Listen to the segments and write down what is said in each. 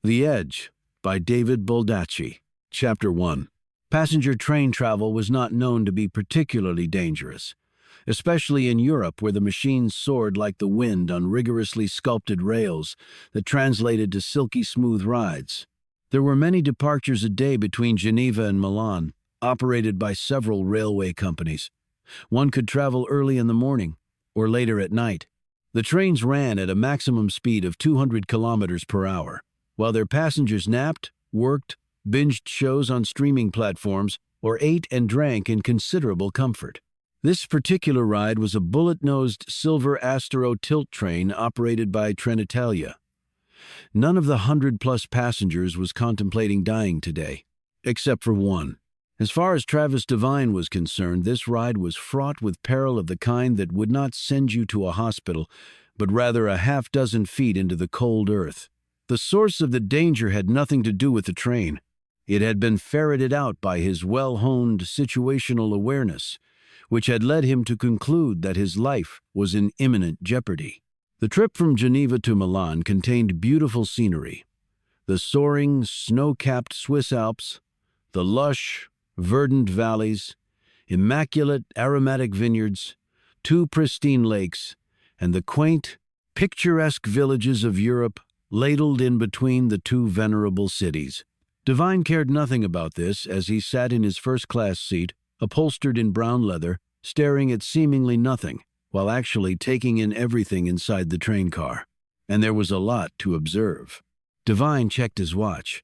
The Edge by David Baldacci. Chapter 1. Passenger train travel was not known to be particularly dangerous, especially in Europe where the machines soared like the wind on rigorously sculpted rails that translated to silky smooth rides. There were many departures a day between Geneva and Milan, operated by several railway companies. One could travel early in the morning or later at night. The trains ran at a maximum speed of 200 kilometers per hour, while their passengers napped, worked, binged shows on streaming platforms, or ate and drank in considerable comfort. This particular ride was a bullet-nosed silver Astero tilt train operated by Trenitalia. None of the 100-plus passengers was contemplating dying today, except for one. As far as Travis Devine was concerned, this ride was fraught with peril of the kind that would not send you to a hospital, but rather a half-dozen feet into the cold earth. The source of the danger had nothing to do with the train. It had been ferreted out by his well-honed situational awareness, which had led him to conclude that his life was in imminent jeopardy. The trip from Geneva to Milan contained beautiful scenery. The soaring, snow-capped Swiss Alps, the lush, verdant valleys, immaculate aromatic vineyards, 2 pristine lakes, and the quaint, picturesque villages of Europe ladled in between the 2 venerable cities. Devine cared nothing about this as he sat in his first-class seat, upholstered in brown leather, staring at seemingly nothing, while actually taking in everything inside the train car. And there was a lot to observe. Devine checked his watch.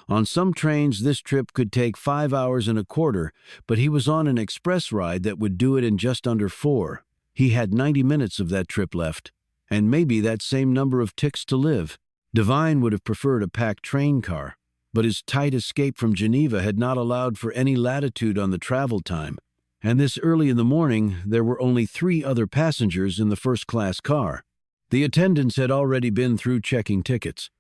On some trains, this trip could take 5 hours and a quarter, but he was on an express ride that would do it in just under 4. He had 90 minutes of that trip left, and maybe that same number of ticks to live. Devine would have preferred a packed train car, but his tight escape from Geneva had not allowed for any latitude on the travel time, and this early in the morning there were only 3 other passengers in the first-class car. The attendants had already been through checking tickets.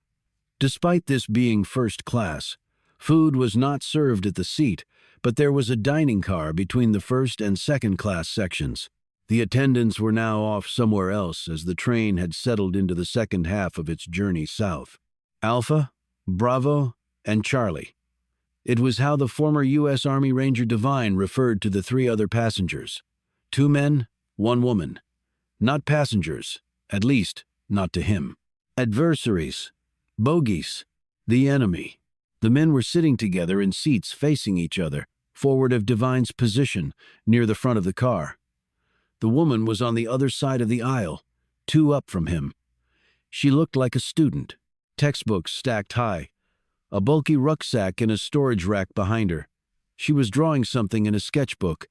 Despite this being first class, food was not served at the seat, but there was a dining car between the first and second-class sections. The attendants were now off somewhere else as the train had settled into the second half of its journey south. Alpha, Bravo, and Charlie. It was how the former U.S. Army Ranger Devine referred to the 3 other passengers. 2 men, 1 woman. Not passengers, at least not to him. Adversaries. Bogies. The enemy. The men were sitting together in seats facing each other, forward of Devine's position, near the front of the car. The woman was on the other side of the aisle, 2 up from him. She looked like a student, textbooks stacked high, a bulky rucksack in a storage rack behind her. She was drawing something in a sketchbook,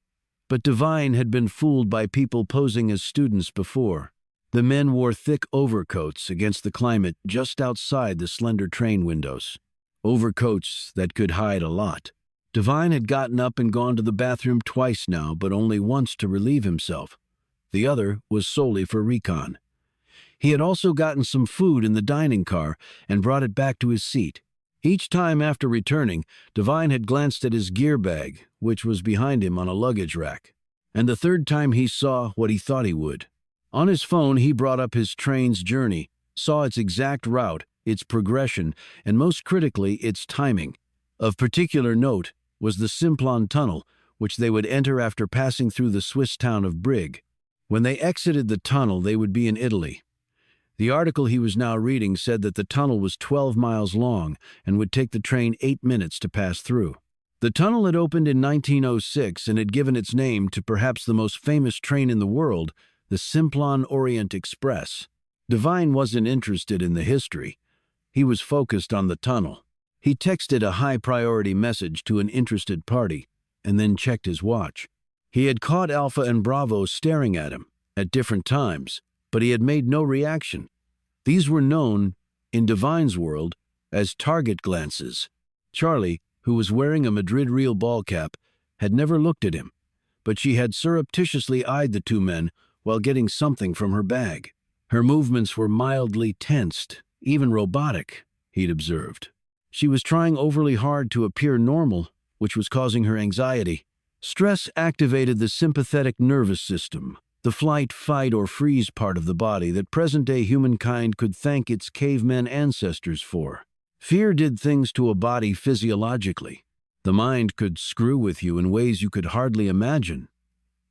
but Devine had been fooled by people posing as students before. The men wore thick overcoats against the climate just outside the slender train windows. Overcoats that could hide a lot. Devine had gotten up and gone to the bathroom twice now, but only once to relieve himself. The other was solely for recon. He had also gotten some food in the dining car and brought it back to his seat. Each time after returning, Devine had glanced at his gear bag, which was behind him on a luggage rack. And the third time he saw what he thought he would. On his phone, he brought up his train's journey, saw its exact route, its progression, and most critically, its timing. Of particular note was the Simplon Tunnel, which they would enter after passing through the Swiss town of Brig. When they exited the tunnel, they would be in Italy. The article he was now reading said that the tunnel was 12 miles long and would take the train 8 minutes to pass through. The tunnel had opened in 1906 and had given its name to perhaps the most famous train in the world, the Simplon Orient Express. Devine wasn't interested in the history. He was focused on the tunnel. He texted a high-priority message to an interested party, and then checked his watch. He had caught Alpha and Bravo staring at him, at different times, but he had made no reaction. These were known, in Devine's world, as target glances. Charlie, who was wearing a Madrid Real ball cap, had never looked at him, but she had surreptitiously eyed the 2 men while getting something from her bag. Her movements were mildly tensed, even robotic, he'd observed. She was trying overly hard to appear normal, which was causing her anxiety. Stress activated the sympathetic nervous system, the flight, fight, or freeze part of the body that present-day humankind could thank its caveman ancestors for. Fear did things to a body physiologically. The mind could screw with you in ways you could hardly imagine.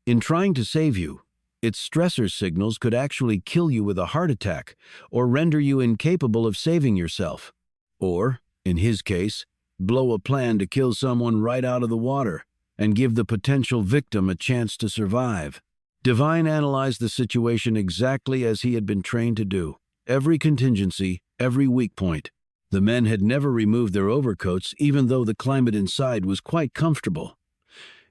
In trying to save you, its stressor signals could actually kill you with a heart attack or render you incapable of saving yourself. Or, in his case, blow a plan to kill someone right out of the water and give the potential victim a chance to survive. Divine analyzed the situation exactly as he had been trained to do. Every contingency, every weak point. The men had never removed their overcoats, even though the climate inside was quite comfortable.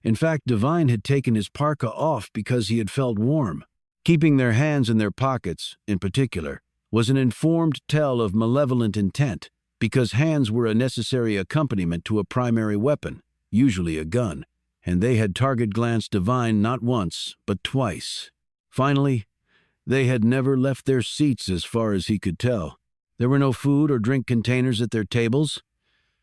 In fact, Divine had taken his parka off because he had felt warm. Keeping their hands in their pockets, in particular, was an informed tell of malevolent intent, because hands were a necessary accompaniment to a primary weapon, usually a gun, and they had target-glanced Divine not once, but twice. Finally, they had never left their seats as far as he could tell. There were no food or drink containers at their tables.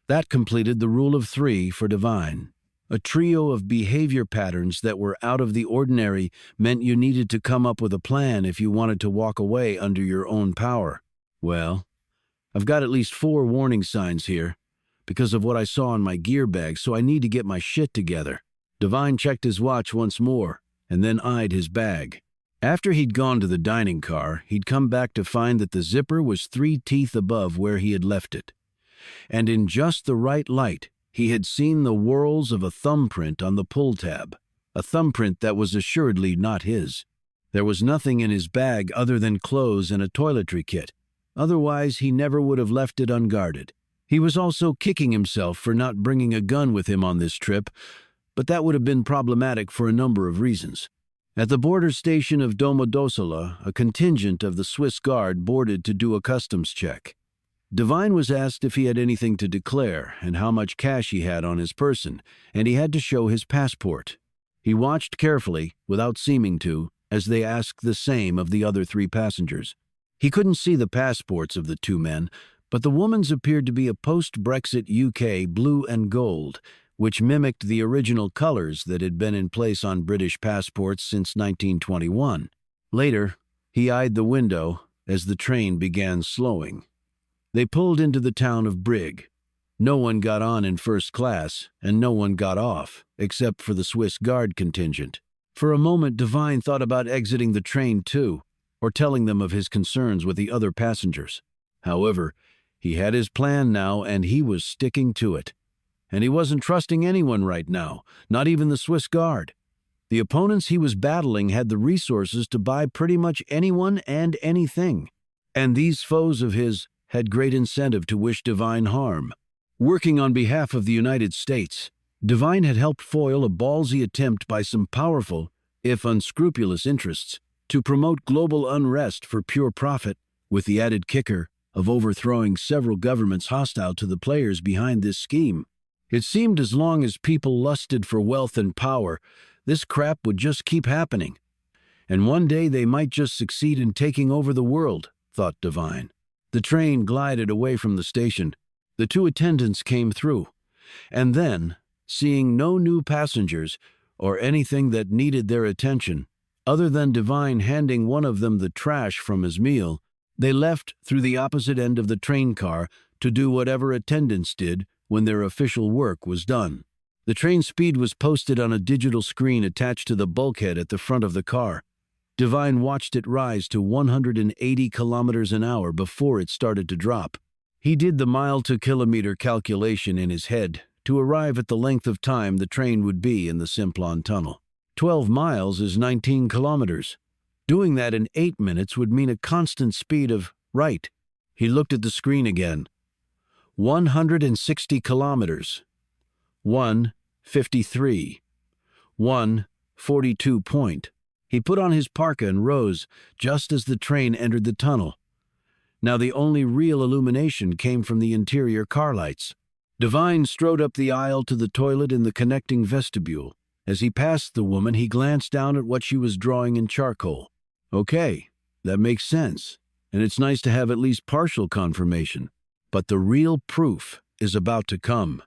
That completed the rule of 3 for Divine. A trio of behavior patterns that were out of the ordinary meant you needed to come up with a plan if you wanted to walk away under your own power. Well, I've got at least 4 warning signs here, because of what I saw in my gear bag, so I need to get my shit together. Divine checked his watch once more, and then eyed his bag. After he'd gone to the dining car, he'd come back to find that the zipper was 3 teeth above where he had left it. And in just the right light, he had seen the whorls of a thumbprint on the pull tab, a thumbprint that was assuredly not his. There was nothing in his bag other than clothes and a toiletry kit. Otherwise, he never would have left it unguarded. He was also kicking himself for not bringing a gun with him on this trip, but that would have been problematic for a number of reasons. At the border station of Domodossola, a contingent of the Swiss Guard boarded to do a customs check. Divine was asked if he had anything to declare and how much cash he had on his person, and he had to show his passport. He watched carefully, without seeming to, as they asked the same of the other 3 passengers. He couldn't see the passports of the 2 men, but the woman's appeared to be a post-Brexit UK blue and gold, which mimicked the original colors that had been in place on British passports since 1921. Later, he eyed the window as the train began slowing. They pulled into the town of Brig. No one got on in first class, and no one got off, except for the Swiss Guard contingent. For a moment, Divine thought about exiting the train too, or telling them of his concerns with the other passengers. However, he had his plan now, and he was sticking to it. And he wasn't trusting anyone right now, not even the Swiss Guard. The opponents he was battling had the resources to buy pretty much anyone and anything. And these foes of his had great incentive to wish Divine harm. Working on behalf of the United States, Divine had helped foil a ballsy attempt by some powerful, if unscrupulous interests, to promote global unrest for pure profit, with the added kicker of overthrowing several governments hostile to the players behind this scheme. It seemed as long as people lusted for wealth and power, this crap would just keep happening. And one day they might just succeed in taking over the world, thought Divine. The train glided away from the station. The 2 attendants came through. And then, seeing no new passengers or anything that needed their attention, other than Divine handing one of them the trash from his meal, they left through the opposite end of the train car to do whatever attendants did when their official work was done. The train speed was posted on a digital screen attached to the bulkhead at the front of the car. Divine watched it rise to 180 kilometers an hour before it started to drop. He did the mile-to-kilometer calculation in his head to arrive at the length of time the train would be in the Simplon Tunnel. 12 miles is 19 kilometers. Doing that in 8 minutes would mean a constant speed of, right. He looked at the screen again. 160 kilometers. 1:53. 1:42 point. He put on his parka and rose just as the train entered the tunnel. Now the only real illumination came from the interior car lights. Divine strode up the aisle to the toilet in the connecting vestibule. As he passed the woman, he glanced down at what she was drawing in charcoal. Okay, that makes sense, and it's nice to have at least partial confirmation. But the real proof is about to come,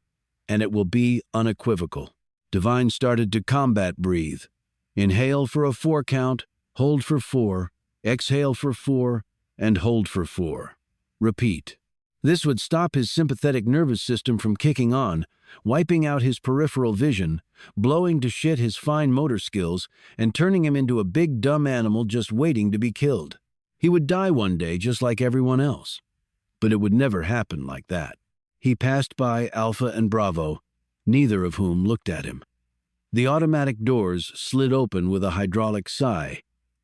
and it will be unequivocal. Divine started to combat breathe. Inhale for a 4 count, hold for 4, exhale for 4, and hold for 4. Repeat. This would stop his sympathetic nervous system from kicking on, wiping out his peripheral vision, blowing to shit his fine motor skills, and turning him into a big dumb animal just waiting to be killed. He would die one day just like everyone else. But it would never happen like that. He passed by Alpha and Bravo, neither of whom looked at him. The automatic doors slid open with a hydraulic sigh,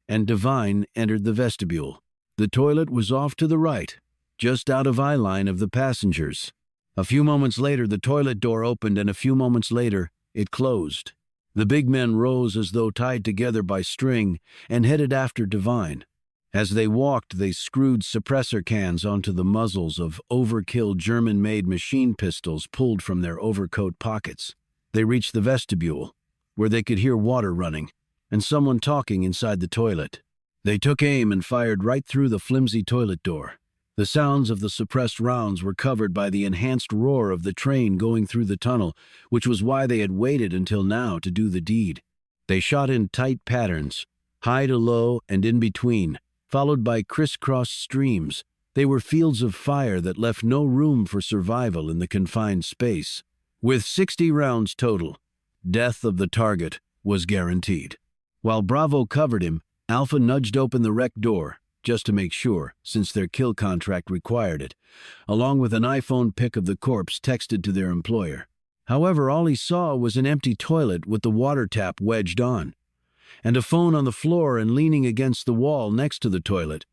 and Divine entered the vestibule. The toilet was off to the right, just out of eye line of the passengers. A few moments later, the toilet door opened, and a few moments later, it closed. The big men rose as though tied together by string and headed after Divine. As they walked, they screwed suppressor cans onto the muzzles of overkill German-made machine pistols pulled from their overcoat pockets. They reached the vestibule, where they could hear water running and someone talking inside the toilet. They took aim and fired right through the flimsy toilet door. The sounds of the suppressed rounds were covered by the enhanced roar of the train going through the tunnel, which was why they had waited until now to do the deed. They shot in tight patterns, high to low and in between, followed by crisscross streams. They were fields of fire that left no room for survival in the confined space. With 60 rounds total, death of the target was guaranteed. While Bravo covered him, Alpha nudged open the wreck door, just to make sure, since their kill contract required it, along with an iPhone pic of the corpse texted to their employer. However, all he saw was an empty toilet with the water tap wedged on, and a phone on the floor and leaning against the wall next to the toilet.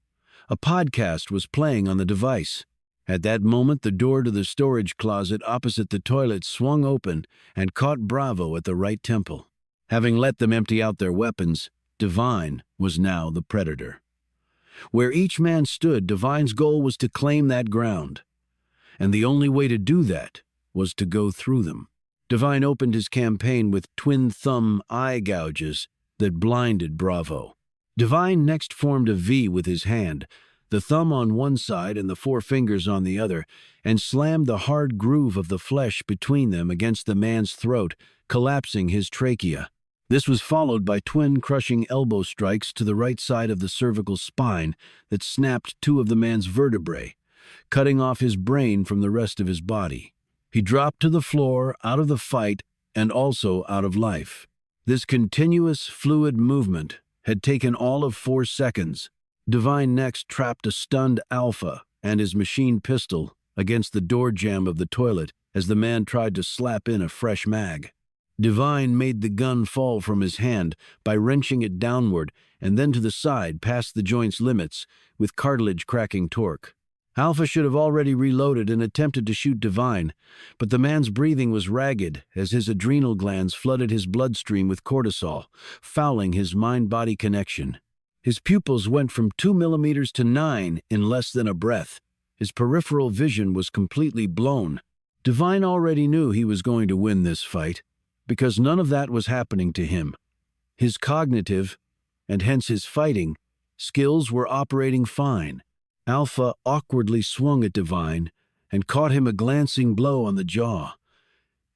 A podcast was playing on the device. At that moment, the door to the storage closet opposite the toilet swung open and caught Bravo at the right temple. Having let them empty out their weapons, Divine was now the predator. Where each man stood, Divine's goal was to claim that ground, and the only way to do that was to go through them. Divine opened his campaign with twin-thumb eye gouges that blinded Bravo. Divine next formed a V with his hand, the thumb on one side and the four fingers on the other, and slammed the hard groove of the flesh between them against the man's throat, collapsing his trachea. This was followed by twin crushing elbow strikes to the right side of the cervical spine that snapped two of the man's vertebrae, cutting off his brain from the rest of his body. He dropped to the floor, out of the fight, and also out of life. This continuous, fluid movement had taken all of 4 seconds. Divine next trapped a stunned Alpha and his machine pistol against the door jamb of the toilet as the man tried to slap in a fresh mag. Divine made the gun fall from his hand by wrenching it downward and then to the side past the joint's limits with cartilage-cracking torque. Alpha should have already reloaded and attempted to shoot Divine, but the man's breathing was ragged as his adrenal glands flooded his bloodstream with cortisol, fouling his mind-body connection. His pupils went from 2 millimeters to 9 in less than a breath. His peripheral vision was completely blown. Divine already knew he was going to win this fight, because none of that was happening to him. His cognitive, and hence his fighting, skills were operating fine. Alpha awkwardly swung at Divine and caught him a glancing blow on the jaw.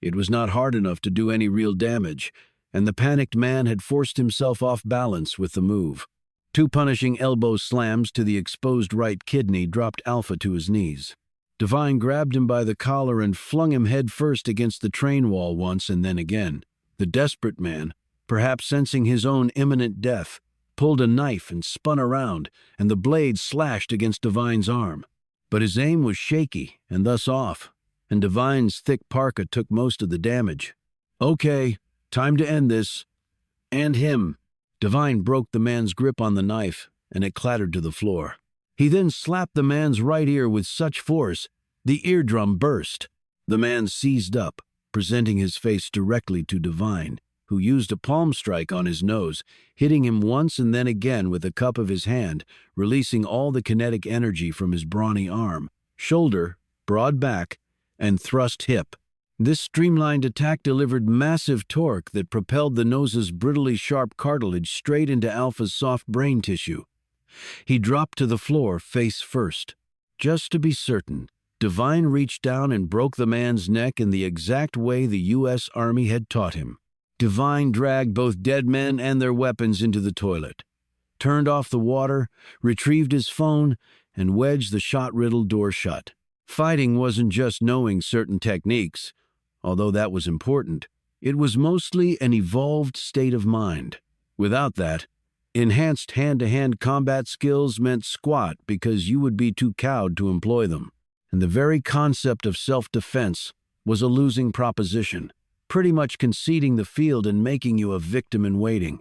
It was not hard enough to do any real damage, and the panicked man had forced himself off balance with the move. 2 punishing elbow slams to the exposed right kidney dropped Alpha to his knees. Divine grabbed him by the collar and flung him headfirst against the train wall once and then again. The desperate man, perhaps sensing his own imminent death, pulled a knife and spun around, and the blade slashed against Divine's arm. But his aim was shaky and thus off, and Divine's thick parka took most of the damage. "Okay, time to end this. And him." Divine broke the man's grip on the knife, and it clattered to the floor. He then slapped the man's right ear with such force, the eardrum burst. The man seized up, presenting his face directly to Divine, who used a palm strike on his nose, hitting him once and then again with the cup of his hand, releasing all the kinetic energy from his brawny arm, shoulder, broad back, and thrust hip. This streamlined attack delivered massive torque that propelled the nose's brittly sharp cartilage straight into Alpha's soft brain tissue. He dropped to the floor face first. Just to be certain, Divine reached down and broke the man's neck in the exact way the U.S. Army had taught him. Divine dragged both dead men and their weapons into the toilet, turned off the water, retrieved his phone, and wedged the shot-riddled door shut. Fighting wasn't just knowing certain techniques, although that was important. It was mostly an evolved state of mind. Without that, enhanced hand-to-hand combat skills meant squat because you would be too cowed to employ them. And the very concept of self-defense was a losing proposition, pretty much conceding the field and making you a victim in waiting.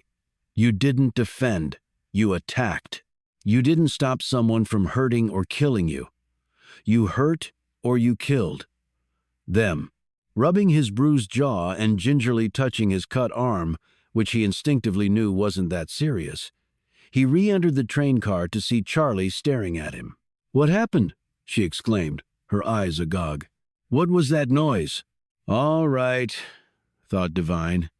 You didn't defend, you attacked. You didn't stop someone from hurting or killing you. You hurt or you killed them. Rubbing his bruised jaw and gingerly touching his cut arm, which he instinctively knew wasn't that serious, he re-entered the train car to see Charlie staring at him. "What happened?" she exclaimed, her eyes agog. "What was that noise?" "All right," thought Devine.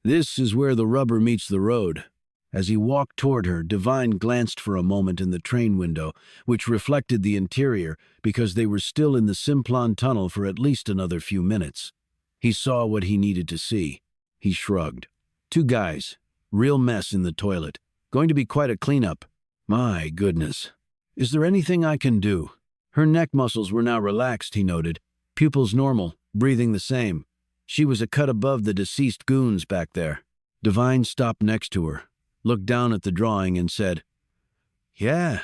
"This is where the rubber meets the road." As he walked toward her, Devine glanced for a moment in the train window, which reflected the interior because they were still in the Simplon tunnel for at least another few minutes. He saw what he needed to see. He shrugged. 2 guys. Real mess in the toilet. Going to be quite a cleanup. My goodness. Is there anything I can do? Her neck muscles were now relaxed, he noted. Pupils normal, breathing the same. She was a cut above the deceased goons back there. Devine stopped next to her, looked down at the drawing and said, "Yeah,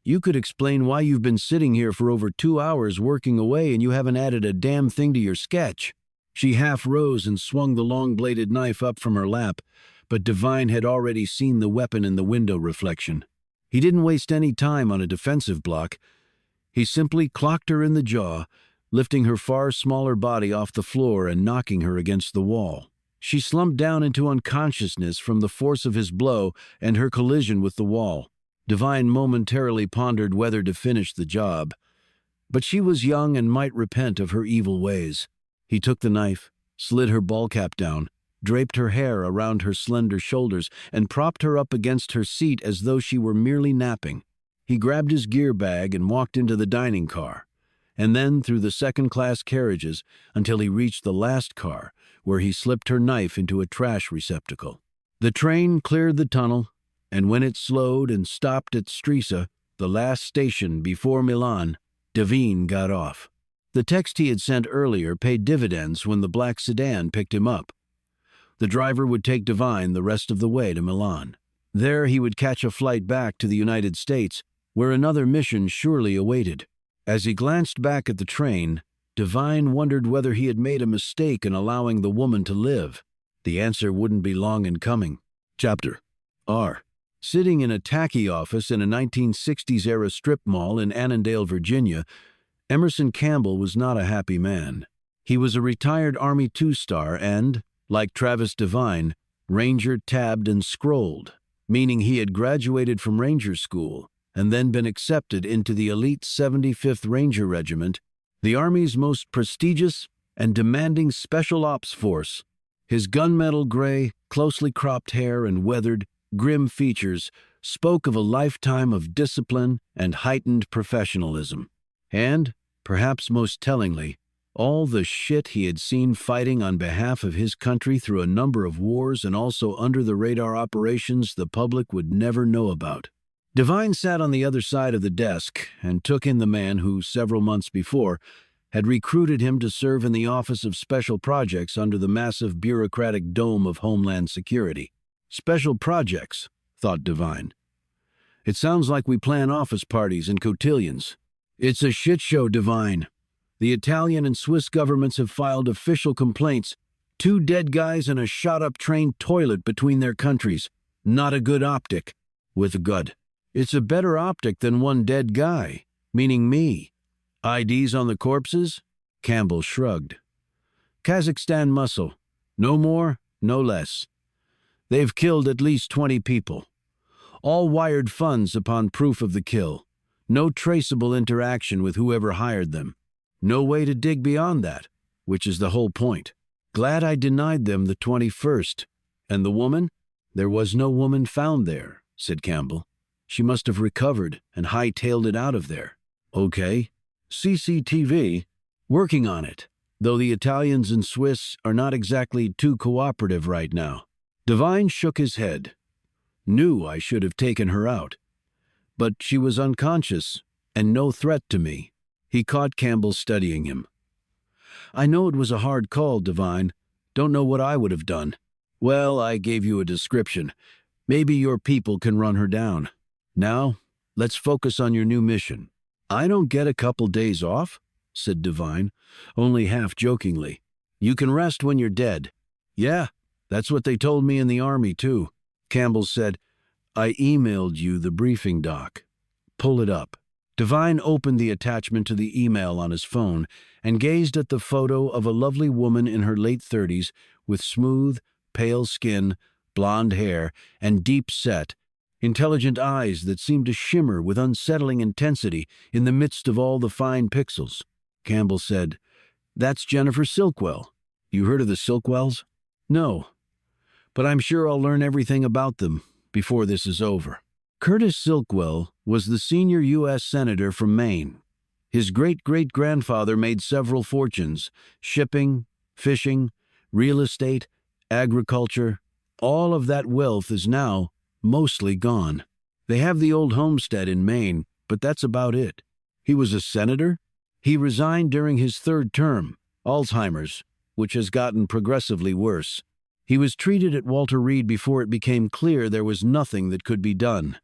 you could explain why you've been sitting here for over 2 hours working away and you haven't added a damn thing to your sketch." She half rose and swung the long-bladed knife up from her lap, but Devine had already seen the weapon in the window reflection. He didn't waste any time on a defensive block. He simply clocked her in the jaw, lifting her far smaller body off the floor and knocking her against the wall. She slumped down into unconsciousness from the force of his blow and her collision with the wall. Devine momentarily pondered whether to finish the job, but she was young and might repent of her evil ways. He took the knife, slid her ball cap down, draped her hair around her slender shoulders, and propped her up against her seat as though she were merely napping. He grabbed his gear bag and walked into the dining car, and then through the second-class carriages until he reached the last car, where he slipped her knife into a trash receptacle. The train cleared the tunnel, and when it slowed and stopped at Stresa, the last station before Milan, Devine got off. The text he had sent earlier paid dividends when the black sedan picked him up. The driver would take Devine the rest of the way to Milan. There he would catch a flight back to the United States, where another mission surely awaited. As he glanced back at the train, Devine wondered whether he had made a mistake in allowing the woman to live. The answer wouldn't be long in coming. Chapter R. Sitting in a tacky office in a 1960s-era strip mall in Annandale, Virginia, Emerson Campbell was not a happy man. He was a retired Army 2-star and, like Travis Devine, Ranger tabbed and scrolled, meaning he had graduated from Ranger School and then been accepted into the elite 75th Ranger Regiment, the Army's most prestigious and demanding special ops force. His gunmetal gray, closely cropped hair and weathered, grim features spoke of a lifetime of discipline and heightened professionalism. And, perhaps most tellingly, all the shit he had seen fighting on behalf of his country through a number of wars and also under-the-radar operations the public would never know about. Devine sat on the other side of the desk and took in the man who, several months before, had recruited him to serve in the Office of Special Projects under the massive bureaucratic dome of Homeland Security. Special projects, thought Devine. It sounds like we plan office parties and cotillions. It's a shit show, Devine. The Italian and Swiss governments have filed official complaints. 2 dead guys and a shot-up train toilet between their countries. Not a good optic. With a gut. It's a better optic than 1 dead guy, meaning me. IDs on the corpses? Campbell shrugged. Kazakhstan muscle. No more, no less. They've killed at least 20 people. All wired funds upon proof of the kill. No traceable interaction with whoever hired them. No way to dig beyond that, which is the whole point. Glad I denied them the 21st. And the woman? There was no woman found there, said Campbell. She must have recovered and hightailed it out of there. Okay. CCTV? Working on it, though the Italians and Swiss are not exactly too cooperative right now. Devine shook his head. Knew I should have taken her out. But she was unconscious and no threat to me. He caught Campbell studying him. I know it was a hard call, Devine. Don't know what I would have done. Well, I gave you a description. Maybe your people can run her down. Now, let's focus on your new mission. I don't get a couple days off, said Devine, only half jokingly. You can rest when you're dead. Yeah, that's what they told me in the army, too. Campbell said, I emailed you the briefing doc. Pull it up. Devine opened the attachment to the email on his phone and gazed at the photo of a lovely woman in her late 30s with smooth, pale skin, blonde hair, and deep-set, intelligent eyes that seemed to shimmer with unsettling intensity in the midst of all the fine pixels. Campbell said, That's Jennifer Silkwell. You heard of the Silkwells? No, but I'm sure I'll learn everything about them before this is over. Curtis Silkwell was the senior U.S. Senator from Maine. His great-great-grandfather made several fortunes: shipping, fishing, real estate, agriculture. All of that wealth is now mostly gone. They have the old homestead in Maine, but that's about it. He was a senator. He resigned during his third term, Alzheimer's, which has gotten progressively worse. He was treated at Walter Reed before it became clear there was nothing that could be done.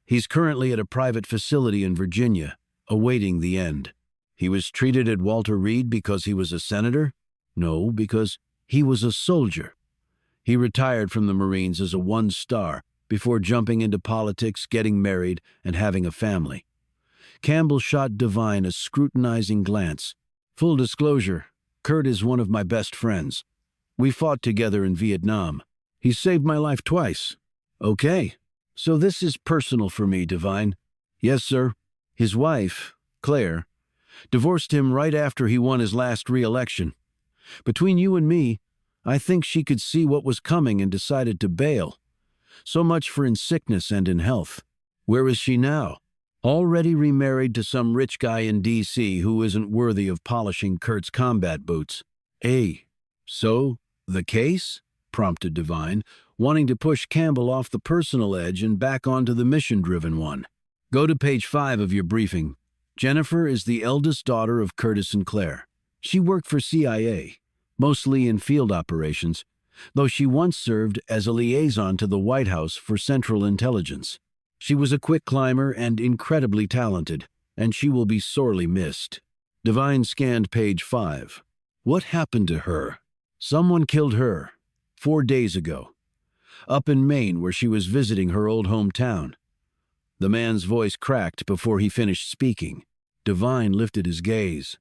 He's currently at a private facility in Virginia, awaiting the end. He was treated at Walter Reed because he was a senator? No, because he was a soldier. He retired from the Marines as a 1-star before jumping into politics, getting married, and having a family. Campbell shot Devine a scrutinizing glance. Full disclosure, Kurt is one of my best friends. We fought together in Vietnam. He saved my life twice. Okay, so this is personal for me, Devine. Yes, sir. His wife, Claire, divorced him right after he won his last re-election. Between you and me, I think she could see what was coming and decided to bail. So much for in sickness and in health. Where is she now? Already remarried to some rich guy in D.C. who isn't worthy of polishing Kurt's combat boots. So, the case? Prompted Devine, wanting to push Campbell off the personal edge and back onto the mission-driven one. Go to page 5 of your briefing. Jennifer is the eldest daughter of Curtis and Claire. She worked for CIA, mostly in field operations, though she once served as a liaison to the White House for Central Intelligence. She was a quick climber and incredibly talented, and she will be sorely missed. Devine scanned page 5. What happened to her? Someone killed her, 4 days ago, up in Maine where she was visiting her old hometown. The man's voice cracked before he finished speaking. Devine lifted his gaze.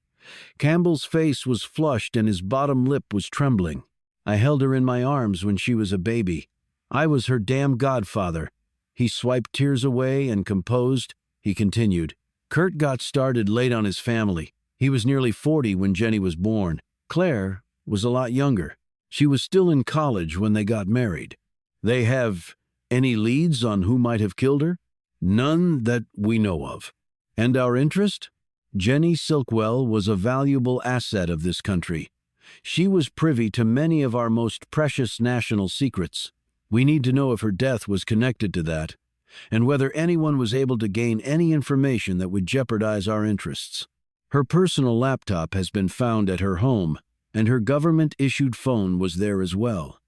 Campbell's face was flushed and his bottom lip was trembling. I held her in my arms when she was a baby. I was her damn godfather. He swiped tears away and composed. He continued, Kurt got started late on his family. He was nearly 40 when Jenny was born. Claire was a lot younger. She was still in college when they got married. They have any leads on who might have killed her? None that we know of. And our interest? Jenny Silkwell was a valuable asset of this country. She was privy to many of our most precious national secrets. We need to know if her death was connected to that, and whether anyone was able to gain any information that would jeopardize our interests. Her personal laptop has been found at her home, and her government-issued phone was there as well.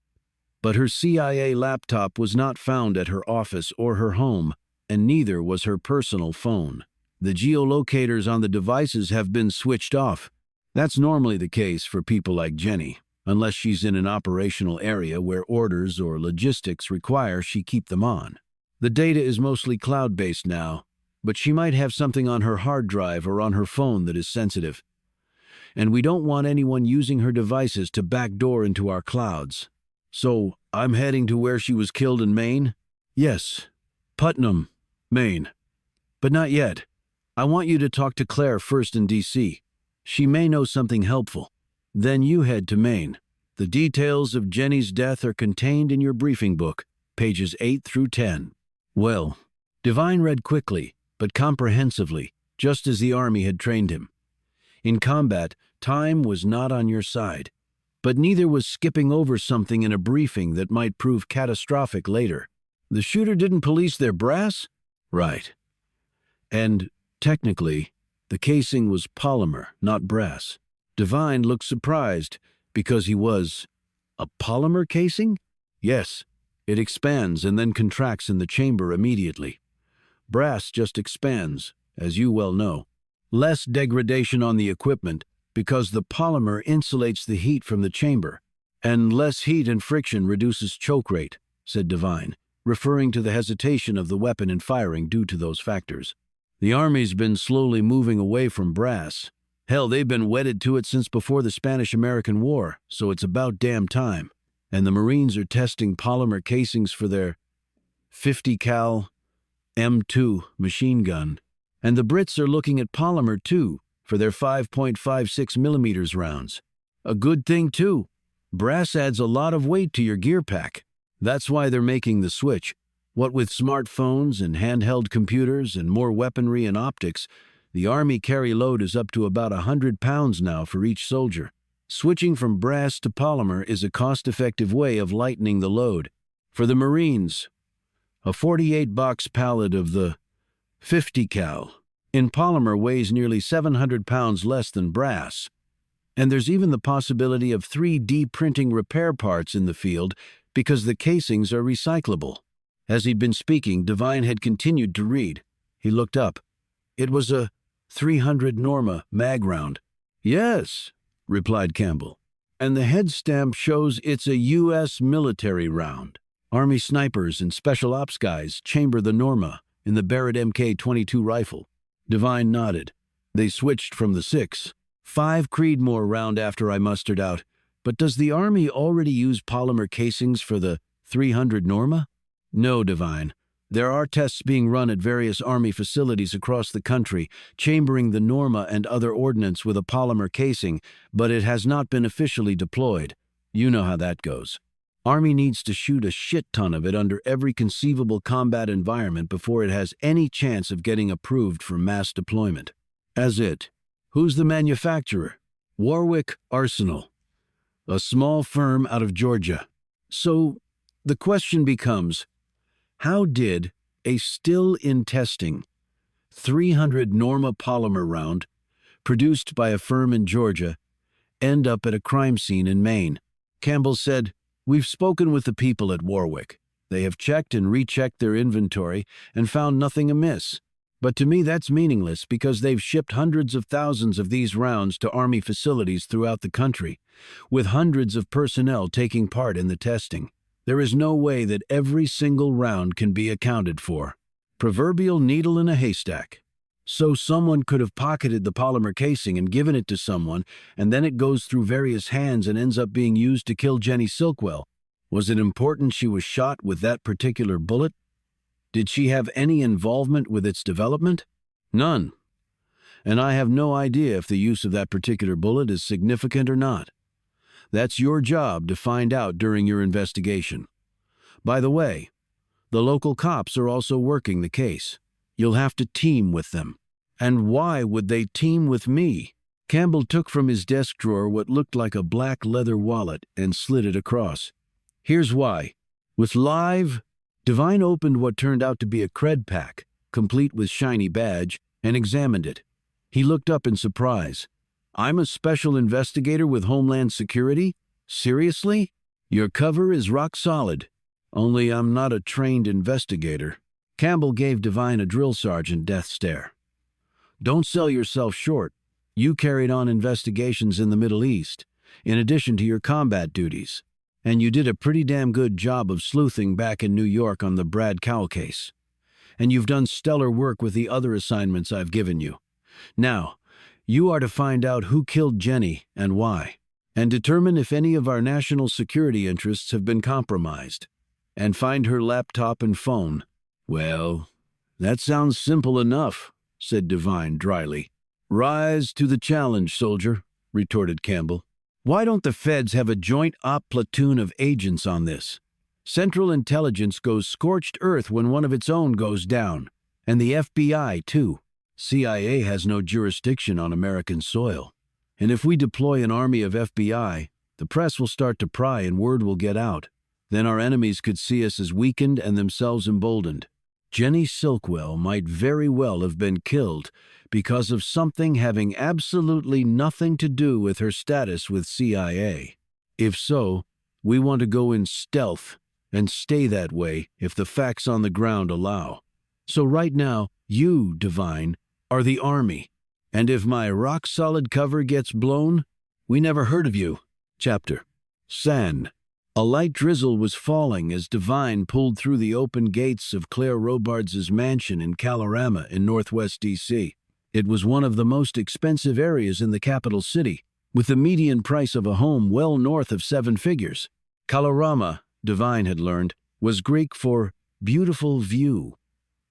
But her CIA laptop was not found at her office or her home, and neither was her personal phone. The geolocators on the devices have been switched off. That's normally the case for people like Jenny, unless she's in an operational area where orders or logistics require she keep them on. The data is mostly cloud-based now, but she might have something on her hard drive or on her phone that is sensitive. And we don't want anyone using her devices to backdoor into our clouds. So, I'm heading to where she was killed in Maine? Yes, Putnam, Maine. But not yet. I want you to talk to Claire first in D.C. She may know something helpful. Then you head to Maine. The details of Jenny's death are contained in your briefing book, pages 8 through 10. Well, Devine read quickly, but comprehensively, just as the Army had trained him. In combat, time was not on your side, but neither was skipping over something in a briefing that might prove catastrophic later. The shooter didn't police their brass? Right. And, technically, The casing was polymer, not brass. Devine looked surprised because he was... A polymer casing? Yes. It expands and then contracts in the chamber immediately. Brass just expands, as you well know. Less degradation on the equipment because the polymer insulates the heat from the chamber, and less heat and friction reduces choke rate, said Devine, referring to the hesitation of the weapon in firing due to those factors. The Army's been slowly moving away from brass. Hell, they've been wedded to it since before the Spanish-American War, so it's about damn time. And the Marines are testing polymer casings for their 50 cal M2 machine gun. And the Brits are looking at polymer too for their 5.56 millimeters rounds. A good thing too. Brass adds a lot of weight to your gear pack. That's why they're making the switch. What with smartphones and handheld computers and more weaponry and optics, the Army carry load is up to about 100 pounds now for each soldier. Switching from brass to polymer is a cost-effective way of lightening the load. For the Marines, a 48-box pallet of the 50 cal in polymer weighs nearly 700 pounds less than brass. And there's even the possibility of 3D printing repair parts in the field because the casings are recyclable. As he'd been speaking, Devine had continued to read. He looked up. It was a 300 Norma mag round. Yes, replied Campbell. And the head stamp shows it's a U.S. military round. Army snipers and special ops guys chamber the Norma in the Barrett Mk-22 rifle. Devine nodded. They switched from the 6.5 Creedmoor round after I mustered out. But does the Army already use polymer casings for the 300 Norma? No, Devine. There are tests being run at various Army facilities across the country, chambering the Norma and other ordnance with a polymer casing, but it has not been officially deployed. You know how that goes. Army needs to shoot a shit ton of it under every conceivable combat environment before it has any chance of getting approved for mass deployment. As it. Who's the manufacturer? Warwick Arsenal. A small firm out of Georgia. So, the question becomes, how did a still-in-testing 300 Norma polymer round, produced by a firm in Georgia, end up at a crime scene in Maine? Campbell said, "We've spoken with the people at Warwick. They have checked and rechecked their inventory and found nothing amiss. But to me that's meaningless because they've shipped hundreds of thousands of these rounds to Army facilities throughout the country, with hundreds of personnel taking part in the testing. There is no way that every single round can be accounted for. Proverbial needle in a haystack. So someone could have pocketed the polymer casing and given it to someone, and then it goes through various hands and ends up being used to kill Jenny Silkwell. Was it important she was shot with that particular bullet? Did she have any involvement with its development? None. And I have no idea if the use of that particular bullet is significant or not. That's your job to find out during your investigation. By the way, the local cops are also working the case. You'll have to team with them. And why would they team with me? Campbell took from his desk drawer what looked like a black leather wallet and slid it across. Here's why. With live... Devine opened what turned out to be a cred pack, complete with shiny badge, and examined it. He looked up in surprise. I'm a special investigator with Homeland Security? Seriously? Your cover is rock solid. Only I'm not a trained investigator. Campbell gave Devine a drill sergeant death stare. Don't sell yourself short. You carried on investigations in the Middle East, in addition to your combat duties. And you did a pretty damn good job of sleuthing back in New York on the Brad Cowell case. And you've done stellar work with the other assignments I've given you. Now, you are to find out who killed Jenny and why, and determine if any of our national security interests have been compromised, and find her laptop and phone. Well, that sounds simple enough, said Devine dryly. Rise to the challenge, soldier, retorted Campbell. Why don't the feds have a joint op platoon of agents on this? Central Intelligence goes scorched earth when one of its own goes down, and the FBI, too. CIA has no jurisdiction on American soil. And if we deploy an army of FBI, the press will start to pry and word will get out. Then our enemies could see us as weakened and themselves emboldened. Jenny Silkwell might very well have been killed because of something having absolutely nothing to do with her status with CIA. If so, we want to go in stealth and stay that way if the facts on the ground allow. So right now, you, Divine, are the army, and if my rock-solid cover gets blown, we never heard of you. Chapter. Sand. A light drizzle was falling as Divine pulled through the open gates of Claire Robards' mansion in Kalorama in northwest D.C. It was one of the most expensive areas in the capital city, with the median price of a home well north of 7 figures. Kalorama, Divine had learned, was Greek for beautiful view.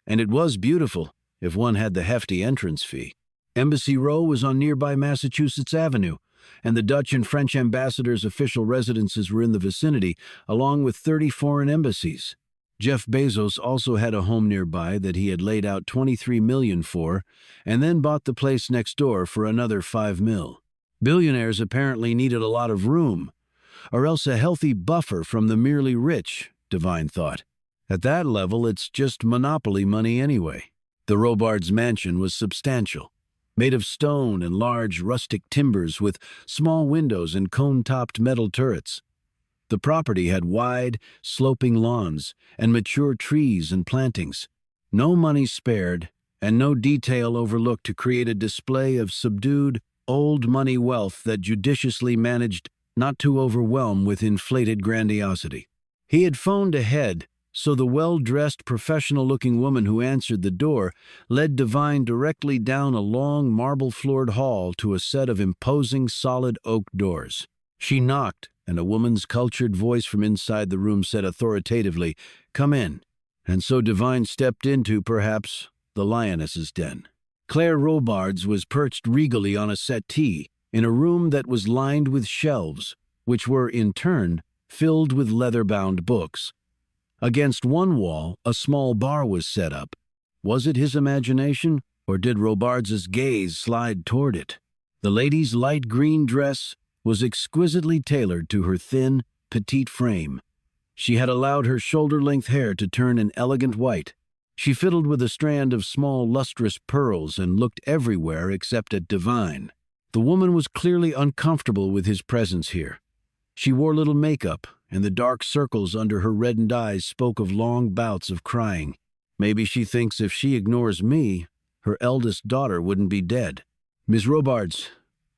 And it was beautiful if one had the hefty entrance fee. Embassy Row was on nearby Massachusetts Avenue, and the Dutch and French ambassadors' official residences were in the vicinity, along with 30 foreign embassies. Jeff Bezos also had a home nearby that he had laid out $23 million for, and then bought the place next door for another $5 million. Billionaires apparently needed a lot of room, or else a healthy buffer from the merely rich, Divine thought. At that level, it's just monopoly money anyway. The Robards' mansion was substantial, made of stone and large rustic timbers with small windows and cone-topped metal turrets. The property had wide, sloping lawns and mature trees and plantings. No money spared and no detail overlooked to create a display of subdued, old money wealth that judiciously managed not to overwhelm with inflated grandiosity. He had phoned ahead, so the well-dressed, professional-looking woman who answered the door led Divine directly down a long, marble-floored hall to a set of imposing, solid oak doors. She knocked, and a woman's cultured voice from inside the room said authoritatively, "Come in." And so Divine stepped into, perhaps, the lioness's den. Claire Robards was perched regally on a settee in a room that was lined with shelves, which were, in turn, filled with leather-bound books. Against one wall, a small bar was set up. Was it his imagination, or did Robards' gaze slide toward it? The lady's light green dress was exquisitely tailored to her thin, petite frame. She had allowed her shoulder-length hair to turn an elegant white. She fiddled with a strand of small, lustrous pearls and looked everywhere except at Divine. The woman was clearly uncomfortable with his presence here. She wore little makeup, and the dark circles under her reddened eyes spoke of long bouts of crying. Maybe she thinks if she ignores me, her eldest daughter wouldn't be dead. "Ms. Robards,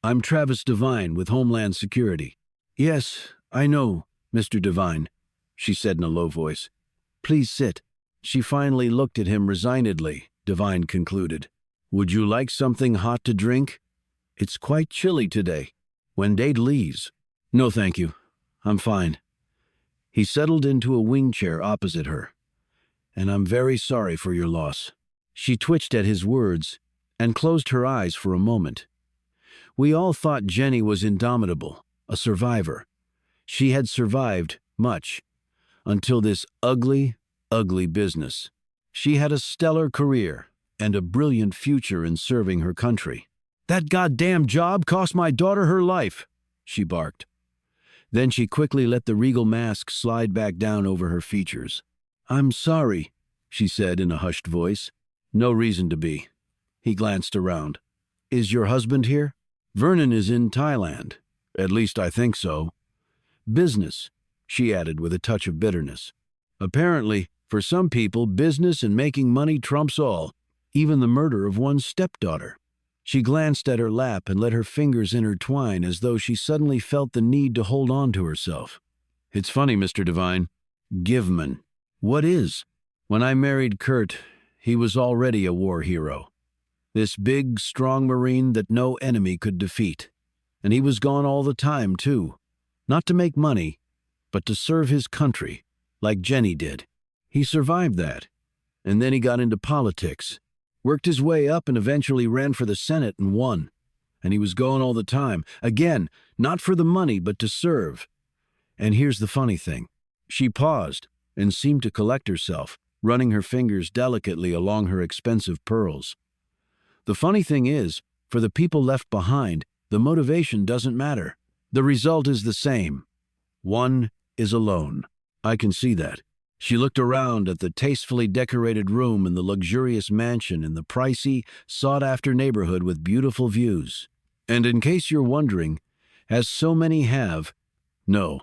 I'm Travis Devine with Homeland Security." "Yes, I know, Mr. Devine," she said in a low voice. "Please sit." She finally looked at him resignedly, Devine concluded. "Would you like something hot to drink? It's quite chilly today. When Dade leaves." "No, thank you. I'm fine." He settled into a wing chair opposite her. "And I'm very sorry for your loss." She twitched at his words and closed her eyes for a moment. We all thought Jenny was indomitable, a survivor. She had survived much, until this ugly, ugly business. She had a stellar career and a brilliant future in serving her country. "That goddamn job cost my daughter her life," she barked. Then she quickly let the regal mask slide back down over her features. "I'm sorry," she said in a hushed voice. "No reason to be." He glanced around. "Is your husband here?" "Vernon is in Thailand. At least I think so." "Business," she added with a touch of bitterness. "Apparently, for some people, business and making money trumps all, even the murder of one's stepdaughter." She glanced at her lap and let her fingers intertwine as though she suddenly felt the need to hold on to herself. "It's funny, Mr. Devine. Giveman." "What is?" "When I married Kurt, he was already a war hero. This big, strong Marine that no enemy could defeat. And he was gone all the time, too. Not to make money, but to serve his country, like Jenny did. He survived that. And then he got into politics. Worked his way up and eventually ran for the Senate and won. And he was gone all the time. Again, not for the money, but to serve. And here's the funny thing." She paused and seemed to collect herself, running her fingers delicately along her expensive pearls. "The funny thing is, for the people left behind, the motivation doesn't matter. The result is the same. One is alone. I can see that." She looked around at the tastefully decorated room in the luxurious mansion in the pricey, sought-after neighborhood with beautiful views. And in case you're wondering, as so many have, no,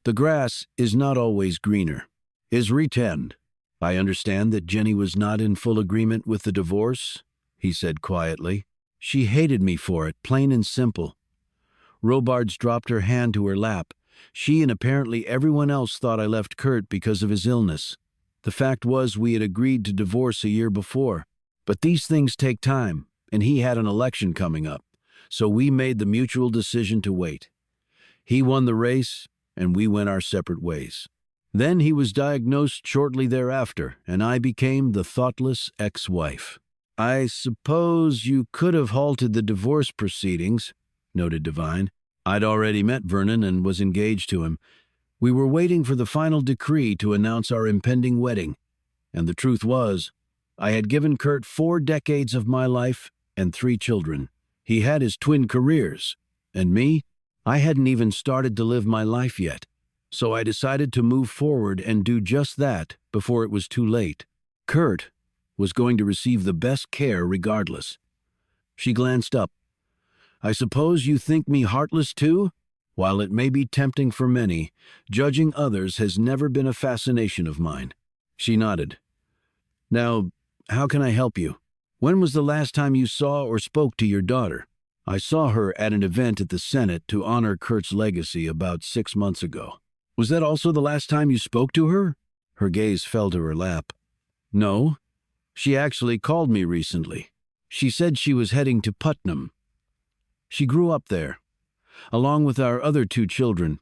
the grass is not always greener. Is retend. I understand that Jenny was not in full agreement with the divorce, he said quietly. She hated me for it, plain and simple. Robards dropped her hand to her lap. She and apparently everyone else thought I left Kurt because of his illness. The fact was we had agreed to divorce a year before. But these things take time, and he had an election coming up, so we made the mutual decision to wait. He won the race, and we went our separate ways. Then he was diagnosed shortly thereafter, and I became the thoughtless ex-wife. I suppose you could have halted the divorce proceedings, noted Devine. I'd already met Vernon and was engaged to him. We were waiting for the final decree to announce our impending wedding. And the truth was, I had given Kurt 4 decades of my life and 3 children. He had his twin careers. And me, I hadn't even started to live my life yet. So I decided to move forward and do just that before it was too late. Kurt was going to receive the best care regardless. She glanced up. I suppose you think me heartless too? While it may be tempting for many, judging others has never been a fascination of mine. She nodded. Now, how can I help you? When was the last time you saw or spoke to your daughter? I saw her at an event at the Senate to honor Kurt's legacy about 6 months ago. Was that also the last time you spoke to her? Her gaze fell to her lap. No. She actually called me recently. She said she was heading to Putnam. She grew up there, along with our other 2 children.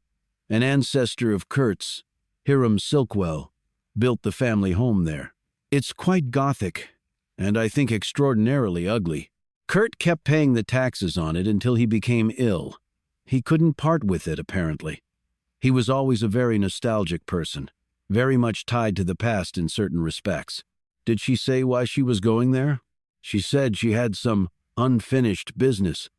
An ancestor of Kurt's, Hiram Silkwell, built the family home there. It's quite Gothic, and I think extraordinarily ugly. Kurt kept paying the taxes on it until he became ill. He couldn't part with it, apparently. He was always a very nostalgic person, very much tied to the past in certain respects. Did she say why she was going there? She said she had some unfinished business.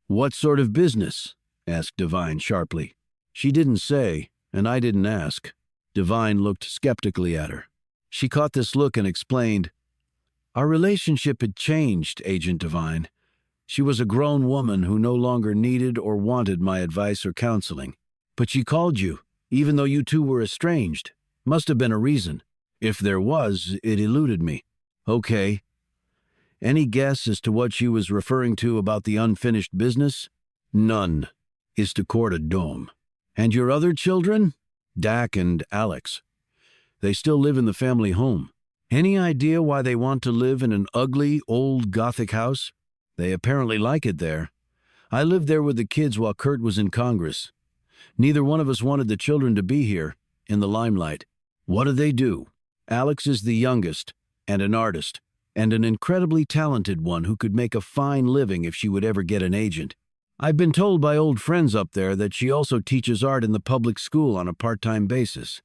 What sort of business? Asked Devine sharply. She didn't say, and I didn't ask. Devine looked skeptically at her. She caught this look and explained, Our relationship had changed, Agent Devine. She was a grown woman who no longer needed or wanted my advice or counseling. But she called you, even though you 2 were estranged. Must have been a reason. If there was, it eluded me. Okay. Any guess as to what she was referring to about the unfinished business? None. Is to court a dome. And your other children? Dak and Alex. They still live in the family home. Any idea why they want to live in an ugly, old Gothic house? They apparently like it there. I lived there with the kids while Kurt was in Congress. Neither one of us wanted the children to be here, in the limelight. What do? Alex is the youngest, and an artist, and an incredibly talented one who could make a fine living if she would ever get an agent. I've been told by old friends up there that she also teaches art in the public school on a part-time basis.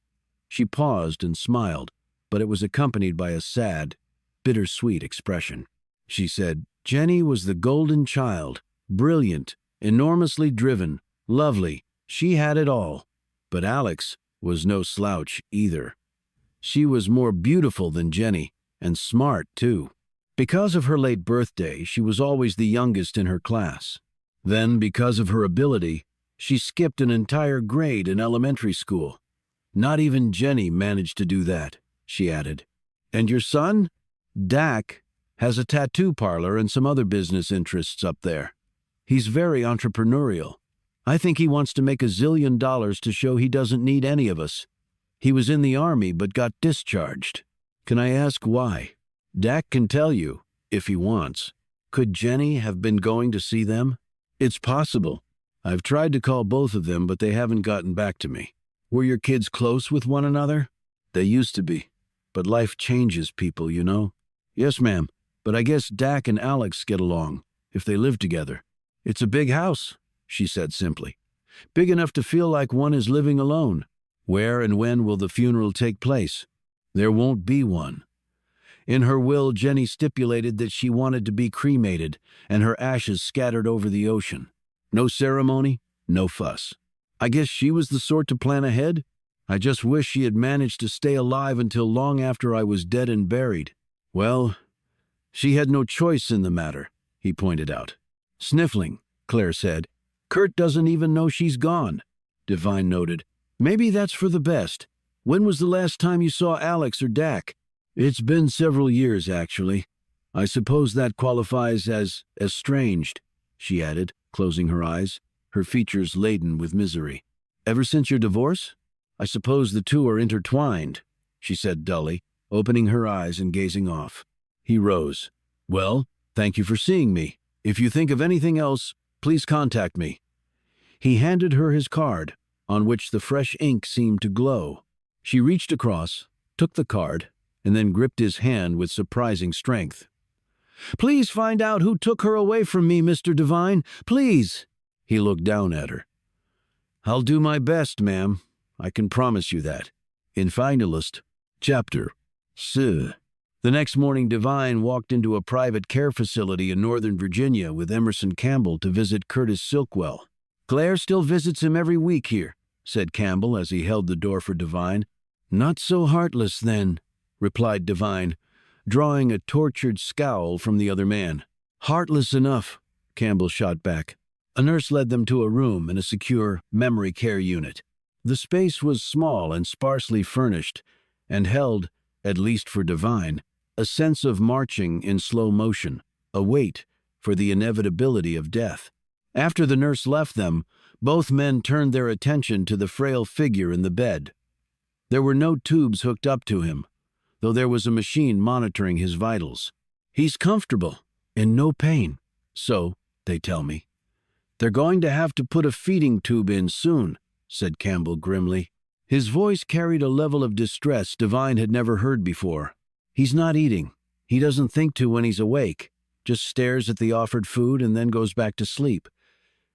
She paused and smiled, but it was accompanied by a sad, bittersweet expression. She said, Jenny was the golden child, brilliant, enormously driven, lovely. She had it all. But Alex was no slouch either. She was more beautiful than Jenny, and smart too. Because of her late birthday, she was always the youngest in her class. Then, because of her ability, she skipped an entire grade in elementary school. Not even Jenny managed to do that, she added. And your son? Dak has a tattoo parlor and some other business interests up there. He's very entrepreneurial. I think he wants to make $1 zillion to show he doesn't need any of us. He was in the army but got discharged. Can I ask why? Dak can tell you, if he wants. Could Jenny have been going to see them? It's possible. I've tried to call both of them, but they haven't gotten back to me. Were your kids close with one another? They used to be. But life changes people, you know. Yes, ma'am. But I guess Dak and Alex get along, if they live together. It's a big house, she said simply. Big enough to feel like one is living alone. Where and when will the funeral take place? There won't be one. In her will, Jenny stipulated that she wanted to be cremated and her ashes scattered over the ocean. No ceremony, no fuss. I guess she was the sort to plan ahead? I just wish she had managed to stay alive until long after I was dead and buried." "Well, she had no choice in the matter," he pointed out. Sniffling, Claire said, "Kurt doesn't even know she's gone." Devine noted, "Maybe that's for the best. When was the last time you saw Alex or Dak?" "It's been several years, actually. I suppose that qualifies as estranged," she added, closing her eyes, her features laden with misery. "Ever since your divorce? I suppose the two are intertwined," she said dully, opening her eyes and gazing off. He rose. "Well, thank you for seeing me. If you think of anything else, please contact me." He handed her his card, on which the fresh ink seemed to glow. She reached across, took the card, and then gripped his hand with surprising strength. "Please find out who took her away from me, Mr. Devine. Please." He looked down at her. "I'll do my best, ma'am. I can promise you that." In Finalist, Chapter 6. The next morning, Devine walked into a private care facility in Northern Virginia with Emerson Campbell to visit Curtis Silkwell. "Claire still visits him every week here," said Campbell as he held the door for Devine. "Not so heartless, then," replied Devine, drawing a tortured scowl from the other man. "Heartless enough," Campbell shot back. A nurse led them to a room in a secure memory care unit. The space was small and sparsely furnished, and held, at least for Devine, a sense of marching in slow motion, a wait for the inevitability of death. After the nurse left them, both men turned their attention to the frail figure in the bed. There were no tubes hooked up to him, though there was a machine monitoring his vitals. "He's comfortable, in no pain, so, they tell me. They're going to have to put a feeding tube in soon," said Campbell grimly. His voice carried a level of distress Devine had never heard before. "He's not eating. He doesn't think to when he's awake, just stares at the offered food and then goes back to sleep.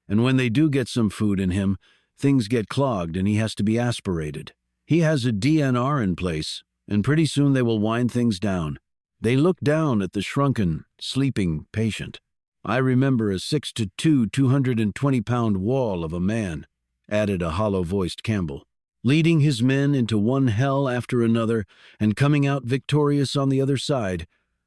And when they do get some food in him, things get clogged and he has to be aspirated. He has a DNR in place, and pretty soon they will wind things down." They looked down at the shrunken, sleeping patient. "I remember a 6'2", 220-pound wall of a man," added a hollow-voiced Campbell, "leading his men into one hell after another and coming out victorious on the other side,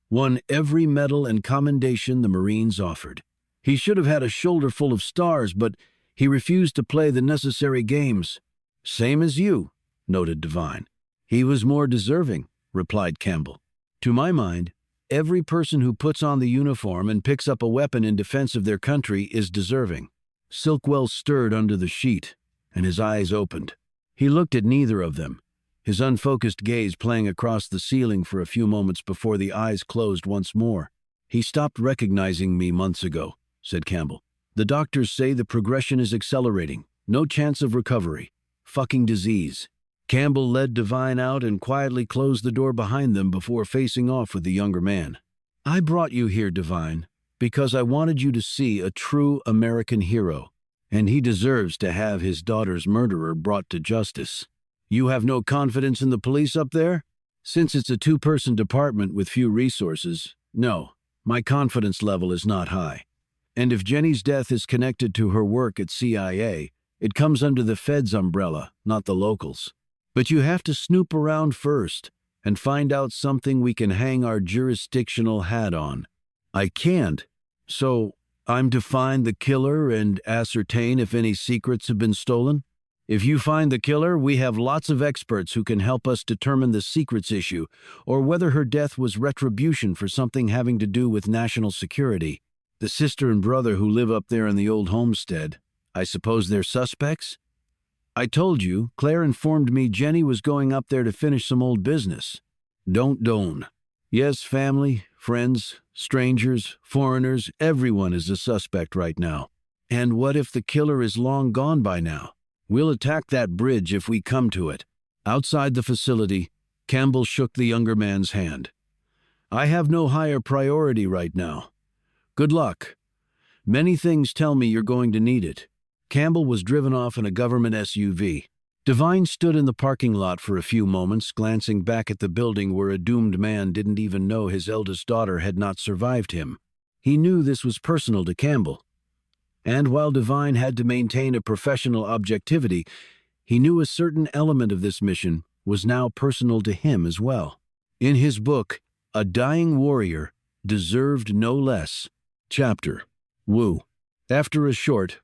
won every medal and commendation the Marines offered. He should have had a shoulder full of stars, but he refused to play the necessary games." "Same as you," noted Devine. "He was more deserving," replied Campbell. "To my mind, every person who puts on the uniform and picks up a weapon in defense of their country is deserving." Silkwell stirred under the sheet, and his eyes opened. He looked at neither of them, his unfocused gaze playing across the ceiling for a few moments before the eyes closed once more. "He stopped recognizing me months ago," said Campbell. "The doctors say the progression is accelerating. No chance of recovery. Fucking disease." Campbell led Devine out and quietly closed the door behind them before facing off with the younger man. "I brought you here, Devine, because I wanted you to see a true American hero, and he deserves to have his daughter's murderer brought to justice. You have no confidence in the police up there? Since it's a two-person department with few resources, no, my confidence level is not high. And if Jenny's death is connected to her work at CIA, it comes under the Fed's umbrella, not the locals. But you have to snoop around first and find out something we can hang our jurisdictional hat on. I can't. So I'm to find the killer and ascertain if any secrets have been stolen? If you find the killer, we have lots of experts who can help us determine the secrets issue or whether her death was retribution for something having to do with national security. The sister and brother who live up there in the old homestead, I suppose they're suspects? I told you, Claire informed me Jenny was going up there to finish some old business. Don't. Yes, family, friends, strangers, foreigners, everyone is a suspect right now. And what if the killer is long gone by now? We'll attack that bridge if we come to it." Outside the facility, Campbell shook the younger man's hand. "I have no higher priority right now. Good luck. Many things tell me you're going to need it." Campbell was driven off in a government SUV. Devine stood in the parking lot for a few moments, glancing back at the building where a doomed man didn't even know his eldest daughter had not survived him. He knew this was personal to Campbell. And while Devine had to maintain a professional objectivity, He knew a certain element of this mission was now personal to him as well. In his book, A Dying Warrior Deserved No Less. Chapter: Woo. After a short,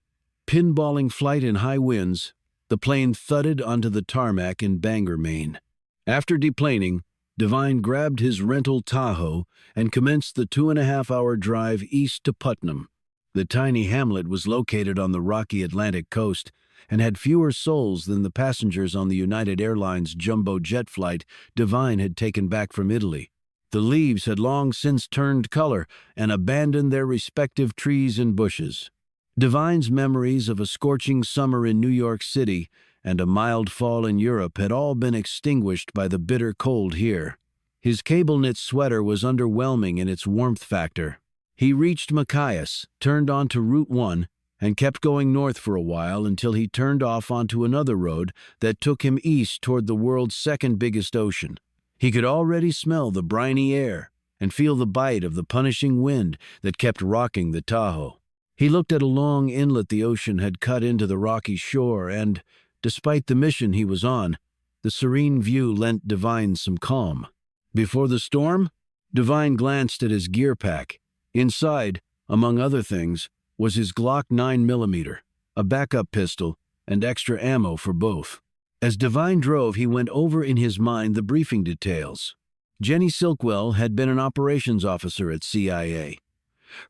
pinballing flight in high winds, the plane thudded onto the tarmac in Bangor, Maine. After deplaning, Devine grabbed his rental Tahoe and commenced the 2.5-hour drive east to Putnam. The tiny hamlet was located on the rocky Atlantic coast and had fewer souls than the passengers on the United Airlines jumbo jet flight Devine had taken back from Italy. The leaves had long since turned color and abandoned their respective trees and bushes. Devine's memories of a scorching summer in New York City and a mild fall in Europe had all been extinguished by the bitter cold here. His cable-knit sweater was underwhelming in its warmth factor. He reached Machias, turned onto Route 1, and kept going north for a while until he turned off onto another road that took him east toward the world's second biggest ocean. He could already smell the briny air and feel the bite of the punishing wind that kept rocking the Tahoe. He looked at a long inlet the ocean had cut into the rocky shore and, despite the mission he was on, the serene view lent Devine some calm. Before the storm, Devine glanced at his gear pack. Inside, among other things, was his Glock 9mm, a backup pistol, and extra ammo for both. As Devine drove, he went over in his mind the briefing details. Jenny Silkwell had been an operations officer at CIA.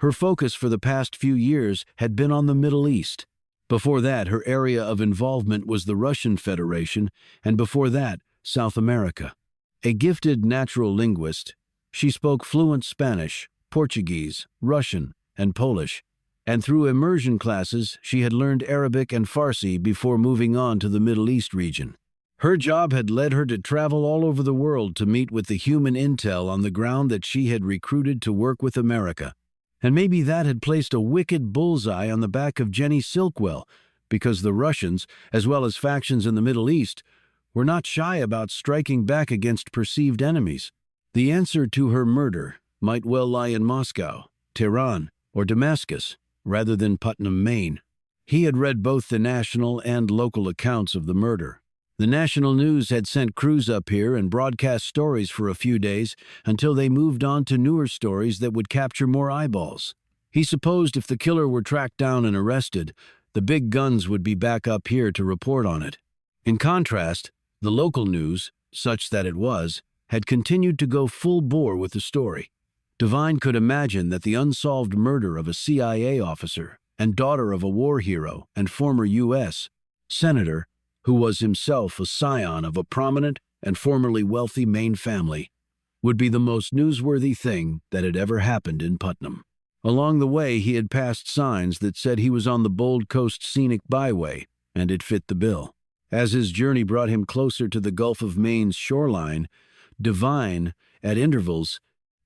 Her focus for the past few years had been on the Middle East. Before that, her area of involvement was the Russian Federation, and before that, South America. A gifted natural linguist, she spoke fluent Spanish, Portuguese, Russian, and Polish, and through immersion classes she had learned Arabic and Farsi before moving on to the Middle East region. Her job had led her to travel all over the world to meet with the human intel on the ground that she had recruited to work with America. And maybe that had placed a wicked bullseye on the back of Jenny Silkwell, because the Russians, as well as factions in the Middle East, were not shy about striking back against perceived enemies. The answer to her murder might well lie in Moscow, Tehran, or Damascus, rather than Putnam, Maine. He had read both the national and local accounts of the murder. The national news had sent crews up here and broadcast stories for a few days until they moved on to newer stories that would capture more eyeballs. He supposed if the killer were tracked down and arrested, the big guns would be back up here to report on it. In contrast, the local news, such that it was, had continued to go full bore with the story. Devine could imagine that the unsolved murder of a CIA officer and daughter of a war hero and former U.S. senator, who was himself a scion of a prominent and formerly wealthy Maine family, would be the most newsworthy thing that had ever happened in Putnam. Along the way, he had passed signs that said he was on the Bold Coast Scenic Byway, and it fit the bill. As his journey brought him closer to the Gulf of Maine's shoreline, Devine, at intervals,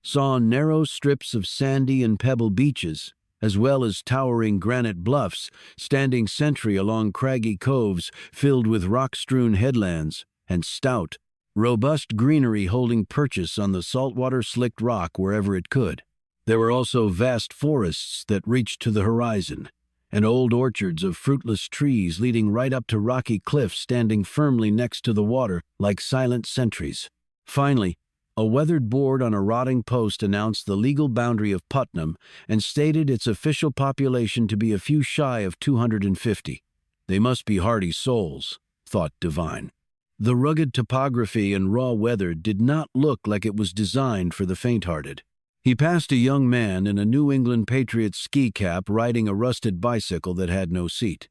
saw narrow strips of sandy and pebble beaches, as well as towering granite bluffs standing sentry along craggy coves filled with rock-strewn headlands, and stout, robust greenery holding purchase on the saltwater-slicked rock wherever it could. There were also vast forests that reached to the horizon, and old orchards of fruitless trees leading right up to rocky cliffs standing firmly next to the water like silent sentries. Finally, a weathered board on a rotting post announced the legal boundary of Putnam and stated its official population to be a few shy of 250. They must be hardy souls, thought Devine. The rugged topography and raw weather did not look like it was designed for the faint-hearted. He passed a young man in a New England Patriots ski cap riding a rusted bicycle that had no seat.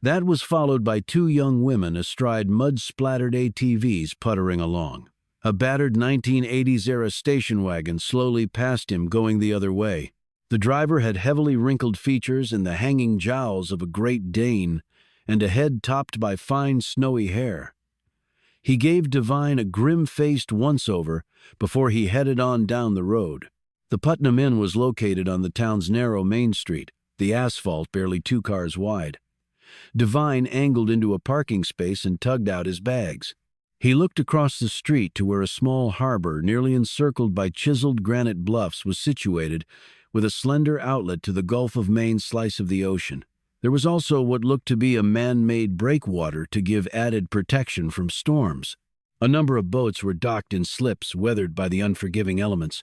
That was followed by two young women astride mud-splattered ATVs puttering along. A battered 1980s-era station wagon slowly passed him going the other way. The driver had heavily wrinkled features and the hanging jowls of a Great Dane, and a head topped by fine snowy hair. He gave Devine a grim-faced once-over before he headed on down the road. The Putnam Inn was located on the town's narrow main street, the asphalt barely 2 cars wide. Devine angled into a parking space and tugged out his bags. He looked across the street to where a small harbor nearly encircled by chiseled granite bluffs was situated, with a slender outlet to the Gulf of Maine slice of the ocean. There was also what looked to be a man-made breakwater to give added protection from storms. A number of boats were docked in slips weathered by the unforgiving elements,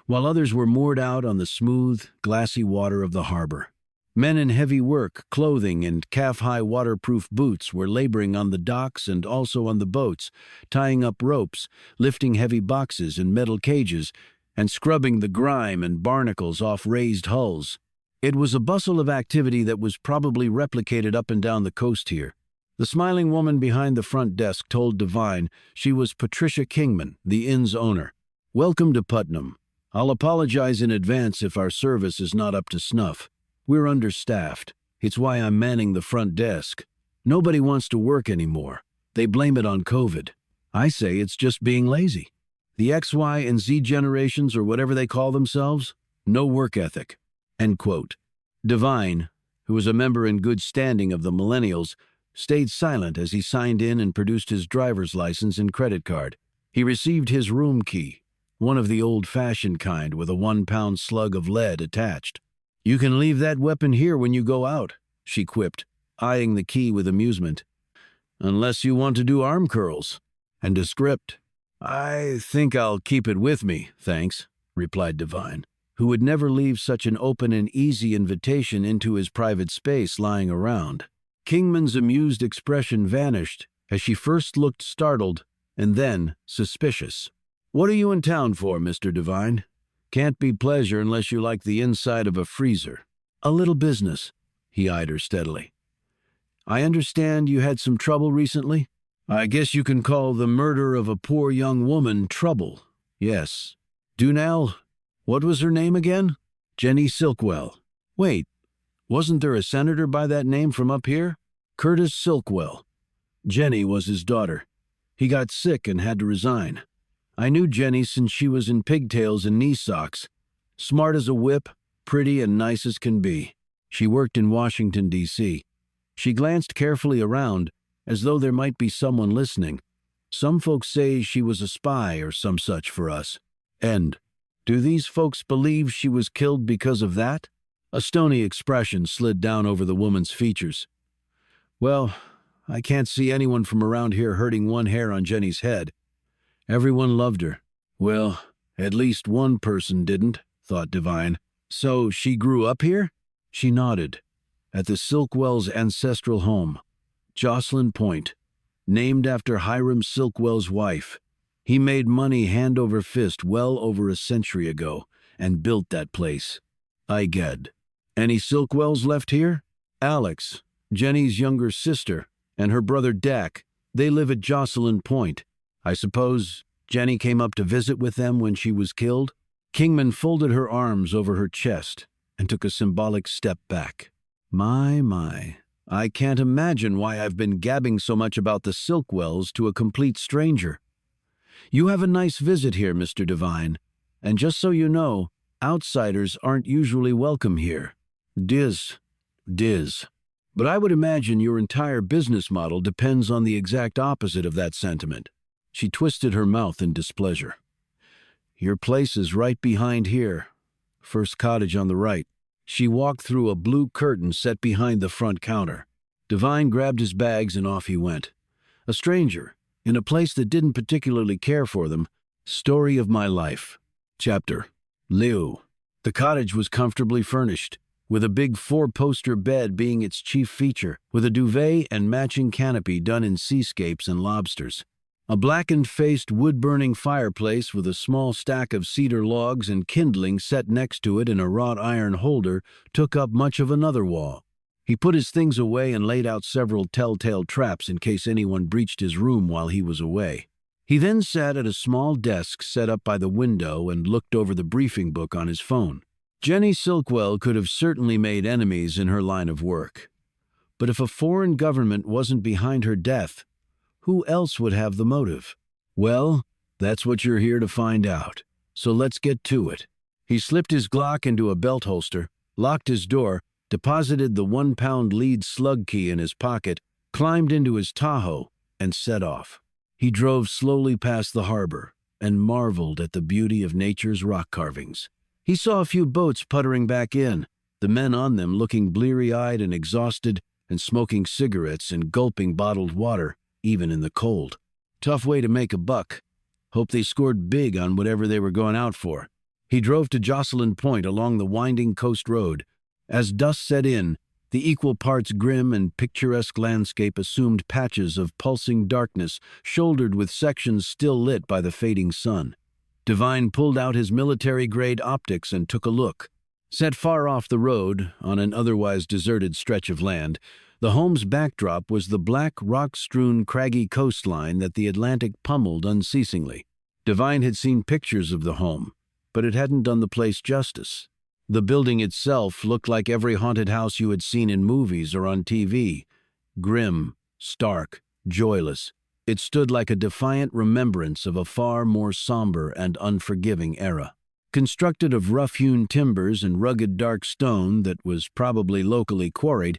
while others were moored out on the smooth, glassy water of the harbor. Men in heavy work, clothing, and calf-high waterproof boots were laboring on the docks and also on the boats, tying up ropes, lifting heavy boxes and metal cages, and scrubbing the grime and barnacles off raised hulls. It was a bustle of activity that was probably replicated up and down the coast here. The smiling woman behind the front desk told Devine she was Patricia Kingman, the inn's owner. "Welcome to Putnam. I'll apologize in advance if our service is not up to snuff. We're understaffed. It's why I'm manning the front desk. Nobody wants to work anymore. They blame it on COVID. I say it's just being lazy. The X, Y, and Z generations, or whatever they call themselves, no work ethic." End quote. Devine, who was a member in good standing of the Millennials, stayed silent as he signed in and produced his driver's license and credit card. He received his room key, one of the old-fashioned kind with a 1-pound slug of lead attached. "You can leave that weapon here when you go out," she quipped, eyeing the key with amusement. "Unless you want to do arm curls." And a script. "I think I'll keep it with me, thanks," replied Devine, who would never leave such an open and easy invitation into his private space lying around. Kingman's amused expression vanished as she first looked startled and then suspicious. "What are you in town for, Mr. Devine? Can't be pleasure unless you like the inside of a freezer." "A little business." He eyed her steadily. "I understand you had some trouble recently?" "I guess you can call the murder of a poor young woman trouble. Yes. Dunell, what was her name again?" "Jenny Silkwell." "Wait, wasn't there a senator by that name from up here?" "Curtis Silkwell. Jenny was his daughter. He got sick and had to resign. I knew Jenny since she was in pigtails and knee socks. Smart as a whip, pretty and nice as can be. She worked in Washington, D.C. She glanced carefully around, as though there might be someone listening. Some folks say she was a spy or some such for us. And do these folks believe she was killed because of that?" A stony expression slid down over the woman's features. "Well, I can't see anyone from around here hurting one hair on Jenny's head. Everyone loved her." "Well, at least one person didn't," thought Devine. "So she grew up here?" She nodded. "At the Silkwell's ancestral home, Jocelyn Point, named after Hiram Silkwell's wife. He made money hand over fist well over a century ago and built that place." "I get. Any Silkwells left here?" "Alex, Jenny's younger sister, and her brother Dak. They live at Jocelyn Point. I suppose Jenny came up to visit with them when she was killed?" Kingman folded her arms over her chest and took a symbolic step back. My. I can't imagine why I've been gabbing so much about the Silkwells to a complete stranger. You have a nice visit here, Mr. Devine, and just so you know, outsiders aren't usually welcome here." Diz. "But I would imagine your entire business model depends on the exact opposite of that sentiment." She twisted her mouth in displeasure. "Your place is right behind here. First cottage on the right." She walked through a blue curtain set behind the front counter. Devine grabbed his bags and off he went. A stranger, in a place that didn't particularly care for them. Story of my life. Chapter. Liu. The cottage was comfortably furnished, with a big 4-poster bed being its chief feature, with a duvet and matching canopy done in seascapes and lobsters. A blackened-faced wood-burning fireplace with a small stack of cedar logs and kindling set next to it in a wrought iron holder took up much of another wall. He put his things away and laid out several telltale traps in case anyone breached his room while he was away. He then sat at a small desk set up by the window and looked over the briefing book on his phone. Jenny Silkwell could have certainly made enemies in her line of work. But if a foreign government wasn't behind her death, who else would have the motive? Well, that's what you're here to find out. So let's get to it. He slipped his Glock into a belt holster, locked his door, deposited the 1-pound lead slug key in his pocket, climbed into his Tahoe, and set off. He drove slowly past the harbor and marveled at the beauty of nature's rock carvings. He saw a few boats puttering back in, the men on them looking bleary-eyed and exhausted and smoking cigarettes and gulping bottled water, even in the cold. Tough way to make a buck. Hope they scored big on whatever they were going out for. He drove to Jocelyn Point along the winding coast road. As dusk set in, the equal parts grim and picturesque landscape assumed patches of pulsing darkness shouldered with sections still lit by the fading sun. Devine pulled out his military-grade optics and took a look. Set far off the road, on an otherwise deserted stretch of land, the home's backdrop was the black, rock-strewn, craggy coastline that the Atlantic pummeled unceasingly. Devine had seen pictures of the home, but it hadn't done the place justice. The building itself looked like every haunted house you had seen in movies or on TV. Grim, stark, joyless, it stood like a defiant remembrance of a far more somber and unforgiving era. Constructed of rough-hewn timbers and rugged dark stone that was probably locally quarried,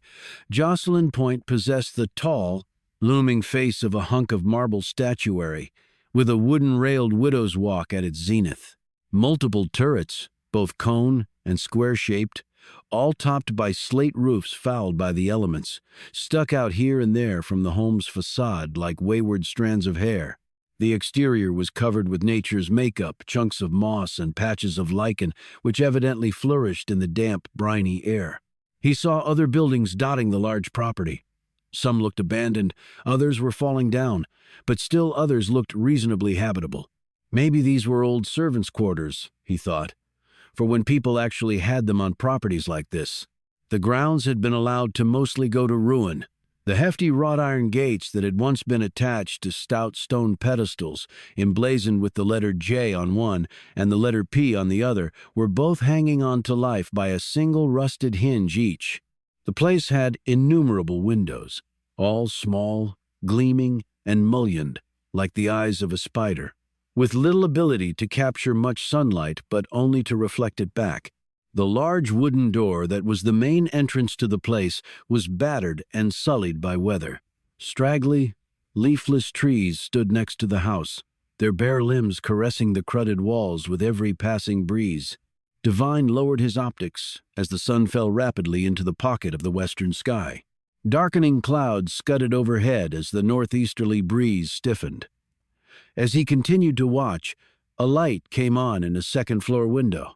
Jocelyn Point possessed the tall, looming face of a hunk of marble statuary, with a wooden-railed widow's walk at its zenith. Multiple turrets, both cone and square-shaped, all topped by slate roofs fouled by the elements, stuck out here and there from the home's facade like wayward strands of hair. The exterior was covered with nature's makeup, chunks of moss and patches of lichen, which evidently flourished in the damp, briny air. He saw other buildings dotting the large property. Some looked abandoned, others were falling down, but still others looked reasonably habitable. Maybe these were old servants' quarters, he thought, for when people actually had them on properties like this. The grounds had been allowed to mostly go to ruin. The hefty wrought iron gates that had once been attached to stout stone pedestals, emblazoned with the letter J on one and the letter P on the other, were both hanging on to life by a single rusted hinge each. The place had innumerable windows, all small, gleaming, and mullioned, like the eyes of a spider, with little ability to capture much sunlight but only to reflect it back. The large wooden door that was the main entrance to the place was battered and sullied by weather. Straggly, leafless trees stood next to the house, their bare limbs caressing the cruddy walls with every passing breeze. Devine lowered his optics as the sun fell rapidly into the pocket of the western sky. Darkening clouds scudded overhead as the northeasterly breeze stiffened. As he continued to watch, a light came on in a second-floor window.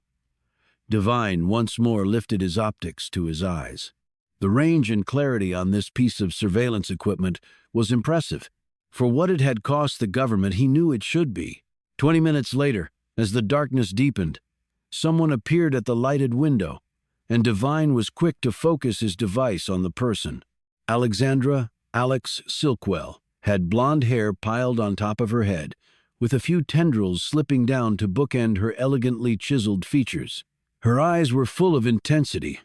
Devine once more lifted his optics to his eyes. The range and clarity on this piece of surveillance equipment was impressive. For what it had cost the government, he knew it should be. 20 minutes later, as the darkness deepened, someone appeared at the lighted window, and Devine was quick to focus his device on the person. Alexandra Alex Silkwell had blonde hair piled on top of her head, with a few tendrils slipping down to bookend her elegantly chiseled features. Her eyes were full of intensity,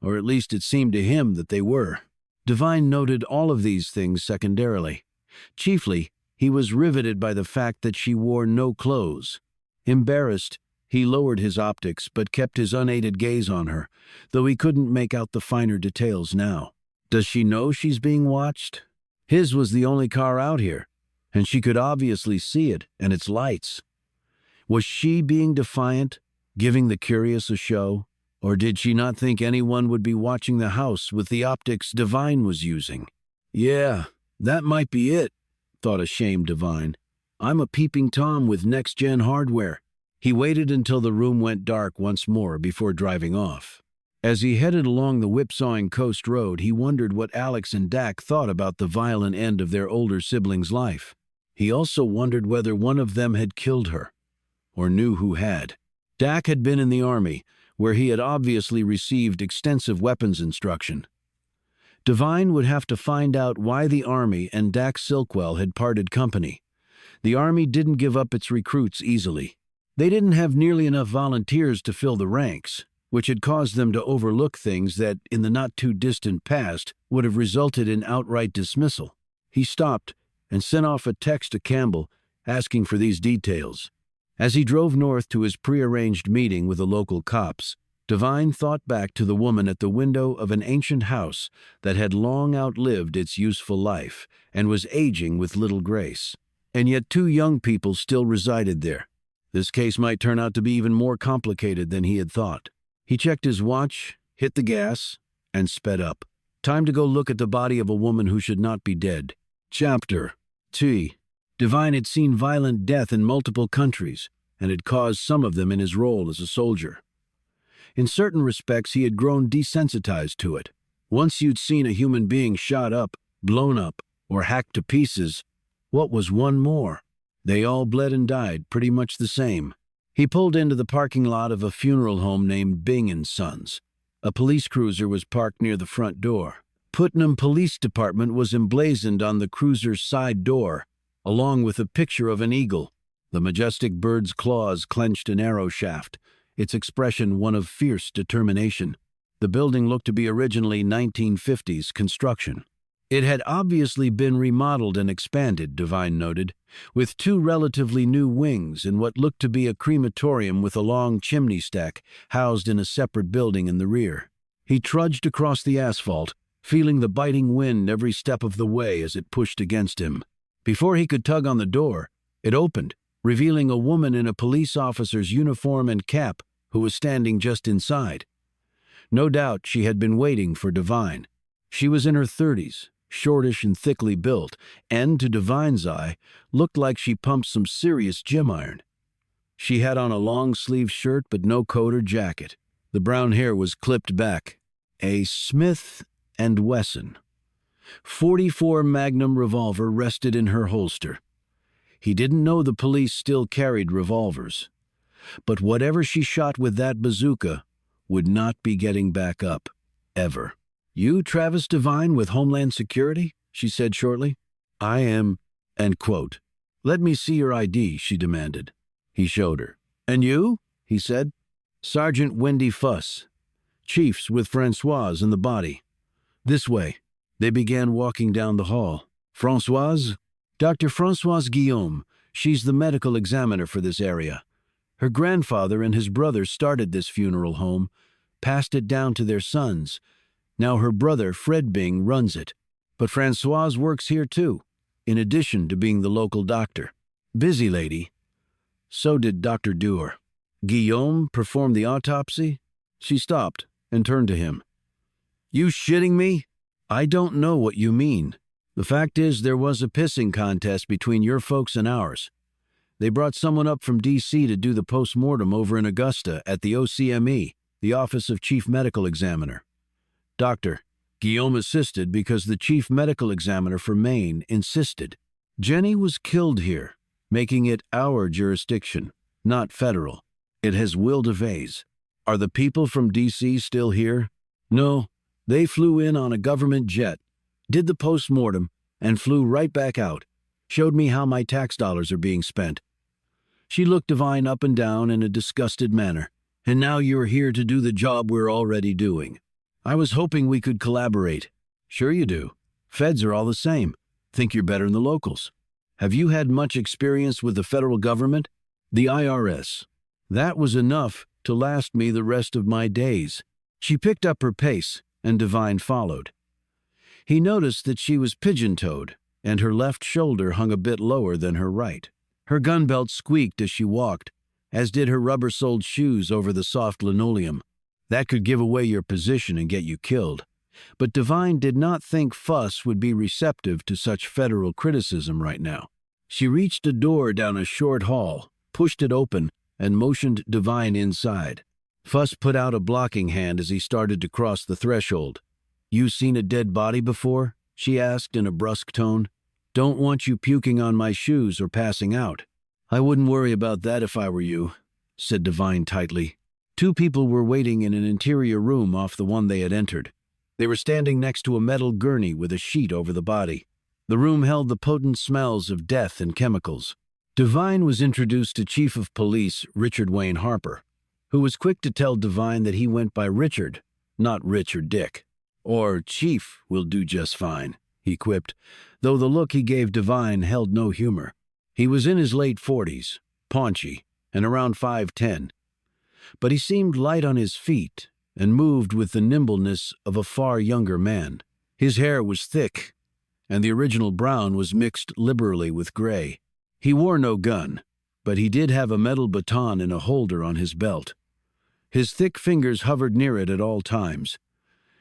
or at least it seemed to him that they were. Devine noted all of these things secondarily. Chiefly, he was riveted by the fact that she wore no clothes. Embarrassed, he lowered his optics but kept his unaided gaze on her, though he couldn't make out the finer details now. Does she know she's being watched? His was the only car out here, and she could obviously see it and its lights. Was she being defiant, giving the curious a show, or did she not think anyone would be watching the house with the optics Devine was using? Yeah, that might be it, thought ashamed Devine. I'm a peeping Tom with next-gen hardware. He waited until the room went dark once more before driving off. As he headed along the whipsawing coast road, he wondered what Alex and Dak thought about the violent end of their older sibling's life. He also wondered whether one of them had killed her, or knew who had. Dak had been in the Army, where he had obviously received extensive weapons instruction. Devine would have to find out why the Army and Dak Silkwell had parted company. The Army didn't give up its recruits easily. They didn't have nearly enough volunteers to fill the ranks, which had caused them to overlook things that, in the not-too-distant past, would have resulted in outright dismissal. He stopped and sent off a text to Campbell asking for these details. As he drove north to his prearranged meeting with the local cops, Devine thought back to the woman at the window of an ancient house that had long outlived its useful life and was aging with little grace. And yet 2 young people still resided there. This case might turn out to be even more complicated than he had thought. He checked his watch, hit the gas, and sped up. Time to go look at the body of a woman who should not be dead. Chapter 2. Devine had seen violent death in multiple countries, and had caused some of them in his role as a soldier. In certain respects, he had grown desensitized to it. Once you'd seen a human being shot up, blown up, or hacked to pieces, what was one more? They all bled and died pretty much the same. He pulled into the parking lot of a funeral home named Bing & Sons. A police cruiser was parked near the front door. Putnam Police Department was emblazoned on the cruiser's side door, along with a picture of an eagle, the majestic bird's claws clenched an arrow shaft, its expression one of fierce determination. The building looked to be originally 1950s construction. It had obviously been remodeled and expanded, Devine noted, with 2 relatively new wings and what looked to be a crematorium with a long chimney stack housed in a separate building in the rear. He trudged across the asphalt, feeling the biting wind every step of the way as it pushed against him. Before he could tug on the door, it opened, revealing a woman in a police officer's uniform and cap who was standing just inside. No doubt she had been waiting for Devine. She was in her 30s, shortish and thickly built, and, to Devine's eye, looked like she pumped some serious gym iron. She had on a long-sleeved shirt but no coat or jacket. The brown hair was clipped back. A Smith & Wesson .44 Magnum revolver rested in her holster. He didn't know the police still carried revolvers. But whatever she shot with that bazooka would not be getting back up, ever. "You, Travis Devine, with Homeland Security?" she said shortly. "I am," end quote. "Let me see your ID," she demanded. He showed her. "And you?" he said. "Sergeant Wendy Fuss. Chiefs with Françoise and the body. This way." They began walking down the hall. "Françoise?" "Dr. Françoise Guillaume. She's the medical examiner for this area. Her grandfather and his brother started this funeral home, passed it down to their sons. Now her brother, Fred Bing, runs it. But Françoise works here too, in addition to being the local doctor. Busy lady. So did Dr. Dewar." "Guillaume performed the autopsy?" She stopped and turned to him. "You shitting me?" "I don't know what you mean. The fact is there was a pissing contest between your folks and ours. They brought someone up from D.C. to do the post-mortem over in Augusta at the OCME, the Office of Chief Medical Examiner. Doctor, Guillaume assisted because the Chief Medical Examiner for Maine insisted. Jenny was killed here, making it our jurisdiction, not federal. It has will de vase. Are the people from D.C. still here?" "No, they flew in on a government jet, did the post-mortem, and flew right back out. Showed me how my tax dollars are being spent." She looked Devine up and down in a disgusted manner. "And now you're here to do the job we're already doing. I was hoping we could collaborate." "Sure you do. Feds are all the same. Think you're better than the locals. Have you had much experience with the federal government?" "The IRS. That was enough to last me the rest of my days." She picked up her pace, and Devine followed. He noticed that she was pigeon-toed, and her left shoulder hung a bit lower than her right. Her gun belt squeaked as she walked, as did her rubber-soled shoes over the soft linoleum. That could give away your position and get you killed. But Devine did not think Fuss would be receptive to such federal criticism right now. She reached a door down a short hall, pushed it open, and motioned Devine inside. Fuss put out a blocking hand as he started to cross the threshold. "You seen a dead body before?" she asked in a brusque tone. "Don't want you puking on my shoes or passing out." "I wouldn't worry about that if I were you," said Devine tightly. 2 people were waiting in an interior room off the one they had entered. They were standing next to a metal gurney with a sheet over the body. The room held the potent smells of death and chemicals. Devine was introduced to Chief of Police Richard Wayne Harper, who was quick to tell Devine that he went by Richard, not Rich or Dick. "Or Chief will do just fine," he quipped, though the look he gave Devine held no humor. He was in his late 40s, paunchy, and around 5'10", but he seemed light on his feet and moved with the nimbleness of a far younger man. His hair was thick, and the original brown was mixed liberally with gray. He wore no gun, but he did have a metal baton in a holder on his belt. His thick fingers hovered near it at all times.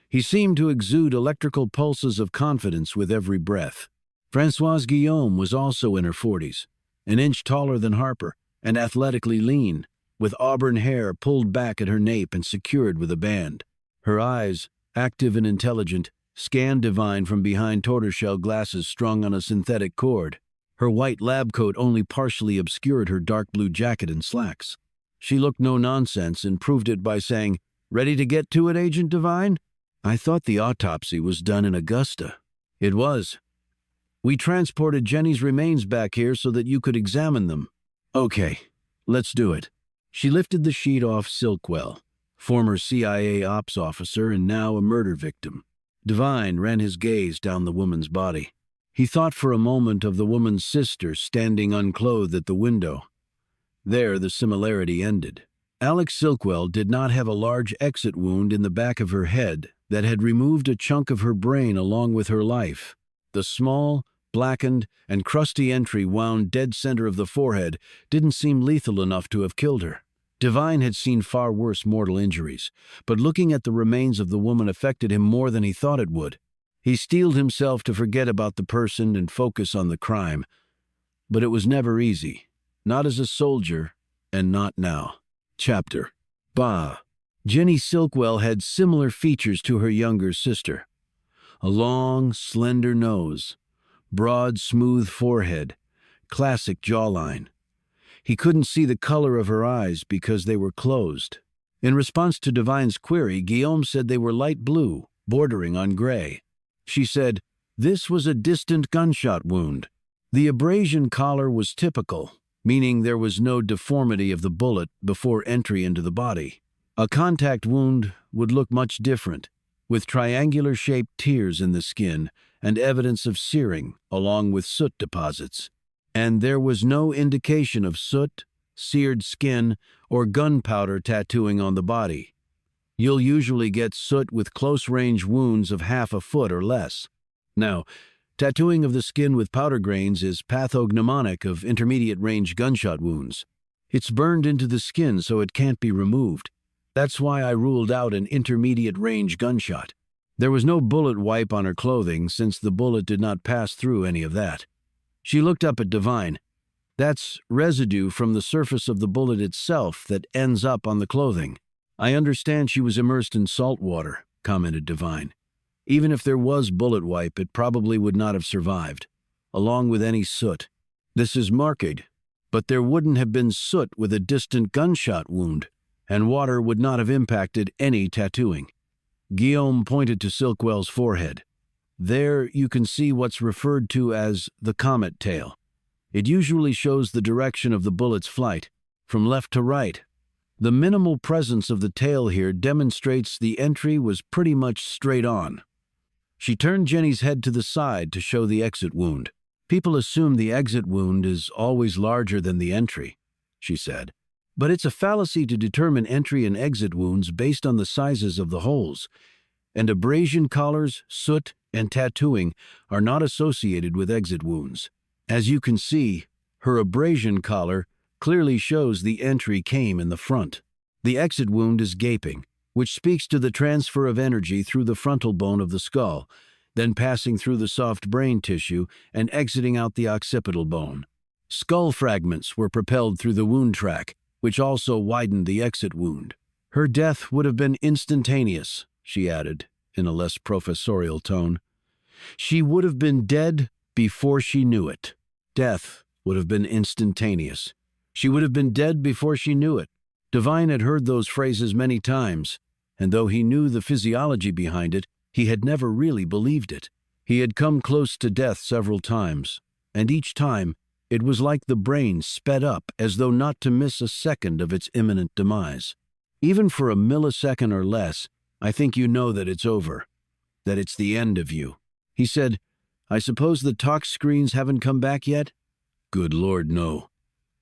He seemed to exude electrical pulses of confidence with every breath. Françoise Guillaume was also in her 40s, an inch taller than Harper, and athletically lean, with auburn hair pulled back at her nape and secured with a band. Her eyes, active and intelligent, scanned Divine from behind tortoiseshell glasses strung on a synthetic cord. Her white lab coat only partially obscured her dark blue jacket and slacks. She looked no nonsense and proved it by saying, "Ready to get to it, Agent Divine?" "I thought the autopsy was done in Augusta." "It was. We transported Jenny's remains back here so that you could examine them." "Okay, let's do it." She lifted the sheet off Silkwell, former CIA ops officer and now a murder victim. Divine ran his gaze down the woman's body. He thought for a moment of the woman's sister standing unclothed at the window. There the similarity ended. Alex Silkwell did not have a large exit wound in the back of her head that had removed a chunk of her brain along with her life. The small, blackened, and crusty entry wound dead center of the forehead didn't seem lethal enough to have killed her. Divine had seen far worse mortal injuries, but looking at the remains of the woman affected him more than he thought it would. He steeled himself to forget about the person and focus on the crime. But it was never easy, not as a soldier, and not now. Chapter. Bah. Jenny Silkwell had similar features to her younger sister. A long, slender nose, broad, smooth forehead, classic jawline. He couldn't see the color of her eyes because they were closed. In response to Divine's query, Guillaume said they were light blue, bordering on gray. She said, "This was a distant gunshot wound." The abrasion collar was typical, meaning there was no deformity of the bullet before entry into the body. A contact wound would look much different, with triangular-shaped tears in the skin and evidence of searing, along with soot deposits. And there was no indication of soot, seared skin, or gunpowder tattooing on the body. You'll usually get soot with close-range wounds of half a foot or less. Now, tattooing of the skin with powder grains is pathognomonic of intermediate-range gunshot wounds. It's burned into the skin so it can't be removed. That's why I ruled out an intermediate-range gunshot. There was no bullet wipe on her clothing since the bullet did not pass through any of that. She looked up at Divine. "That's residue from the surface of the bullet itself that ends up on the clothing." "I understand she was immersed in salt water," commented Divine. "Even if there was bullet wipe, it probably would not have survived, along with any soot. This is marked, but there wouldn't have been soot with a distant gunshot wound, and water would not have impacted any tattooing." Guillaume pointed to Silkwell's forehead. "There you can see what's referred to as the comet tail. It usually shows the direction of the bullet's flight, from left to right. The minimal presence of the tail here demonstrates the entry was pretty much straight on." She turned Jenny's head to the side to show the exit wound. "People assume the exit wound is always larger than the entry," she said. "But it's a fallacy to determine entry and exit wounds based on the sizes of the holes. And abrasion collars, soot, and tattooing are not associated with exit wounds. As you can see, her abrasion collar clearly shows the entry came in the front. The exit wound is gaping, which speaks to the transfer of energy through the frontal bone of the skull, then passing through the soft brain tissue and exiting out the occipital bone. Skull fragments were propelled through the wound track, which also widened the exit wound. Her death would have been instantaneous, she added, in a less professorial tone. She would have been dead before she knew it. Death would have been instantaneous. She would have been dead before she knew it. Divine had heard those phrases many times, and though he knew the physiology behind it, he had never really believed it. He had come close to death several times, and each time it was like the brain sped up as though not to miss a second of its imminent demise. Even for a millisecond or less, I think you know that it's over, that it's the end of you. He said, "I suppose the tox screens haven't come back yet?" "Good Lord, no.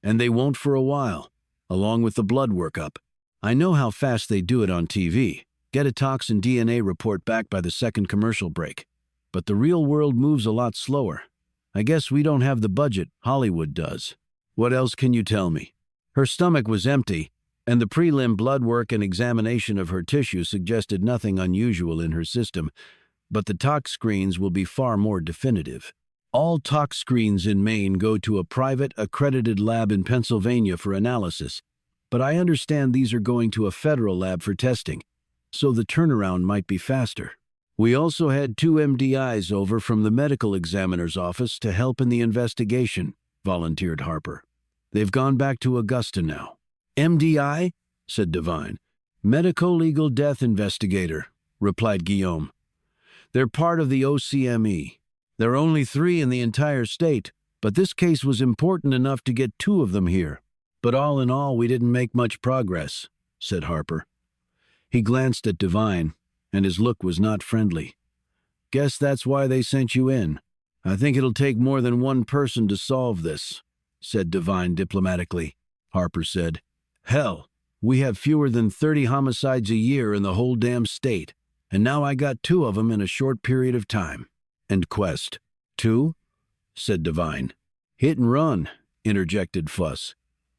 And they won't for a while, along with the blood workup. I know how fast they do it on TV. Get a tox and DNA report back by the second commercial break. But the real world moves a lot slower. I guess we don't have the budget Hollywood does. What else can you tell me?" Her stomach was empty, and the prelim blood work and examination of her tissue suggested nothing unusual in her system, but the tox screens will be far more definitive. All tox screens in Maine go to a private, accredited lab in Pennsylvania for analysis, but I understand these are going to a federal lab for testing, so the turnaround might be faster. We also had 2 MDIs over from the medical examiner's office to help in the investigation, volunteered Harper. They've gone back to Augusta now. MDI? Said Devine. Medico-legal death investigator, replied Guillaume. They're part of the OCME. There are only 3 in the entire state, but this case was important enough to get 2 of them here. But all in all, we didn't make much progress, said Harper. He glanced at Devine, and his look was not friendly. Guess that's why they sent you in. I think it'll take more than one person to solve this, said Devine diplomatically. Harper said, Hell, we have fewer than 30 homicides a year in the whole damn state, and now I got 2 of them in a short period of time. And Quest. 2? Said Devine. Hit and run, interjected Fuss.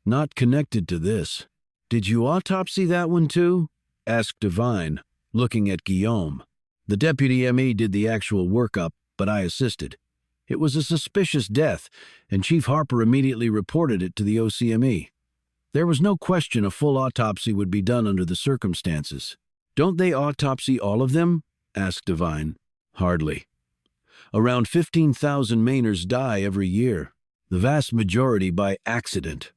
Not connected to this. Did you autopsy that one too? Asked Devine, looking at Guillaume. The deputy ME did the actual workup, but I assisted. It was a suspicious death, and Chief Harper immediately reported it to the OCME. There was no question a full autopsy would be done under the circumstances. Don't they autopsy all of them? Asked Devine. Hardly. Around 15,000 Mainers die every year, the vast majority by accident.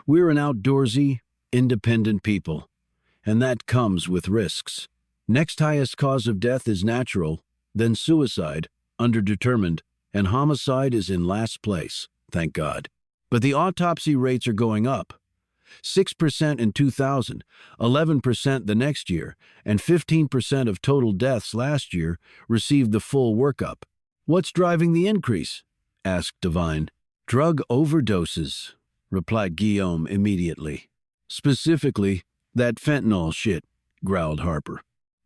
We're an outdoorsy, independent people, and that comes with risks. Next highest cause of death is natural, then suicide, underdetermined, and homicide is in last place, thank God. But the autopsy rates are going up. 6% in 2000, 11% the next year, and 15% of total deaths last year received the full workup. What's driving the increase? Asked Devine. Drug overdoses, replied Guillaume immediately. Specifically, that fentanyl shit, growled Harper.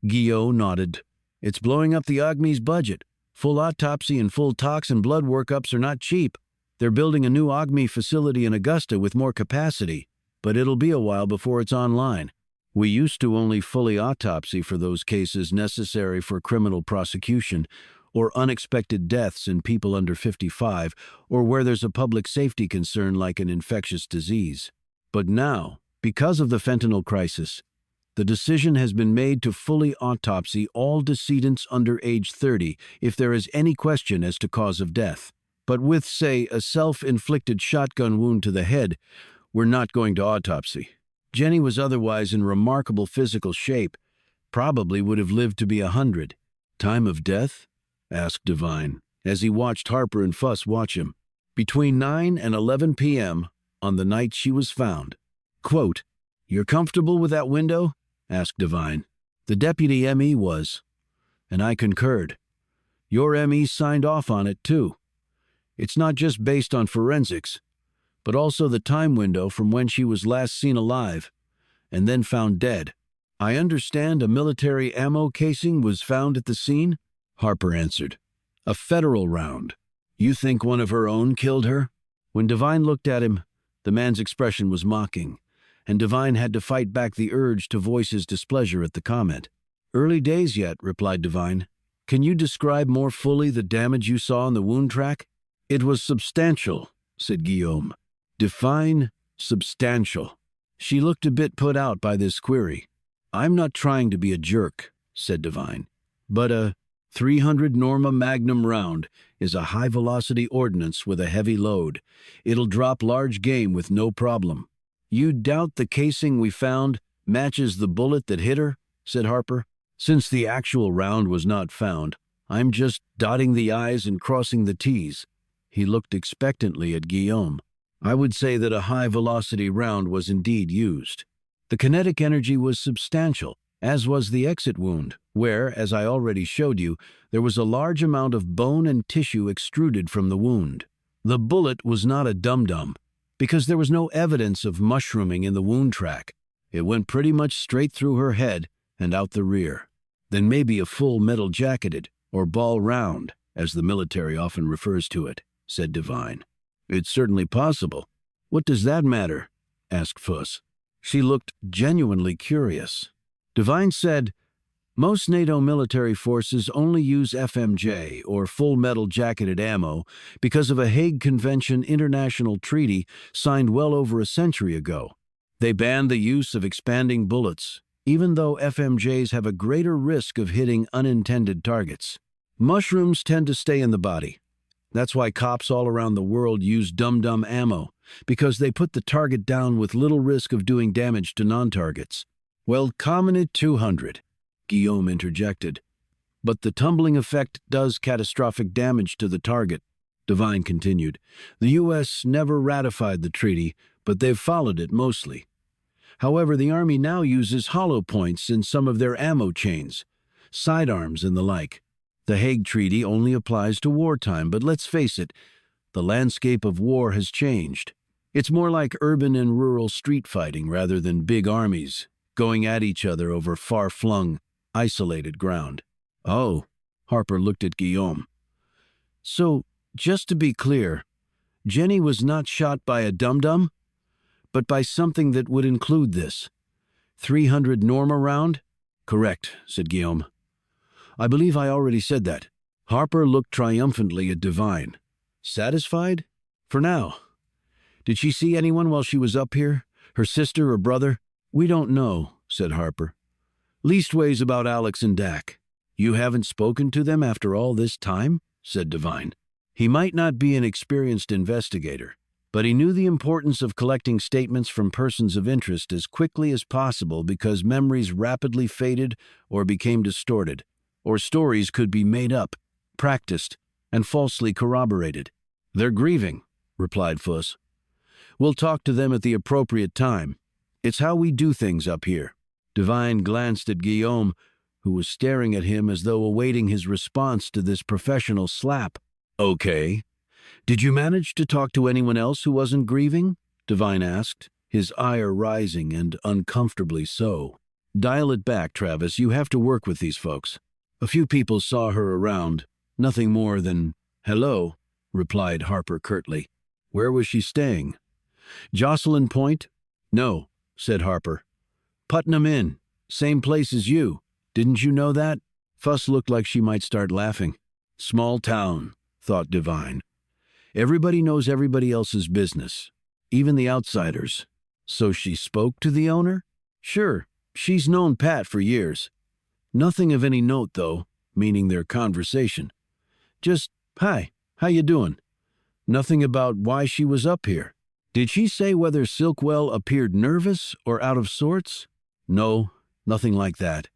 Guillaume nodded. It's blowing up the OGME's budget. Full autopsy and full tox and blood workups are not cheap. They're building a new OGME facility in Augusta with more capacity, but it'll be a while before it's online. We used to only fully autopsy for those cases necessary for criminal prosecution, or unexpected deaths in people under 55, or where there's a public safety concern like an infectious disease. But now, because of the fentanyl crisis, the decision has been made to fully autopsy all decedents under age 30 if there is any question as to cause of death. But with, say, a self-inflicted shotgun wound to the head, we're not going to autopsy. Jenny was otherwise in remarkable physical shape, probably would have lived to be 100. Time of death? Asked Devine, as he watched Harper and Fuss watch him. Between 9 and 11 p.m. on the night she was found. Quote, You're comfortable with that window? Asked Devine. The deputy ME was, and I concurred. Your ME signed off on it, too. It's not just based on forensics, but also the time window from when she was last seen alive, and then found dead. I understand a military ammo casing was found at the scene? Harper answered. A federal round. You think one of her own killed her? When Devine looked at him, the man's expression was mocking, and Devine had to fight back the urge to voice his displeasure at the comment. Early days yet, replied Devine. Can you describe more fully the damage you saw on the wound track? It was substantial, said Guillaume. Define substantial. She looked a bit put out by this query. I'm not trying to be a jerk, said Devine, but a 300 Norma Magnum round is a high-velocity ordnance with a heavy load. It'll drop large game with no problem. You doubt the casing we found matches the bullet that hit her? Said Harper. Since the actual round was not found, I'm just dotting the I's and crossing the T's. He looked expectantly at Guillaume. I would say that a high-velocity round was indeed used. The kinetic energy was substantial, as was the exit wound, where, as I already showed you, there was a large amount of bone and tissue extruded from the wound. The bullet was not a dum-dum, because there was no evidence of mushrooming in the wound track. It went pretty much straight through her head and out the rear. Then maybe a full metal jacketed, or ball round, as the military often refers to it, said Devine. It's certainly possible. What does that matter? Asked Fuss. She looked genuinely curious. Devine said, "Most NATO military forces only use FMJ, or full metal jacketed ammo, because of a Hague Convention international treaty signed well over a century ago. They banned the use of expanding bullets, even though FMJs have a greater risk of hitting unintended targets. Mushrooms tend to stay in the body. That's why cops all around the world use dum-dum ammo, because they put the target down with little risk of doing damage to non-targets." "Well, common at 200, Guillaume interjected. "But the tumbling effect does catastrophic damage to the target," Devine continued. "The U.S. never ratified the treaty, but they've followed it mostly. However, the Army now uses hollow points in some of their ammo chains, sidearms and the like. The Hague Treaty only applies to wartime, but let's face it, the landscape of war has changed. It's more like urban and rural street fighting rather than big armies going at each other over far-flung, isolated ground." "Oh," Harper looked at Guillaume. "So, just to be clear, Jenny was not shot by a dum-dum, but by something that would include this. 300 Norma round?" "Correct," said Guillaume. "I believe I already said that." Harper looked triumphantly at Devine. "Satisfied? For now. Did she see anyone while she was up here? Her sister or brother?" "We don't know," said Harper. "Leastways about Alex and Dak." "You haven't spoken to them after all this time?" said Devine. He might not be an experienced investigator, but he knew the importance of collecting statements from persons of interest as quickly as possible because memories rapidly faded or became distorted, or stories could be made up, practiced, and falsely corroborated. "They're grieving," replied Fuss. "We'll talk to them at the appropriate time. It's how we do things up here." Devine glanced at Guillaume, who was staring at him as though awaiting his response to this professional slap. "Okay. Did you manage to talk to anyone else who wasn't grieving?" Devine asked, his ire rising and uncomfortably so. "Dial it back, Travis. You have to work with these folks." "A few people saw her around. Nothing more than, 'Hello,'" replied Harper curtly. "Where was she staying?" "Jocelyn Point?" "No," said Harper. "Putnam Inn. Same place as you. Didn't you know that?" Fuss looked like she might start laughing. "Small town," thought Devine. "Everybody knows everybody else's business, even the outsiders." "So she spoke to the owner?" "Sure. She's known Pat for years. Nothing of any note, though, meaning their conversation. Just, 'Hi, how you doing?' Nothing about why she was up here." "Did she say whether Silkwell appeared nervous or out of sorts?" "No, nothing like that.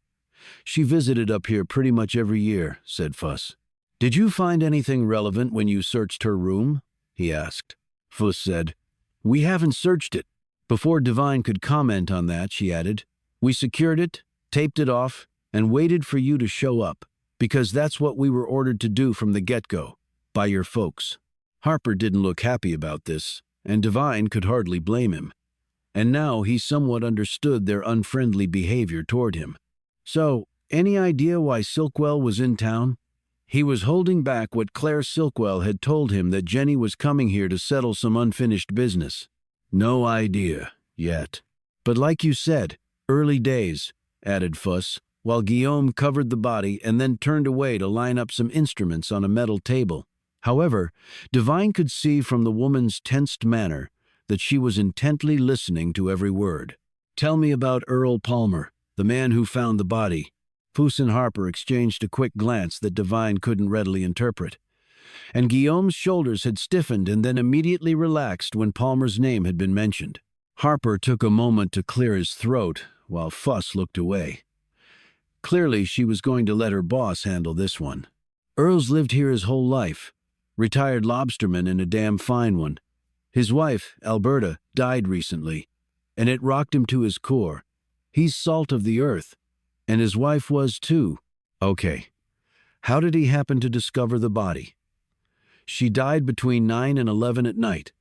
She visited up here pretty much every year," said Fuss. "Did you find anything relevant when you searched her room?" he asked. Fuss said, "We haven't searched it." Before Devine could comment on that, she added, "We secured it, taped it off, and waited for you to show up, because that's what we were ordered to do from the get-go, by your folks." Harper didn't look happy about this, and Devine could hardly blame him. And now he somewhat understood their unfriendly behavior toward him. "So, any idea why Silkwell was in town?" He was holding back what Claire Silkwell had told him, that Jenny was coming here to settle some unfinished business. "No idea, yet. But like you said, early days," added Fuss, while Guillaume covered the body and then turned away to line up some instruments on a metal table. However, Devine could see from the woman's tensed manner that she was intently listening to every word. "Tell me about Earl Palmer, the man who found the body." Fuss and Harper exchanged a quick glance that Devine couldn't readily interpret. And Guillaume's shoulders had stiffened and then immediately relaxed when Palmer's name had been mentioned. Harper took a moment to clear his throat, while Fuss looked away. Clearly, she was going to let her boss handle this one. "Earl's lived here his whole life. Retired lobsterman and a damn fine one. His wife, Alberta, died recently, and it rocked him to his core. He's salt of the earth, and his wife was too." "Okay. How did he happen to discover the body?" "She died between 9 and 11 at night,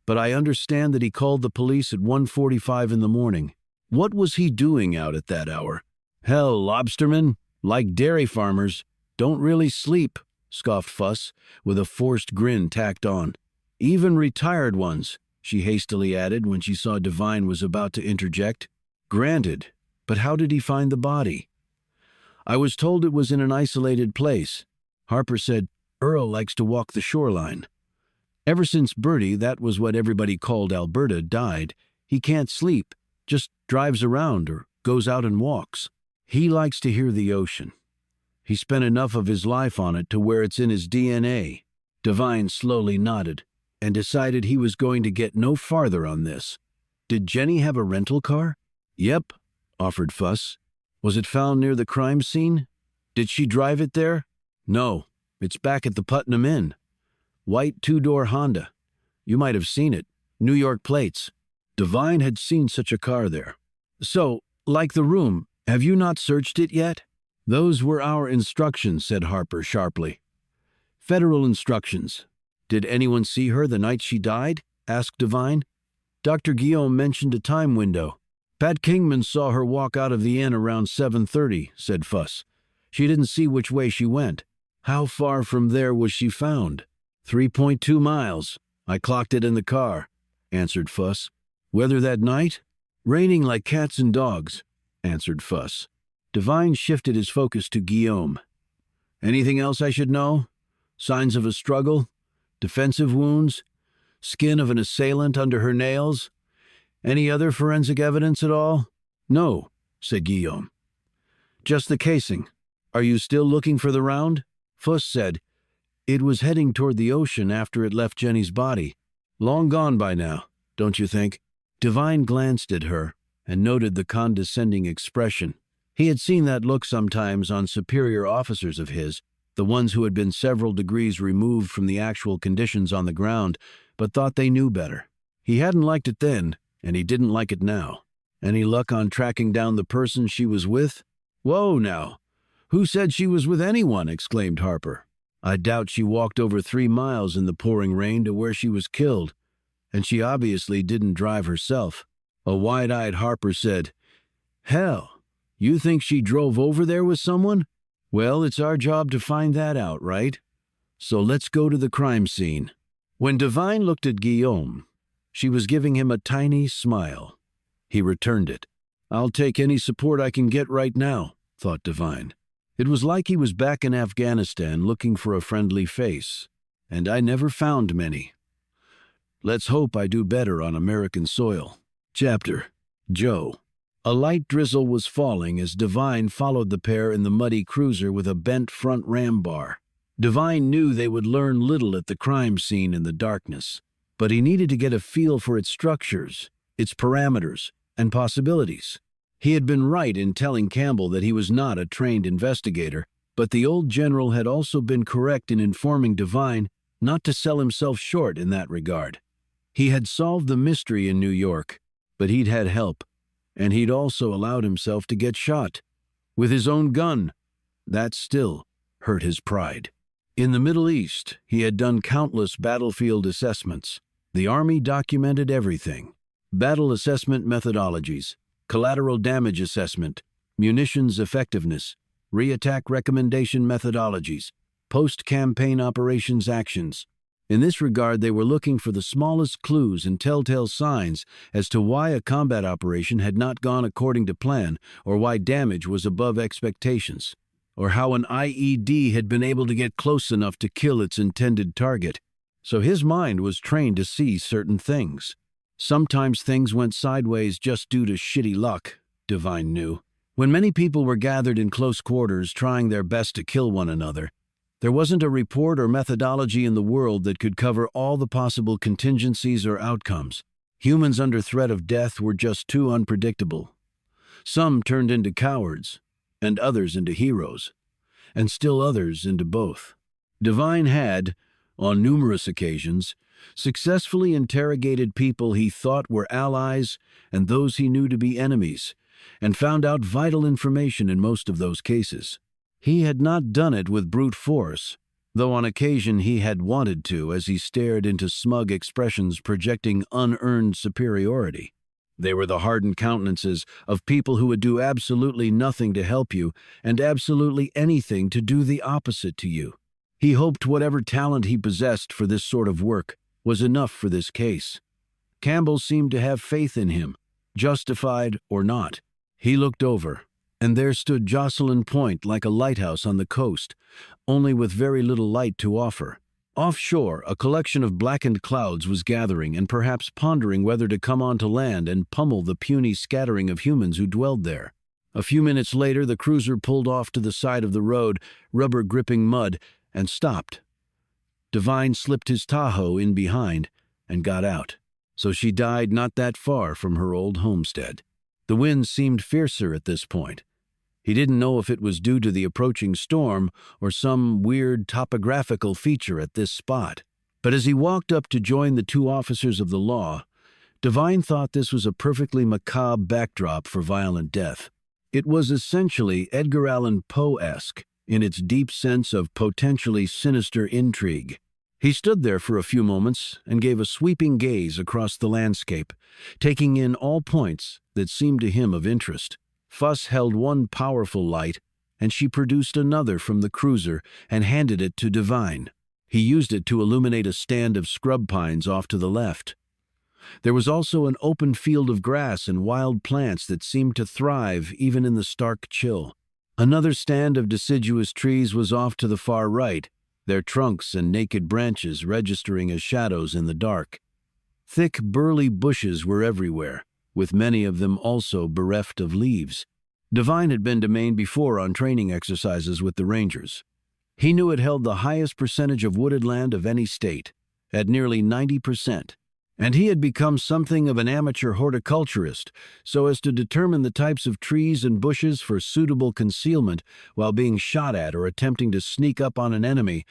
but I understand that he called the police at 1:45 in the morning." "What was he doing out at that hour?" "Hell, lobstermen, like dairy farmers, don't really sleep," scoffed Fuss, with a forced grin tacked on. "Even retired ones, she hastily added when she saw Devine was about to interject. Granted, but how did he find the body? I was told it was in an isolated place. Harper said Earl likes to walk the shoreline. Ever since Bertie, that was what everybody called Alberta, died, he can't sleep, just drives around or goes out and walks. He likes to hear the ocean. He spent enough of his life on it to where it's in his DNA. Devine slowly nodded and decided he was going to get no farther on this. Did Jenny have a rental car? Yep, offered Fuss. Was it found near the crime scene? Did she drive it there? No, it's back at the Putnam Inn. White two-door Honda. You might have seen it. New York plates. Devine had seen such a car there. So, like the room, have you not searched it yet? Those were our instructions, said Harper sharply. Federal instructions. Did anyone see her the night she died? Asked Devine. Dr. Guillaume mentioned a time window. Pat Kingman saw her walk out of the inn around 7:30, said Fuss. She didn't see which way she went. How far from there was she found? 3.2 miles. I clocked it in the car, answered Fuss. Weather that night? Raining like cats and dogs, answered Fuss. Devine shifted his focus to Guillaume. Anything else I should know? Signs of a struggle? Defensive wounds? Skin of an assailant under her nails? Any other forensic evidence at all? No, said Guillaume. Just the casing. Are you still looking for the round? Fuss said. It was heading toward the ocean after it left Jenny's body. Long gone by now, don't you think? Devine glanced at her and noted the condescending expression. He had seen that look sometimes on superior officers of his, the ones who had been several degrees removed from the actual conditions on the ground, but thought they knew better. He hadn't liked it then, and he didn't like it now. Any luck on tracking down the person she was with? Whoa, now. Who said she was with anyone? Exclaimed Harper. I doubt she walked over 3 miles in the pouring rain to where she was killed, and she obviously didn't drive herself. A wide-eyed Harper said, Hell, you think she drove over there with someone? Well, it's our job to find that out, right? So let's go to the crime scene. When Devine looked at Guillaume, she was giving him a tiny smile. He returned it. I'll take any support I can get right now, thought Devine. It was like he was back in Afghanistan looking for a friendly face, and I never found many. Let's hope I do better on American soil. Chapter: Joe. A light drizzle was falling as Devine followed the pair in the muddy cruiser with a bent front ram bar. Devine knew they would learn little at the crime scene in the darkness, but he needed to get a feel for its structures, its parameters, and possibilities. He had been right in telling Campbell that he was not a trained investigator, but the old general had also been correct in informing Devine not to sell himself short in that regard. He had solved the mystery in New York, but he'd had help, and he'd also allowed himself to get shot. With his own gun. That still hurt his pride. In the Middle East, he had done countless battlefield assessments. The Army documented everything. Battle assessment methodologies, collateral damage assessment, munitions effectiveness, re-attack recommendation methodologies, post-campaign operations actions. In this regard, they were looking for the smallest clues and telltale signs as to why a combat operation had not gone according to plan, or why damage was above expectations, or how an IED had been able to get close enough to kill its intended target. So his mind was trained to see certain things. Sometimes things went sideways just due to shitty luck, Devine knew. When many people were gathered in close quarters trying their best to kill one another, there wasn't a report or methodology in the world that could cover all the possible contingencies or outcomes. Humans under threat of death were just too unpredictable. Some turned into cowards, and others into heroes, and still others into both. Devine had, on numerous occasions, successfully interrogated people he thought were allies and those he knew to be enemies, and found out vital information in most of those cases. He had not done it with brute force, though on occasion he had wanted to as he stared into smug expressions projecting unearned superiority. They were the hardened countenances of people who would do absolutely nothing to help you and absolutely anything to do the opposite to you. He hoped whatever talent he possessed for this sort of work was enough for this case. Campbell seemed to have faith in him, justified or not. He looked over, and there stood Jocelyn Point like a lighthouse on the coast, only with very little light to offer. Offshore, a collection of blackened clouds was gathering and perhaps pondering whether to come onto land and pummel the puny scattering of humans who dwelled there. A few minutes later, the cruiser pulled off to the side of the road, rubber-gripping mud, and stopped. Devine slipped his Tahoe in behind and got out. So she died not that far from her old homestead. The wind seemed fiercer at this point. He didn't know if it was due to the approaching storm or some weird topographical feature at this spot. But as he walked up to join the two officers of the law, Devine thought this was a perfectly macabre backdrop for violent death. It was essentially Edgar Allan Poe-esque in its deep sense of potentially sinister intrigue. He stood there for a few moments and gave a sweeping gaze across the landscape, taking in all points that seemed to him of interest. Fuss held one powerful light, and she produced another from the cruiser and handed it to Devine. He used it to illuminate a stand of scrub pines off to the left. There was also an open field of grass and wild plants that seemed to thrive even in the stark chill. Another stand of deciduous trees was off to the far right, their trunks and naked branches registering as shadows in the dark. Thick, burly bushes were everywhere, with many of them also bereft of leaves. Devine had been to Maine before on training exercises with the Rangers. He knew it held the highest percentage of wooded land of any state, at nearly 90%. And he had become something of an amateur horticulturist, so as to determine the types of trees and bushes for suitable concealment while being shot at or attempting to sneak up on an enemy,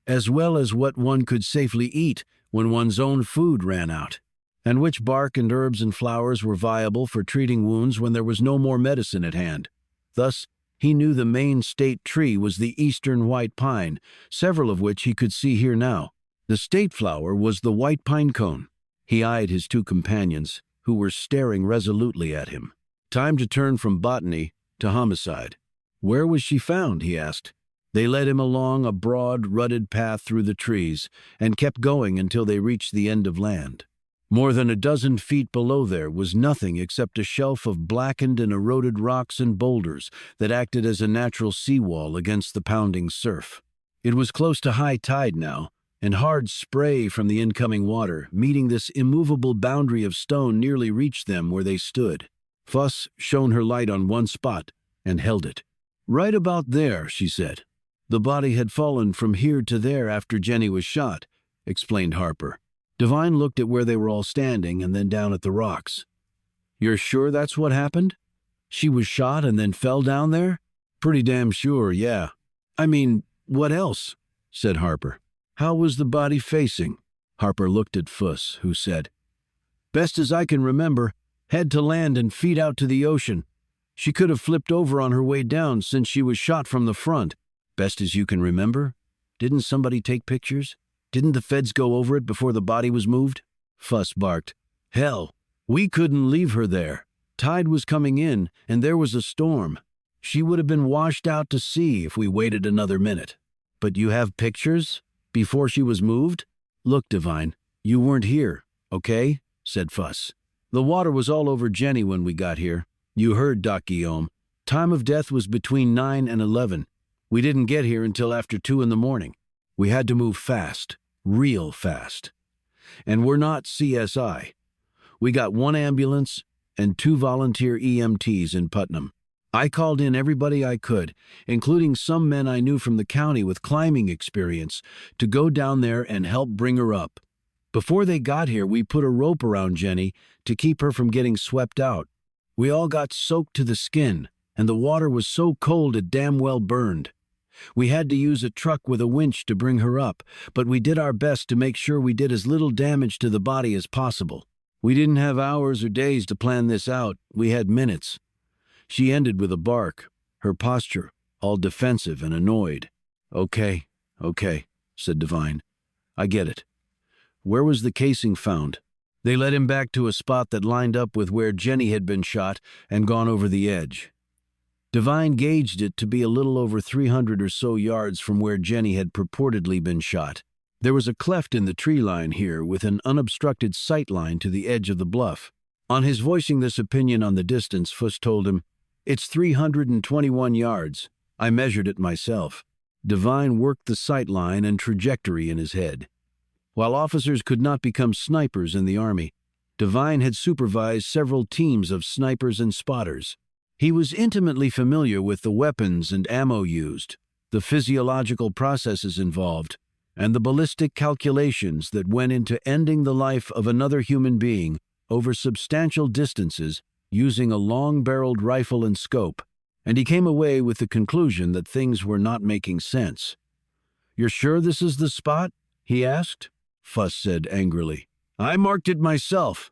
as well as what one could safely eat when one's own food ran out, and which bark and herbs and flowers were viable for treating wounds when there was no more medicine at hand. Thus, he knew the main state tree was the eastern white pine, several of which he could see here now. The state flower was the white pine cone. He eyed his two companions, who were staring resolutely at him. Time to turn from botany to homicide. Where was she found, he asked. They led him along a broad, rutted path through the trees and kept going until they reached the end of land. More than a dozen feet below there was nothing except a shelf of blackened and eroded rocks and boulders that acted as a natural seawall against the pounding surf. It was close to high tide now, and hard spray from the incoming water, meeting this immovable boundary of stone, nearly reached them where they stood. Fuss shone her light on one spot and held it. Right about there, she said. The body had fallen from here to there after Jenny was shot, explained Harper. Devine looked at where they were all standing and then down at the rocks. You're sure that's what happened? She was shot and then fell down there? Pretty damn sure, yeah. I mean, what else? Said Harper. How was the body facing? Harper looked at Fuss, who said, Best as I can remember, head to land and feet out to the ocean. She could have flipped over on her way down since she was shot from the front. Best as you can remember? Didn't somebody take pictures? Didn't the feds go over it before the body was moved? Fuss barked. Hell, we couldn't leave her there. Tide was coming in, and there was a storm. She would have been washed out to sea if we waited another minute. But you have pictures? Before she was moved? Look, Devine, you weren't here, okay? Said Fuss. The water was all over Jenny when we got here. You heard Doc Guillaume. Time of death was between 9 and 11. We didn't get here until after 2 in the morning. We had to move fast, real fast. And we're not CSI. We got 1 ambulance and 2 volunteer EMTs in Putnam. I called in everybody I could, including some men I knew from the county with climbing experience, to go down there and help bring her up. Before they got here, we put a rope around Jenny to keep her from getting swept out. We all got soaked to the skin, and the water was so cold it damn well burned. We had to use a truck with a winch to bring her up, but we did our best to make sure we did as little damage to the body as possible. We didn't have hours or days to plan this out. We had minutes. She ended with a bark, her posture all defensive and annoyed. Okay, said Devine. I get it. Where was the casing found? They led him back to a spot that lined up with where Jenny had been shot and gone over the edge. Devine gauged it to be a little over 300 or so yards from where Jenny had purportedly been shot. There was a cleft in the tree line here with an unobstructed sight line to the edge of the bluff. On his voicing this opinion on the distance, Fuss told him, "It's 321 yards. I measured it myself." Devine worked the sight line and trajectory in his head. While officers could not become snipers in the Army, Devine had supervised several teams of snipers and spotters. He was intimately familiar with the weapons and ammo used, the physiological processes involved, and the ballistic calculations that went into ending the life of another human being over substantial distances using a long-barreled rifle and scope, and he came away with the conclusion that things were not making sense. "You're sure this is the spot?" he asked. Fuss said angrily, "I marked it myself.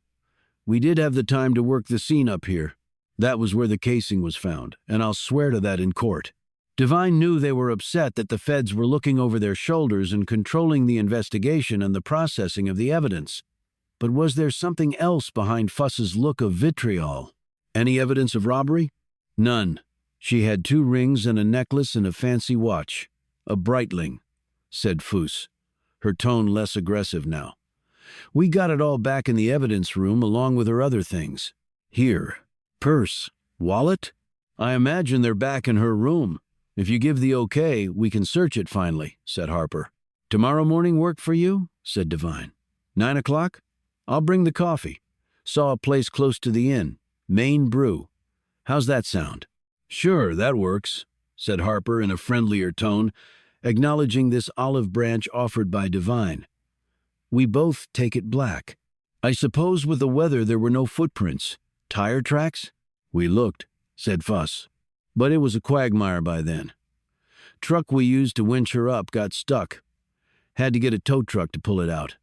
We did have the time to work the scene up here. That was where the casing was found, and I'll swear to that in court." Devine knew they were upset that the feds were looking over their shoulders and controlling the investigation and the processing of the evidence. But was there something else behind Fuss's look of vitriol? Any evidence of robbery? None. She had 2 rings and a necklace and a fancy watch. "A Breitling," said Fuss, her tone less aggressive now. "We got it all back in the evidence room along with her other things. Here, purse, wallet? I imagine they're back in her room. If you give the okay, we can search it finally," said Harper. "Tomorrow morning work for you?" said Devine. 9 o'clock? I'll bring the coffee. Saw a place close to the inn. Maine Brew. How's that sound?" "Sure, that works," said Harper in a friendlier tone, acknowledging this olive branch offered by Devine. "We both take it black. I suppose with the weather there were no footprints. Tire tracks?" "We looked," said Fuss. "But it was a quagmire by then. Truck we used to winch her up got stuck. Had to get a tow truck to pull it out.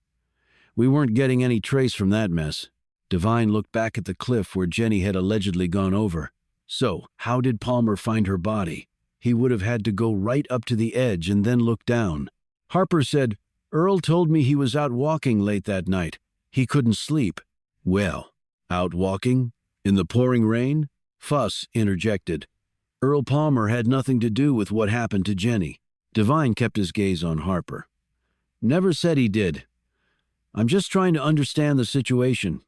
We weren't getting any trace from that mess." Devine looked back at the cliff where Jenny had allegedly gone over. So, how did Palmer find her body? He would have had to go right up to the edge and then look down. Harper said, "Earl told me he was out walking late that night. He couldn't sleep." "Well, out walking? In the pouring rain?" Fuss interjected. "Earl Palmer had nothing to do with what happened to Jenny." Devine kept his gaze on Harper. "Never said he did. I'm just trying to understand the situation.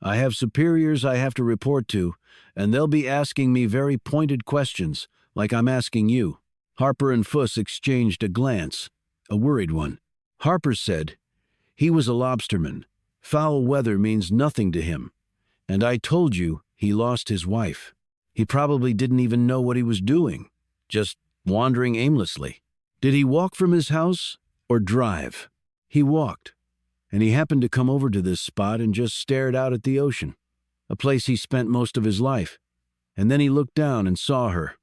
I have superiors I have to report to, and they'll be asking me very pointed questions, like I'm asking you." Harper and Fuss exchanged a glance, a worried one. Harper said, "He was a lobsterman. Foul weather means nothing to him. And I told you he lost his wife. He probably didn't even know what he was doing, just wandering aimlessly. Did he walk from his house or drive?" "He walked. And he happened to come over to this spot and just stared out at the ocean, a place he spent most of his life. And then he looked down and saw her,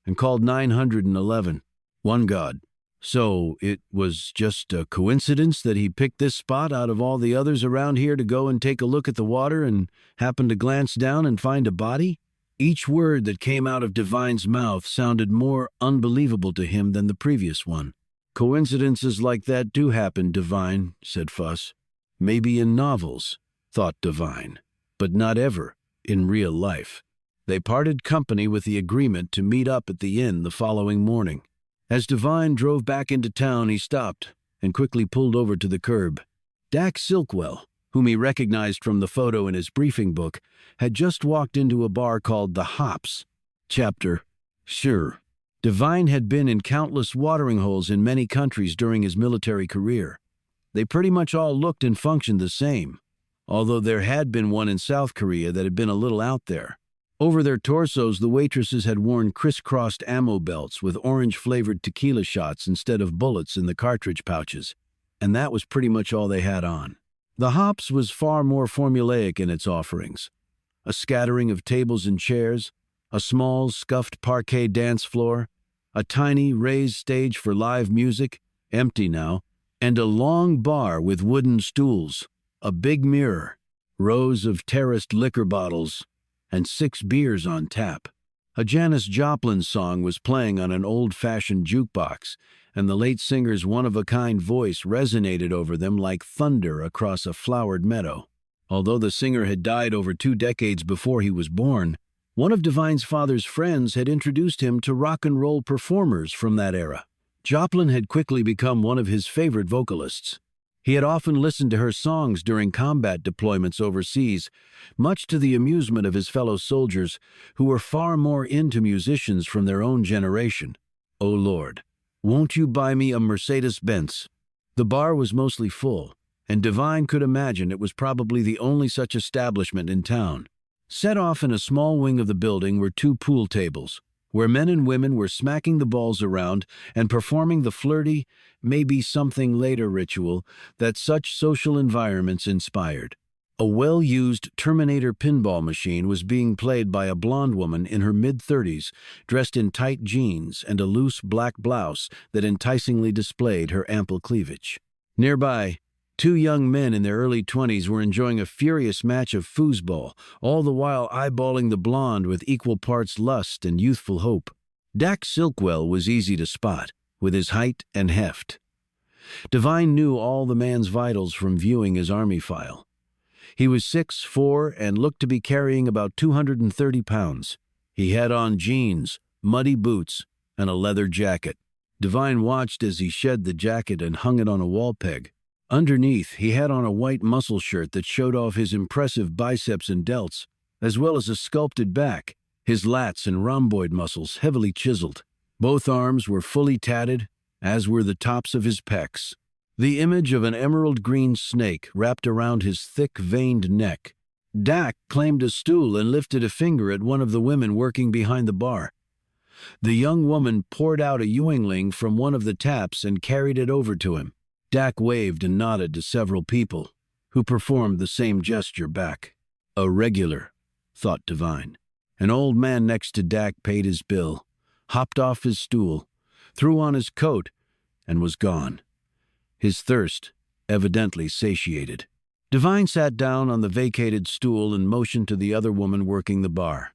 and called 911. One God. So it was just a coincidence that he picked this spot out of all the others around here to go and take a look at the water and happened to glance down and find a body?" Each word that came out of Devine's mouth sounded more unbelievable to him than the previous one. "Coincidences like that do happen, Devine," said Fuss. "Maybe in novels," thought Devine, "but not ever in real life." They parted company with the agreement to meet up at the inn the following morning. As Devine drove back into town, he stopped and quickly pulled over to the curb. Dak Silkwell, whom he recognized from the photo in his briefing book, had just walked into a bar called The Hops. Chapter. Sure. Devine had been in countless watering holes in many countries during his military career. They pretty much all looked and functioned the same, although there had been one in South Korea that had been a little out there. Over their torsos, the waitresses had worn crisscrossed ammo belts with orange-flavored tequila shots instead of bullets in the cartridge pouches, and that was pretty much all they had on. The Hops was far more formulaic in its offerings. A scattering of tables and chairs, a small, scuffed parquet dance floor, a tiny, raised stage for live music, empty now, and a long bar with wooden stools, a big mirror, rows of terraced liquor bottles, and 6 beers on tap. A Janis Joplin song was playing on an old-fashioned jukebox, and the late singer's one-of-a-kind voice resonated over them like thunder across a flowered meadow. Although the singer had died over 2 decades before he was born, one of Devine's father's friends had introduced him to rock and roll performers from that era. Joplin had quickly become one of his favorite vocalists. He had often listened to her songs during combat deployments overseas, much to the amusement of his fellow soldiers, who were far more into musicians from their own generation. "Oh Lord, won't you buy me a Mercedes-Benz?" The bar was mostly full, and Devine could imagine it was probably the only such establishment in town. Set off in a small wing of the building were two pool tables, where men and women were smacking the balls around and performing the flirty, maybe-something-later ritual that such social environments inspired. A well-used Terminator pinball machine was being played by a blonde woman in her mid-30s, dressed in tight jeans and a loose black blouse that enticingly displayed her ample cleavage. Nearby, two young men in their early 20s were enjoying a furious match of foosball, all the while eyeballing the blonde with equal parts lust and youthful hope. Dak Silkwell was easy to spot, with his height and heft. Devine knew all the man's vitals from viewing his army file. He was 6'4" and looked to be carrying about 230 pounds. He had on jeans, muddy boots, and a leather jacket. Devine watched as he shed the jacket and hung it on a wall peg. Underneath, he had on a white muscle shirt that showed off his impressive biceps and delts, as well as a sculpted back, his lats and rhomboid muscles heavily chiseled. Both arms were fully tatted, as were the tops of his pecs. The image of an emerald-green snake wrapped around his thick, veined neck. Dak claimed a stool and lifted a finger at one of the women working behind the bar. The young woman poured out a Ewingling from one of the taps and carried it over to him. Dak waved and nodded to several people, who performed the same gesture back. A regular, thought Devine. An old man next to Dak paid his bill, hopped off his stool, threw on his coat, and was gone. His thirst evidently satiated. Devine sat down on the vacated stool and motioned to the other woman working the bar.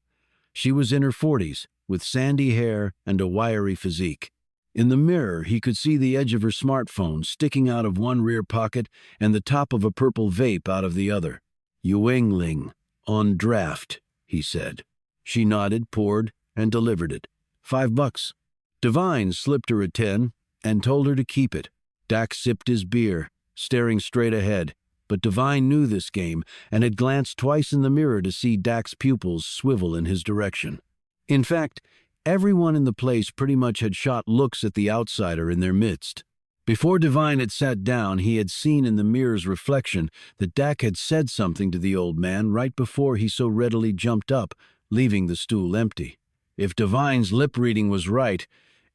She was in her 40s, with sandy hair and a wiry physique. In the mirror, he could see the edge of her smartphone sticking out of one rear pocket and the top of a purple vape out of the other. "Ewingling, on draft," he said. She nodded, poured, and delivered it. $5. Devine slipped her a 10 and told her to keep it. Dak sipped his beer, staring straight ahead, but Devine knew this game and had glanced twice in the mirror to see Dak's pupils swivel in his direction. In fact, everyone in the place pretty much had shot looks at the outsider in their midst. Before Devine had sat down, he had seen in the mirror's reflection that Dak had said something to the old man right before he so readily jumped up, leaving the stool empty. If Devine's lip reading was right,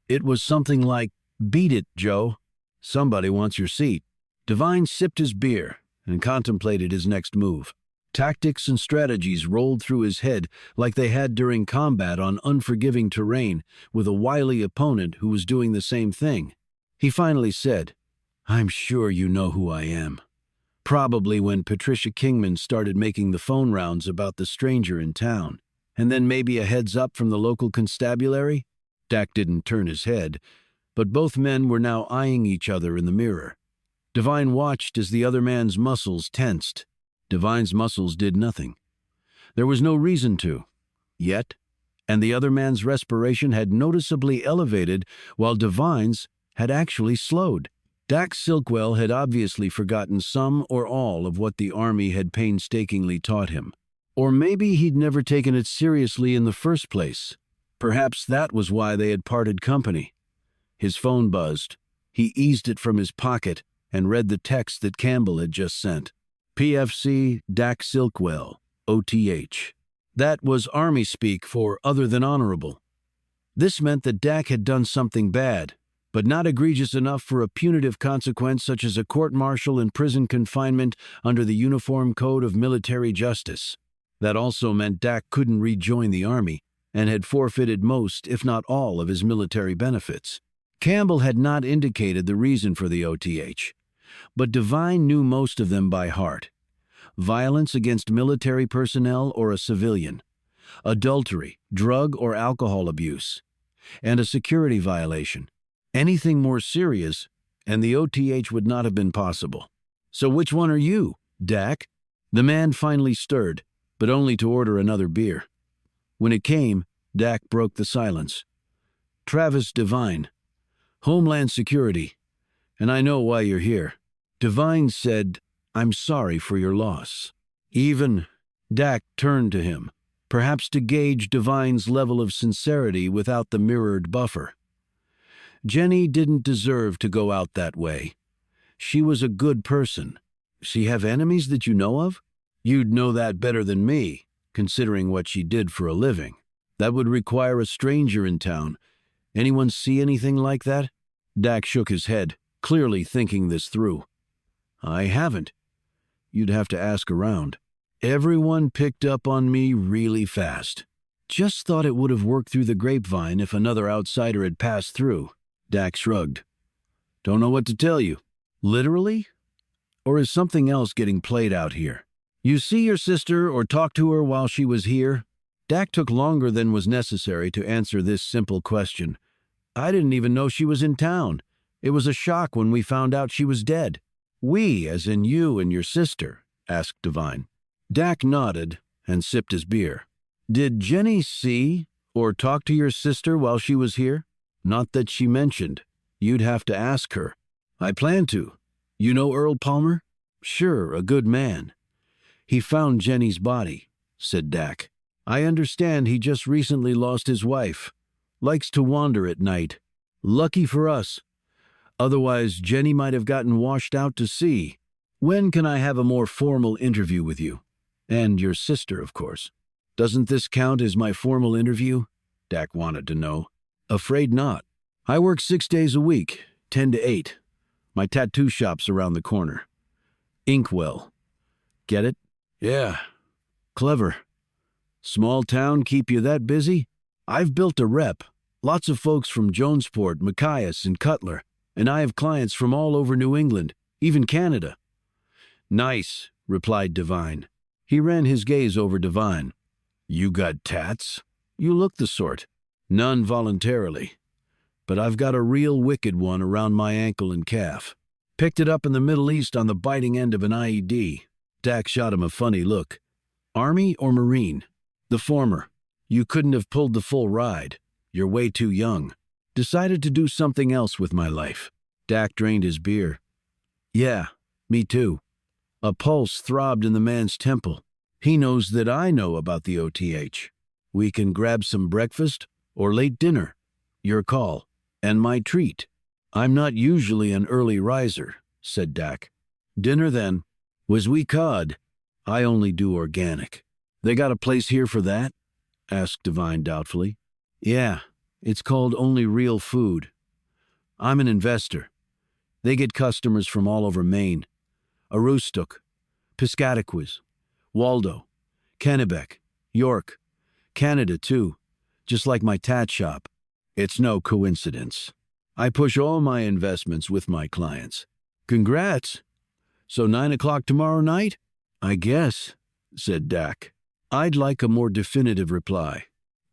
it was something like, "Beat it, Joe. Somebody wants your seat." Devine sipped his beer and contemplated his next move. Tactics and strategies rolled through his head like they had during combat on unforgiving terrain with a wily opponent who was doing the same thing. He finally said, "I'm sure you know who I am." Probably when Patricia Kingman started making the phone rounds about the stranger in town. And then maybe a heads up from the local constabulary? Dak didn't turn his head, but both men were now eyeing each other in the mirror. Devine watched as the other man's muscles tensed. Devine's muscles did nothing. There was no reason to, yet, and the other man's respiration had noticeably elevated while Devine's had actually slowed. Dak Silkwell had obviously forgotten some or all of what the Army had painstakingly taught him. Or maybe he'd never taken it seriously in the first place. Perhaps that was why they had parted company. His phone buzzed. He eased it from his pocket and read the text that Campbell had just sent. PFC Dak Silkwell, OTH. That was Army speak for other than honorable. This meant that Dak had done something bad, but not egregious enough for a punitive consequence such as a court-martial and prison confinement under the Uniform Code of Military Justice. That also meant Dak couldn't rejoin the Army and had forfeited most, if not all, of his military benefits. Campbell had not indicated the reason for the OTH, but Devine knew most of them by heart. Violence against military personnel or a civilian, adultery, drug or alcohol abuse, and a security violation. Anything more serious, and the OTH would not have been possible. "So which one are you, Dak?" The man finally stirred, but only to order another beer. When it came, Dak broke the silence. "Travis Devine. Homeland Security. And I know why you're here. Devine said, I'm sorry for your loss. Even Dak turned to him, perhaps to gauge Devine's level of sincerity without the mirrored buffer. Jenny didn't deserve to go out that way. She was a good person. She have enemies that you know of? You'd know that better than me, considering what she did for a living. That would require a stranger in town. Anyone see anything like that? Dak shook his head, clearly thinking this through. I haven't. You'd have to ask around. Everyone picked up on me really fast. Just thought it would have worked through the grapevine if another outsider had passed through. Dak shrugged. Don't know what to tell you. Literally? Or is something else getting played out here? You see your sister or talk to her while she was here? Dak took longer than was necessary to answer this simple question. I didn't even know she was in town. It was a shock when we found out she was dead. We, as in you and your sister, asked Devine. Dak nodded and sipped his beer. Did Jenny see or talk to your sister while she was here? Not that she mentioned. You'd have to ask her. I plan to. You know Earl Palmer? Sure, a good man. He found Jenny's body, said Dak. I understand he just recently lost his wife. Likes to wander at night. Lucky for us. Otherwise, Jenny might have gotten washed out to sea. When can I have a more formal interview with you? And your sister, of course. Doesn't this count as my formal interview? Dak wanted to know. Afraid not. I work 6 days a week, 10 to 8. My tattoo shop's around the corner. Inkwell. Get it? Yeah. Clever. Small town keep you that busy? I've built a rep. Lots of folks from Jonesport, Machias, and Cutler, and I have clients from all over New England, even Canada. Nice, replied Devine. He ran his gaze over Devine. You got tats? You look the sort. None voluntarily. But I've got a real wicked one around my ankle and calf. Picked it up in the Middle East on the biting end of an IED. Dak shot him a funny look. Army or Marine? The former. You couldn't have pulled the full ride. You're way too young. Decided to do something else with my life. Dak drained his beer. Yeah, me too. A pulse throbbed in the man's temple. He knows that I know about the OTH. We can grab some breakfast or late dinner. Your call. And my treat. I'm not usually an early riser, said Dak. Dinner then. Was we cod? I only do organic. They got a place here for that? Asked Devine doubtfully. Yeah, it's called Only Real Food. I'm an investor. They get customers from all over Maine. Aroostook, Piscataquis, Waldo, Kennebec, York, Canada too, just like my tat shop. It's no coincidence. I push all my investments with my clients. Congrats. So 9 o'clock tomorrow night? I guess, said Dak. I'd like a more definitive reply.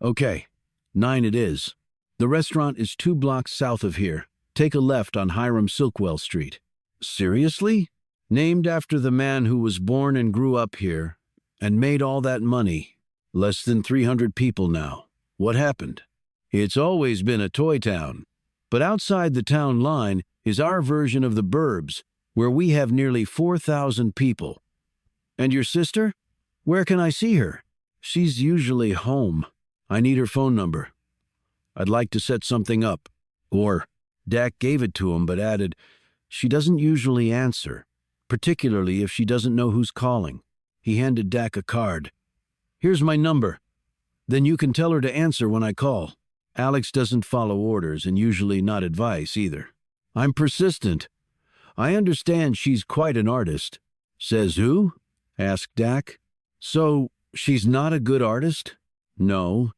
Okay, 9 it is. The restaurant is 2 blocks south of here. Take a left on Hiram Silkwell Street. Seriously? Named after the man who was born and grew up here and made all that money. Less than 300 people now. What happened? It's always been a toy town. But outside the town line is our version of the burbs, where we have nearly 4,000 people. And your sister? Where can I see her? She's usually home. I need her phone number. I'd like to set something up. Or, Dak gave it to him but added, she doesn't usually answer, particularly if she doesn't know who's calling. He handed Dak a card. Here's my number. Then you can tell her to answer when I call. Alex doesn't follow orders and usually not advice either. I'm persistent. I understand she's quite an artist. Says who? Asked Dak. So, she's not a good artist? No.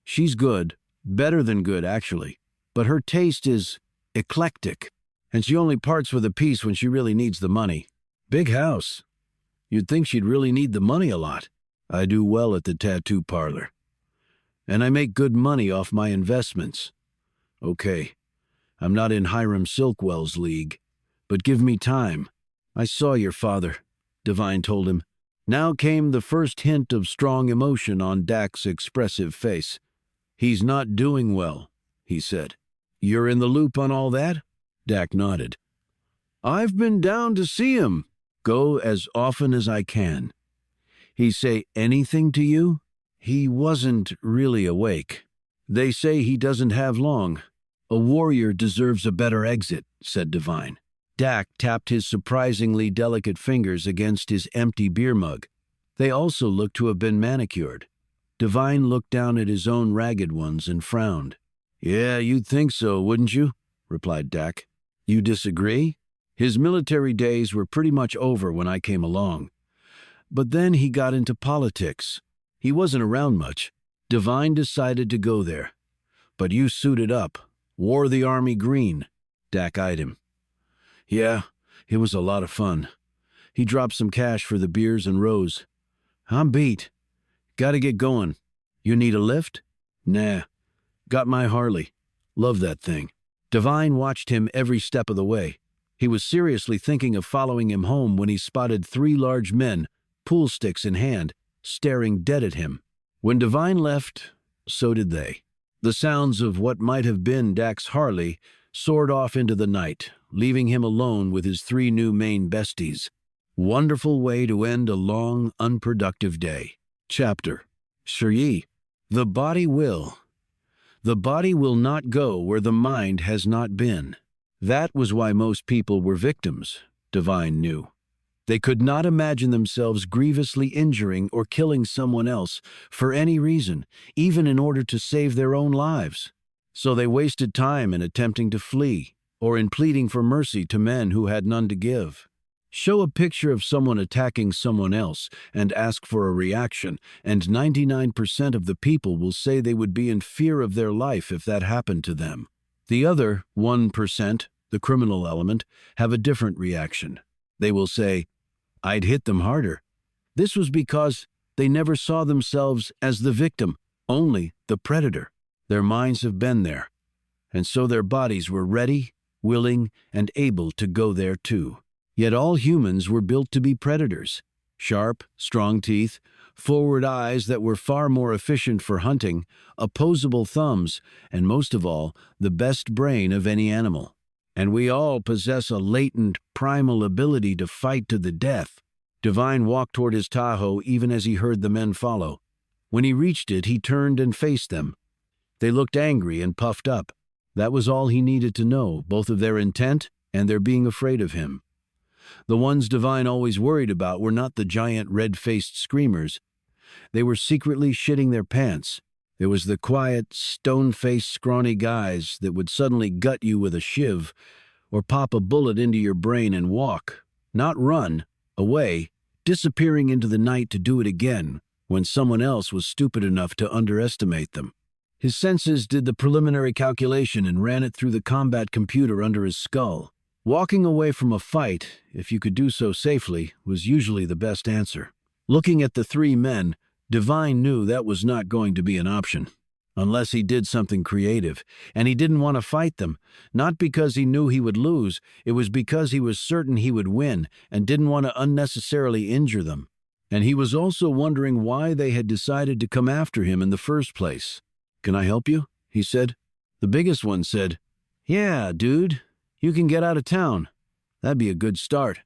She's good. Better than good, actually. But her taste is eclectic. And she only parts with a piece when she really needs the money. Big house. You'd think she'd really need the money a lot. I do well at the tattoo parlor. And I make good money off my investments. Okay, I'm not in Hiram Silkwell's league, but give me time. I saw your father, Devine told him. Now came the first hint of strong emotion on Dak's expressive face. He's not doing well, he said. You're in the loop on all that? Dak nodded. I've been down to see him. Go as often as I can. He say anything to you? He wasn't really awake. They say he doesn't have long. A warrior deserves a better exit, said Devine. Dak tapped his surprisingly delicate fingers against his empty beer mug. They also looked to have been manicured. Devine looked down at his own ragged ones and frowned. Yeah, you'd think so, wouldn't you? Replied Dak. You disagree? His military days were pretty much over when I came along. But then he got into politics. He wasn't around much. Devine decided to go there. But you suited up, wore the army green. Dak eyed him. Yeah, it was a lot of fun. He dropped some cash for the beers and rose. I'm beat. Gotta get going. You need a lift? Nah. Got my Harley. Love that thing. Devine watched him every step of the way. He was seriously thinking of following him home when he spotted 3 large men, pool sticks in hand, staring dead at him. When Devine left, so did they. The sounds of what might have been Dak's Harley soared off into the night, leaving him alone with his 3 new Maine besties. Wonderful way to end a long, unproductive day. Chapter. Shree. The body will. The body will not go where the mind has not been. That was why most people were victims, Devine knew. They could not imagine themselves grievously injuring or killing someone else for any reason, even in order to save their own lives. So they wasted time in attempting to flee, or in pleading for mercy to men who had none to give. Show a picture of someone attacking someone else and ask for a reaction, and 99% of the people will say they would be in fear of their life if that happened to them. The other 1%, the criminal element, have a different reaction. They will say, I'd hit them harder. This was because they never saw themselves as the victim, only the predator. Their minds have been there, and so their bodies were ready, willing, and able to go there too. Yet all humans were built to be predators. Sharp, strong teeth, forward eyes that were far more efficient for hunting, opposable thumbs, and most of all, the best brain of any animal. And we all possess a latent, primal ability to fight to the death. Devine walked toward his Tahoe even as he heard the men follow. When he reached it, he turned and faced them. They looked angry and puffed up. That was all he needed to know, both of their intent and their being afraid of him. The ones Devine always worried about were not the giant red-faced screamers. They were secretly shitting their pants. It was the quiet, stone-faced, scrawny guys that would suddenly gut you with a shiv or pop a bullet into your brain and walk, not run, away, disappearing into the night to do it again when someone else was stupid enough to underestimate them. His senses did the preliminary calculation and ran it through the combat computer under his skull. Walking away from a fight, if you could do so safely, was usually the best answer. Looking at the 3 men, Devine knew that was not going to be an option. Unless he did something creative, and he didn't want to fight them, not because he knew he would lose, it was because he was certain he would win and didn't want to unnecessarily injure them. And he was also wondering why they had decided to come after him in the first place. Can I help you? He said. The biggest one said, Yeah, dude. You can get out of town. That'd be a good start.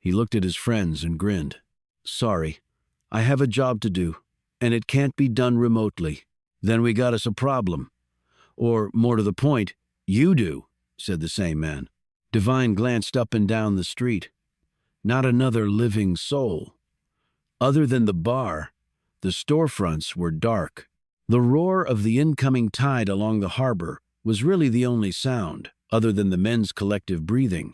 He looked at his friends and grinned. Sorry, I have a job to do, and it can't be done remotely. Then we got us a problem. Or, more to the point, you do, said the same man. Devine glanced up and down the street. Not another living soul. Other than the bar, the storefronts were dark. The roar of the incoming tide along the harbor was really the only sound, other than the men's collective breathing.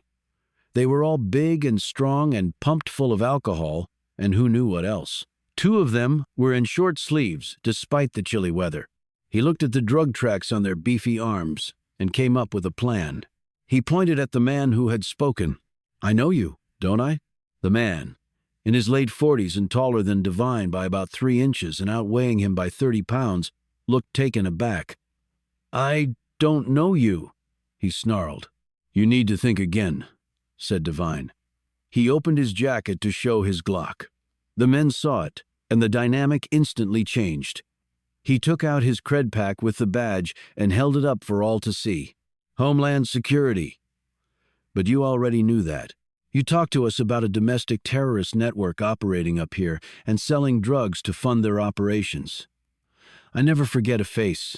They were all big and strong and pumped full of alcohol, and who knew what else. 2 of them were in short sleeves, despite the chilly weather. He looked at the drug tracks on their beefy arms and came up with a plan. He pointed at the man who had spoken. I know you, don't I? The man, in his late 40s and taller than Devine by about 3 inches and outweighing him by 30 pounds, looked taken aback. I don't know you, he snarled. You need to think again, said Devine. He opened his jacket to show his Glock. The men saw it, and the dynamic instantly changed. He took out his cred pack with the badge and held it up for all to see. Homeland Security. But you already knew that. You talked to us about a domestic terrorist network operating up here and selling drugs to fund their operations. I never forget a face.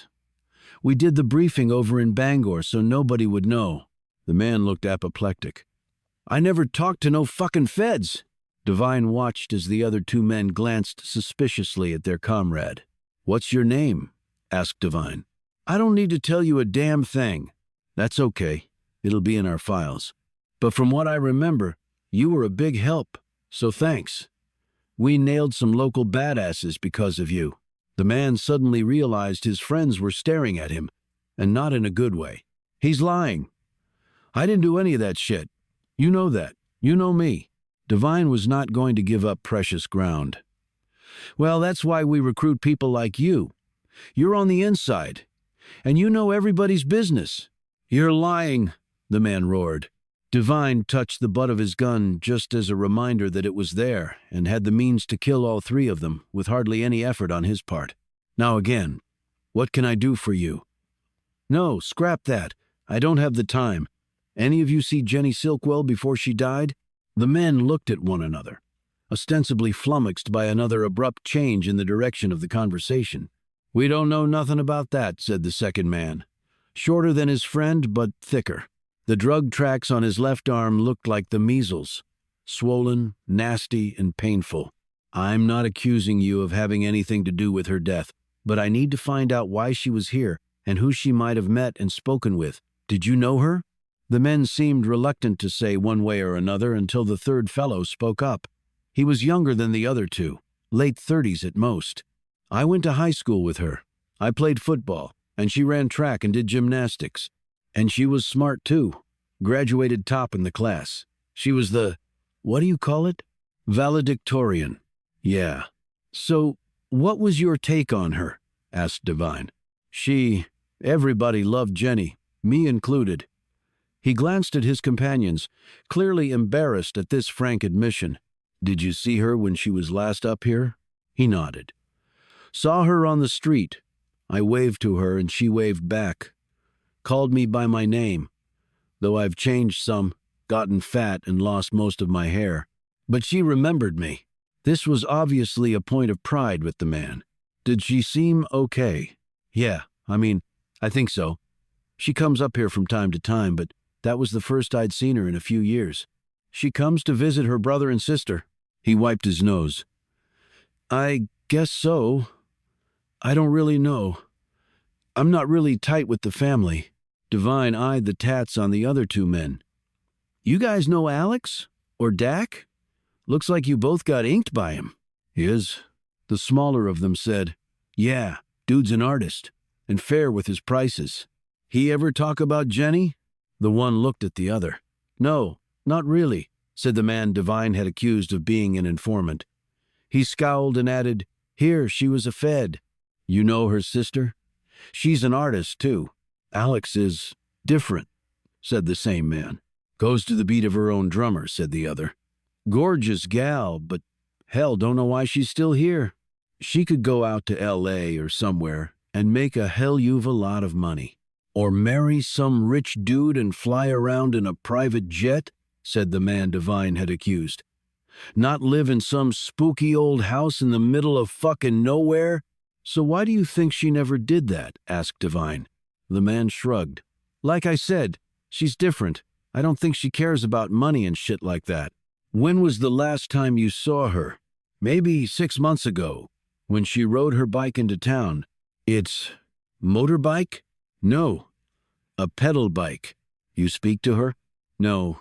We did the briefing over in Bangor so nobody would know. The man looked apoplectic. I never talked to no fucking feds. Devine watched as the other two men glanced suspiciously at their comrade. What's your name? Asked Devine. I don't need to tell you a damn thing. That's okay. It'll be in our files. But from what I remember, you were a big help, so thanks. We nailed some local badasses because of you. The man suddenly realized his friends were staring at him, and not in a good way. He's lying. I didn't do any of that shit. You know that. You know me. Devine was not going to give up precious ground. Well, that's why we recruit people like you. You're on the inside, and you know everybody's business. You're lying, the man roared. Devine touched the butt of his gun just as a reminder that it was there and had the means to kill all three of them with hardly any effort on his part. Now again, what can I do for you? No, scrap that. I don't have the time. Any of you see Jenny Silkwell before she died? The men looked at one another, ostensibly flummoxed by another abrupt change in the direction of the conversation. We don't know nothing about that, said the second man. Shorter than his friend, but thicker. The drug tracks on his left arm looked like the measles, swollen, nasty, and painful. I'm not accusing you of having anything to do with her death, but I need to find out why she was here and who she might have met and spoken with. Did you know her? The men seemed reluctant to say one way or another until the third fellow spoke up. He was younger than the other two, late 30s at most. I went to high school with her. I played football, and she ran track and did gymnastics. And she was smart too. Graduated top in the class. She was the, what do you call it? Valedictorian. Yeah. So, what was your take on her? Asked Devine. Everybody loved Jenny, me included. He glanced at his companions, clearly embarrassed at this frank admission. Did you see her when she was last up here? He nodded. Saw her on the street. I waved to her and she waved back. Called me by my name, though I've changed some, gotten fat, and lost most of my hair. But she remembered me. This was obviously a point of pride with the man. Did she seem okay? Yeah, I think so. She comes up here from time to time, but that was the first I'd seen her in a few years. She comes to visit her brother and sister. He wiped his nose. I guess so. I don't really know. I'm not really tight with the family. Devine eyed the tats on the other two men. You guys know Alex? Or Dak? Looks like you both got inked by him. Yes. The smaller of them said, yeah, dude's an artist, and fair with his prices. He ever talk about Jenny? The one looked at the other. No, not really, said the man Devine had accused of being an informant. He scowled and added, here, she was a Fed. You know her sister? She's an artist, too. Alex is different, said the same man. Goes to the beat of her own drummer, said the other. Gorgeous gal, but hell, don't know why she's still here. She could go out to L.A. or somewhere and make a hell-you've a lot of money. Or marry some rich dude and fly around in a private jet, said the man Devine had accused. Not live in some spooky old house in the middle of fucking nowhere? So why do you think she never did that? Asked Devine. The man shrugged. Like I said, she's different. I don't think she cares about money and shit like that. When was the last time you saw her? Maybe 6 months ago, when she rode her bike into town. It's motorbike? No, a pedal bike. You speak to her? No.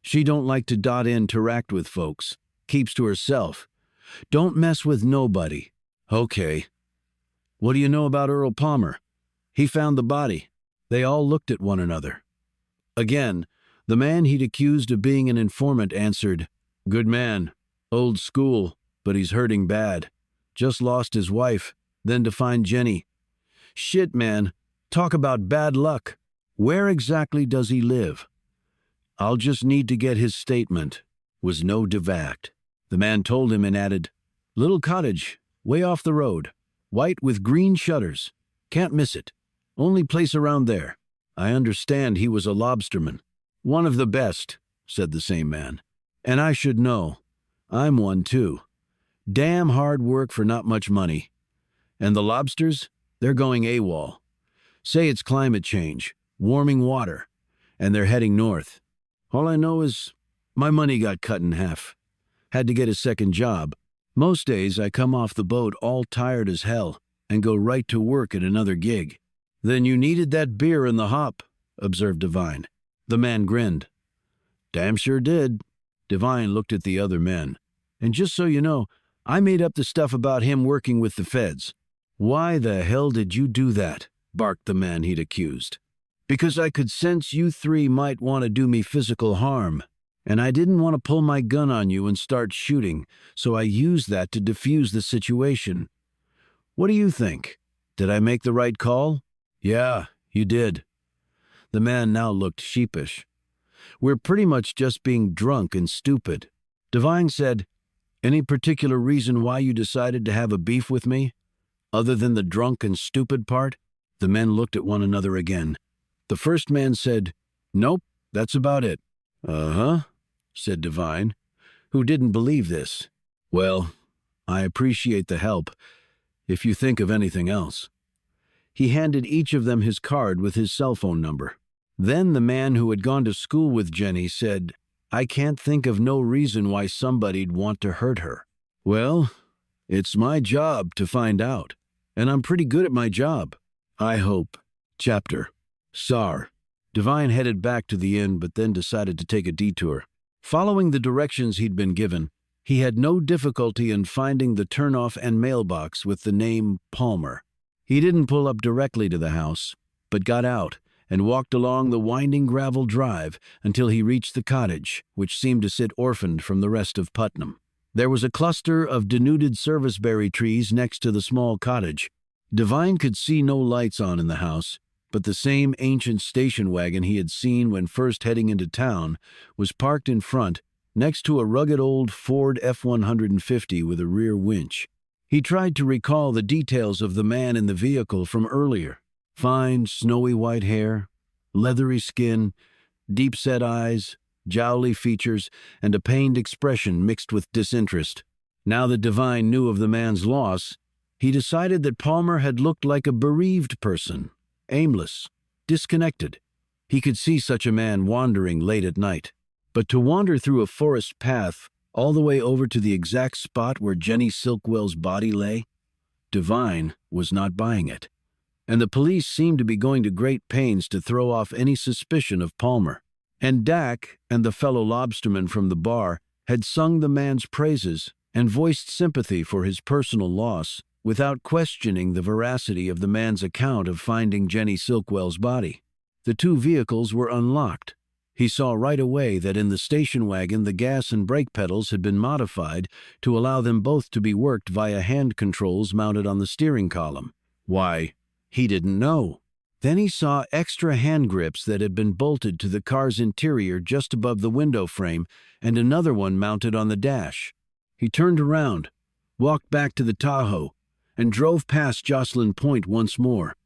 She don't like to interact with folks. Keeps to herself. Don't mess with nobody. Okay. What do you know about Earl Palmer? He found the body. They all looked at one another. Again, the man he'd accused of being an informant answered, good man, old school, but he's hurting bad. Just lost his wife, then to find Jenny. Shit, man, talk about bad luck. Where exactly does he live? I'll just need to get his statement, was no devact. The man told him and added, little cottage, way off the road, white with green shutters. Can't miss it. Only place around there. I understand he was a lobsterman. One of the best, said the same man. And I should know. I'm one too. Damn hard work for not much money. And the lobsters? They're going AWOL. Say it's climate change, warming water, and they're heading north. All I know is my money got cut in half. Had to get a second job. Most days I come off the boat all tired as hell and go right to work at another gig. Then you needed that beer in the hop, observed Devine. The man grinned. Damn sure did. Devine looked at the other men. And just so you know, I made up the stuff about him working with the feds. Why the hell did you do that? Barked the man he'd accused. Because I could sense you three might want to do me physical harm, and I didn't want to pull my gun on you and start shooting, so I used that to defuse the situation. What do you think? Did I make the right call? Yeah, you did. The man now looked sheepish. We're pretty much just being drunk and stupid. Devine said, Any particular reason why you decided to have a beef with me? Other than the drunk and stupid part? The men looked at one another again. The first man said, Nope, that's about it. Uh-huh, said Devine, who didn't believe this. Well, I appreciate the help, if you think of anything else. He handed each of them his card with his cell phone number. Then the man who had gone to school with Jenny said, I can't think of no reason why somebody'd want to hurt her. Well, it's my job to find out, and I'm pretty good at my job. I hope. Chapter. SAR. Devine headed back to the inn but then decided to take a detour. Following the directions he'd been given, he had no difficulty in finding the turnoff and mailbox with the name Palmer. He didn't pull up directly to the house, but got out and walked along the winding gravel drive until he reached the cottage, which seemed to sit orphaned from the rest of Putnam. There was a cluster of denuded serviceberry trees next to the small cottage. Devine could see no lights on in the house, but the same ancient station wagon he had seen when first heading into town was parked in front next to a rugged old Ford F-150 with a rear winch. He tried to recall the details of the man in the vehicle from earlier. Fine, snowy white hair, leathery skin, deep-set eyes, jowly features, and a pained expression mixed with disinterest. Now that Devine knew of the man's loss, he decided that Palmer had looked like a bereaved person, aimless, disconnected. He could see such a man wandering late at night. But to wander through a forest path all the way over to the exact spot where Jenny Silkwell's body lay, Devine was not buying it. And the police seemed to be going to great pains to throw off any suspicion of Palmer. And Dak and the fellow lobsterman from the bar had sung the man's praises and voiced sympathy for his personal loss without questioning the veracity of the man's account of finding Jenny Silkwell's body. The two vehicles were unlocked. He saw right away that in the station wagon the gas and brake pedals had been modified to allow them both to be worked via hand controls mounted on the steering column. Why, he didn't know. Then he saw extra hand grips that had been bolted to the car's interior just above the window frame and another one mounted on the dash. He turned around, walked back to the Tahoe, and drove past Jocelyn Point once more.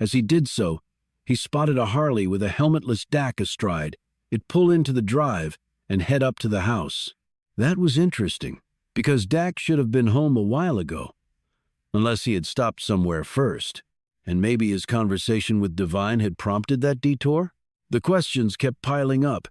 As he did so, he spotted a Harley with a helmetless Dak astride. It pull into the drive and head up to the house. That was interesting, because Dak should have been home a while ago, unless he had stopped somewhere first. And maybe his conversation with Devine had prompted that detour? The questions kept piling up,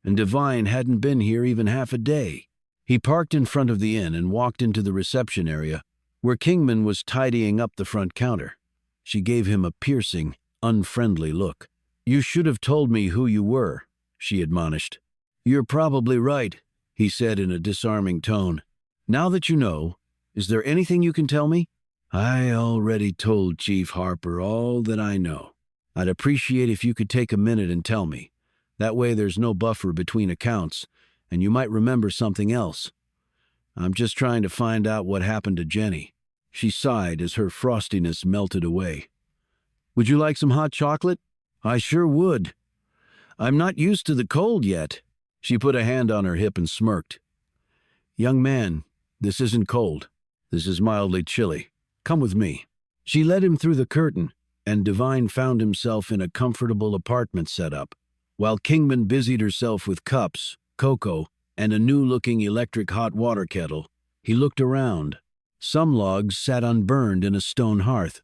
and Devine hadn't been here even half a day. He parked in front of the inn and walked into the reception area, where Kingman was tidying up the front counter. She gave him a piercing, unfriendly look. You should have told me who you were, she admonished. You're probably right, he said in a disarming tone. Now that you know, is there anything you can tell me? I already told Chief Harper all that I know. I'd appreciate if you could take a minute and tell me. That way there's no buffer between accounts, and you might remember something else. I'm just trying to find out what happened to Jenny. She sighed as her frostiness melted away. Would you like some hot chocolate? I sure would. I'm not used to the cold yet. She put a hand on her hip and smirked. Young man, this isn't cold. This is mildly chilly. Come with me. She led him through the curtain and Devine found himself in a comfortable apartment setup. While Kingman busied herself with cups, cocoa, and a new-looking electric hot water kettle, he looked around. Some logs sat unburned in a stone hearth.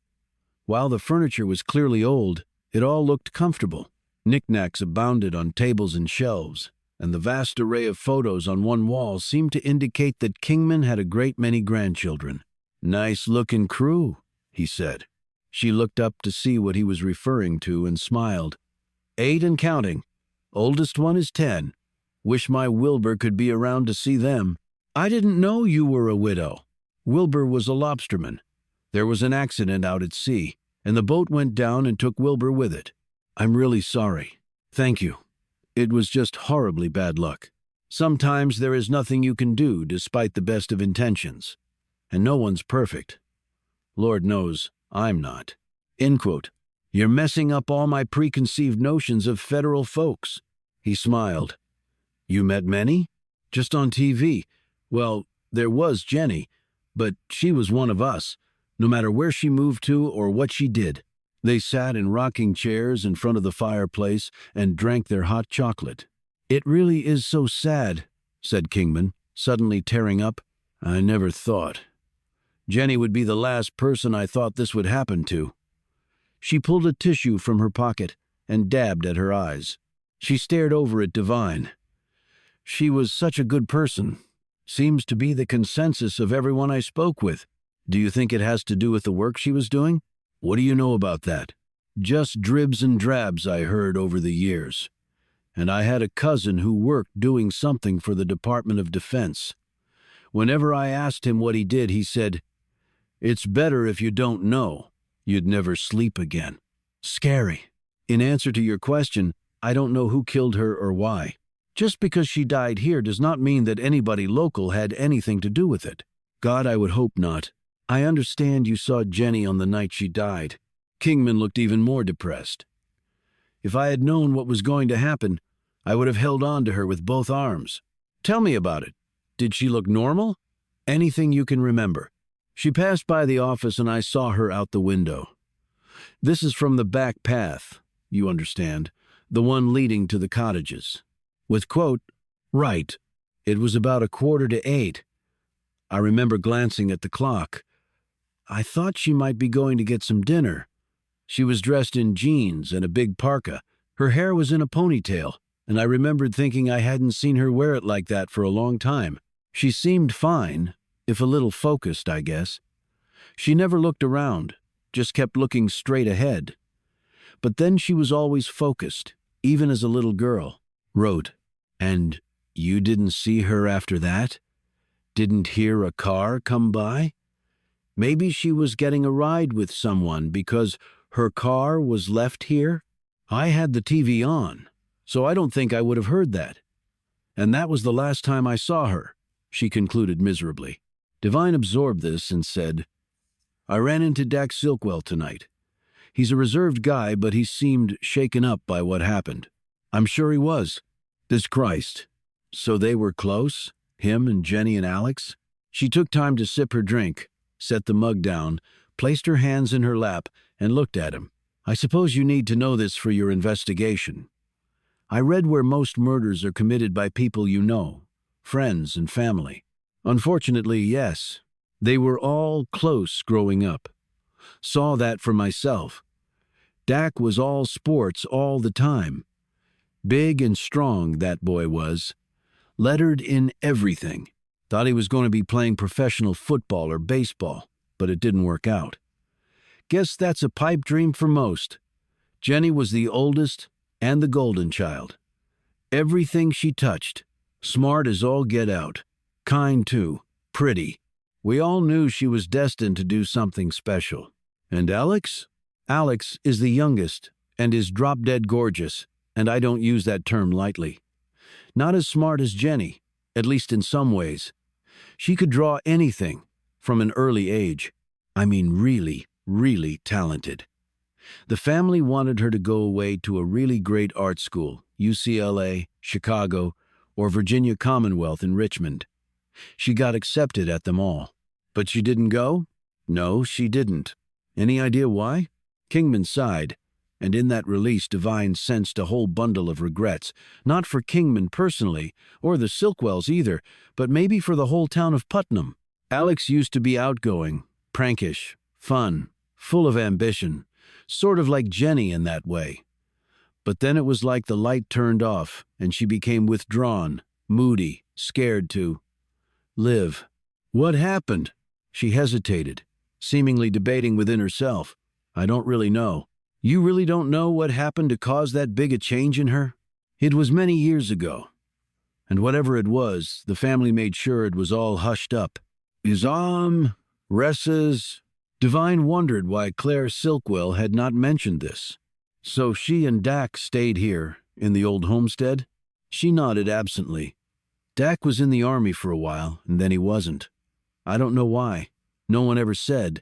While the furniture was clearly old, it all looked comfortable. Knickknacks abounded on tables and shelves, and the vast array of photos on one wall seemed to indicate that Kingman had a great many grandchildren. "Nice-looking crew," he said. She looked up to see what he was referring to and smiled. 8 and counting. Oldest one is 10. Wish my Wilbur could be around to see them. I didn't know you were a widow." Wilbur was a lobsterman. There was an accident out at sea, and the boat went down and took Wilbur with it. "I'm really sorry." "Thank you. It was just horribly bad luck. Sometimes there is nothing you can do despite the best of intentions. And no one's perfect. Lord knows I'm not." End quote. "You're messing up all my preconceived notions of federal folks." He smiled. "You met many?" "Just on TV. Well, there was Jenny, but she was one of us, no matter where she moved to or what she did." They sat in rocking chairs in front of the fireplace and drank their hot chocolate. "It really is so sad," said Kingman, suddenly tearing up. "I never thought. Jenny would be the last person I thought this would happen to." She pulled a tissue from her pocket and dabbed at her eyes. She stared over at Devine. "She was such a good person. Seems to be the consensus of everyone I spoke with. Do you think it has to do with the work she was doing?" "What do you know about that?" "Just dribs and drabs I heard over the years. And I had a cousin who worked doing something for the Department of Defense. Whenever I asked him what he did, he said, 'It's better if you don't know. You'd never sleep again.' Scary. In answer to your question, I don't know who killed her or why. Just because she died here does not mean that anybody local had anything to do with it. God, I would hope not. I understand you saw Jenny on the night she died." Kingman looked even more depressed. "If I had known what was going to happen, I would have held on to her with both arms." "Tell me about it. Did she look normal?" "Anything you can remember. She passed by the office and I saw her out the window. This is from the back path, you understand, the one leading to the cottages." With quote, "Right. It was about 7:45. I remember glancing at the clock. I thought she might be going to get some dinner. She was dressed in jeans and a big parka. Her hair was in a ponytail, and I remembered thinking I hadn't seen her wear it like that for a long time. She seemed fine, if a little focused, I guess. She never looked around, just kept looking straight ahead. But then she was always focused, even as a little girl." Wrote, "And you didn't see her after that? Didn't hear a car come by? Maybe she was getting a ride with someone because her car was left here? I had the TV on, so I don't think I would have heard that. And that was the last time I saw her," she concluded miserably. Devine absorbed this and said, "I ran into Dax Silkwell tonight. He's a reserved guy, but he seemed shaken up by what happened." "I'm sure he was. This Christ. So they were close? Him and Jenny and Alex?" She took time to sip her drink, set the mug down, placed her hands in her lap, and looked at him. "I suppose you need to know this for your investigation. I read where most murders are committed by people you know, friends and family. Unfortunately, yes. They were all close growing up. Saw that for myself. Dak was all sports all the time. Big and strong, that boy was. Lettered in everything. Thought he was going to be playing professional football or baseball, but it didn't work out. Guess that's a pipe dream for most. Jenny was the oldest and the golden child. Everything she touched. Smart as all get out. Kind too. Pretty. We all knew she was destined to do something special. And Alex? Alex is the youngest and is drop-dead gorgeous, and I don't use that term lightly. Not as smart as Jenny, at least in some ways. She could draw anything from an early age. I mean really, really talented. The family wanted her to go away to a really great art school, UCLA, Chicago, or Virginia Commonwealth in Richmond. She got accepted at them all. But she didn't go? No, she didn't. Any idea why? Kingman sighed, and in that release Devine sensed a whole bundle of regrets, not for Kingman personally, or the Silkwells either, but maybe for the whole town of Putnam. Alex used to be outgoing, prankish, fun, full of ambition, sort of like Jenny in that way. But then it was like the light turned off, and she became withdrawn, moody, scared to live. What happened? She hesitated, seemingly debating within herself. I don't really know. You really don't know what happened to cause that big a change in her? It was many years ago. And whatever it was, the family made sure it was all hushed up. Ressa's... Devine wondered why Claire Silkwell had not mentioned this. So she and Dak stayed here, in the old homestead? She nodded absently. Dak was in the army for a while, and then he wasn't. I don't know why. No one ever said.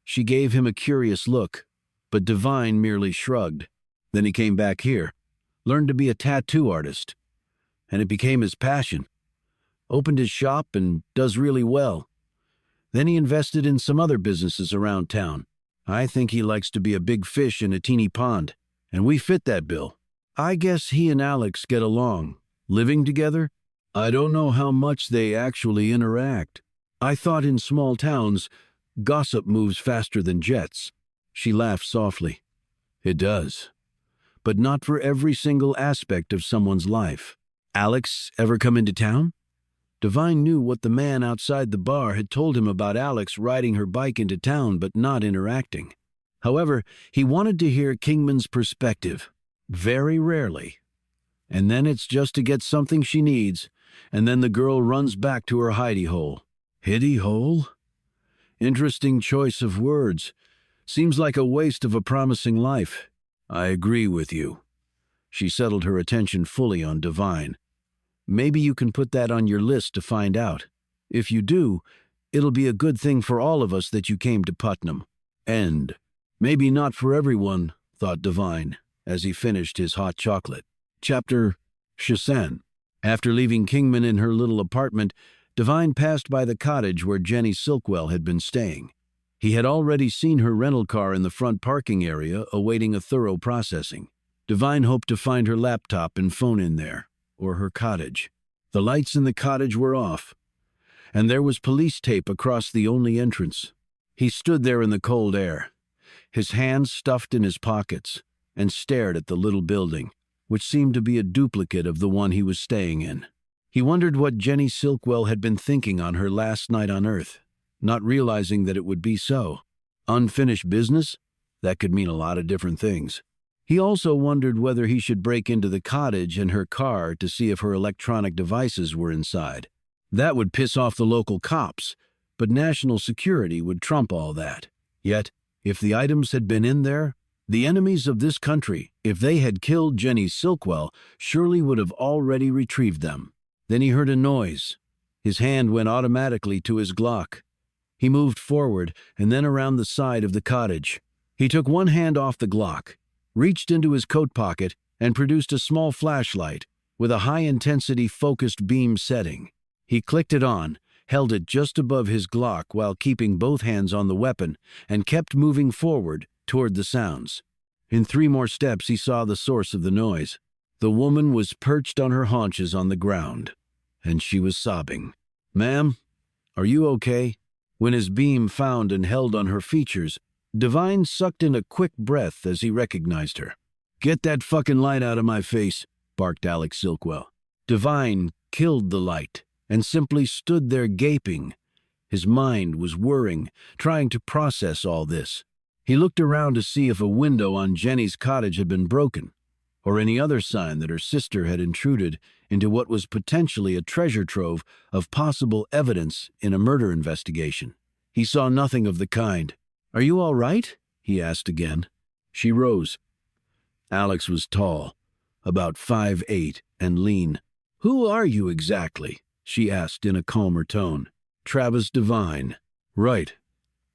She gave him a curious look, but Devine merely shrugged. Then he came back here, learned to be a tattoo artist, and it became his passion. Opened his shop and does really well. Then he invested in some other businesses around town. I think he likes to be a big fish in a teeny pond, and we fit that bill. I guess he and Alex get along. Living together? I don't know how much they actually interact. I thought in small towns, gossip moves faster than jets. She laughed softly. It does. But not for every single aspect of someone's life. Alex ever come into town? Devine knew what the man outside the bar had told him about Alex riding her bike into town but not interacting. However, he wanted to hear Kingman's perspective. Very rarely. And then it's just to get something she needs, and then the girl runs back to her hidey hole. Hidey hole? Interesting choice of words. Seems like a waste of a promising life. I agree with you. She settled her attention fully on Devine. Maybe you can put that on your list to find out. If you do, it'll be a good thing for all of us that you came to Putnam. And maybe not for everyone, thought Devine, as he finished his hot chocolate. Chapter Shasan. After leaving Kingman in her little apartment, Devine passed by the cottage where Jenny Silkwell had been staying. He had already seen her rental car in the front parking area awaiting a thorough processing. Devine hoped to find her laptop and phone in there, or her cottage. The lights in the cottage were off, and there was police tape across the only entrance. He stood there in the cold air, his hands stuffed in his pockets, and stared at the little building, which seemed to be a duplicate of the one he was staying in. He wondered what Jenny Silkwell had been thinking on her last night on Earth, not realizing that it would be so. Unfinished business? That could mean a lot of different things. He also wondered whether he should break into the cottage and her car to see if her electronic devices were inside. That would piss off the local cops, but national security would trump all that. Yet, if the items had been in there, the enemies of this country, if they had killed Jenny Silkwell, surely would have already retrieved them. Then he heard a noise. His hand went automatically to his Glock. He moved forward and then around the side of the cottage. He took one hand off the Glock, reached into his coat pocket, and produced a small flashlight with a high-intensity focused beam setting. He clicked it on, held it just above his Glock while keeping both hands on the weapon, and kept moving forward toward the sounds. In 3 more steps he saw the source of the noise. The woman was perched on her haunches on the ground, and she was sobbing. "Ma'am, are you okay?" When his beam found and held on her features, Devine sucked in a quick breath as he recognized her. "Get that fucking light out of my face," barked Alex Silkwell. Devine killed the light and simply stood there gaping. His mind was whirring, trying to process all this. He looked around to see if a window on Jenny's cottage had been broken, or any other sign that her sister had intruded into what was potentially a treasure trove of possible evidence in a murder investigation. He saw nothing of the kind. "Are you all right?" he asked again. She rose. Alex was tall, about 5'8", and lean. "Who are you exactly?" she asked in a calmer tone. "Travis Devine." "Right.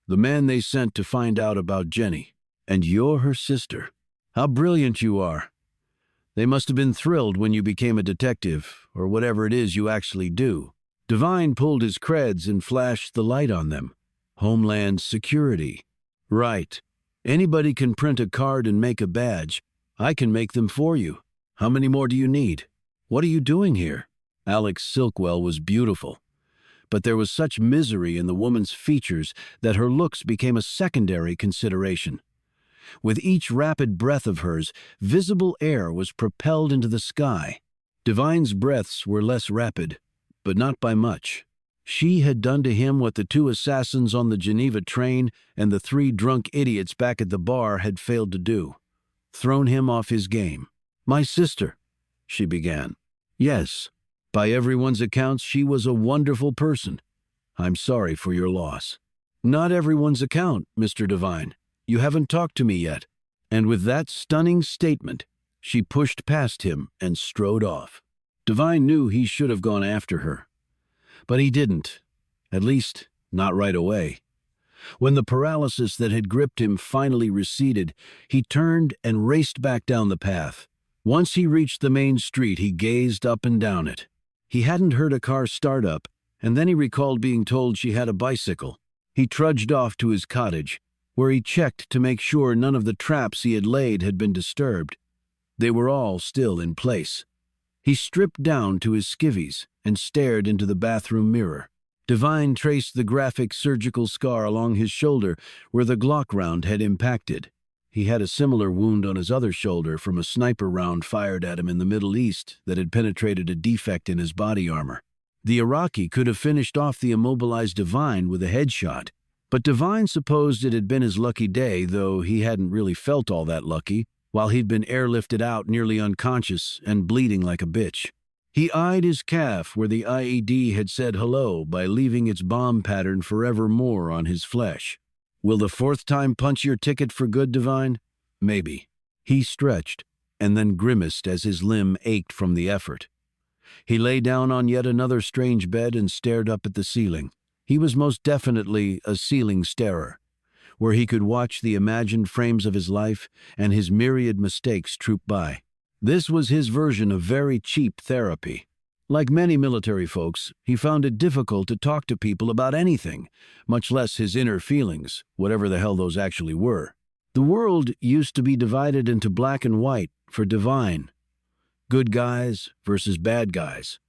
The man they sent to find out about Jenny. And you're her sister. How brilliant you are. They must have been thrilled when you became a detective, or whatever it is you actually do." Devine pulled his creds and flashed the light on them. "Homeland Security." "Right. Anybody can print a card and make a badge. I can make them for you. How many more do you need? What are you doing here?" Alex Silkwell was beautiful, but there was such misery in the woman's features that her looks became a secondary consideration. With each rapid breath of hers, visible air was propelled into the sky. Divine's breaths were less rapid, but not by much. She had done to him what the 2 assassins on the Geneva train and the 3 drunk idiots back at the bar had failed to do. Thrown him off his game. "My sister," she began. "Yes, by everyone's accounts, she was a wonderful person. I'm sorry for your loss." "Not everyone's account, Mr. Devine. You haven't talked to me yet." And with that stunning statement, she pushed past him and strode off. Devine knew he should have gone after her, but he didn't. At least, not right away. When the paralysis that had gripped him finally receded, he turned and raced back down the path. Once he reached the main street, he gazed up and down it. He hadn't heard a car start up, and then he recalled being told she had a bicycle. He trudged off to his cottage, where he checked to make sure none of the traps he had laid had been disturbed. They were all still in place. He stripped down to his skivvies and stared into the bathroom mirror. Devine traced the graphic surgical scar along his shoulder where the Glock round had impacted. He had a similar wound on his other shoulder from a sniper round fired at him in the Middle East that had penetrated a defect in his body armor. The Iraqi could have finished off the immobilized Devine with a headshot, but Devine supposed it had been his lucky day, though he hadn't really felt all that lucky, while he'd been airlifted out nearly unconscious and bleeding like a bitch. He eyed his calf where the IED had said hello by leaving its bomb pattern forevermore on his flesh. "Will the 4th time punch your ticket for good, Devine?" "Maybe." He stretched, and then grimaced as his limb ached from the effort. He lay down on yet another strange bed and stared up at the ceiling. He was most definitely a ceiling starer, where he could watch the imagined frames of his life and his myriad mistakes troop by. This was his version of very cheap therapy. Like many military folks, he found it difficult to talk to people about anything, much less his inner feelings, whatever the hell those actually were. The world used to be divided into black and white for Devine. Good guys versus bad guys.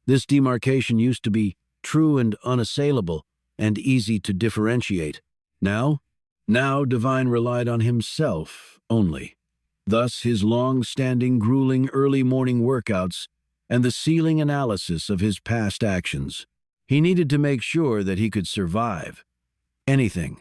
This demarcation used to be true and unassailable, and easy to differentiate. Now Devine relied on himself only. Thus his long-standing, grueling early morning workouts and the ceiling analysis of his past actions. He needed to make sure that he could survive. Anything.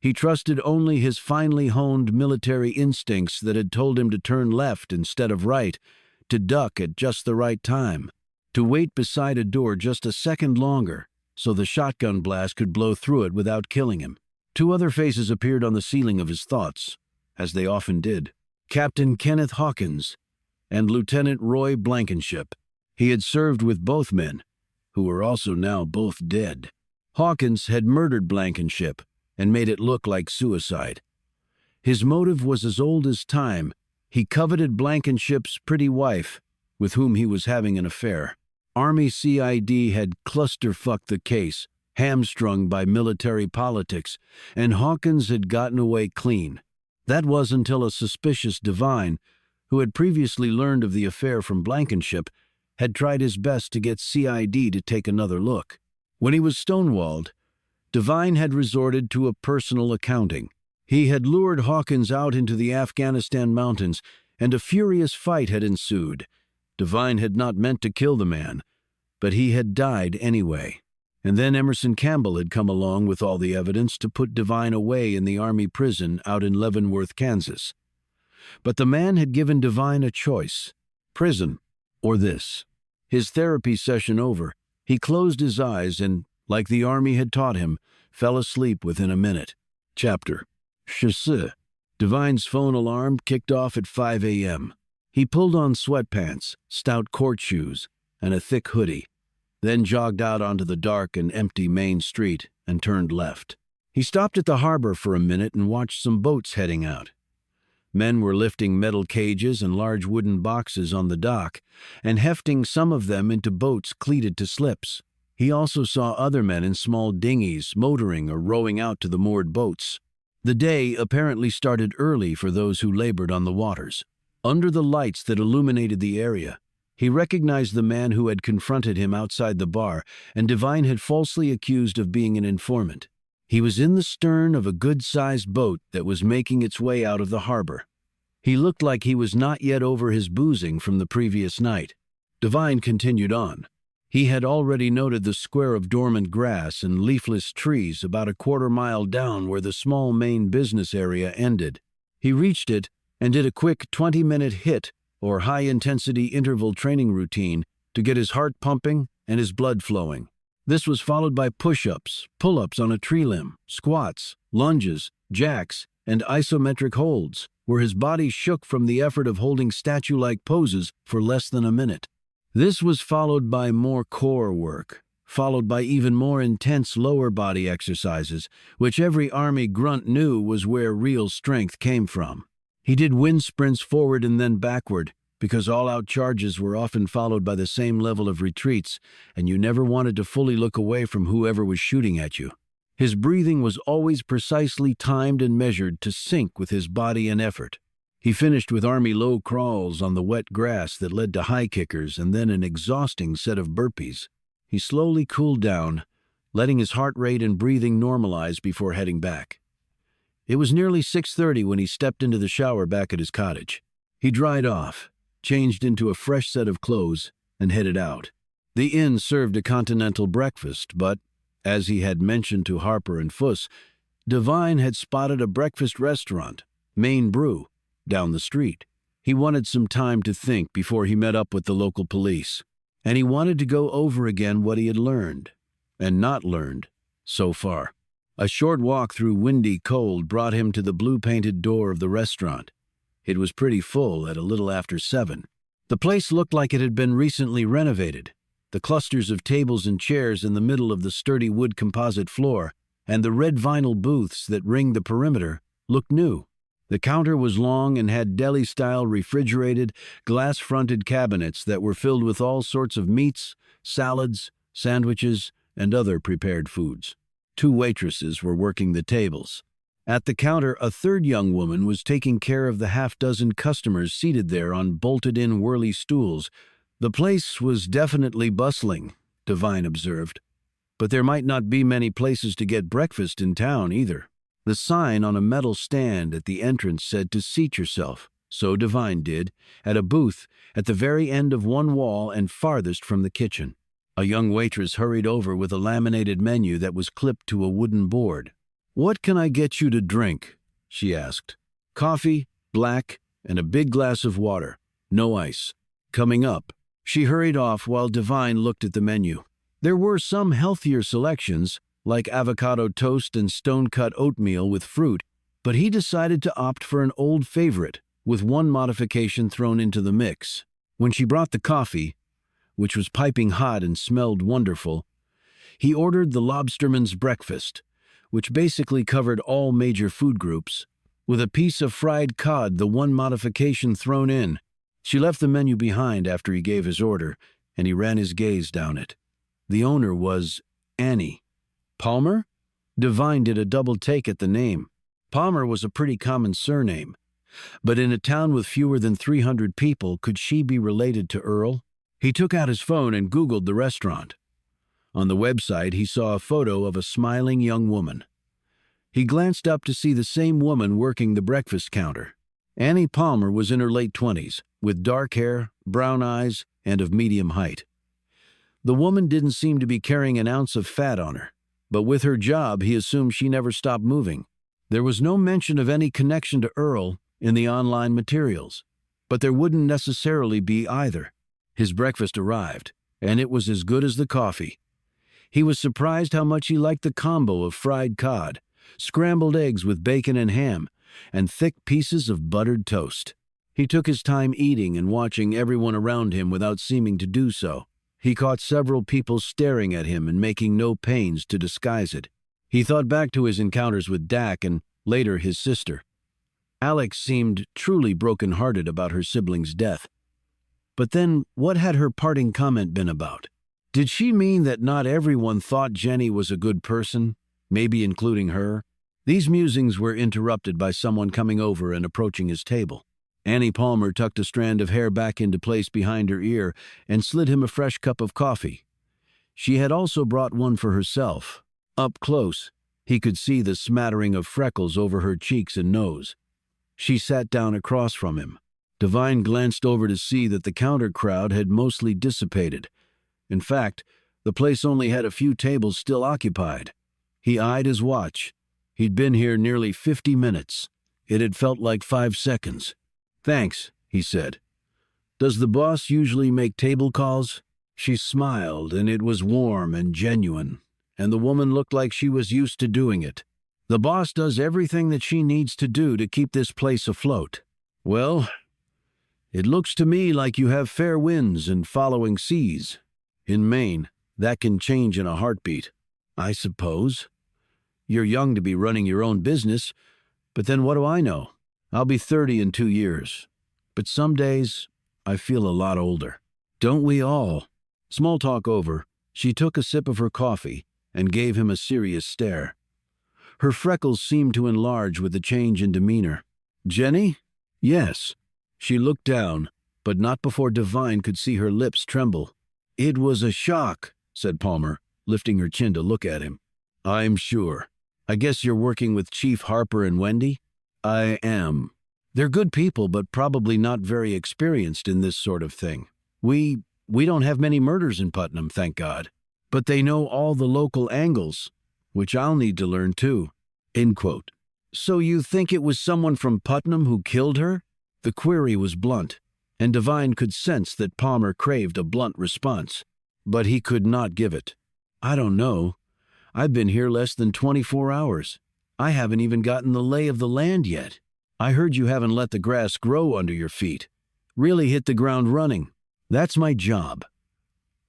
He trusted only his finely honed military instincts that had told him to turn left instead of right, to duck at just the right time, to wait beside a door just a second longer so the shotgun blast could blow through it without killing him. 2 other faces appeared on the ceiling of his thoughts, as they often did. Captain Kenneth Hawkins and Lieutenant Roy Blankenship. He had served with both men, who were also now both dead. Hawkins had murdered Blankenship and made it look like suicide. His motive was as old as time. He coveted Blankenship's pretty wife, with whom he was having an affair. Army CID had clusterfucked the case, hamstrung by military politics, and Hawkins had gotten away clean. That was until a suspicious Devine, who had previously learned of the affair from Blankenship, had tried his best to get CID to take another look. When he was stonewalled, Devine had resorted to a personal accounting. He had lured Hawkins out into the Afghanistan mountains, and a furious fight had ensued. Devine had not meant to kill the man, but he had died anyway. And then Emerson Campbell had come along with all the evidence to put Devine away in the Army prison out in Leavenworth, Kansas. But the man had given Devine a choice: prison or this. His therapy session over, he closed his eyes and, like the Army had taught him, fell asleep within a minute. Chapter. Chasseur. Devine's phone alarm kicked off at 5 a.m. He pulled on sweatpants, stout court shoes, and a thick hoodie, then jogged out onto the dark and empty main street and turned left. He stopped at the harbor for a minute and watched some boats heading out. Men were lifting metal cages and large wooden boxes on the dock and hefting some of them into boats cleated to slips. He also saw other men in small dinghies motoring or rowing out to the moored boats. The day apparently started early for those who labored on the waters. Under the lights that illuminated the area, he recognized the man who had confronted him outside the bar and Devine had falsely accused of being an informant. He was in the stern of a good-sized boat that was making its way out of the harbor. He looked like he was not yet over his boozing from the previous night. Devine continued on. He had already noted the square of dormant grass and leafless trees about a quarter-mile down where the small main business area ended. He reached it and did a quick 20-minute HIIT, or high-intensity interval training routine, to get his heart pumping and his blood flowing. This was followed by push-ups, pull-ups on a tree limb, squats, lunges, jacks, and isometric holds, where his body shook from the effort of holding statue-like poses for less than a minute. This was followed by more core work, followed by even more intense lower body exercises, which every army grunt knew was where real strength came from. He did wind sprints forward and then backward, because all-out charges were often followed by the same level of retreats, and you never wanted to fully look away from whoever was shooting at you. His breathing was always precisely timed and measured to sync with his body and effort. He finished with army low crawls on the wet grass that led to high kickers and then an exhausting set of burpees. He slowly cooled down, letting his heart rate and breathing normalize before heading back. It was nearly 6:30 when he stepped into the shower back at his cottage. He dried off, changed into a fresh set of clothes, and headed out. The inn served a continental breakfast, but, as he had mentioned to Harper and Fuss, Devine had spotted a breakfast restaurant, Main Brew, down the street. He wanted some time to think before he met up with the local police, and he wanted to go over again what he had learned, and not learned, so far. A short walk through windy cold brought him to the blue-painted door of the restaurant. It was pretty full at a little after 7. The place looked like it had been recently renovated. The clusters of tables and chairs in the middle of the sturdy wood composite floor and the red vinyl booths that ringed the perimeter looked new. The counter was long and had deli-style refrigerated, glass-fronted cabinets that were filled with all sorts of meats, salads, sandwiches, and other prepared foods. 2 waitresses were working the tables. At the counter, a third young woman was taking care of the half-dozen customers seated there on bolted-in whirly stools. The place was definitely bustling, Devine observed, but there might not be many places to get breakfast in town either. The sign on a metal stand at the entrance said to seat yourself, so Devine did, at a booth at the very end of one wall and farthest from the kitchen. A young waitress hurried over with a laminated menu that was clipped to a wooden board. "What can I get you to drink?" she asked. "Coffee, black, and a big glass of water. No ice." Coming up, she hurried off while Devine looked at the menu. There were some healthier selections, like avocado toast and stone-cut oatmeal with fruit, but he decided to opt for an old favorite, with one modification thrown into the mix. When she brought the coffee, which was piping hot and smelled wonderful, he ordered the lobsterman's breakfast, which basically covered all major food groups, with a piece of fried cod, the one modification thrown in. She left the menu behind after he gave his order, and he ran his gaze down it. The owner was Annie. Palmer? Devine did a double take at the name. Palmer was a pretty common surname, but in a town with fewer than 300 people, could she be related to Earl? He took out his phone and Googled the restaurant. On the website, he saw a photo of a smiling young woman. He glanced up to see the same woman working the breakfast counter. Annie Palmer was in her late 20s, with dark hair, brown eyes, and of medium height. The woman didn't seem to be carrying an ounce of fat on her, but with her job, he assumed she never stopped moving. There was no mention of any connection to Earl in the online materials, but there wouldn't necessarily be either. His breakfast arrived, and it was as good as the coffee. He was surprised how much he liked the combo of fried cod, scrambled eggs with bacon and ham, and thick pieces of buttered toast. He took his time eating and watching everyone around him without seeming to do so. He caught several people staring at him and making no pains to disguise it. He thought back to his encounters with Dak and, later, his sister. Alex seemed truly broken-hearted about her sibling's death. But then, what had her parting comment been about? Did she mean that not everyone thought Jenny was a good person, maybe including her? These musings were interrupted by someone coming over and approaching his table. Annie Palmer tucked a strand of hair back into place behind her ear and slid him a fresh cup of coffee. She had also brought one for herself. Up close, he could see the smattering of freckles over her cheeks and nose. She sat down across from him. Devine glanced over to see that the counter crowd had mostly dissipated. In fact, the place only had a few tables still occupied. He eyed his watch. He'd been here nearly 50 minutes. It had felt like 5 seconds. "Thanks," he said. "Does the boss usually make table calls?" She smiled, and it was warm and genuine, and the woman looked like she was used to doing it. "The boss does everything that she needs to do to keep this place afloat." "Well, it looks to me like you have fair winds and following seas. In Maine, that can change in a heartbeat." "I suppose. You're young to be running your own business, but then what do I know? I'll be 30 in 2 years. But some days, I feel a lot older." "Don't we all?" Small talk over, she took a sip of her coffee and gave him a serious stare. Her freckles seemed to enlarge with the change in demeanor. "Jenny?" "Yes." She looked down, but not before Devine could see her lips tremble. "It was a shock," said Palmer, lifting her chin to look at him. "I'm sure. I guess you're working with Chief Harper and Wendy?" "I am. They're good people, but probably not very experienced in this sort of thing. We don't have many murders in Putnam, thank God. But they know all the local angles, which I'll need to learn too." End quote. "So you think it was someone from Putnam who killed her?" The query was blunt, and Devine could sense that Palmer craved a blunt response. But he could not give it. "I don't know. I've been here less than 24 hours. I haven't even gotten the lay of the land yet. I heard you haven't let the grass grow under your feet. Really hit the ground running. That's my job.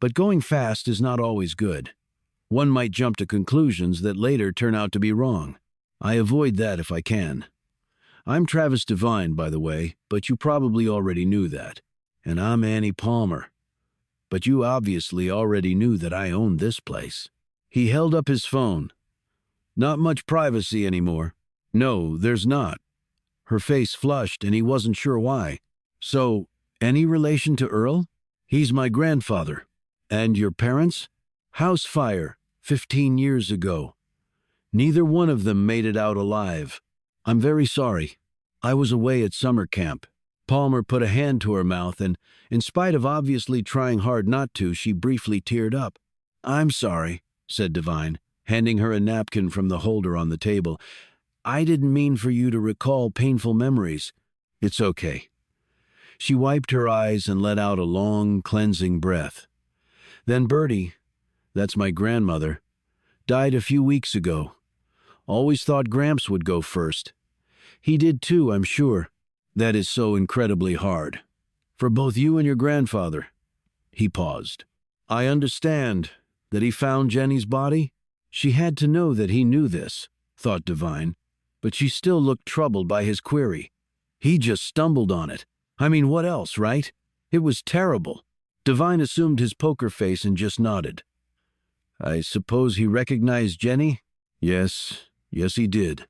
But going fast is not always good. One might jump to conclusions that later turn out to be wrong. I avoid that if I can. I'm Travis Devine, by the way, but you probably already knew that. And I'm Annie Palmer. But you obviously already knew that I owned this place." He held up his phone. "Not much privacy anymore." "No, there's not." Her face flushed, and he wasn't sure why. "So, any relation to Earl?" "He's my grandfather." "And your parents?" "House fire, 15 years ago. Neither one of them made it out alive. I'm very sorry. I was away at summer camp." Palmer put a hand to her mouth, and in spite of obviously trying hard not to, she briefly teared up. "I'm sorry," said Devine, handing her a napkin from the holder on the table. "I didn't mean for you to recall painful memories." "It's okay." She wiped her eyes and let out a long, cleansing breath. "Then Bertie, that's my grandmother, died a few weeks ago. Always thought Gramps would go first. He did too, I'm sure. That is so incredibly hard. For both you and your grandfather." He paused. "I understand that he found Jenny's body?" She had to know that he knew this, thought Devine, but she still looked troubled by his query. He just stumbled on it. I mean, what else, right? It was terrible. Devine assumed his poker face and just nodded. "I suppose he recognized Jenny?" Yes, he did.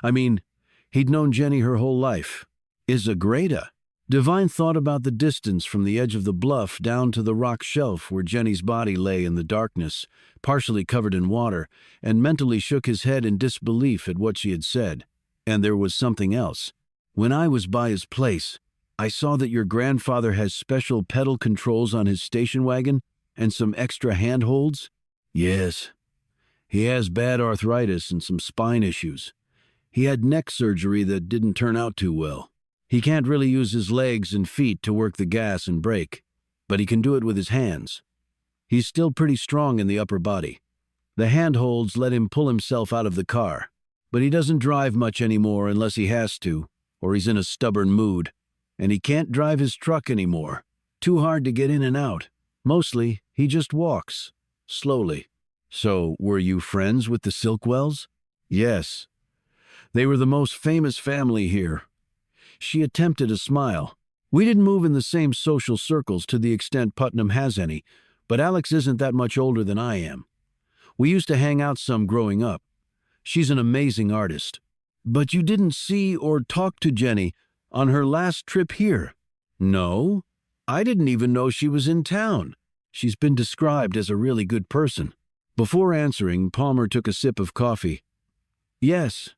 I mean, he'd known Jenny her whole life. Is a Greta." Devine thought about the distance from the edge of the bluff down to the rock shelf where Jenny's body lay in the darkness, partially covered in water, and mentally shook his head in disbelief at what she had said. And there was something else. "When I was by his place, I saw that your grandfather has special pedal controls on his station wagon and some extra handholds." "Yes. He has bad arthritis and some spine issues. He had neck surgery that didn't turn out too well. He can't really use his legs and feet to work the gas and brake, but he can do it with his hands. He's still pretty strong in the upper body. The handholds let him pull himself out of the car, but he doesn't drive much anymore unless he has to, or he's in a stubborn mood. And he can't drive his truck anymore. Too hard to get in and out. Mostly, he just walks. Slowly." "So, were you friends with the Silkwells?" "Yes. They were the most famous family here." She attempted a smile. "We didn't move in the same social circles to the extent Putnam has any, but Alex isn't that much older than I am. We used to hang out some growing up. She's an amazing artist. But you didn't see or talk to Jenny on her last trip here? No. I didn't even know she was in town. She's been described as a really good person. Before answering, Palmer took a sip of coffee. Yes,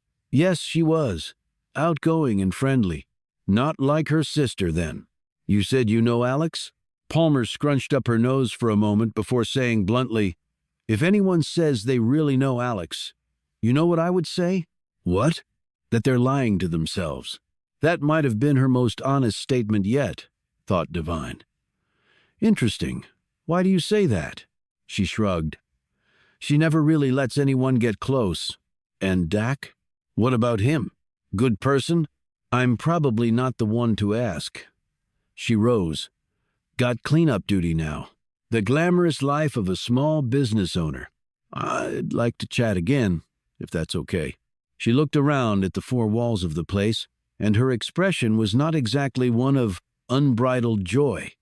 she was. Outgoing and friendly. Not like her sister, then. You said you know Alex? Palmer scrunched up her nose for a moment before saying bluntly, if anyone says they really know Alex, you know what I would say? What? That they're lying to themselves. That might have been her most honest statement yet, thought Devine. Interesting. Why do you say that? She shrugged. She never really lets anyone get close. And Dak? What about him? Good person? I'm probably not the one to ask. She rose. Got cleanup duty now. The glamorous life of a small business owner. I'd like to chat again, if that's okay. She looked around at the four walls of the place, and her expression was not exactly one of unbridled joy.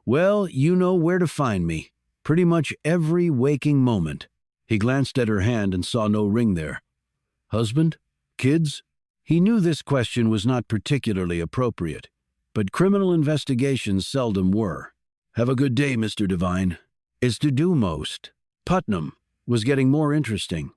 Well, you know where to find me. Pretty much every waking moment. He glanced at her hand and saw no ring there. Husband? Kids? He knew this question was not particularly appropriate, but criminal investigations seldom were. Have a good day, Mr. Devine. Is to do most. Putnam was getting more interesting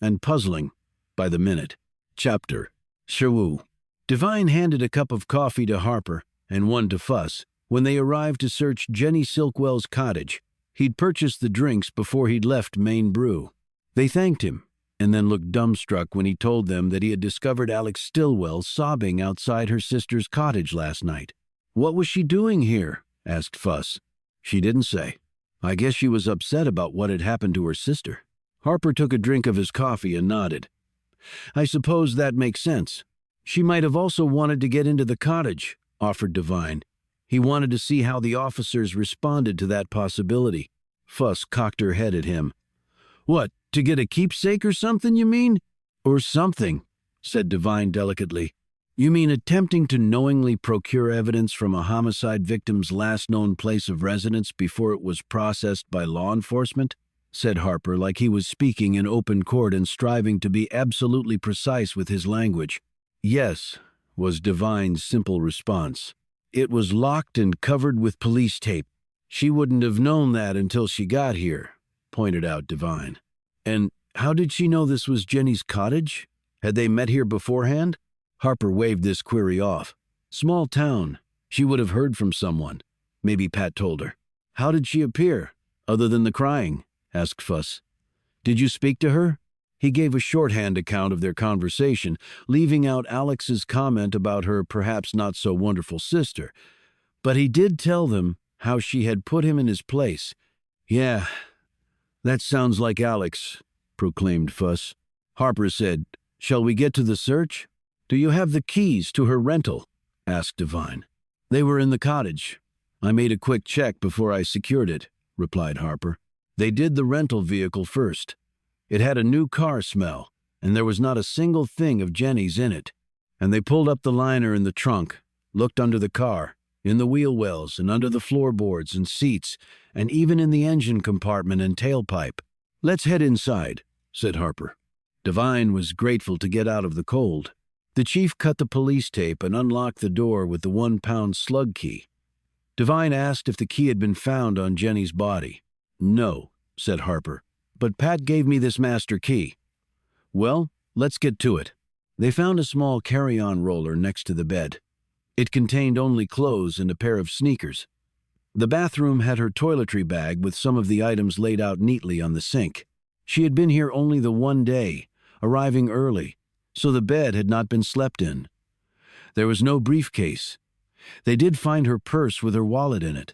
and puzzling by the minute. Chapter. Shawoo. Devine handed a cup of coffee to Harper and one to Fuss when they arrived to search Jenny Silkwell's cottage. He'd purchased the drinks before he'd left Maine Brew. They thanked him and then looked dumbstruck when he told them that he had discovered Alex Stillwell sobbing outside her sister's cottage last night. What was she doing here? Asked Fuss. She didn't say. I guess she was upset about what had happened to her sister. Harper took a drink of his coffee and nodded. I suppose that makes sense. She might have also wanted to get into the cottage, offered Devine. He wanted to see how the officers responded to that possibility. Fuss cocked her head at him. What, to get a keepsake or something, you mean? Or something, said Devine delicately. You mean attempting to knowingly procure evidence from a homicide victim's last known place of residence before it was processed by law enforcement? Said Harper like he was speaking in open court and striving to be absolutely precise with his language. Yes, was Devine's simple response. It was locked and covered with police tape. She wouldn't have known that until she got here, pointed out Devine. And how did she know this was Jenny's cottage? Had they met here beforehand? Harper waved this query off. Small town. She would have heard from someone. Maybe Pat told her. How did she appear, other than the crying? Asked Fuss. Did you speak to her? He gave a shorthand account of their conversation, leaving out Alex's comment about her perhaps not so wonderful sister. But he did tell them how she had put him in his place. Yeah, that sounds like Alex, proclaimed Fuss. Harper said, Shall we get to the search? Do you have the keys to her rental? Asked Devine. They were in the cottage. I made a quick check before I secured it, replied Harper. They did the rental vehicle first. It had a new car smell, and there was not a single thing of Jenny's in it. And they pulled up the liner in the trunk, looked under the car, in the wheel wells and under the floorboards and seats, and even in the engine compartment and tailpipe. Let's head inside, said Harper. Devine was grateful to get out of the cold. The chief cut the police tape and unlocked the door with the 1-pound slug key. Devine asked if the key had been found on Jenny's body. No, said Harper, but Pat gave me this master key. Well, let's get to it. They found a small carry-on roller next to the bed. It contained only clothes and a pair of sneakers. The bathroom had her toiletry bag with some of the items laid out neatly on the sink. She had been here only the one day, arriving early, so the bed had not been slept in. There was no briefcase. They did find her purse with her wallet in it,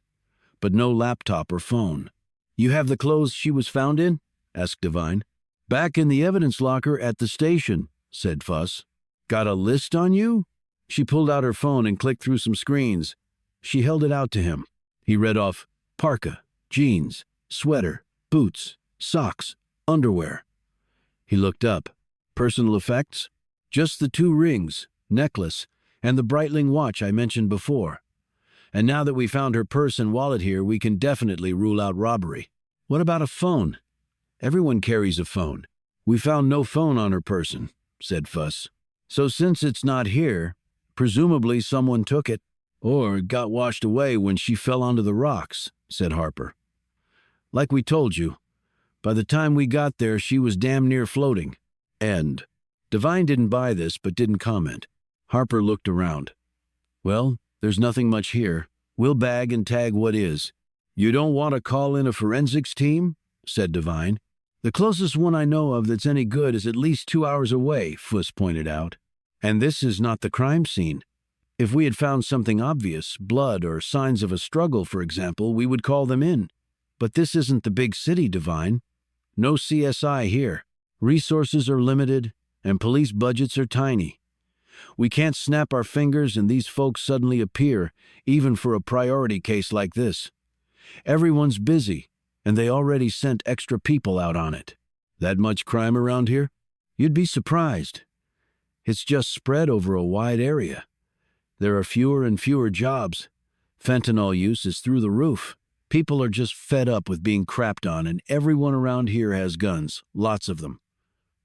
but no laptop or phone. You have the clothes she was found in? Asked Devine. Back in the evidence locker at the station, said Fuss. Got a list on you? She pulled out her phone and clicked through some screens. She held it out to him. He read off parka, jeans, sweater, boots, socks, underwear. He looked up. Personal effects? Just the 2 rings, necklace, and the Breitling watch I mentioned before. And now that we found her purse and wallet here, we can definitely rule out robbery. What about a phone? Everyone carries a phone. "We found no phone on her person," said Fuss. "So since it's not here, presumably someone took it, or it got washed away when she fell onto the rocks," said Harper. "Like we told you, by the time we got there, she was damn near floating." End. Devine didn't buy this, but didn't comment. Harper looked around. "Well, there's nothing much here. We'll bag and tag what is." "You don't want to call in a forensics team?" said Devine. "The closest one I know of that's any good is at least 2 hours away," Fuss pointed out. "And this is not the crime scene. If we had found something obvious, blood or signs of a struggle, for example, we would call them in. But this isn't the big city, Devine. No CSI here. Resources are limited, and police budgets are tiny. We can't snap our fingers and these folks suddenly appear, even for a priority case like this. Everyone's busy, and they already sent extra people out on it." "That much crime around here?" "You'd be surprised. It's just spread over a wide area. There are fewer and fewer jobs. Fentanyl use is through the roof. People are just fed up with being crapped on, and everyone around here has guns, lots of them.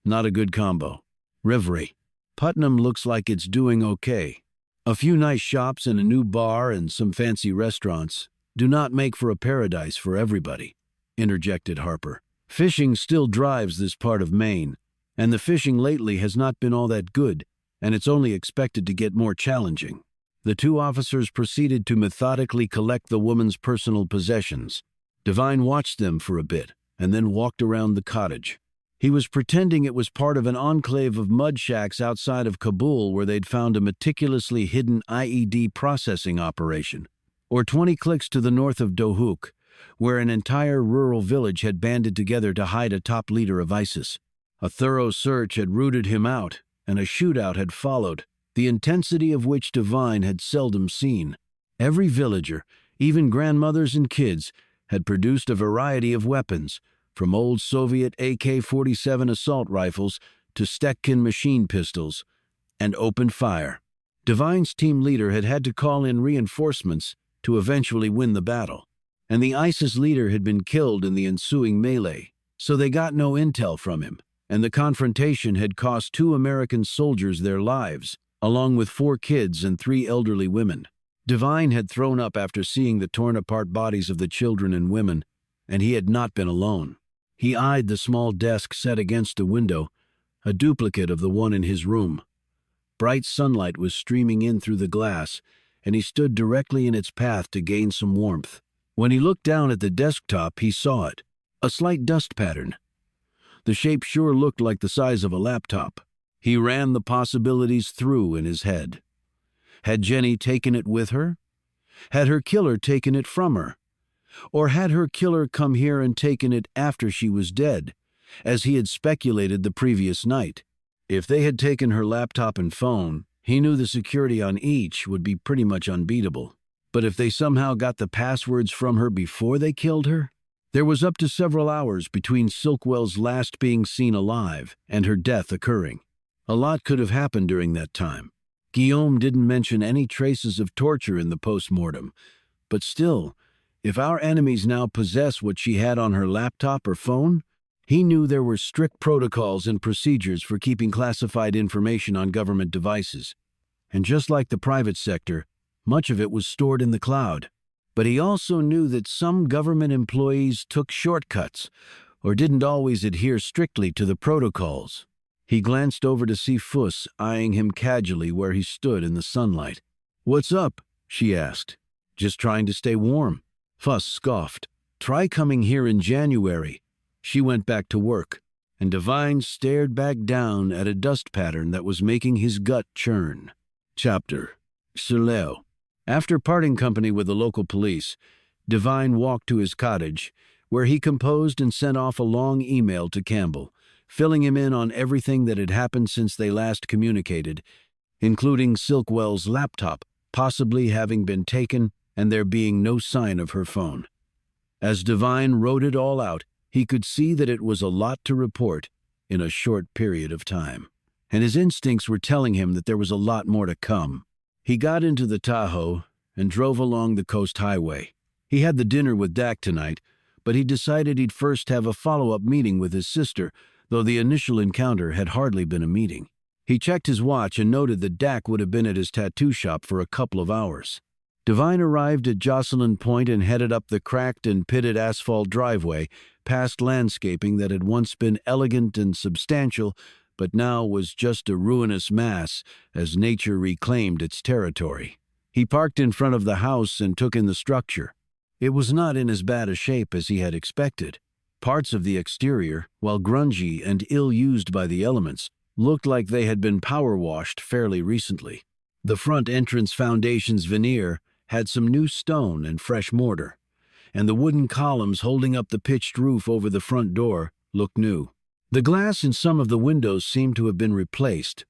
Not a good combo." Reverie. "Putnam looks like it's doing okay. A few nice shops and a new bar and some fancy restaurants do not make for a paradise for everybody," interjected Harper. "Fishing still drives this part of Maine, and the fishing lately has not been all that good, and it's only expected to get more challenging." The two officers proceeded to methodically collect the woman's personal possessions. Devine watched them for a bit and then walked around the cottage. He was pretending it was part of an enclave of mud shacks outside of Kabul where they'd found a meticulously hidden IED processing operation, or 20 clicks to the north of Dohuk, where an entire rural village had banded together to hide a top leader of ISIS. A thorough search had rooted him out, and a shootout had followed, the intensity of which Devine had seldom seen. Every villager, even grandmothers and kids, had produced a variety of weapons, from old Soviet AK-47 assault rifles to Stetkin machine pistols, and opened fire. Devine's team leader had had to call in reinforcements to eventually win the battle, and the ISIS leader had been killed in the ensuing melee, so they got no intel from him, and the confrontation had cost 2 American soldiers their lives, along with 4 kids and 3 elderly women. Devine had thrown up after seeing the torn-apart bodies of the children and women, and he had not been alone. He eyed the small desk set against the window, a duplicate of the one in his room. Bright sunlight was streaming in through the glass, and he stood directly in its path to gain some warmth. When he looked down at the desktop, he saw it, a slight dust pattern. The shape sure looked like the size of a laptop. He ran the possibilities through in his head. Had Jenny taken it with her? Had her killer taken it from her? Or had her killer come here and taken it after she was dead, as he had speculated the previous night? If they had taken her laptop and phone, he knew the security on each would be pretty much unbeatable. But if they somehow got the passwords from her before they killed her? There was up to several hours between Silkwell's last being seen alive and her death occurring. A lot could have happened during that time. Guillaume didn't mention any traces of torture in the post-mortem, but still, if our enemies now possess what she had on her laptop or phone, he knew there were strict protocols and procedures for keeping classified information on government devices. And just like the private sector, much of it was stored in the cloud. But he also knew that some government employees took shortcuts or didn't always adhere strictly to the protocols. He glanced over to see Fuss eyeing him casually where he stood in the sunlight. "What's up?" she asked. "Just trying to stay warm." Fuss scoffed. "Try coming here in January." She went back to work, and Devine stared back down at a dust pattern that was making his gut churn. Chapter Sileo. After parting company with the local police, Devine walked to his cottage, where he composed and sent off a long email to Campbell, filling him in on everything that had happened since they last communicated, including Silkwell's laptop possibly having been taken and there being no sign of her phone. As Devine wrote it all out, he could see that it was a lot to report in a short period of time, and his instincts were telling him that there was a lot more to come. He got into the Tahoe and drove along the coast highway. He had the dinner with Dak tonight, but he decided he'd first have a follow-up meeting with his sister though the initial encounter had hardly been a meeting. He checked his watch and noted that Dak would have been at his tattoo shop for a couple of hours. Devine arrived at Jocelyn Point and headed up the cracked and pitted asphalt driveway, past landscaping that had once been elegant and substantial, but now was just a ruinous mass as nature reclaimed its territory. He parked in front of the house and took in the structure. It was not in as bad a shape as he had expected. Parts of the exterior, while grungy and ill-used by the elements, looked like they had been power-washed fairly recently. The front entrance foundation's veneer had some new stone and fresh mortar, and the wooden columns holding up the pitched roof over the front door looked new. The glass in some of the windows seemed to have been replaced,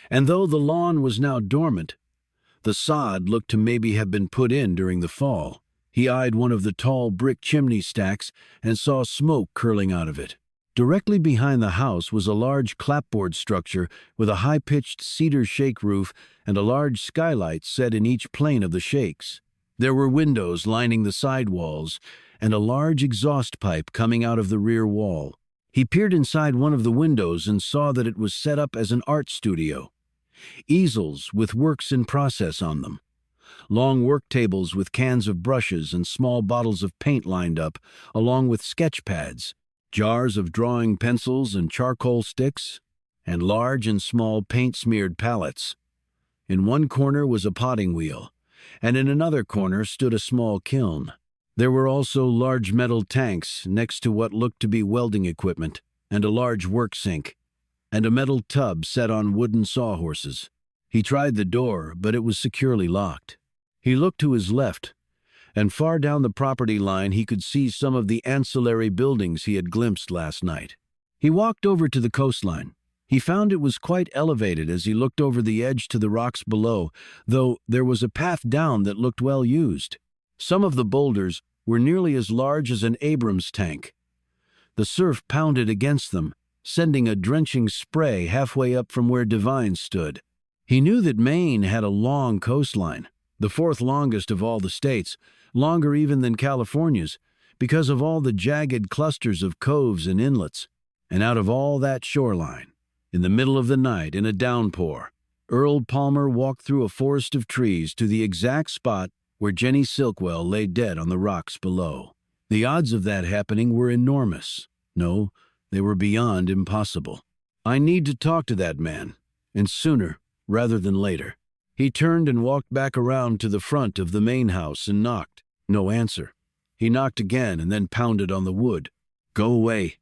and though the lawn was now dormant, the sod looked to maybe have been put in during the fall. He eyed one of the tall brick chimney stacks and saw smoke curling out of it. Directly behind the house was a large clapboard structure with a high-pitched cedar shake roof and a large skylight set in each plane of the shakes. There were windows lining the side walls and a large exhaust pipe coming out of the rear wall. He peered inside one of the windows and saw that it was set up as an art studio. Easels with works in process on them. Long work tables with cans of brushes and small bottles of paint lined up, along with sketch pads. Jars of drawing pencils and charcoal sticks, and large and small paint-smeared pallets. In one corner was a potting wheel, and in another corner stood a small kiln. There were also large metal tanks next to what looked to be welding equipment, and a large work sink, and a metal tub set on wooden sawhorses. He tried the door, but it was securely locked. He looked to his left, and far down the property line he could see some of the ancillary buildings he had glimpsed last night. He walked over to the coastline. He found it was quite elevated as he looked over the edge to the rocks below, though there was a path down that looked well used. Some of the boulders were nearly as large as an Abrams tank. The surf pounded against them, sending a drenching spray halfway up from where Devine stood. He knew that Maine had a long coastline, the fourth longest of all the states, longer even than California's, because of all the jagged clusters of coves and inlets. And out of all that shoreline, in the middle of the night in a downpour, Earl Palmer walked through a forest of trees to the exact spot where Jenny Silkwell lay dead on the rocks below. The odds of that happening were enormous. No, they were beyond impossible. I need to talk to that man, and sooner rather than later. He turned and walked back around to the front of the main house and knocked. No answer. He knocked again and then pounded on the wood. "Go away,"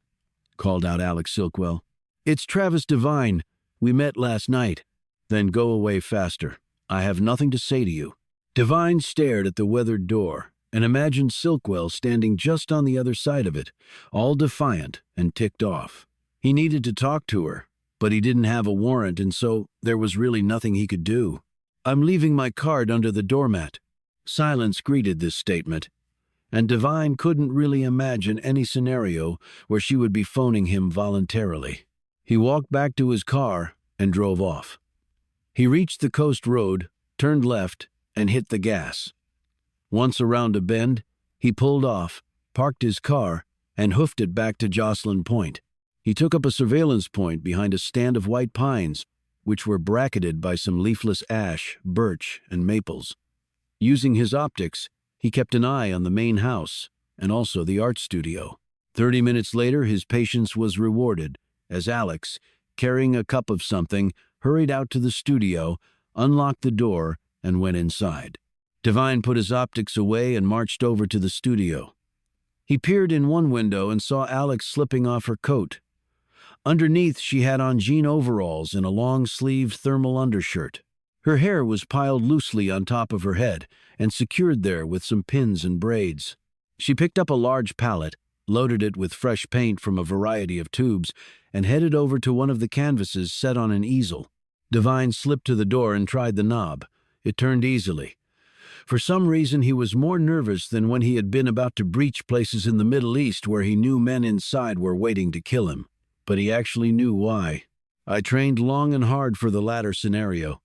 called out Alex Silkwell. "It's Travis Devine. We met last night." "Then go away faster. I have nothing to say to you." Devine stared at the weathered door and imagined Silkwell standing just on the other side of it, all defiant and ticked off. He needed to talk to her, but he didn't have a warrant, and so there was really nothing he could do. "I'm leaving my card under the doormat." Silence greeted this statement, and Devine couldn't really imagine any scenario where she would be phoning him voluntarily. He walked back to his car and drove off. He reached the coast road, turned left, and hit the gas. Once around a bend, he pulled off, parked his car, and hoofed it back to Jocelyn Point. He took up a surveillance point behind a stand of white pines, which were bracketed by some leafless ash, birch, and maples. Using his optics, he kept an eye on the main house and also the art studio. 30 minutes later, his patience was rewarded as Alex, carrying a cup of something, hurried out to the studio, unlocked the door, and went inside. Devine put his optics away and marched over to the studio. He peered in one window and saw Alex slipping off her coat. Underneath, she had on jean overalls and a long-sleeved thermal undershirt. Her hair was piled loosely on top of her head and secured there with some pins and braids. She picked up a large pallet, loaded it with fresh paint from a variety of tubes, and headed over to one of the canvases set on an easel. Devine slipped to the door and tried the knob. It turned easily. For some reason, he was more nervous than when he had been about to breach places in the Middle East where he knew men inside were waiting to kill him. But he actually knew why. "I trained long and hard for the latter scenario.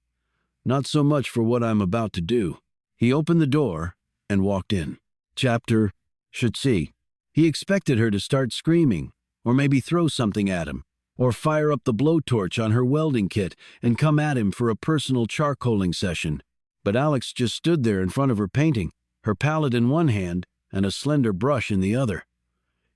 Not so much for what I'm about to do." He opened the door and walked in. Chapter should see. He expected her to start screaming, or maybe throw something at him, or fire up the blowtorch on her welding kit and come at him for a personal charcoaling session. But Alex just stood there in front of her painting, her palette in one hand and a slender brush in the other.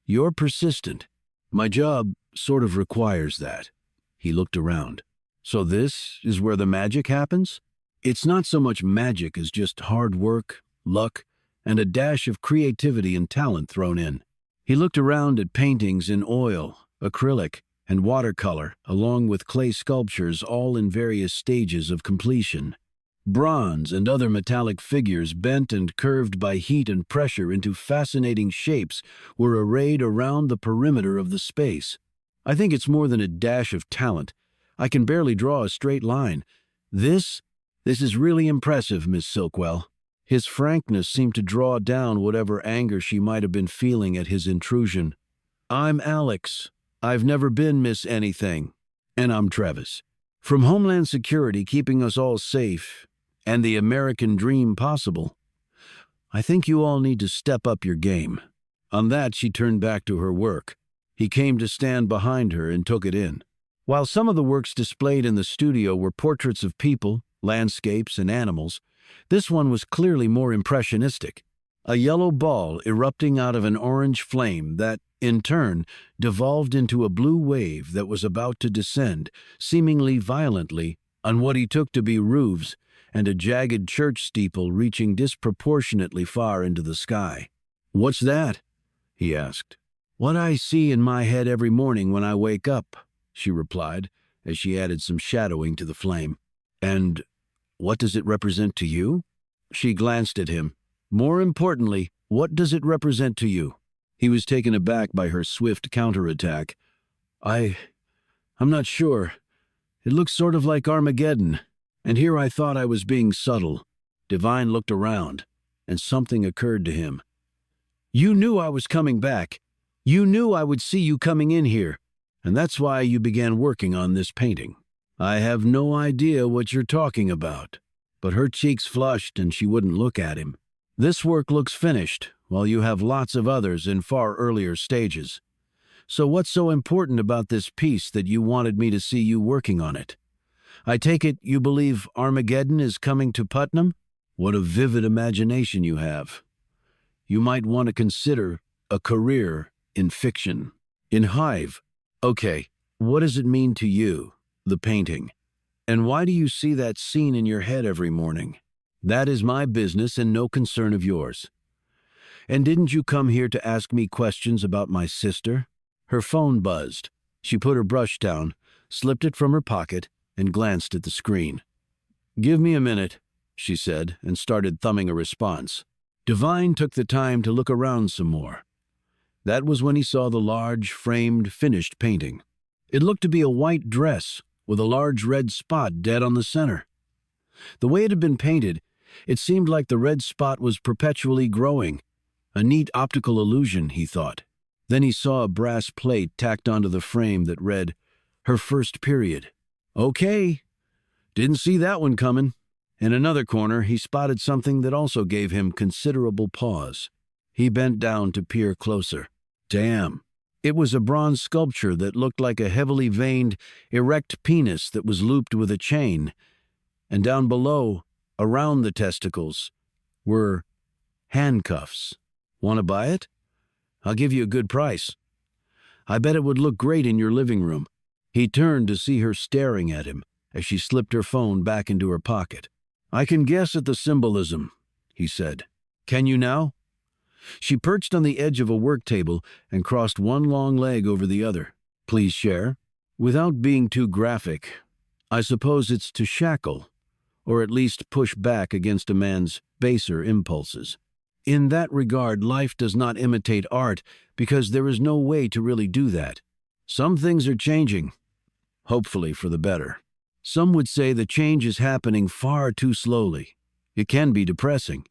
You're persistent. My job sort of requires that. He looked around. So this is where the magic happens? It's not so much magic as just hard work, luck, and a dash of creativity and talent thrown in. He looked around at paintings in oil, acrylic, and watercolor, along with clay sculptures all in various stages of completion. Bronze and other metallic figures bent and curved by heat and pressure into fascinating shapes were arrayed around the perimeter of the space. I think it's more than a dash of talent. I can barely draw a straight line. This is really impressive, Miss Silkwell. His frankness seemed to draw down whatever anger she might have been feeling at his intrusion. I'm Alex. I've never been Miss Anything. And I'm Travis. From Homeland Security keeping us all safe and the American dream possible, I think you all need to step up your game. On that, she turned back to her work. He came to stand behind her and took it in. While some of the works displayed in the studio were portraits of people, landscapes, and animals, this one was clearly more impressionistic. A yellow ball erupting out of an orange flame that, in turn, devolved into a blue wave that was about to descend, seemingly violently, on what he took to be roofs and a jagged church steeple reaching disproportionately far into the sky. "What's that?" he asked. "What I see in my head every morning when I wake up," she replied, as she added some shadowing to the flame. "And what does it represent to you?" She glanced at him. "More importantly, what does it represent to you?" He was taken aback by her swift counterattack. I'm not sure. It looks sort of like Armageddon. And here I thought I was being subtle." Divine looked around, and something occurred to him. "You knew I was coming back. You knew I would see you coming in here, and that's why you began working on this painting." "I have no idea what you're talking about." But her cheeks flushed and she wouldn't look at him. "This work looks finished, while you have lots of others in far earlier stages. So what's so important about this piece that you wanted me to see you working on it? I take it you believe Armageddon is coming to Putnam? What a vivid imagination you have. You might want to consider a career in fiction." "In Hive. Okay, what does it mean to you, the painting? And why do you see that scene in your head every morning?" "That is my business and no concern of yours." "And didn't you come here to ask me questions about my sister?" Her phone buzzed. She put her brush down, slipped it from her pocket, and glanced at the screen. "Give me a minute," she said, and started thumbing a response. Divine took the time to look around some more. That was when he saw the large, framed, finished painting. It looked to be a white dress with a large red spot dead on the center. The way it had been painted, it seemed like the red spot was perpetually growing. A neat optical illusion, he thought. Then he saw a brass plate tacked onto the frame that read, "Her first period." Okay, didn't see that one coming. In another corner, he spotted something that also gave him considerable pause. He bent down to peer closer. Damn. It was a bronze sculpture that looked like a heavily veined, erect penis that was looped with a chain. And down below, around the testicles, were handcuffs. Want to buy it? I'll give you a good price. I bet it would look great in your living room. He turned to see her staring at him as she slipped her phone back into her pocket. "I can guess at the symbolism," he said. "Can you now?" She perched on the edge of a work table and crossed one long leg over the other. "Please share." "Without being too graphic, I suppose it's to shackle, or at least push back against a man's baser impulses. In that regard, life does not imitate art because there is no way to really do that. Some things are changing, hopefully for the better. Some would say the change is happening far too slowly. It can be depressing."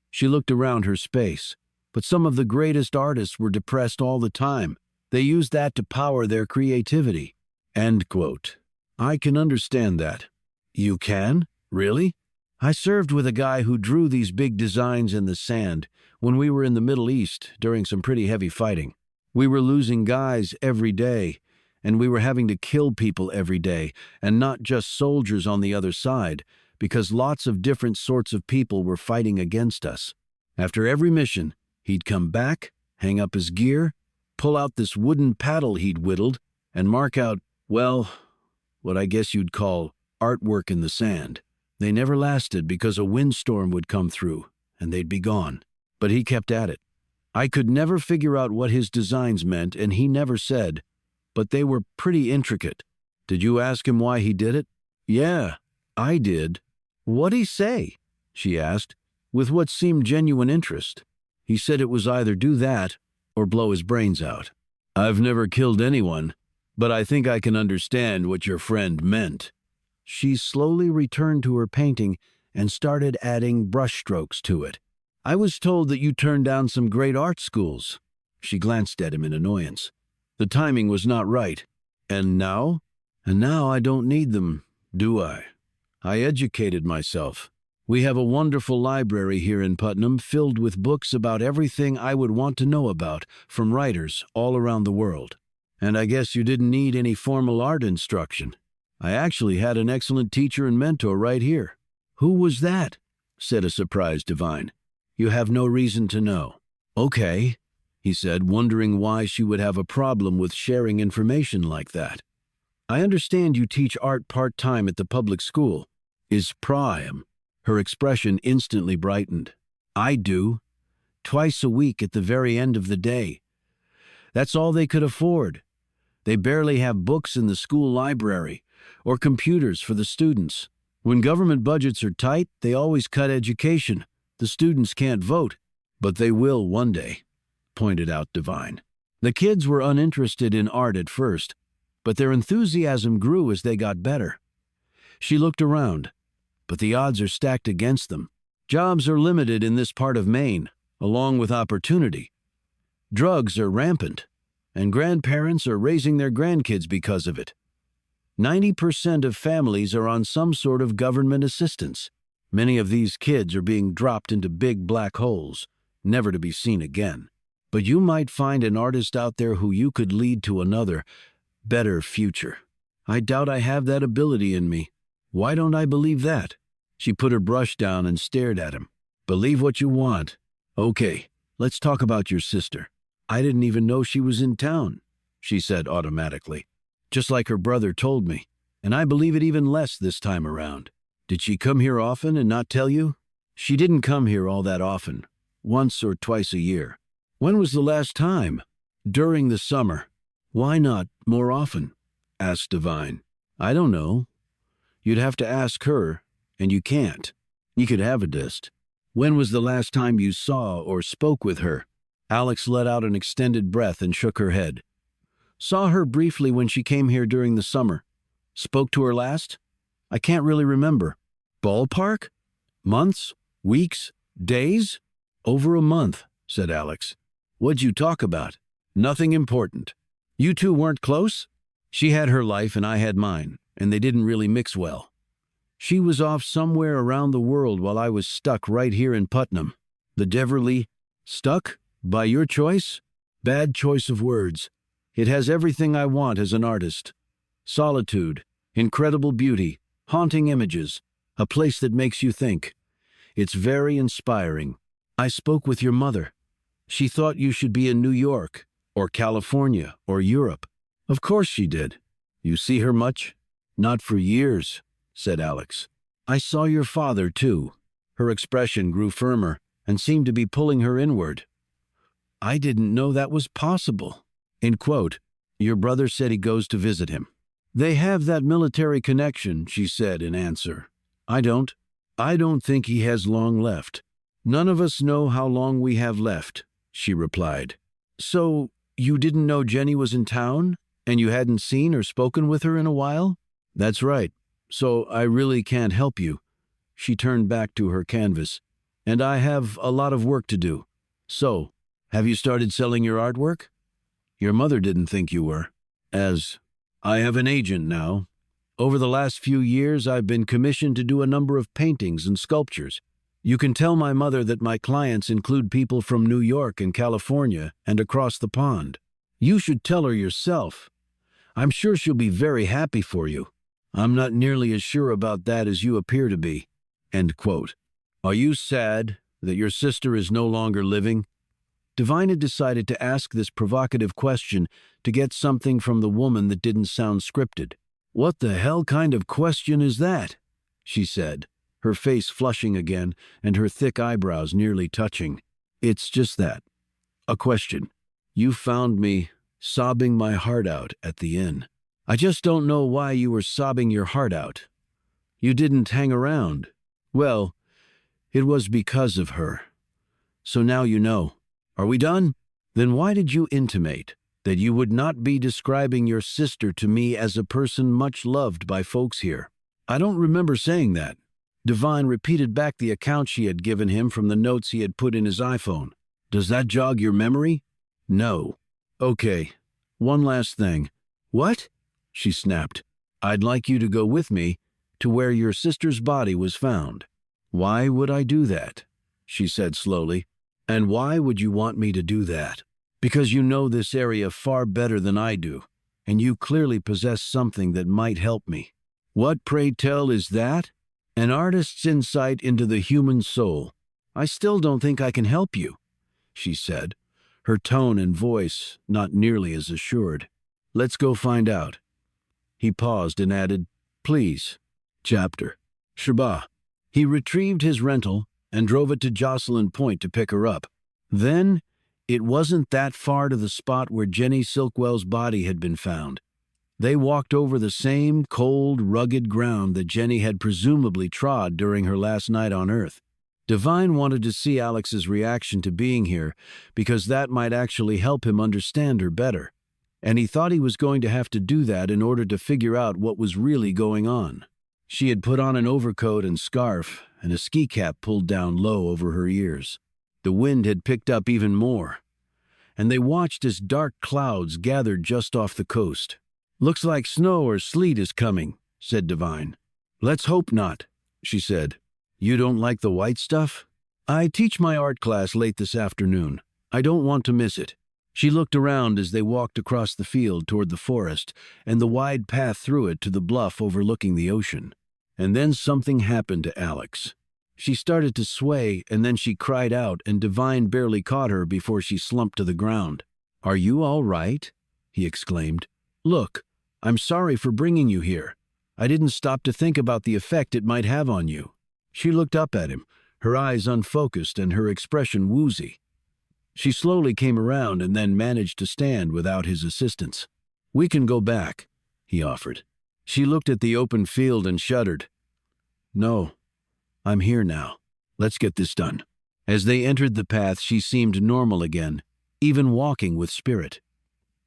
She looked around her space. But some of the greatest artists were depressed all the time. They used that to power their creativity. End quote. I can understand that. You can? Really? I served with a guy who drew these big designs in the sand when we were in the Middle East during some pretty heavy fighting. We were losing guys every day, and we were having to kill people every day, and not just soldiers on the other side, because lots of different sorts of people were fighting against us. After every mission, he'd come back, hang up his gear, pull out this wooden paddle he'd whittled, and mark out, well, what I guess you'd call artwork in the sand. They never lasted because a windstorm would come through, and they'd be gone. But he kept at it. I could never figure out what his designs meant, and he never said, but they were pretty intricate. Did you ask him why he did it? Yeah, I did. What'd he say? She asked, with what seemed genuine interest. He said it was either do that or blow his brains out. I've never killed anyone, but I think I can understand what your friend meant. She slowly returned to her painting and started adding brushstrokes to it. I was told that you turned down some great art schools. She glanced at him in annoyance. The timing was not right. And now? And now I don't need them, do I? I educated myself. We have a wonderful library here in Putnam filled with books about everything I would want to know about from writers all around the world. And I guess you didn't need any formal art instruction. I actually had an excellent teacher and mentor right here. Who was that? Said a surprised Divine. You have no reason to know. Okay, he said, wondering why she would have a problem with sharing information like that. I understand you teach art part-time at the public school. Is Priam? Her expression instantly brightened. I do. Twice a week at the very end of the day. That's all they could afford. They barely have books in the school library or computers for the students. When government budgets are tight, they always cut education. The students can't vote, but they will one day, pointed out Divine. The kids were uninterested in art at first, but their enthusiasm grew as they got better. She looked around, but the odds are stacked against them. Jobs are limited in this part of Maine, along with opportunity. Drugs are rampant, and grandparents are raising their grandkids because of it. 90% of families are on some sort of government assistance. Many of these kids are being dropped into big black holes, never to be seen again. But you might find an artist out there who you could lead to another, better future. I doubt I have that ability in me. Why don't I believe that? She put her brush down and stared at him. Believe what you want. Okay, let's talk about your sister. I didn't even know she was in town, she said automatically. Just like her brother told me, and I believe it even less this time around. Did she come here often and not tell you? She didn't come here all that often, once or twice a year. When was the last time? During the summer. Why not more often? Asked Divine. I don't know. You'd have to ask her, and you can't. You could have a dist. When was the last time you saw or spoke with her? Alex let out an extended breath and shook her head. Saw her briefly when she came here during the summer. Spoke to her last? I can't really remember. Ballpark? Months? Weeks? Days? Over a month, said Alex. What'd you talk about? Nothing important. You two weren't close? She had her life and I had mine, and they didn't really mix well. She was off somewhere around the world while I was stuck right here in Putnam. The Deverly, stuck? By your choice? Bad choice of words. It has everything I want as an artist. Solitude, incredible beauty, haunting images, a place that makes you think. It's very inspiring. I spoke with your mother. She thought you should be in New York, or California, or Europe. Of course she did. You see her much? Not for years, said Alex. I saw your father, too. Her expression grew firmer and seemed to be pulling her inward. I didn't know that was possible. In quote, your brother said he goes to visit him. They have that military connection, she said in answer. I don't think he has long left. None of us know how long we have left, she replied. So, you didn't know Jenny was in town, and you hadn't seen or spoken with her in a while? That's right. So I really can't help you. She turned back to her canvas. And I have a lot of work to do. So, have you started selling your artwork? Your mother didn't think you were. I have an agent now. Over the last few years, I've been commissioned to do a number of paintings and sculptures. You can tell my mother that my clients include people from New York and California and across the pond. You should tell her yourself. I'm sure she'll be very happy for you. I'm not nearly as sure about that as you appear to be." End quote. Are you sad that your sister is no longer living? Divine had decided to ask this provocative question to get something from the woman that didn't sound scripted. "What the hell kind of question is that?" she said, her face flushing again and her thick eyebrows nearly touching. "It's just that. A question. You found me sobbing my heart out at the inn. I just don't know why you were sobbing your heart out. You didn't hang around. Well, it was because of her. So now you know. Are we done? Then why did you intimate that you would not be describing your sister to me as a person much loved by folks here?" "I don't remember saying that." Divine repeated back the account she had given him from the notes he had put in his iPhone. "Does that jog your memory?" "No." "Okay, one last thing." "What?" she snapped. "I'd like you to go with me to where your sister's body was found." "Why would I do that?" she said slowly. "And why would you want me to do that?" "Because you know this area far better than I do, and you clearly possess something that might help me." "What, pray tell, is that?" "An artist's insight into the human soul." "I still don't think I can help you," she said, her tone and voice not nearly as assured. "Let's go find out." He paused and added, "Please." Chapter. Shaba. He retrieved his rental and drove it to Jocelyn Point to pick her up. Then, it wasn't that far to the spot where Jenny Silkwell's body had been found. They walked over the same cold, rugged ground that Jenny had presumably trod during her last night on Earth. Divine wanted to see Alex's reaction to being here because that might actually help him understand her better, and he thought he was going to have to do that in order to figure out what was really going on. She had put on an overcoat and scarf and a ski cap pulled down low over her ears. The wind had picked up even more, and they watched as dark clouds gathered just off the coast. "Looks like snow or sleet is coming," said Divine. "Let's hope not," she said. "You don't like the white stuff?" "I teach my art class late this afternoon. I don't want to miss it." She looked around as they walked across the field toward the forest and the wide path through it to the bluff overlooking the ocean. And then something happened to Alex. She started to sway, and then she cried out, and Divine barely caught her before she slumped to the ground. "Are you all right?" he exclaimed. "Look, I'm sorry for bringing you here. I didn't stop to think about the effect it might have on you." She looked up at him, her eyes unfocused and her expression woozy. She slowly came around and then managed to stand without his assistance. "We can go back," he offered. She looked at the open field and shuddered. "No, I'm here now. Let's get this done." As they entered the path, she seemed normal again, even walking with spirit.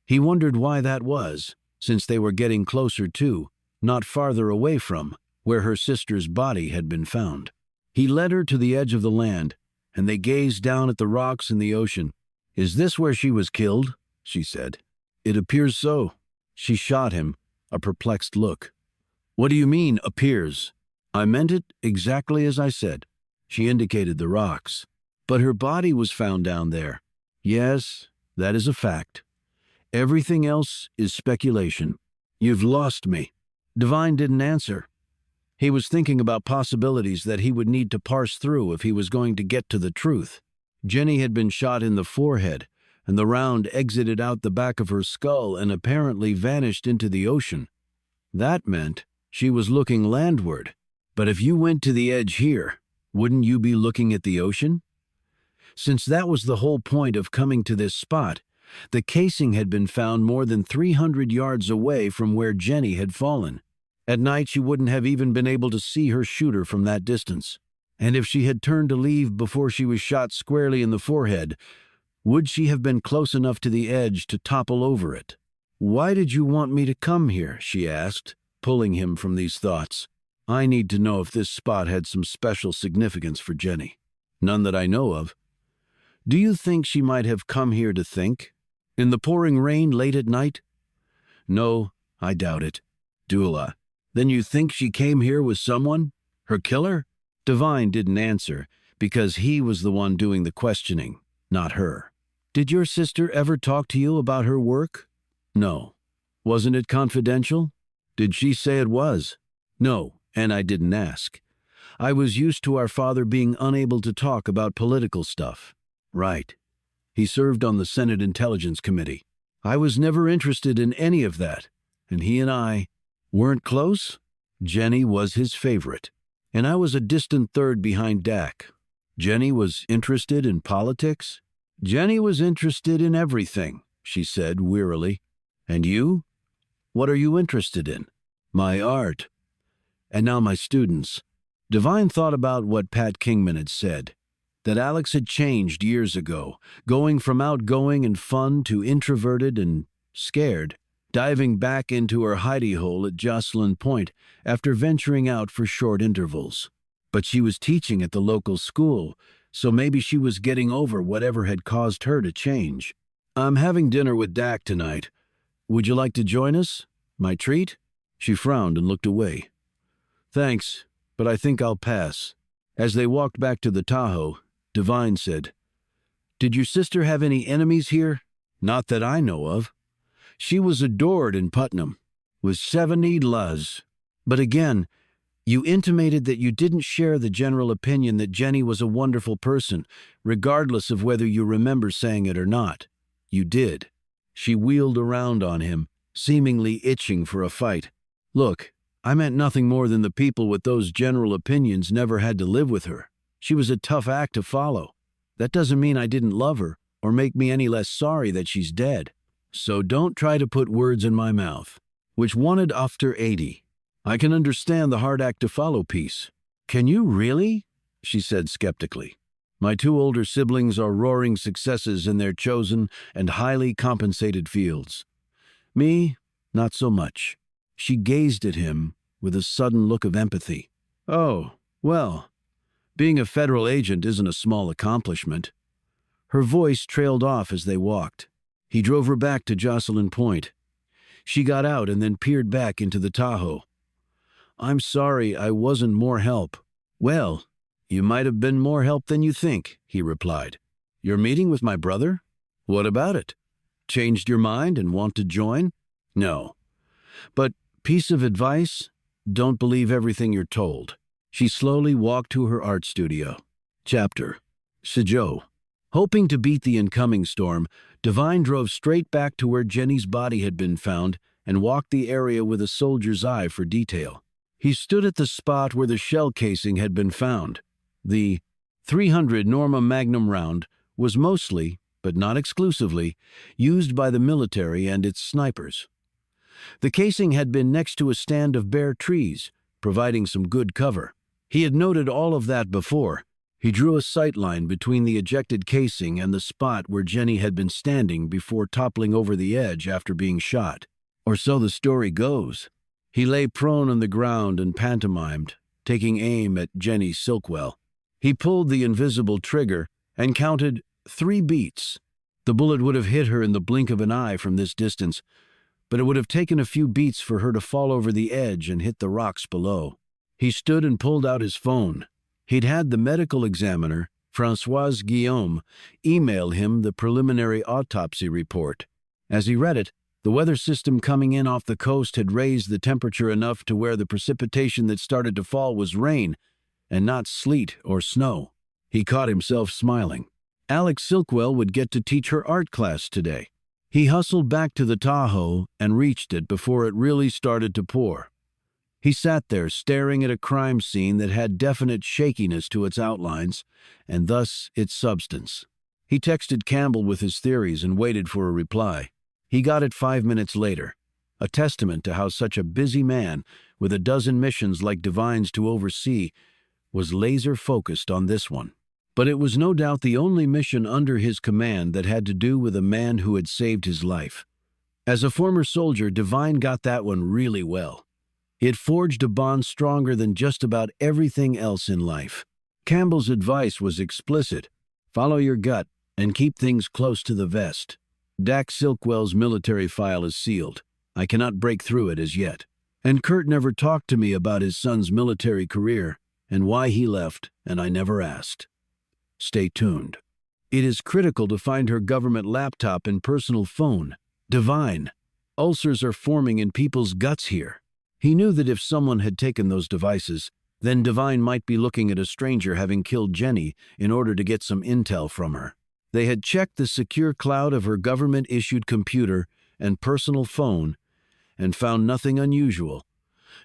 He wondered why that was, since they were getting closer to, not farther away from, where her sister's body had been found. He led her to the edge of the land, and they gazed down at the rocks and the ocean. "Is this where she was killed?" she said. "It appears so." She shot him a perplexed look. "What do you mean, appears?" "I meant it exactly as I said." She indicated the rocks. "But her body was found down there." "Yes, that is a fact. Everything else is speculation." "You've lost me." Divine didn't answer. He was thinking about possibilities that he would need to parse through if he was going to get to the truth. Jenny had been shot in the forehead, and the round exited out the back of her skull and apparently vanished into the ocean. That meant she was looking landward. But if you went to the edge here, wouldn't you be looking at the ocean? Since that was the whole point of coming to this spot, the casing had been found more than 300 yards away from where Jenny had fallen. At night, she wouldn't have even been able to see her shooter from that distance. And if she had turned to leave before she was shot squarely in the forehead, would she have been close enough to the edge to topple over it? "Why did you want me to come here?" she asked, pulling him from these thoughts. "I need to know if this spot had some special significance for Jenny." "None that I know of." "Do you think she might have come here to think? In the pouring rain late at night?" "No, I doubt it." "Dula, then you think she came here with someone? Her killer?" Divine didn't answer, because he was the one doing the questioning, not her. Did your sister ever talk to you about her work? No. Wasn't it confidential? Did she say it was? No, and I didn't ask. I was used to our father being unable to talk about political stuff. Right. He served on the Senate Intelligence Committee. I was never interested in any of that, and he and I weren't close. Jenny was his favorite, and I was a distant third behind Dak. Jenny was interested in politics? Jenny was interested in everything, she said wearily. And you? What are you interested in? My art. And now my students. Divine thought about what Pat Kingman had said, that Alex had changed years ago, going from outgoing and fun to introverted and scared, diving back into her hidey hole at Jocelyn Point after venturing out for short intervals. But she was teaching at the local school, so maybe she was getting over whatever had caused her to change. I'm having dinner with Dak tonight. Would you like to join us? My treat? She frowned and looked away. Thanks, but I think I'll pass. As they walked back to the Tahoe, Divine said, Did your sister have any enemies here? Not that I know of. She was adored in Putnam, with 70 luz. But again, you intimated that you didn't share the general opinion that Jenny was a wonderful person, regardless of whether you remember saying it or not. You did. She wheeled around on him, seemingly itching for a fight. Look, I meant nothing more than the people with those general opinions never had to live with her. She was a tough act to follow. That doesn't mean I didn't love her, or make me any less sorry that she's dead. So don't try to put words in my mouth. Which wanted after 80. I can understand the hard act to follow piece. Can you really? She said skeptically. My 2 older siblings are roaring successes in their chosen and highly compensated fields. Me, not so much. She gazed at him with a sudden look of empathy. Oh, well, being a federal agent isn't a small accomplishment. Her voice trailed off as they walked. He drove her back to Jocelyn Point. She got out and then peered back into the Tahoe. I'm sorry I wasn't more help. Well, you might have been more help than you think, he replied. You're meeting with my brother? What about it? Changed your mind and want to join? No. But piece of advice, don't believe everything you're told. She slowly walked to her art studio. Chapter. Sijou. Hoping to beat the incoming storm, Divine drove straight back to where Jenny's body had been found and walked the area with a soldier's eye for detail. He stood at the spot where the shell casing had been found. The .300 Norma Magnum round was mostly, but not exclusively, used by the military and its snipers. The casing had been next to a stand of bare trees, providing some good cover. He had noted all of that before. He drew a sight line between the ejected casing and the spot where Jenny had been standing before toppling over the edge after being shot. Or so the story goes. He lay prone on the ground and pantomimed, taking aim at Jenny Silkwell. He pulled the invisible trigger and counted 3 beats. The bullet would have hit her in the blink of an eye from this distance, but it would have taken a few beats for her to fall over the edge and hit the rocks below. He stood and pulled out his phone. He'd had the medical examiner, Françoise Guillaume, email him the preliminary autopsy report. As he read it, the weather system coming in off the coast had raised the temperature enough to where the precipitation that started to fall was rain, and not sleet or snow. He caught himself smiling. Alex Silkwell would get to teach her art class today. He hustled back to the Tahoe and reached it before it really started to pour. He sat there staring at a crime scene that had definite shakiness to its outlines, and thus its substance. He texted Campbell with his theories and waited for a reply. He got it 5 minutes later, a testament to how such a busy man, with a dozen missions like Divine's to oversee, was laser-focused on this one. But it was no doubt the only mission under his command that had to do with a man who had saved his life. As a former soldier, Divine got that one really well. It forged a bond stronger than just about everything else in life. Campbell's advice was explicit. Follow your gut and keep things close to the vest. Dak Silkwell's military file is sealed. I cannot break through it as yet. And Kurt never talked to me about his son's military career and why he left, and I never asked. Stay tuned. It is critical to find her government laptop and personal phone. Divine. Ulcers are forming in people's guts here. He knew that if someone had taken those devices, then Divine might be looking at a stranger having killed Jenny in order to get some intel from her. They had checked the secure cloud of her government-issued computer and personal phone and found nothing unusual,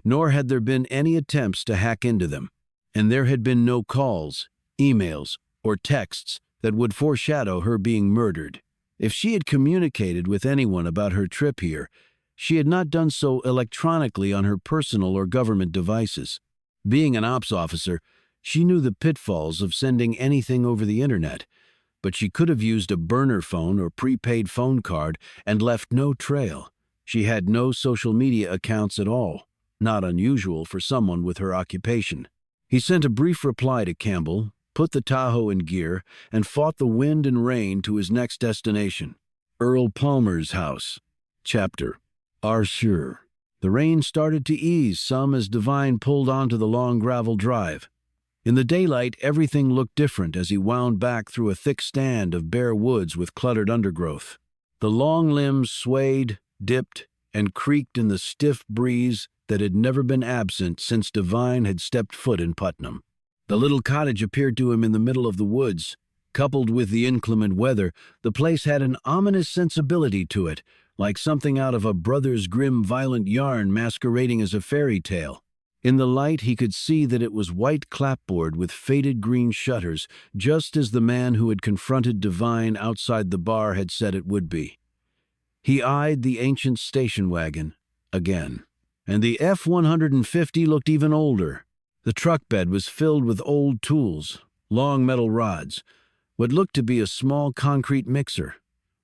nor had there been any attempts to hack into them. And there had been no calls, emails, or texts that would foreshadow her being murdered. If she had communicated with anyone about her trip here, she had not done so electronically on her personal or government devices. Being an ops officer, she knew the pitfalls of sending anything over the internet, but she could have used a burner phone or prepaid phone card and left no trail. She had no social media accounts at all, not unusual for someone with her occupation. He sent a brief reply to Campbell, put the Tahoe in gear, and fought the wind and rain to his next destination, Earl Palmer's house. Chapter Sure. The rain started to ease some as Divine pulled onto the long gravel drive. In the daylight, everything looked different as he wound back through a thick stand of bare woods with cluttered undergrowth. The long limbs swayed, dipped, and creaked in the stiff breeze that had never been absent since Divine had stepped foot in Putnam. The little cottage appeared to him in the middle of the woods. Coupled with the inclement weather, the place had an ominous sensibility to it, like something out of a Brothers Grimm violent yarn masquerading as a fairy tale. In the light, he could see that it was white clapboard with faded green shutters, just as the man who had confronted Divine outside the bar had said it would be. He eyed the ancient station wagon again, and the F-150 looked even older. The truck bed was filled with old tools, long metal rods, what looked to be a small concrete mixer,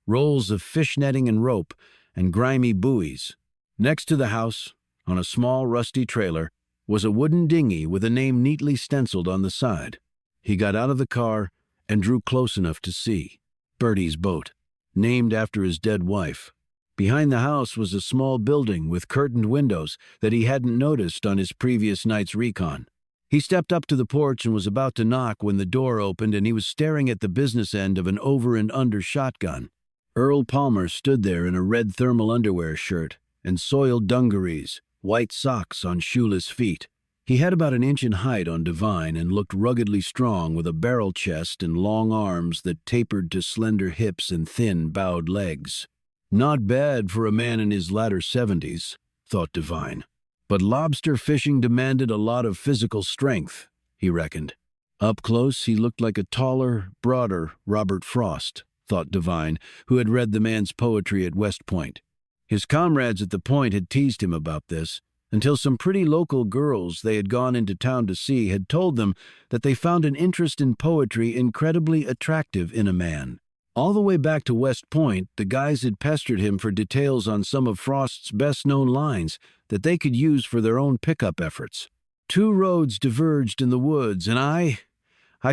rolls of fish netting and rope, and grimy buoys. Next to the house, on a small rusty trailer, was a wooden dinghy with a name neatly stenciled on the side. He got out of the car and drew close enough to see. Bertie's boat, named after his dead wife. Behind the house was a small building with curtained windows that he hadn't noticed on his previous night's recon. He stepped up to the porch and was about to knock when the door opened and he was staring at the business end of an over and under shotgun. Earl Palmer stood there in a red thermal underwear shirt and soiled dungarees, white socks on shoeless feet. He had about an inch in height on Divine and looked ruggedly strong with a barrel chest and long arms that tapered to slender hips and thin, bowed legs. Not bad for a man in his latter 70s, thought Divine. But lobster fishing demanded a lot of physical strength, he reckoned. Up close, he looked like a taller, broader Robert Frost, thought Divine, who had read the man's poetry at West Point. His comrades at the Point had teased him about this, until some pretty local girls they had gone into town to see had told them that they found an interest in poetry incredibly attractive in a man. All the way back to West Point, the guys had pestered him for details on some of Frost's best-known lines that they could use for their own pickup efforts. 2 roads diverged in the woods, and I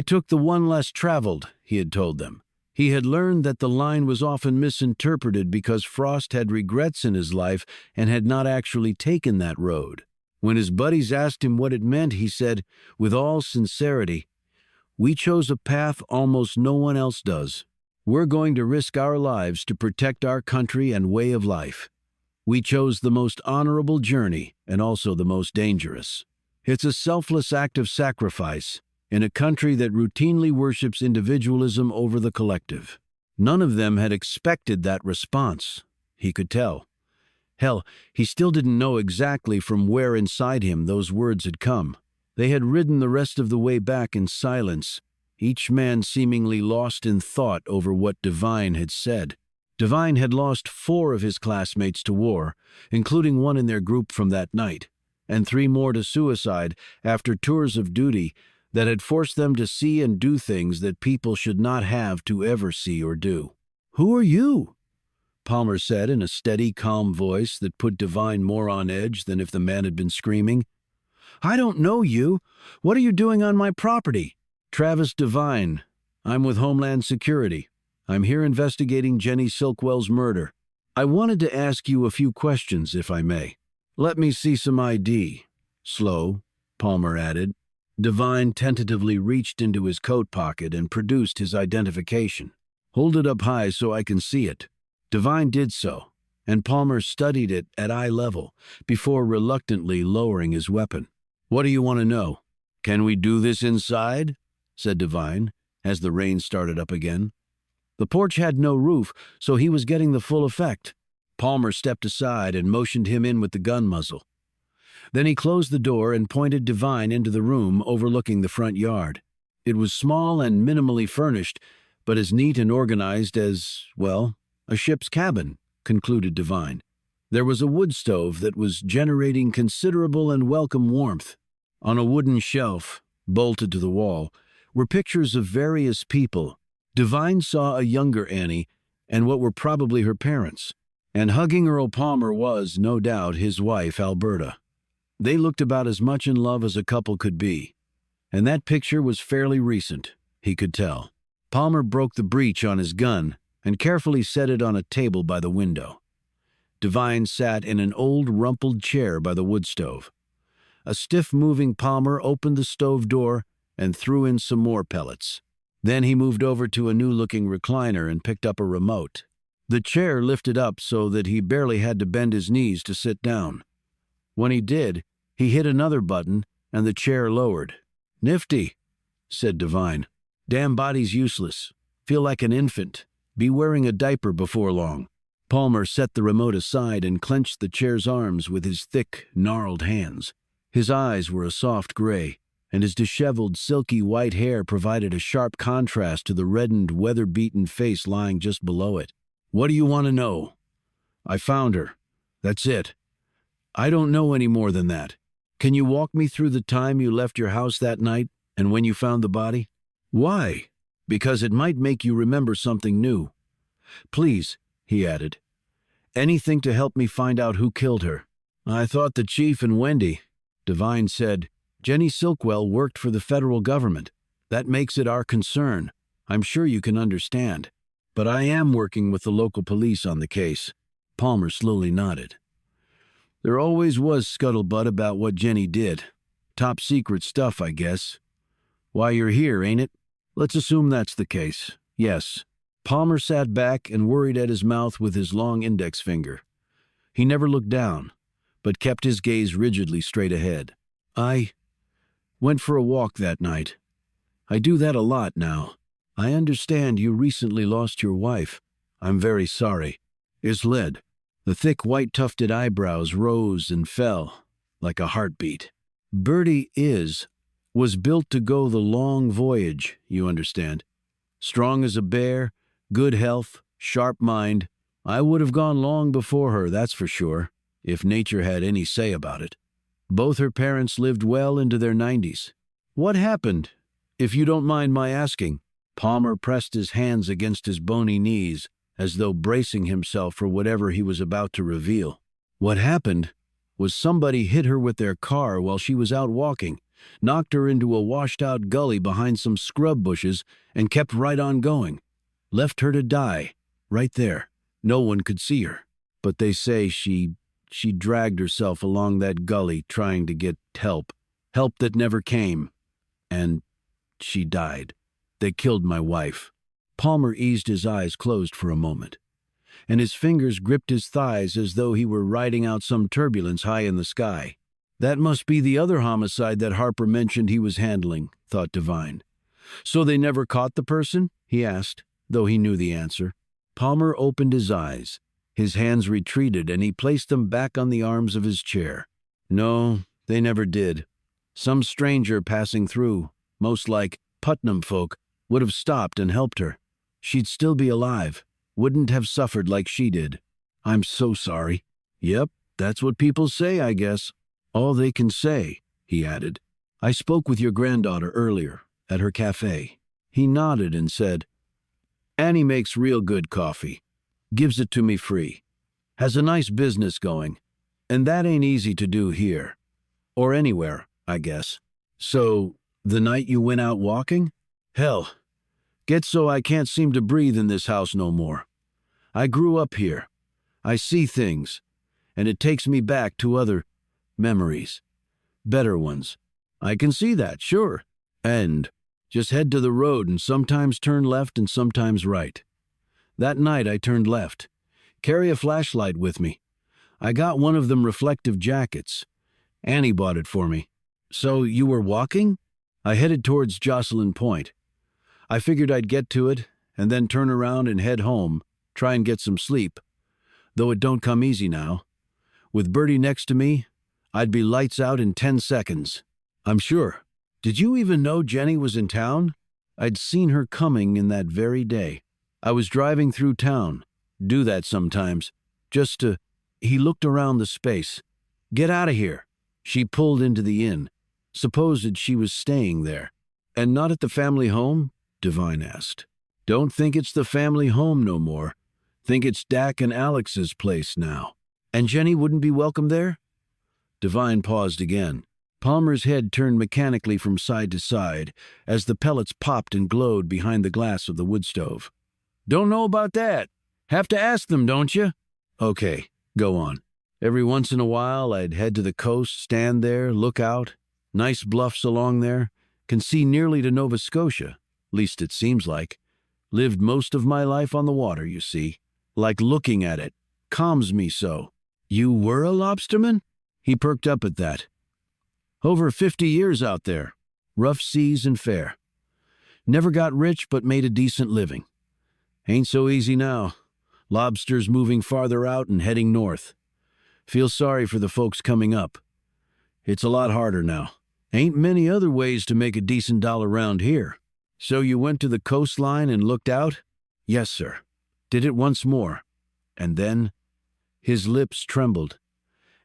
took the one less traveled, he had told them. He had learned that the line was often misinterpreted because Frost had regrets in his life and had not actually taken that road. When his buddies asked him what it meant, he said, with all sincerity, "We chose a path almost no one else does. We're going to risk our lives to protect our country and way of life. We chose the most honorable journey and also the most dangerous. It's a selfless act of sacrifice in a country that routinely worships individualism over the collective." None of them had expected that response, he could tell. Hell, he still didn't know exactly from where inside him those words had come. They had ridden the rest of the way back in silence, each man seemingly lost in thought over what Divine had said. Divine had lost 4 of his classmates to war, including one in their group from that night, and 3 more to suicide after tours of duty that had forced them to see and do things that people should not have to ever see or do. "Who are you?" Palmer said in a steady, calm voice that put Divine more on edge than if the man had been screaming. "I don't know you. What are you doing on my property?" "Travis Divine. I'm with Homeland Security. I'm here investigating Jenny Silkwell's murder. I wanted to ask you a few questions, if I may." "Let me see some ID." Slow, Palmer added. Devine tentatively reached into his coat pocket and produced his identification. "Hold it up high so I can see it." Devine did so, and Palmer studied it at eye level before reluctantly lowering his weapon. "What do you want to know?" "Can we do this inside?" said Devine, as the rain started up again. The porch had no roof, so he was getting the full effect. Palmer stepped aside and motioned him in with the gun muzzle. Then he closed the door and pointed Devine into the room overlooking the front yard. It was small and minimally furnished, but as neat and organized as, well, a ship's cabin, concluded Devine. There was a wood stove that was generating considerable and welcome warmth. On a wooden shelf, bolted to the wall, were pictures of various people. Devine saw a younger Annie and what were probably her parents, and hugging Earl Palmer was, no doubt, his wife, Alberta. They looked about as much in love as a couple could be, and that picture was fairly recent, he could tell. Palmer broke the breech on his gun and carefully set it on a table by the window. Devine sat in an old rumpled chair by the wood stove. A stiff-moving Palmer opened the stove door and threw in some more pellets. Then he moved over to a new-looking recliner and picked up a remote. The chair lifted up so that he barely had to bend his knees to sit down. When he did, he hit another button and the chair lowered. "Nifty," said Devine. "Damn body's useless. Feel like an infant. Be wearing a diaper before long." Palmer set the remote aside and clenched the chair's arms with his thick, gnarled hands. His eyes were a soft gray, and his disheveled, silky white hair provided a sharp contrast to the reddened, weather-beaten face lying just below it. "What do you want to know?" "I found her. That's it. I don't know any more than that. Can you walk me through the time you left your house that night and when you found the body?" "Why?" "Because it might make you remember something new. Please," he added. "Anything to help me find out who killed her." "I thought the chief and Wendy," Devine said. "Jenny Silkwell worked for the federal government. That makes it our concern. I'm sure you can understand. But I am working with the local police on the case." Palmer slowly nodded. "There always was scuttlebutt about what Jenny did. Top secret stuff, I guess. Why you're here, ain't it? Let's assume that's the case. Yes." Palmer sat back and worried at his mouth with his long index finger. He never looked down, but kept his gaze rigidly straight ahead. "I went for a walk that night. I do that a lot now. I understand you recently lost your wife. I'm very sorry." Is lead. The thick white-tufted eyebrows rose and fell like a heartbeat. "Bertie was built to go the long voyage, you understand. Strong as a bear, good health, sharp mind. I would have gone long before her, that's for sure, if nature had any say about it. Both her parents lived well into their 90s. What happened, if you don't mind my asking?" Palmer pressed his hands against his bony knees, as though bracing himself for whatever he was about to reveal. "What happened was somebody hit her with their car while she was out walking, knocked her into a washed-out gully behind some scrub bushes, and kept right on going. Left her to die, right there. No one could see her. But they say she dragged herself along that gully trying to get help that never came. And she died. They killed my wife." Palmer eased his eyes closed for a moment, and his fingers gripped his thighs as though he were riding out some turbulence high in the sky. "That must be the other homicide that Harper mentioned he was handling," thought Devine. "So they never caught the person?" he asked, though he knew the answer. Palmer opened his eyes. His hands retreated, and he placed them back on the arms of his chair. "No, they never did. Some stranger passing through, most like Putnam folk, would have stopped and helped her. She'd still be alive, wouldn't have suffered like she did. I'm so sorry." "Yep, that's what people say, I guess." "All they can say," he added. "I spoke with your granddaughter earlier, at her cafe." He nodded and said, "Annie makes real good coffee. Gives it to me free. Has a nice business going, and that ain't easy to do here. Or anywhere, I guess." "So, the night you went out walking?" "Hell, gets so I can't seem to breathe in this house no more. I grew up here. I see things, and it takes me back to other memories. Better ones. I can see that, sure. And just head to the road and sometimes turn left and sometimes right. That night I turned left. Carry a flashlight with me. I got one of them reflective jackets. Annie bought it for me. So you were walking? I headed towards Jocelyn Point. I figured I'd get to it and then turn around and head home, try and get some sleep. Though it don't come easy now. With Bertie next to me, I'd be lights out in 10 seconds. I'm sure. Did you even know Jenny was in town? I'd seen her coming in that very day. I was driving through town. Do that sometimes. Just to... He looked around the space. Get out of here. She pulled into the inn. Supposed she was staying there. And not at the family home? Devine asked. Don't think it's the family home no more. Think it's Dak and Alex's place now. And Jenny wouldn't be welcome there? Devine paused again. Palmer's head turned mechanically from side to side as the pellets popped and glowed behind the glass of the wood stove. Don't know about that. Have to ask them, don't you? Okay, go on. Every once in a while, I'd head to the coast, stand there, look out. Nice bluffs along there. Can see nearly to Nova Scotia. Least it seems like. Lived most of my life on the water, you see. Like looking at it. Calms me so. You were a lobsterman? He perked up at that. Over 50 years out there. Rough seas and fair. Never got rich, but made a decent living. Ain't so easy now. Lobsters moving farther out and heading north. Feel sorry for the folks coming up. It's a lot harder now. Ain't many other ways to make a decent dollar round here. So you went to the coastline and looked out? Yes, sir. Did it once more. And then his lips trembled,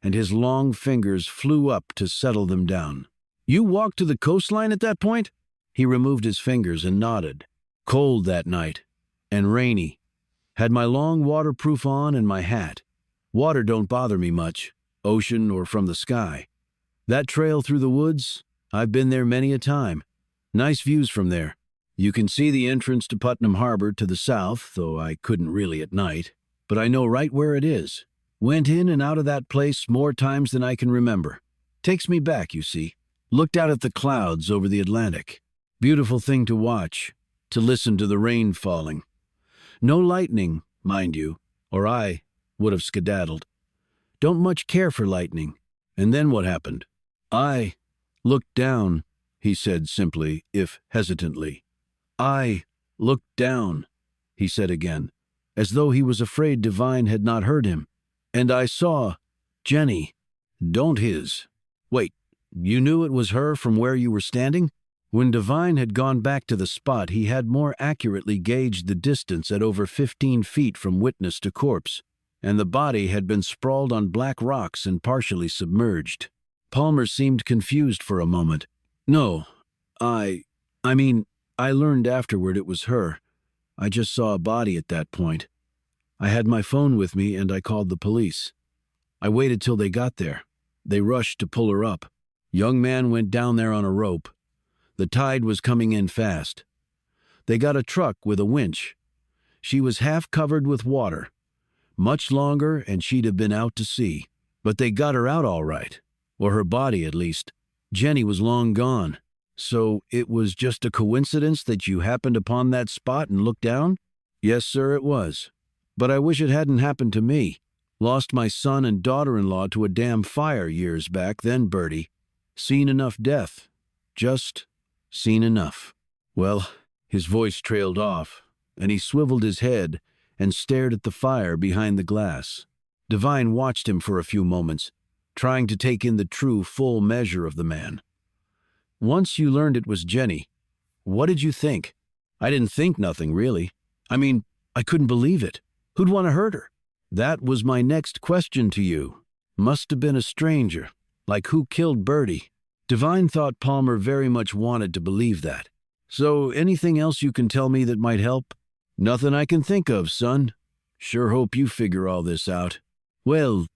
and his long fingers flew up to settle them down. You walked to the coastline at that point? He removed his fingers and nodded. Cold that night. And rainy. Had my long waterproof on and my hat. Water don't bother me much, ocean or from the sky. That trail through the woods, I've been there many a time. Nice views from there. You can see the entrance to Putnam Harbor to the south, though I couldn't really at night. But I know right where it is. Went in and out of that place more times than I can remember. Takes me back, you see. Looked out at the clouds over the Atlantic. Beautiful thing to watch, to listen to the rain falling. No lightning, mind you, or I would have skedaddled. Don't much care for lightning. And then what happened? I looked down, he said simply, if hesitantly. I looked down, he said again, as though he was afraid Devine had not heard him. And I saw Jenny. Don't his. Wait, you knew it was her from where you were standing? When Devine had gone back to the spot, he had more accurately gauged the distance at over 15 feet from witness to corpse, and the body had been sprawled on black rocks and partially submerged. Palmer seemed confused for a moment. No, I mean, I learned afterward it was her. I just saw a body at that point. I had my phone with me and I called the police. I waited till they got there. They rushed to pull her up. Young man went down there on a rope. The tide was coming in fast. They got a truck with a winch. She was half covered with water. Much longer and she'd have been out to sea. But they got her out all right. Or her body, at least. Jenny was long gone. So it was just a coincidence that you happened upon that spot and looked down? Yes, sir, it was. But I wish it hadn't happened to me. Lost my son and daughter-in-law to a damn fire years back then, Bertie. Seen enough death. Just seen enough. Well, his voice trailed off, and he swiveled his head and stared at the fire behind the glass. Devine watched him for a few moments, trying to take in the true, full measure of the man. Once you learned it was Jenny, what did you think? I didn't think nothing, really. I mean, I couldn't believe it. Who'd want to hurt her? That was my next question to you. Must have been a stranger. Like who killed Bertie? Devine thought Palmer very much wanted to believe that. So anything else you can tell me that might help? Nothing I can think of, son. Sure hope you figure all this out. Well,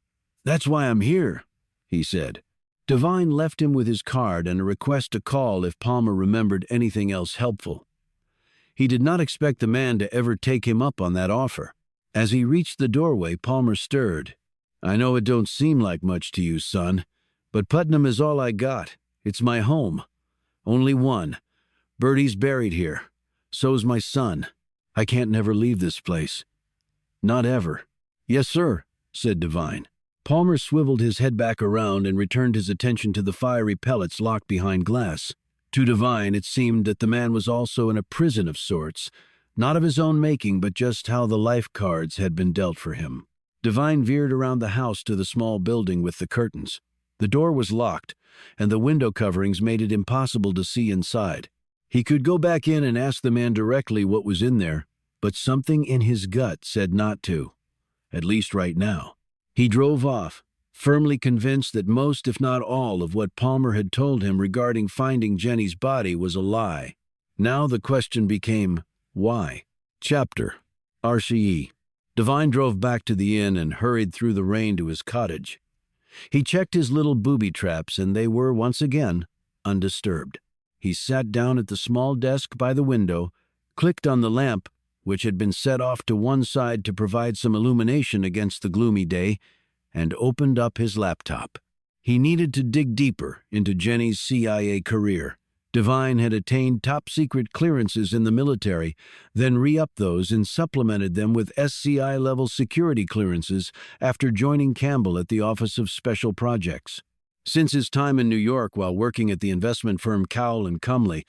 that's why I'm here, he said. Devine left him with his card and a request to call if Palmer remembered anything else helpful. He did not expect the man to ever take him up on that offer. As he reached the doorway, Palmer stirred. I know it don't seem like much to you, son, but Putnam is all I got. It's my home. Only one. Bertie's buried here. So's my son. I can't never leave this place. Not ever. Yes, sir, said Devine. Palmer swiveled his head back around and returned his attention to the fiery pellets locked behind glass. To Devine, it seemed that the man was also in a prison of sorts, not of his own making, but just how the life cards had been dealt for him. Devine veered around the house to the small building with the curtains. The door was locked, and the window coverings made it impossible to see inside. He could go back in and ask the man directly what was in there, but something in his gut said not to, at least right now. He drove off, firmly convinced that most, if not all, of what Palmer had told him regarding finding Jenny's body was a lie. Now the question became, why? Chapter RCE. Devine drove back to the inn and hurried through the rain to his cottage. He checked his little booby traps, and they were, once again, undisturbed. He sat down at the small desk by the window, clicked on the lamp, which had been set off to one side to provide some illumination against the gloomy day, and opened up his laptop. He needed to dig deeper into Jenny's CIA career. Devine had attained top-secret clearances in the military, then re-upped those and supplemented them with SCI-level security clearances after joining Campbell at the Office of Special Projects. Since his time in New York while working at the investment firm Cowell & Cumley,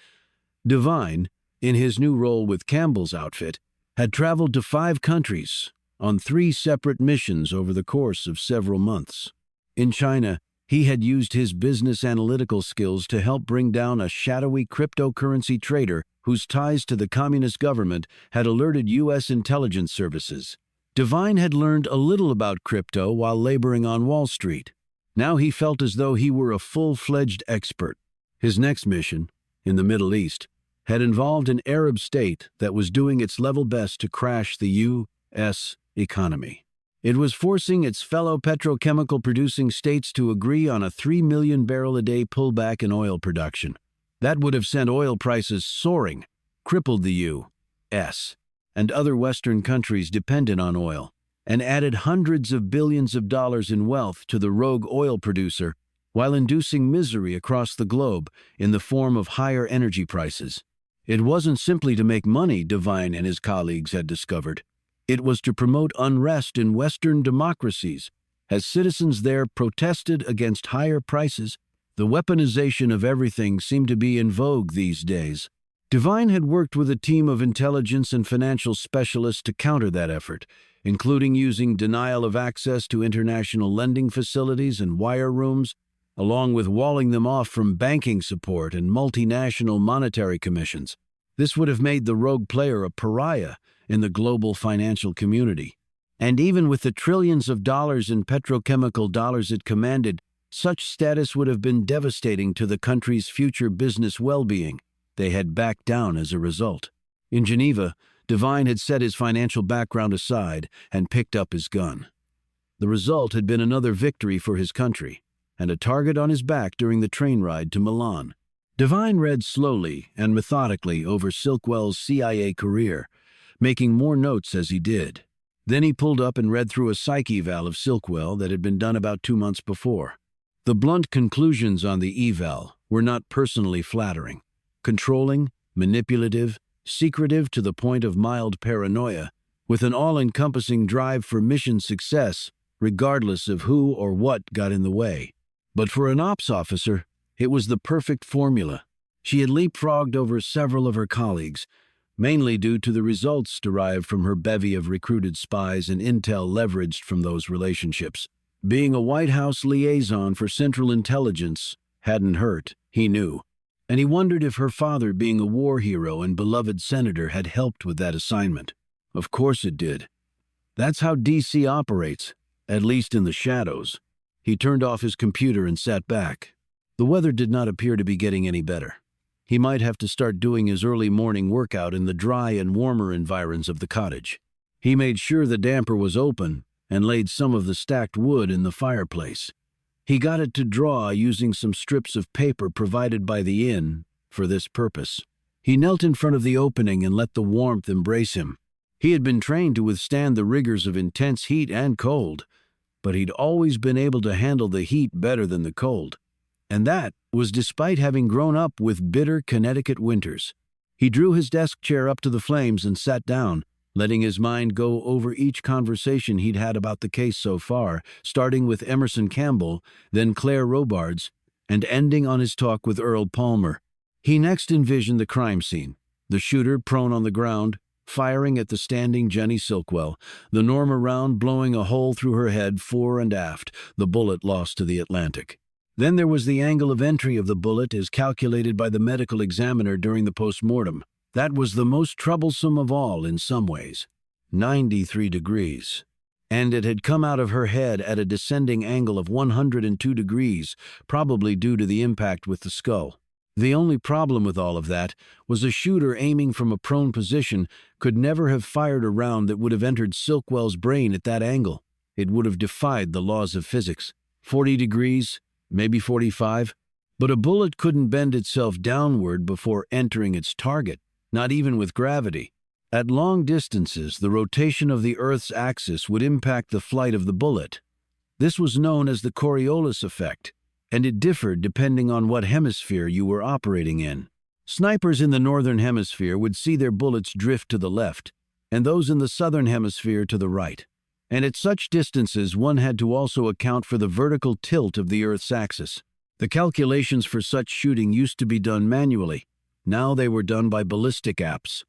Devine, in his new role with Campbell's outfit, had traveled to 5 countries on 3 separate missions over the course of several months. In China, he had used his business analytical skills to help bring down a shadowy cryptocurrency trader whose ties to the communist government had alerted U.S. intelligence services. Devine had learned a little about crypto while laboring on Wall Street. Now he felt as though he were a full-fledged expert. His next mission, in the Middle East, had involved an Arab state that was doing its level best to crash the U.S. economy. It was forcing its fellow petrochemical-producing states to agree on a 3 million barrel a day pullback in oil production. That would have sent oil prices soaring, crippled the U.S. and other Western countries dependent on oil, and added hundreds of billions of dollars in wealth to the rogue oil producer while inducing misery across the globe in the form of higher energy prices. It wasn't simply to make money, Devine and his colleagues had discovered. It was to promote unrest in Western democracies, as citizens there protested against higher prices. The weaponization of everything seemed to be in vogue these days. Devine had worked with a team of intelligence and financial specialists to counter that effort, including using denial of access to international lending facilities and wire rooms, along with walling them off from banking support and multinational monetary commissions. This would have made the rogue player a pariah in the global financial community. And even with the trillions of dollars in petrochemical dollars it commanded, such status would have been devastating to the country's future business well-being. They had backed down as a result. In Geneva, Devine had set his financial background aside and picked up his gun. The result had been another victory for his country, and a target on his back during the train ride to Milan. Devine read slowly and methodically over Silkwell's CIA career, making more notes as he did. Then he pulled up and read through a psych eval of Silkwell that had been done about 2 months before. The blunt conclusions on the eval were not personally flattering. Controlling, manipulative, secretive to the point of mild paranoia, with an all-encompassing drive for mission success, regardless of who or what got in the way. But for an ops officer, it was the perfect formula. She had leapfrogged over several of her colleagues, mainly due to the results derived from her bevy of recruited spies and intel leveraged from those relationships. Being a White House liaison for Central Intelligence hadn't hurt, he knew, and he wondered if her father, being a war hero and beloved senator, had helped with that assignment. Of course it did. That's how DC operates, at least in the shadows. He turned off his computer and sat back. The weather did not appear to be getting any better. He might have to start doing his early morning workout in the dry and warmer environs of the cottage. He made sure the damper was open and laid some of the stacked wood in the fireplace. He got it to draw using some strips of paper provided by the inn for this purpose. He knelt in front of the opening and let the warmth embrace him. He had been trained to withstand the rigors of intense heat and cold, but he'd always been able to handle the heat better than the cold. And that was despite having grown up with bitter Connecticut winters. He drew his desk chair up to the flames and sat down, letting his mind go over each conversation he'd had about the case so far, starting with Emerson Campbell, then Claire Robards, and ending on his talk with Earl Palmer. He next envisioned the crime scene, the shooter prone on the ground, firing at the standing Jenny Silkwell, the Norma round blowing a hole through her head fore and aft, the bullet lost to the Atlantic. Then there was the angle of entry of the bullet as calculated by the medical examiner during the post-mortem. That was the most troublesome of all in some ways. 93 degrees. And it had come out of her head at a descending angle of 102 degrees, probably due to the impact with the skull. The only problem with all of that was a shooter aiming from a prone position could never have fired a round that would have entered Silkwell's brain at that angle. It would have defied the laws of physics. 40 degrees, maybe 45. But a bullet couldn't bend itself downward before entering its target, not even with gravity. At long distances, the rotation of the Earth's axis would impact the flight of the bullet. This was known as the Coriolis effect, and it differed depending on what hemisphere you were operating in. Snipers in the northern hemisphere would see their bullets drift to the left, and those in the southern hemisphere to the right. And at such distances, one had to also account for the vertical tilt of the Earth's axis. The calculations for such shooting used to be done manually. Now they were done by ballistic apps.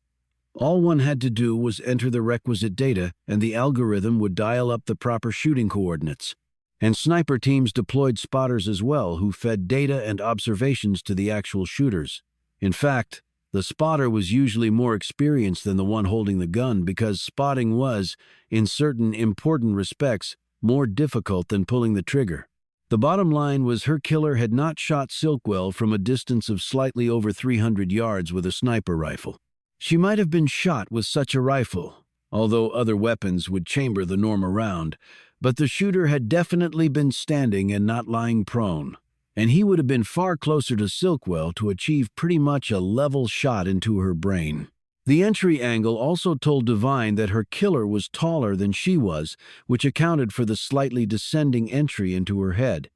All one had to do was enter the requisite data, and the algorithm would dial up the proper shooting coordinates. And sniper teams deployed spotters as well, who fed data and observations to the actual shooters. In fact, the spotter was usually more experienced than the one holding the gun because spotting was, in certain important respects, more difficult than pulling the trigger. The bottom line was her killer had not shot Silkwell from a distance of slightly over 300 yards with a sniper rifle. She might have been shot with such a rifle, although other weapons would chamber the Norma round, but the shooter had definitely been standing and not lying prone, and he would have been far closer to Silkwell to achieve pretty much a level shot into her brain. The entry angle also told Devine that her killer was taller than she was, which accounted for the slightly descending entry into her head.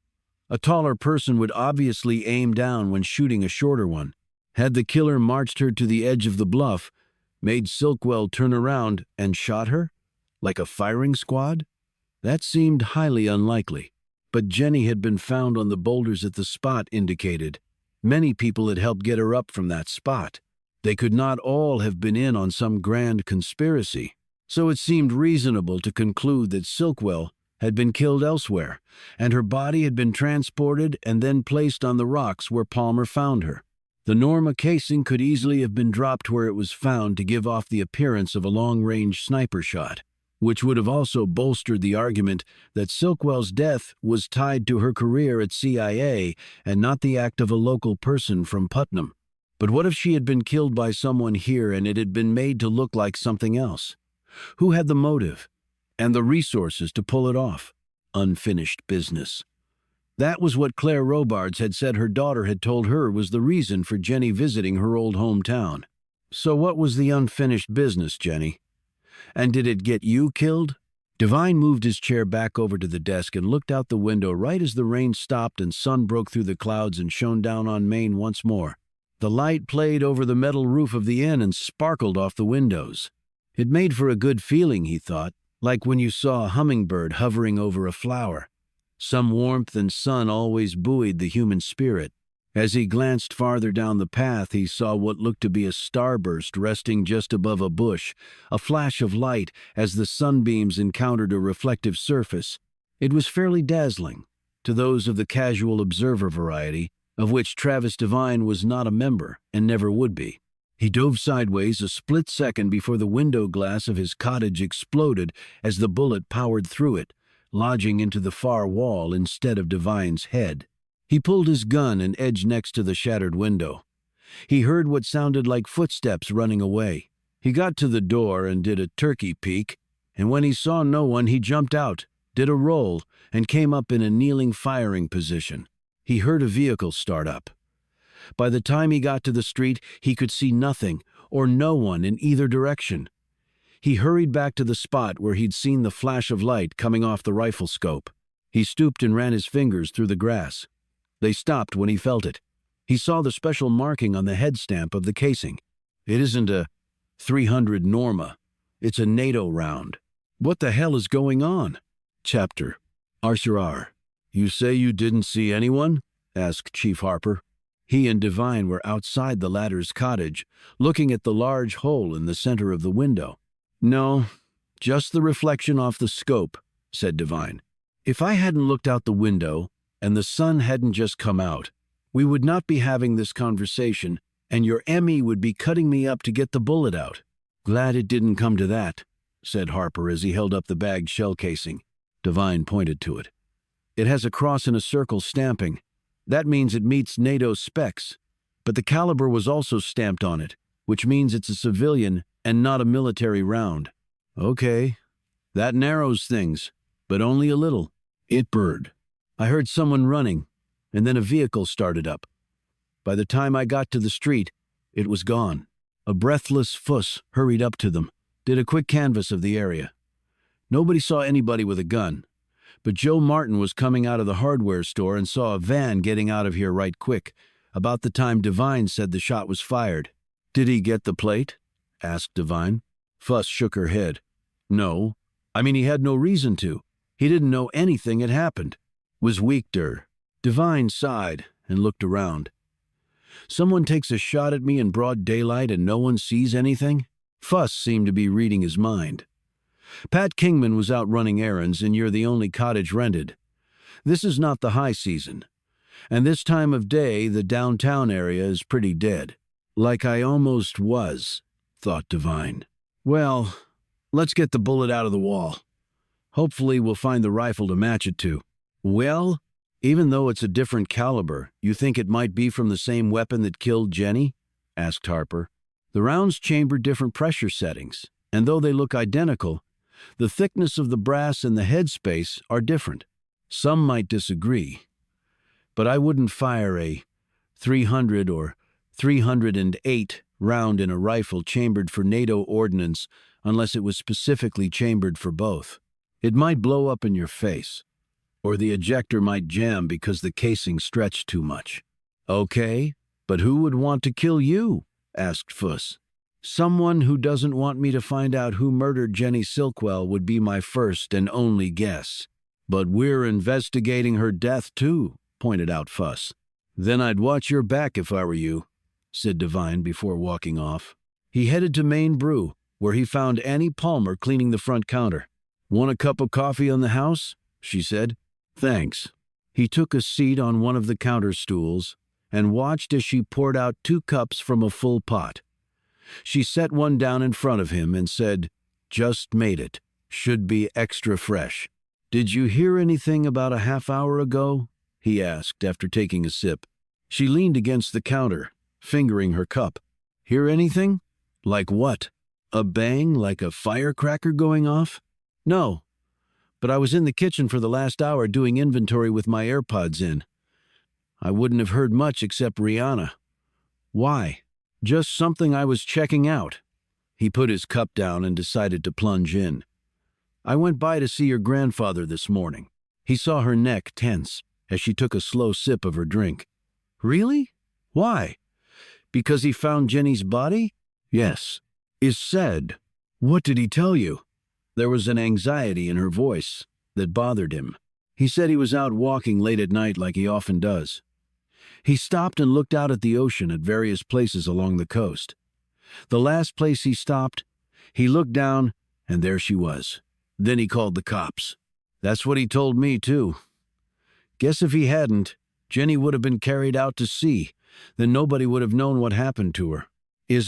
A taller person would obviously aim down when shooting a shorter one. Had the killer marched her to the edge of the bluff, made Silkwell turn around and shot her? Like a firing squad? That seemed highly unlikely. But Jenny had been found on the boulders at the spot indicated. Many people had helped get her up from that spot. They could not all have been in on some grand conspiracy. So it seemed reasonable to conclude that Silkwell had been killed elsewhere, and her body had been transported and then placed on the rocks where Palmer found her. The Norma casing could easily have been dropped where it was found to give off the appearance of a long-range sniper shot, which would have also bolstered the argument that Silkwell's death was tied to her career at CIA and not the act of a local person from Putnam. But what if she had been killed by someone here and it had been made to look like something else? Who had the motive and the resources to pull it off? Unfinished business. That was what Claire Robards had said her daughter had told her was the reason for Jenny visiting her old hometown. So what was the unfinished business, Jenny? And did it get you killed? Devine moved his chair back over to the desk and looked out the window right as the rain stopped and sun broke through the clouds and shone down on Maine once more. The light played over the metal roof of the inn and sparkled off the windows. It made for a good feeling, he thought, like when you saw a hummingbird hovering over a flower. Some warmth and sun always buoyed the human spirit. As he glanced farther down the path, he saw what looked to be a starburst resting just above a bush, a flash of light as the sunbeams encountered a reflective surface. It was fairly dazzling, to those of the casual observer variety, of which Travis Devine was not a member and never would be. He dove sideways a split second before the window glass of his cottage exploded as the bullet powered through it, lodging into the far wall instead of Devine's head. He pulled his gun and edged next to the shattered window. He heard what sounded like footsteps running away. He got to the door and did a turkey peek, and when he saw no one, he jumped out, did a roll, and came up in a kneeling firing position. He heard a vehicle start up. By the time he got to the street, he could see nothing or no one in either direction. He hurried back to the spot where he'd seen the flash of light coming off the rifle scope. He stooped and ran his fingers through the grass. They stopped when he felt it. He saw the special marking on the head stamp of the casing. It isn't a 300 Norma. It's a NATO round. What the hell is going on? Chapter. Arshar. You say you didn't see anyone? Asked Chief Harper. He and Devine were outside the latter's cottage, looking at the large hole in the center of the window. No, just the reflection off the scope, said Devine. If I hadn't looked out the window, and the sun hadn't just come out, we would not be having this conversation, and your Emmy would be cutting me up to get the bullet out. Glad it didn't come to that, said Harper as he held up the bagged shell casing. Devine pointed to it. It has a cross and a circle stamping. That means it meets NATO specs. But the caliber was also stamped on it, which means it's a civilian and not a military round. Okay, that narrows things, but only a little. It burred. I heard someone running, and then a vehicle started up. By the time I got to the street, it was gone. A breathless Fuss hurried up to them, did a quick canvass of the area. Nobody saw anybody with a gun, but Joe Martin was coming out of the hardware store and saw a van getting out of here right quick, about the time Devine said the shot was fired. Did he get the plate? Asked Devine. Fuss shook her head. No. I mean, he had no reason to. He didn't know anything had happened. Was weak-der. Devine sighed and looked around. Someone takes a shot at me in broad daylight and no one sees anything? Fuss seemed to be reading his mind. Pat Kingman was out running errands and you're the only cottage rented. This is not the high season. And this time of day, the downtown area is pretty dead. Like I almost was, thought Devine. Well, let's get the bullet out of the wall. Hopefully we'll find the rifle to match it to. Well, even though it's a different caliber, you think it might be from the same weapon that killed Jenny? Asked Harper. The rounds chamber different pressure settings, and though they look identical, the thickness of the brass and the headspace are different. Some might disagree, but I wouldn't fire a 300 or 308 round in a rifle chambered for NATO ordnance unless it was specifically chambered for both. It might blow up in your face, or the ejector might jam because the casing stretched too much. Okay, but who would want to kill you? Asked Fuss. Someone who doesn't want me to find out who murdered Jenny Silkwell would be my first and only guess. But we're investigating her death too, pointed out Fuss. Then I'd watch your back if I were you, said Devine before walking off. He headed to Main Brew, where he found Annie Palmer cleaning the front counter. Want a cup of coffee on the house? She said. Thanks. He took a seat on one of the counter stools and watched as she poured out 2 cups from a full pot. She set one down in front of him and said, Just made it. Should be extra fresh. Did you hear anything about a half hour ago? He asked after taking a sip. She leaned against the counter, fingering her cup. Hear anything? Like what? A bang like a firecracker going off? No, but I was in the kitchen for the last hour doing inventory with my AirPods in. I wouldn't have heard much except Rihanna. Why? Just something I was checking out. He put his cup down and decided to plunge in. I went by to see your grandfather this morning. He saw her neck tense as she took a slow sip of her drink. Really? Why? Because he found Jenny's body? Yes. Is said. What did he tell you? There was an anxiety in her voice that bothered him. He said he was out walking late at night like he often does. He stopped and looked out at the ocean at various places along the coast. The last place he stopped, he looked down, and there she was. Then he called the cops. That's what he told me, too. Guess if he hadn't, Jenny would have been carried out to sea. Then nobody would have known what happened to her.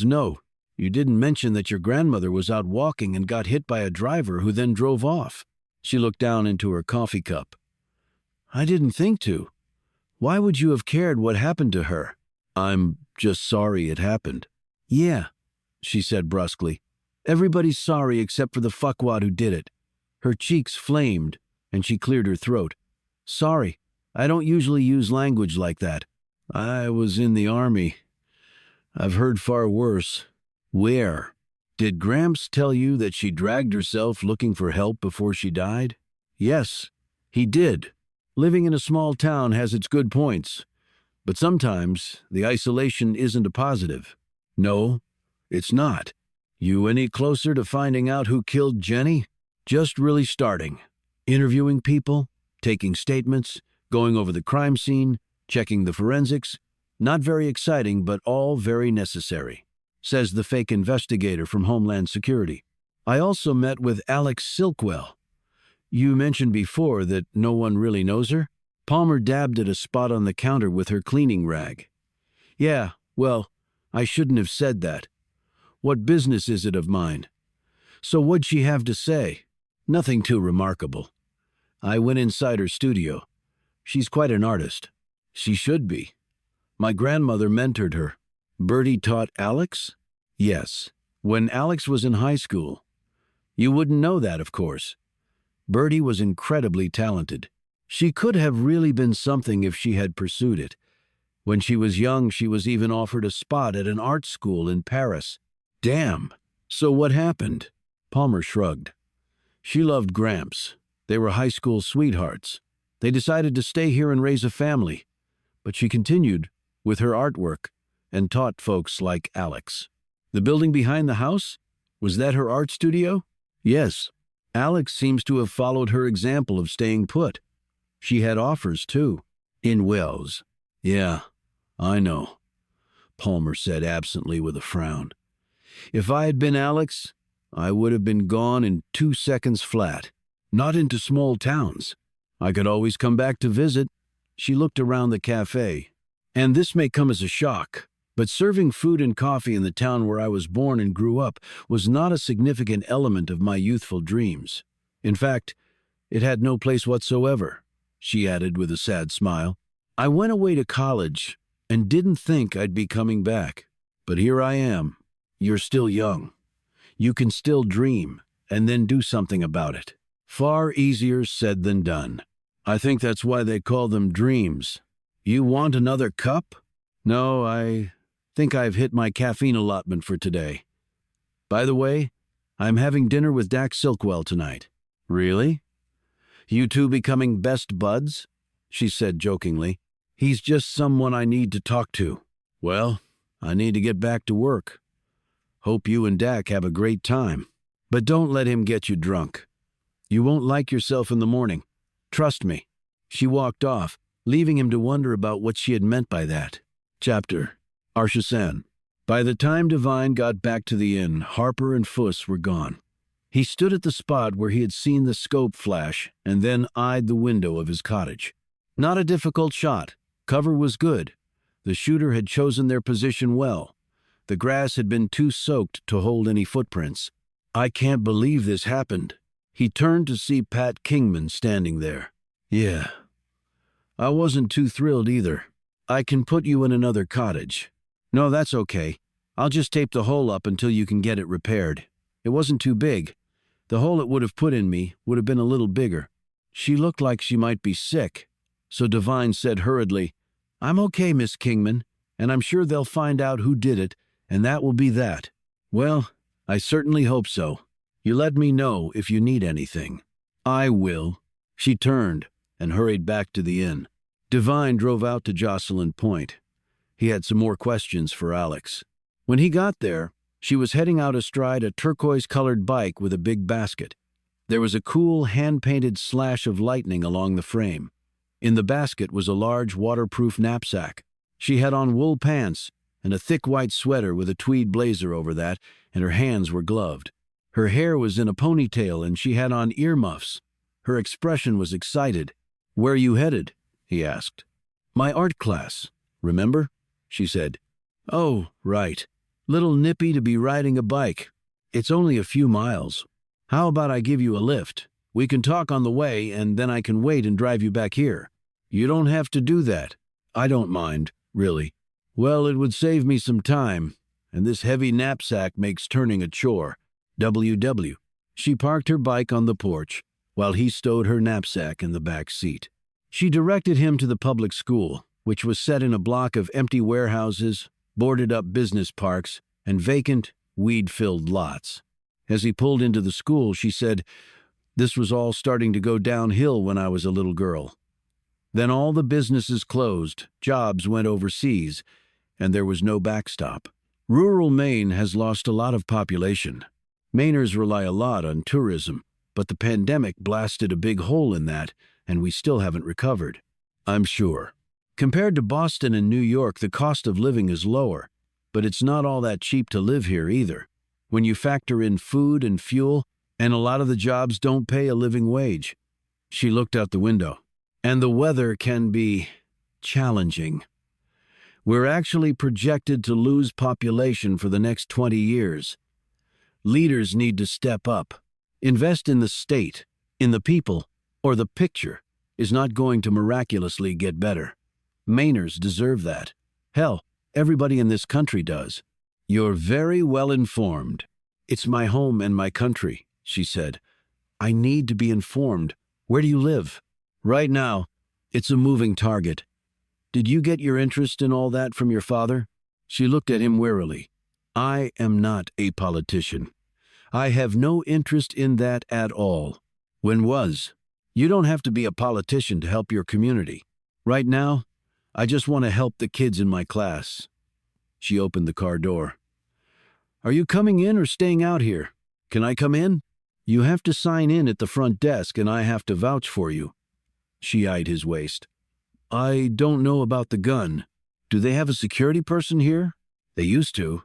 No, you didn't mention that your grandmother was out walking and got hit by a driver who then drove off. She looked down into her coffee cup. I didn't think to. Why would you have cared what happened to her? I'm just sorry it happened. Yeah, she said brusquely. Everybody's sorry except for the fuckwad who did it. Her cheeks flamed, and she cleared her throat. Sorry, I don't usually use language like that. I was in the army. I've heard far worse. Where? Did Gramps tell you that she dragged herself looking for help before she died? Yes, he did. Living in a small town has its good points, but sometimes the isolation isn't a positive. No, it's not. You any closer to finding out who killed Jenny? Just really starting. Interviewing people, taking statements, going over the crime scene, checking the forensics. Not very exciting, but all very necessary, says the fake investigator from Homeland Security. I also met with Alex Silkwell. You mentioned before that no one really knows her? Palmer dabbed at a spot on the counter with her cleaning rag. Yeah, well, I shouldn't have said that. What business is it of mine? So what'd she have to say? Nothing too remarkable. I went inside her studio. She's quite an artist. She should be. My grandmother mentored her. Bertie taught Alex? Yes, when Alex was in high school. You wouldn't know that, of course. Bertie was incredibly talented. She could have really been something if she had pursued it. When she was young, she was even offered a spot at an art school in Paris. Damn! So what happened? Palmer shrugged. She loved Gramps. They were high school sweethearts. They decided to stay here and raise a family. But she continued with her artwork and taught folks like Alex. The building behind the house? Was that her art studio? Yes. Alex seems to have followed her example of staying put. She had offers, too. In Wells. Yeah, I know, Palmer said absently with a frown. If I had been Alex, I would have been gone in 2 seconds flat. Not into small towns. I could always come back to visit. She looked around the cafe. And this may come as a shock, but serving food and coffee in the town where I was born and grew up was not a significant element of my youthful dreams. In fact, it had no place whatsoever, she added with a sad smile. I went away to college and didn't think I'd be coming back. But here I am. You're still young. You can still dream and then do something about it. Far easier said than done. I think that's why they call them dreams. You want another cup? No, I think I've hit my caffeine allotment for today. By the way, I'm having dinner with Dax Silkwell tonight. Really? You two becoming best buds? She said jokingly. He's just someone I need to talk to. Well, I need to get back to work. Hope you and Dak have a great time. But don't let him get you drunk. You won't like yourself in the morning. Trust me. She walked off, leaving him to wonder about what she had meant by that. Chapter Arshasan. By the time Devine got back to the inn, Harper and Fuss were gone. He stood at the spot where he had seen the scope flash and then eyed the window of his cottage. Not a difficult shot. Cover was good. The shooter had chosen their position well. The grass had been too soaked to hold any footprints. I can't believe this happened. He turned to see Pat Kingman standing there. Yeah. I wasn't too thrilled either. I can put you in another cottage. No, that's okay. I'll just tape the hole up until you can get it repaired. It wasn't too big. The hole it would have put in me would have been a little bigger. She looked like she might be sick. So Devine said hurriedly, I'm okay, Miss Kingman, and I'm sure they'll find out who did it, and that will be that. Well, I certainly hope so. You let me know if you need anything. I will. She turned and hurried back to the inn. Devine drove out to Jocelyn Point. He had some more questions for Alex. When he got there, she was heading out astride a turquoise-colored bike with a big basket. There was a cool, hand-painted slash of lightning along the frame. In the basket was a large, waterproof knapsack. She had on wool pants and a thick white sweater with a tweed blazer over that, and her hands were gloved. Her hair was in a ponytail and she had on earmuffs. Her expression was excited. Where are you headed? He asked. My art class. Remember? She said. Oh, right. Little nippy to be riding a bike. It's only a few miles. How about I give you a lift? We can talk on the way and then I can wait and drive you back here. You don't have to do that. I don't mind, really. Well, it would save me some time, and this heavy knapsack makes turning a chore. WW. She parked her bike on the porch, while he stowed her knapsack in the back seat. She directed him to the public school, which was set in a block of empty warehouses, boarded-up business parks, and vacant, weed-filled lots. As he pulled into the school, she said, This was all starting to go downhill when I was a little girl. Then all the businesses closed, jobs went overseas, and there was no backstop. Rural Maine has lost a lot of population. Mainers rely a lot on tourism, but the pandemic blasted a big hole in that, and we still haven't recovered. I'm sure. Compared to Boston and New York, the cost of living is lower, but it's not all that cheap to live here either. When you factor in food and fuel, and a lot of the jobs don't pay a living wage. She looked out the window. And the weather can be challenging. We're actually projected to lose population for the next 20 years. Leaders need to step up. Invest in the state, in the people, or the picture is not going to miraculously get better. Mainers deserve that. Hell, everybody in this country does. You're very well informed. It's my home and my country, she said. I need to be informed. Where do you live? Right now, it's a moving target. Did you get your interest in all that from your father? She looked at him warily. I am not a politician. I have no interest in that at all. When was? You don't have to be a politician to help your community. Right now, I just want to help the kids in my class. She opened the car door. Are you coming in or staying out here? Can I come in? You have to sign in at the front desk and I have to vouch for you. She eyed his waist. I don't know about the gun. Do they have a security person here? They used to,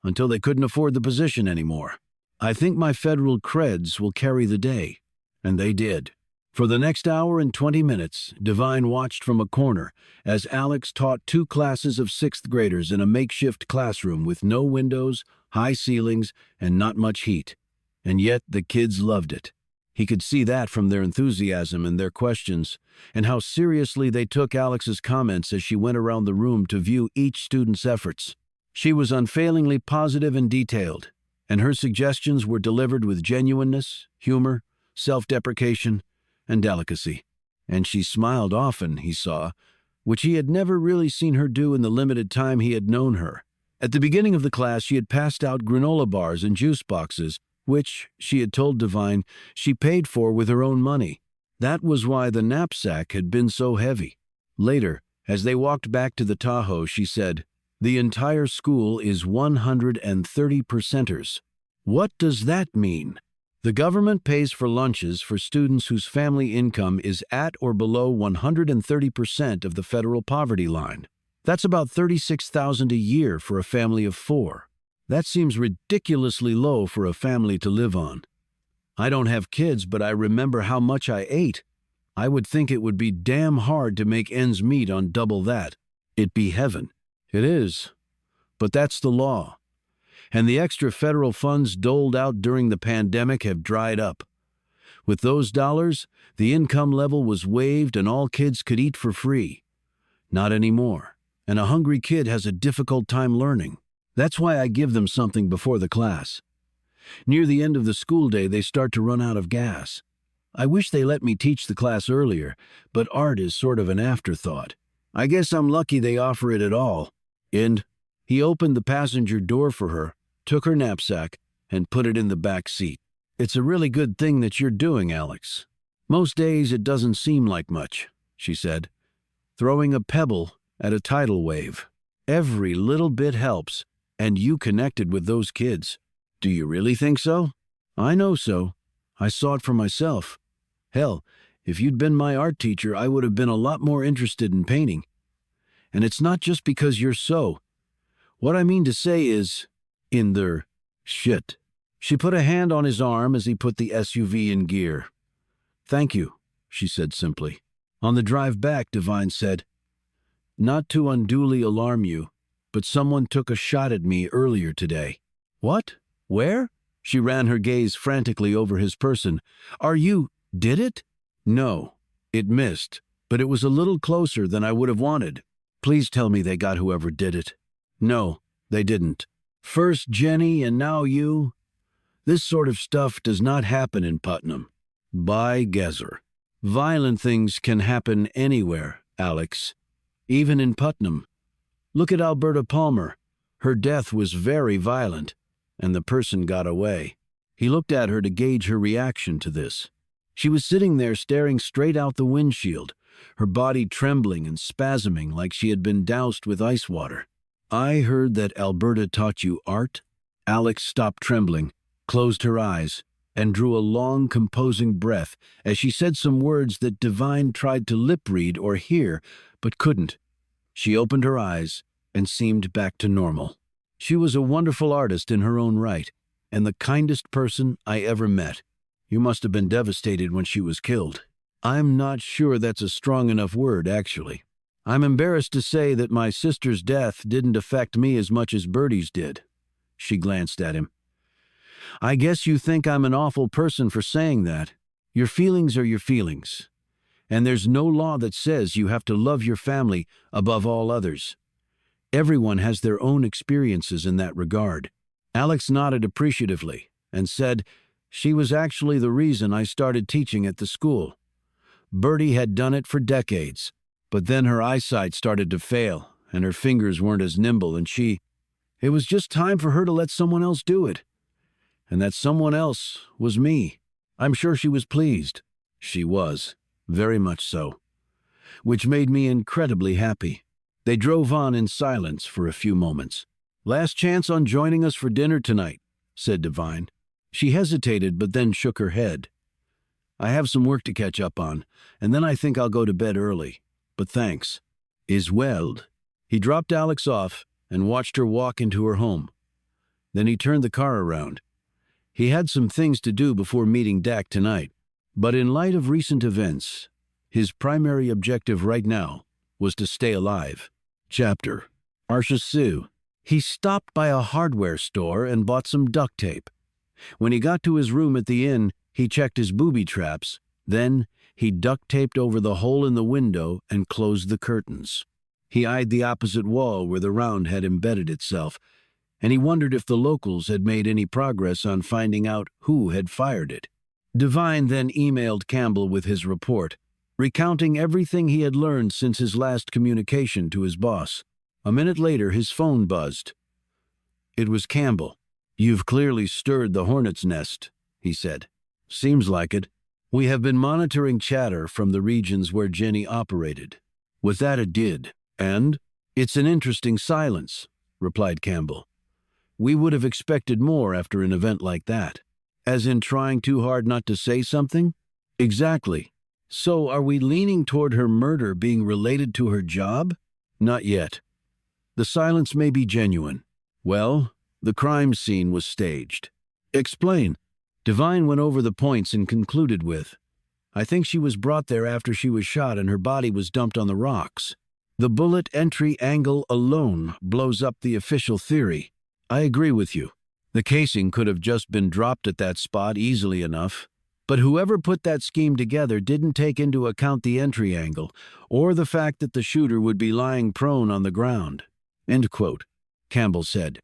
until they couldn't afford the position anymore. I think my federal creds will carry the day. And they did. For the next hour and 20 minutes, Divine watched from a corner as Alex taught 2 classes of 6th graders in a makeshift classroom with no windows, high ceilings, and not much heat. And yet the kids loved it. He could see that from their enthusiasm and their questions, and how seriously they took Alex's comments as she went around the room to view each student's efforts. She was unfailingly positive and detailed, and her suggestions were delivered with genuineness, humor, self-deprecation, and delicacy. And she smiled often, he saw, which he had never really seen her do in the limited time he had known her. At the beginning of the class, she had passed out granola bars and juice boxes, which, she had told Divine, she paid for with her own money. That was why the knapsack had been so heavy. Later, as they walked back to the Tahoe, she said, The entire school is 130%ers. What does that mean? The government pays for lunches for students whose family income is at or below 130% of the federal poverty line. That's about $36,000 a year for a family of 4. That seems ridiculously low for a family to live on. I don't have kids, but I remember how much I ate. I would think it would be damn hard to make ends meet on double that. It'd be heaven. It is. But that's the law. And the extra federal funds doled out during the pandemic have dried up. With those dollars, the income level was waived and all kids could eat for free. Not anymore. And a hungry kid has a difficult time learning. That's why I give them something before the class. Near the end of the school day, they start to run out of gas. I wish they let me teach the class earlier, but art is sort of an afterthought. I guess I'm lucky they offer it at all. And he opened the passenger door for her, took her knapsack, and put it in the back seat. It's a really good thing that you're doing, Alex. Most days it doesn't seem like much, she said, throwing a pebble at a tidal wave. Every little bit helps. And you connected with those kids. Do you really think so? I know so. I saw it for myself. Hell, if you'd been my art teacher, I would have been a lot more interested in painting. And it's not just because you're so. What I mean to say is, in their shit. She put a hand on his arm as he put the SUV in gear. Thank you, she said simply. On the drive back, Divine said, Not to unduly alarm you, but someone took a shot at me earlier today. What? Where? She ran her gaze frantically over his person. Did it? No, it missed, but it was a little closer than I would have wanted. Please tell me they got whoever did it. No, they didn't. First Jenny and now you? This sort of stuff does not happen in Putnam. By Gezer. Violent things can happen anywhere, Alex. Even in Putnam. Look at Alberta Palmer. Her death was very violent, and the person got away. He looked at her to gauge her reaction to this. She was sitting there staring straight out the windshield, her body trembling and spasming like she had been doused with ice water. "I heard that Alberta taught you art?" Alex stopped trembling, closed her eyes, and drew a long, composing breath as she said some words that Divine tried to lip-read or hear, but couldn't. She opened her eyes and seemed back to normal. She was a wonderful artist in her own right, and the kindest person I ever met. "You must have been devastated when she was killed." "I'm not sure that's a strong enough word, actually. I'm embarrassed to say that my sister's death didn't affect me as much as Bertie's did." She glanced at him. "I guess you think I'm an awful person for saying that. Your feelings are your feelings. And there's no law that says you have to love your family above all others. Everyone has their own experiences in that regard." Alex nodded appreciatively and said, "She was actually the reason I started teaching at the school. Bertie had done it for decades, but then her eyesight started to fail, and her fingers weren't as nimble, and it was just time for her to let someone else do it. And that someone else was me." I'm sure she was pleased. She was, very much so, which made me incredibly happy. They drove on in silence for a few moments. "Last chance on joining us for dinner tonight," said Divine. She hesitated but then shook her head. "I have some work to catch up on, and then I think I'll go to bed early. But thanks." "Is well." He dropped Alex off and watched her walk into her home. Then he turned the car around. He had some things to do before meeting Dak tonight, but in light of recent events, his primary objective right now was to stay alive. Chapter Arsha Sue. He stopped by a hardware store and bought some duct tape. When he got to his room at the inn, he checked his booby traps. Then he duct taped over the hole in the window and closed the curtains. He eyed the opposite wall where the round had embedded itself, and he wondered if the locals had made any progress on finding out who had fired it. Divine then emailed Campbell with his report, recounting everything he had learned since his last communication to his boss. A minute later, his phone buzzed. It was Campbell. "You've clearly stirred the hornet's nest," he said. "Seems like it. We have been monitoring chatter from the regions where Jenny operated." With that it did. "And it's an interesting silence," replied Campbell. "We would have expected more after an event like that." "As in trying too hard not to say something?" "Exactly. So are we leaning toward her murder being related to her job?" "Not yet. The silence may be genuine." "Well, the crime scene was staged." "Explain." Divine went over the points and concluded with, "I think she was brought there after she was shot and her body was dumped on the rocks. The bullet entry angle alone blows up the official theory." "I agree with you. The casing could have just been dropped at that spot easily enough. But whoever put that scheme together didn't take into account the entry angle, or the fact that the shooter would be lying prone on the ground." End quote, Campbell said.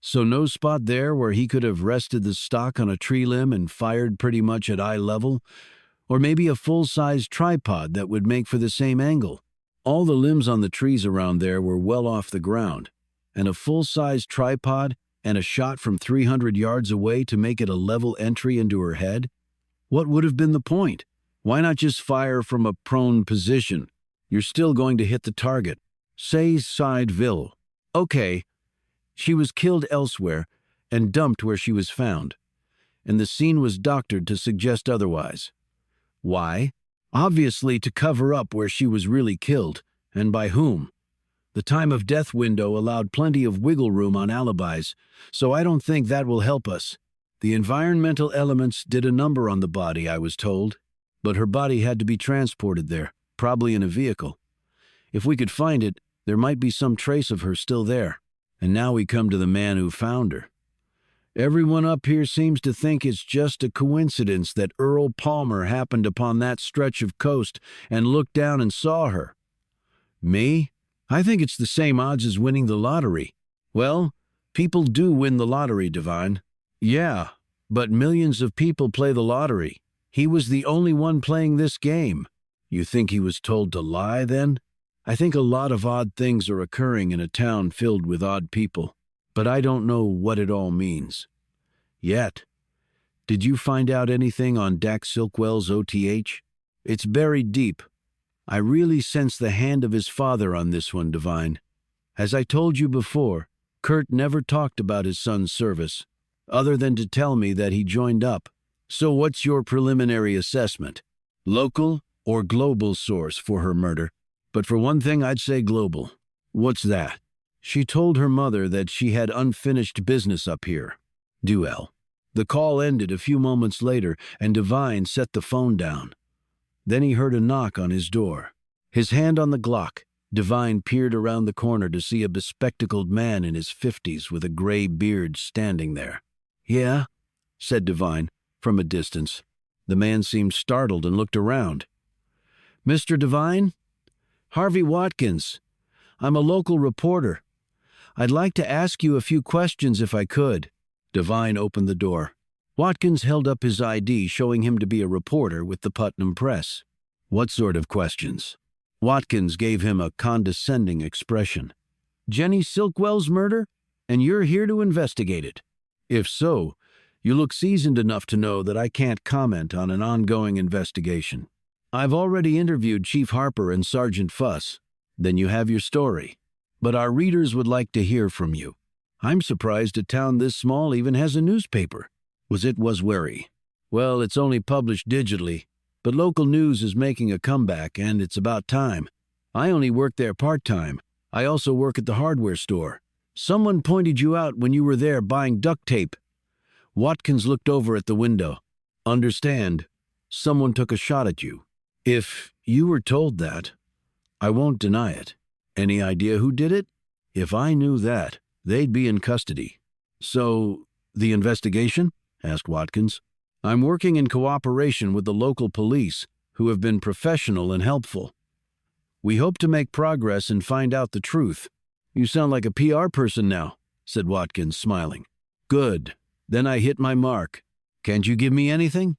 "So no spot there where he could have rested the stock on a tree limb and fired pretty much at eye level? Or maybe a full-size tripod that would make for the same angle? All the limbs on the trees around there were well off the ground, and a full-size tripod and a shot from 300 yards away to make it a level entry into her head? What would have been the point? Why not just fire from a prone position? You're still going to hit the target. Say Sideville. Okay, she was killed elsewhere and dumped where she was found, and the scene was doctored to suggest otherwise. Why? Obviously to cover up where she was really killed, and by whom. The time of death window allowed plenty of wiggle room on alibis, so I don't think that will help us. The environmental elements did a number on the body, I was told, but her body had to be transported there, probably in a vehicle. If we could find it, there might be some trace of her still there. And now we come to the man who found her. Everyone up here seems to think it's just a coincidence that Earl Palmer happened upon that stretch of coast and looked down and saw her. Me? I think it's the same odds as winning the lottery. Well, people do win the lottery, Divine. Yeah, but millions of people play the lottery. He was the only one playing this game. You think he was told to lie, then? I think a lot of odd things are occurring in a town filled with odd people, but I don't know what it all means. Yet. Did you find out anything on Dak Silkwell's OTH? It's buried deep. I really sense the hand of his father on this one, Devine. As I told you before, Kurt never talked about his son's service, other than to tell me that he joined up. So what's your preliminary assessment? Local or global source for her murder? But for one thing, I'd say global. What's that? She told her mother that she had unfinished business up here. Duel. The call ended a few moments later, and Devine set the phone down. Then he heard a knock on his door. His hand on the Glock, Devine peered around the corner to see a bespectacled man in his 50s with a gray beard standing there. "Yeah?" said Devine, from a distance. The man seemed startled and looked around. "Mr. Devine? Harvey Watkins. I'm a local reporter. I'd like to ask you a few questions if I could." Devine opened the door. Watkins held up his ID, showing him to be a reporter with the Putnam Press. "What sort of questions?" Watkins gave him a condescending expression. "Jenny Silkwell's murder? And you're here to investigate it. If so, you look seasoned enough to know that I can't comment on an ongoing investigation. I've already interviewed Chief Harper and Sergeant Fuss. Then you have your story. But our readers would like to hear from you. I'm surprised a town this small even has a newspaper." Was wary. "Well, it's only published digitally, but local news is making a comeback, and it's about time. I only work there part-time. I also work at the hardware store. Someone pointed you out when you were there buying duct tape." Watkins looked over at the window. "Understand, someone took a shot at you. If you were told that, I won't deny it. Any idea who did it? If I knew that, they'd be in custody." "So, the investigation?" asked Watkins. "I'm working in cooperation with the local police, who have been professional and helpful. We hope to make progress and find out the truth." "You sound like a PR person now," said Watkins, smiling. "Good. Then I hit my mark. Can't you give me anything?"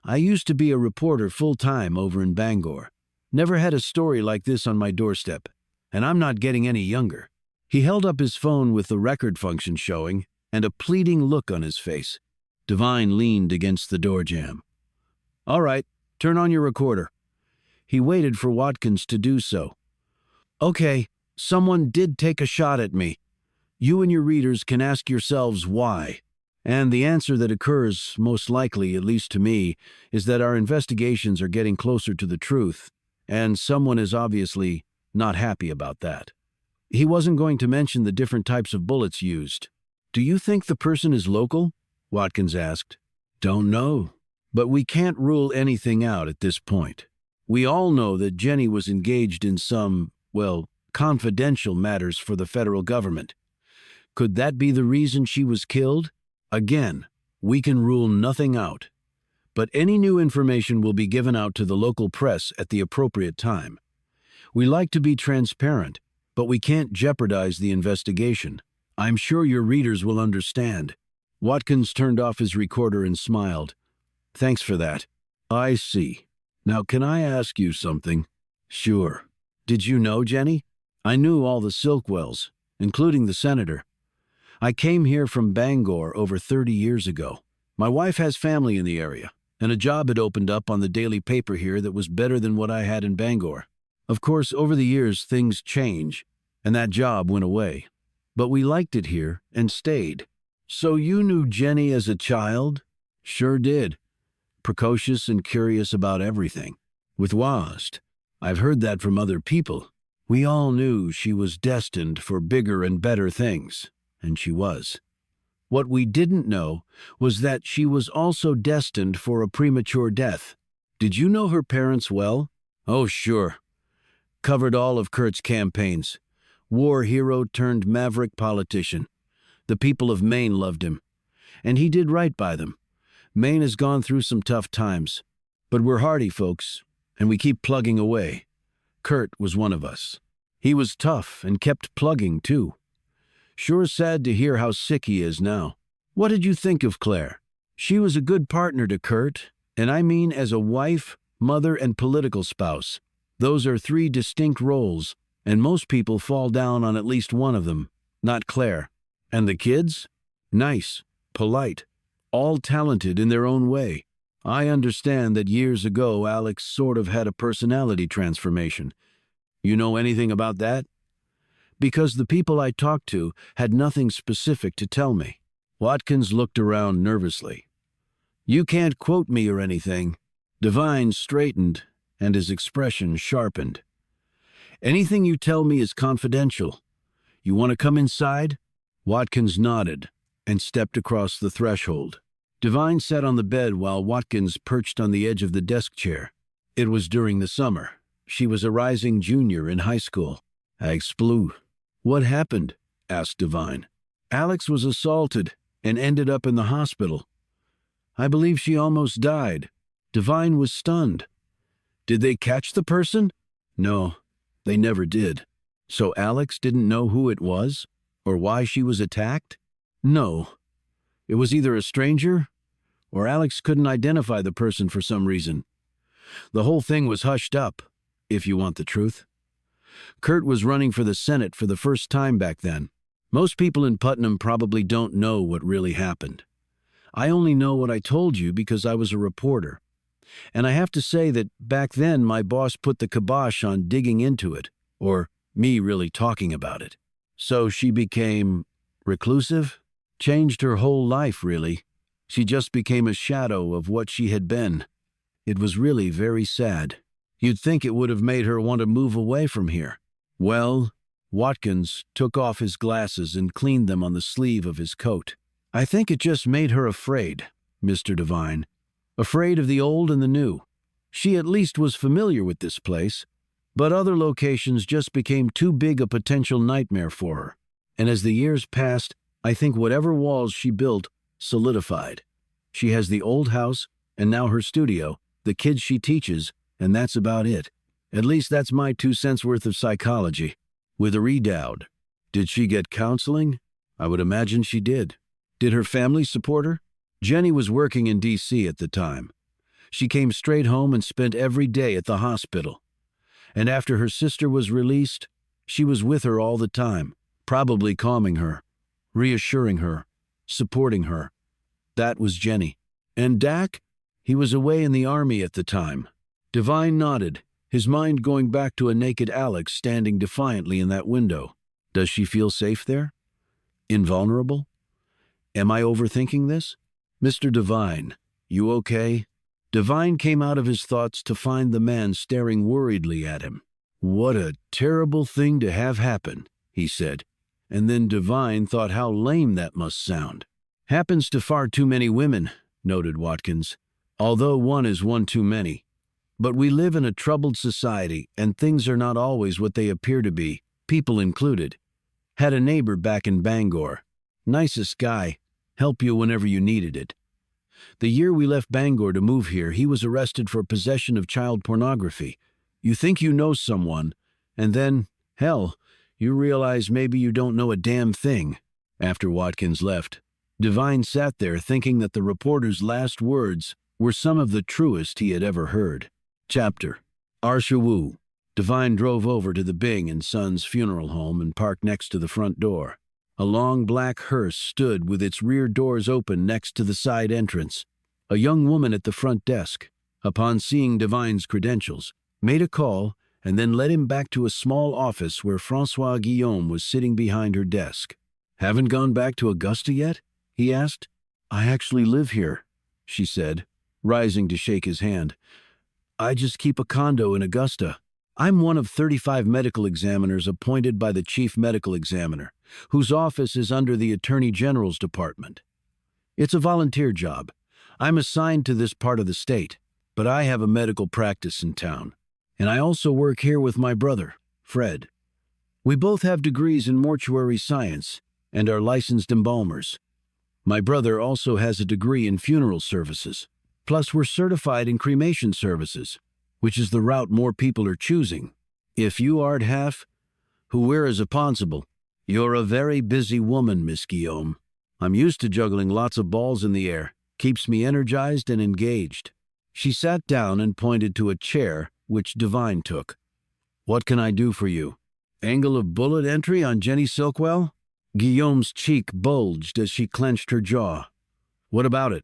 "I used to be a reporter full-time over in Bangor. Never had a story like this on my doorstep, and I'm not getting any younger." He held up his phone with the record function showing and a pleading look on his face. Devine leaned against the door jamb. "All right, turn on your recorder." He waited for Watkins to do so. "Okay, someone did take a shot at me. You and your readers can ask yourselves why. And the answer that occurs, most likely, at least to me, is that our investigations are getting closer to the truth, and someone is obviously not happy about that." He wasn't going to mention the different types of bullets used. "Do you think the person is local?" Watkins asked. "Don't know. But we can't rule anything out at this point. We all know that Jenny was engaged in some, confidential matters for the federal government. Could that be the reason she was killed? Again, we can rule nothing out. But any new information will be given out to the local press at the appropriate time. We like to be transparent, but we can't jeopardize the investigation. I'm sure your readers will understand." Watkins turned off his recorder and smiled. "Thanks for that. I see. Now can I ask you something?" "Sure." "Did you know Jenny?" "I knew all the Silkwells, including the senator. I came here from Bangor over 30 years ago. My wife has family in the area, and a job had opened up on the daily paper here that was better than what I had in Bangor. Of course, over the years, things change, and that job went away. But we liked it here and stayed." "So you knew Jenny as a child?" "Sure did. Precocious and curious about everything. With Wast, I've heard that from other people. We all knew she was destined for bigger and better things, and she was. What we didn't know was that she was also destined for a premature death. Did you know her parents well?" "Oh, sure. Covered all of Kurt's campaigns. War hero turned maverick politician. The people of Maine loved him, and he did right by them. Maine has gone through some tough times, but we're hardy folks, and we keep plugging away. Kurt was one of us. He was tough and kept plugging, too. Sure sad to hear how sick he is now. What did you think of Claire? She was a good partner to Kurt, and I mean as a wife, mother, and political spouse. Those are 3 distinct roles, and most people fall down on at least one of them, not Claire. And the kids? Nice, polite, all talented in their own way. I understand that years ago Alex sort of had a personality transformation. You know anything about that? Because the people I talked to had nothing specific to tell me. Watkins looked around nervously. You can't quote me or anything. Devine straightened, and his expression sharpened. Anything you tell me is confidential. You want to come inside? Watkins nodded and stepped across the threshold. Devine sat on the bed while Watkins perched on the edge of the desk chair. It was during the summer. She was a rising junior in high school. I explew. What happened? Asked Devine. Alex was assaulted and ended up in the hospital. I believe she almost died. Devine was stunned. Did they catch the person? No, they never did. So Alex didn't know who it was or why she was attacked? No. It was either a stranger or Alex couldn't identify the person for some reason. The whole thing was hushed up, if you want the truth. Kurt was running for the Senate for the first time back then. Most people in Putnam probably don't know what really happened. I only know what I told you because I was a reporter. And I have to say that back then my boss put the kibosh on digging into it, or me really talking about it. So she became reclusive? Changed her whole life, really. She just became a shadow of what she had been. It was really very sad. You'd think it would have made her want to move away from here. Well, Watkins took off his glasses and cleaned them on the sleeve of his coat. I think it just made her afraid, Mr. Devine. Afraid of the old and the new. She at least was familiar with this place, but other locations just became too big a potential nightmare for her. And as the years passed, I think whatever walls she built solidified. She has the old house, and now her studio, the kids she teaches, and that's about it. At least that's my 2 cents worth of psychology. With a redoubt. Did she get counseling? I would imagine she did. Did her family support her? Jenny was working in D.C. at the time. She came straight home and spent every day at the hospital. And after her sister was released, she was with her all the time, probably calming her, reassuring her, supporting her. That was Jenny. And Dak? He was away in the army at the time. Devine nodded, his mind going back to a naked Alex standing defiantly in that window. Does she feel safe there? Invulnerable? Am I overthinking this? Mr. Devine, you okay? Devine came out of his thoughts to find the man staring worriedly at him. What a terrible thing to have happen, he said. And then Devine thought how lame that must sound. Happens to far too many women, noted Watkins, although one is one too many. But we live in a troubled society, and things are not always what they appear to be, people included. Had a neighbor back in Bangor. Nicest guy. Help you whenever you needed it. The year we left Bangor to move here, he was arrested for possession of child pornography. You think you know someone, and then, hell, you realize maybe you don't know a damn thing. After Watkins left, Devine sat there thinking that the reporter's last words were some of the truest he had ever heard. Chapter. Arshawu. Devine drove over to the Bing & Sons funeral home and parked next to the front door. A long black hearse stood with its rear doors open next to the side entrance. A young woman at the front desk, upon seeing Devine's credentials, made a call and then led him back to a small office where Francois Guillaume was sitting behind her desk. Haven't gone back to Augusta yet? He asked. I actually live here, she said, rising to shake his hand. I just keep a condo in Augusta. I'm one of 35 medical examiners appointed by the chief medical examiner, whose office is under the Attorney General's department. It's a volunteer job. I'm assigned to this part of the state, but I have a medical practice in town. And I also work here with my brother, Fred. We both have degrees in mortuary science and are licensed embalmers. My brother also has a degree in funeral services. Plus, we're certified in cremation services, which is the route more people are choosing. If you art half, who were is responsible. You're a very busy woman, Miss Guillaume. I'm used to juggling lots of balls in the air. Keeps me energized and engaged. She sat down and pointed to a chair, which Devine took. What can I do for you? Angle of bullet entry on Jenny Silkwell? Guillaume's cheek bulged as she clenched her jaw. What about it?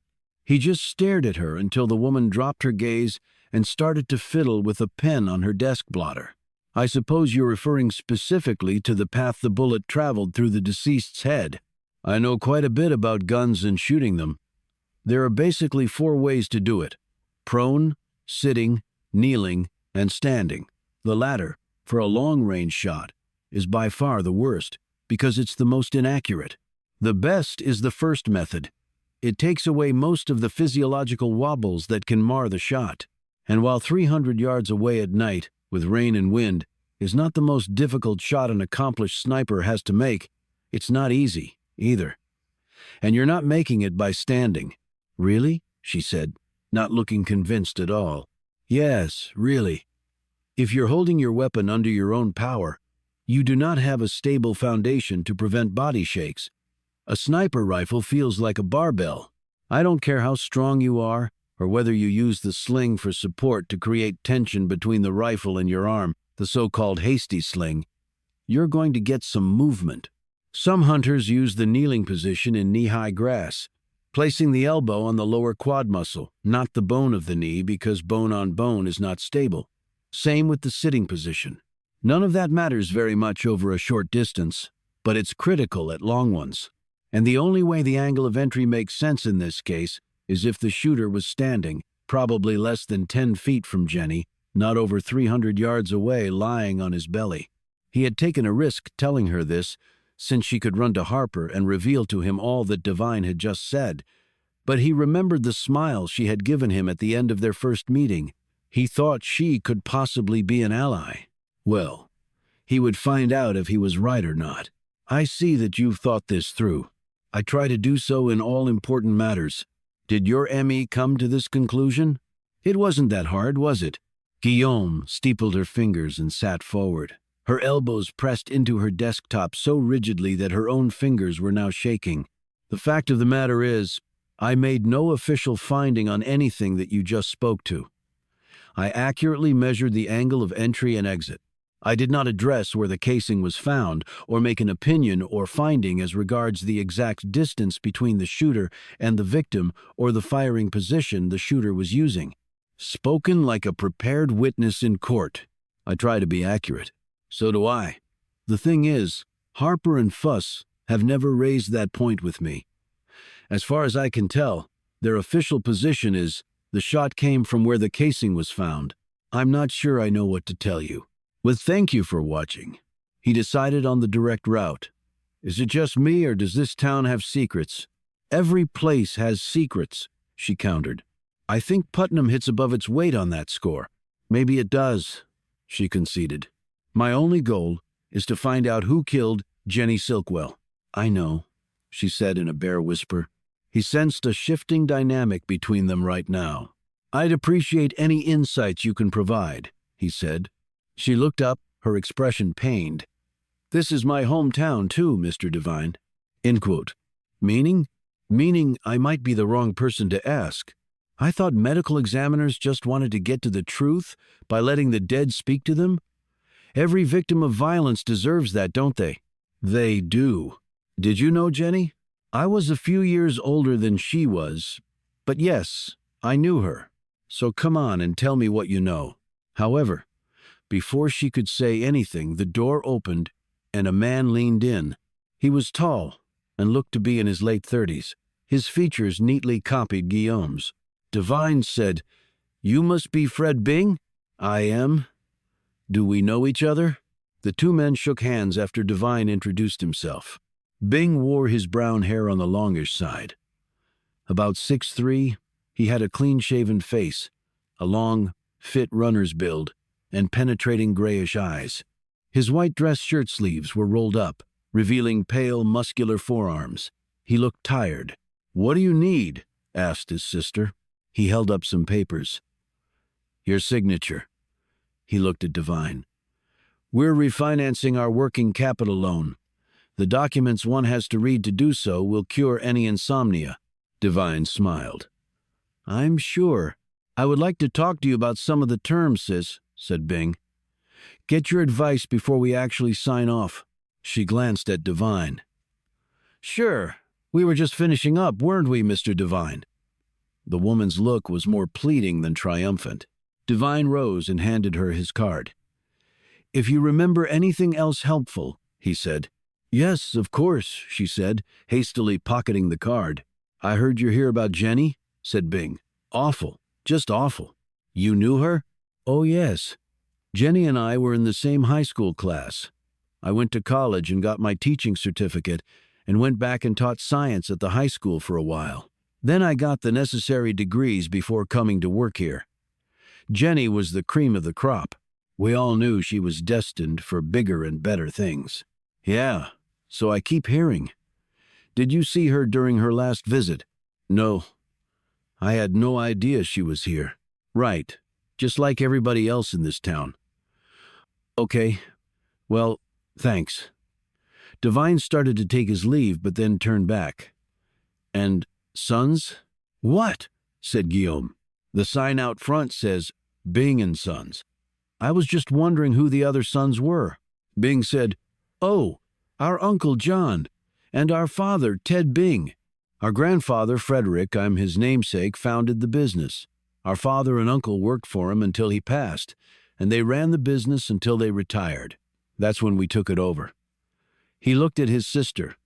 He just stared at her until the woman dropped her gaze and started to fiddle with a pen on her desk blotter. I suppose you're referring specifically to the path the bullet traveled through the deceased's head. I know quite a bit about guns and shooting them. There are basically 4 ways to do it: prone, sitting, kneeling, and standing. The latter, for a long-range shot, is by far the worst because it's the most inaccurate. The best is the first method. It takes away most of the physiological wobbles that can mar the shot. And while 300 yards away at night, with rain and wind, is not the most difficult shot an accomplished sniper has to make, it's not easy, either. And you're not making it by standing. Really? She said, not looking convinced at all. Yes, really. If you're holding your weapon under your own power, you do not have a stable foundation to prevent body shakes. A sniper rifle feels like a barbell. I don't care how strong you are, or whether you use the sling for support to create tension between the rifle and your arm, the so-called hasty sling. You're going to get some movement. Some hunters use the kneeling position in knee-high grass, placing the elbow on the lower quad muscle, not the bone of the knee, because bone on bone is not stable. Same with the sitting position. None of that matters very much over a short distance, but it's critical at long ones. And the only way the angle of entry makes sense in this case is if the shooter was standing, probably less than 10 feet from Jenny, not over 300 yards away, lying on his belly. He had taken a risk telling her this, since she could run to Harper and reveal to him all that Devine had just said, but he remembered the smile she had given him at the end of their first meeting. He thought she could possibly be an ally. Well, he would find out if he was right or not. I see that you've thought this through. I try to do so in all important matters. Did your ME come to this conclusion? It wasn't that hard, was it? Guillaume steepled her fingers and sat forward, her elbows pressed into her desktop so rigidly that her own fingers were now shaking. The fact of the matter is, I made no official finding on anything that you just spoke to. I accurately measured the angle of entry and exit. I did not address where the casing was found or make an opinion or finding as regards the exact distance between the shooter and the victim or the firing position the shooter was using. Spoken like a prepared witness in court. I try to be accurate. So do I. The thing is, Harper and Fuss have never raised that point with me. As far as I can tell, their official position is the shot came from where the casing was found. I'm not sure I know what to tell you. Well, thank you for watching. He decided on the direct route. Is it just me, or does this town have secrets? Every place has secrets, she countered. I think Putnam hits above its weight on that score. Maybe it does, she conceded. My only goal is to find out who killed Jenny Silkwell. I know, she said in a bare whisper. He sensed a shifting dynamic between them right now. I'd appreciate any insights you can provide, he said. She looked up, her expression pained. This is my hometown too, Mr. Devine. End quote. Meaning? Meaning I might be the wrong person to ask. I thought medical examiners just wanted to get to the truth by letting the dead speak to them. Every victim of violence deserves that, don't they? They do. Did you know Jenny? I was a few years older than she was, but yes, I knew her. So come on and tell me what you know. However, before she could say anything, the door opened and a man leaned in. He was tall and looked to be in his late 30s. His features neatly copied Guillaume's. Devine said, "You must be Fred Byng?" "I am." "Do we know each other?" The two men shook hands after Devine introduced himself. Byng wore his brown hair on the longish side. About 6'3", he had a clean-shaven face, a long, fit runner's build, and penetrating grayish eyes. His white dress shirt sleeves were rolled up, revealing pale, muscular forearms. He looked tired. "What do you need?" asked his sister. He held up some papers. "Your signature." He looked at Devine. "We're refinancing our working capital loan. The documents one has to read to do so will cure any insomnia." Devine smiled. "I'm sure. I would like to talk to you about some of the terms, sis," said Byng. "Get your advice before we actually sign off." She glanced at Devine. "Sure. We were just finishing up, weren't we, Mr. Devine?" The woman's look was more pleading than triumphant. Divine rose and handed her his card. "If you remember anything else helpful," he said. "Yes, of course," she said, hastily pocketing the card. "I heard you hear about Jenny," said Bing. "Awful, just awful." "You knew her?" "Oh, yes. Jenny and I were in the same high school class. I went to college and got my teaching certificate and went back and taught science at the high school for a while. Then I got the necessary degrees before coming to work here. Jenny was the cream of the crop. We all knew she was destined for bigger and better things." "Yeah, so I keep hearing. Did you see her during her last visit?" "No. I had no idea she was here." "Right, just like everybody else in this town." "Okay, well, thanks." Divine started to take his leave, but then turned back. "And Sons?" "What?" said Guillaume. "The sign out front says Bing and Sons. I was just wondering who the other sons were." Bing said, "Oh, our Uncle John, and our father, Ted Bing. Our grandfather, Frederick, I'm his namesake, founded the business. Our father and uncle worked for him until he passed, and they ran the business until they retired. That's when we took it over." He looked at his sister.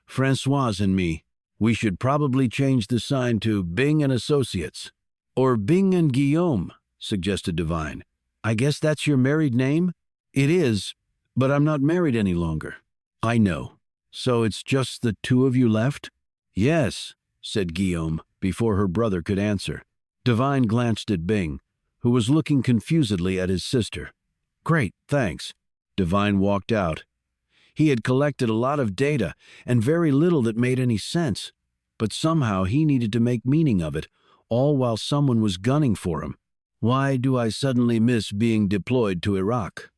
"Francoise and me. We should probably change the sign to Bing and Associates." "Or Bing and Guillaume," suggested Divine. "I guess that's your married name?" "It is, but I'm not married any longer." "I know. So it's just the two of you left?" "Yes," said Guillaume, before her brother could answer. Divine glanced at Bing, who was looking confusedly at his sister. "Great, thanks." Divine walked out. He had collected a lot of data, and very little that made any sense, but somehow he needed to make meaning of it, all while someone was gunning for him. Why do I suddenly miss being deployed to Iraq?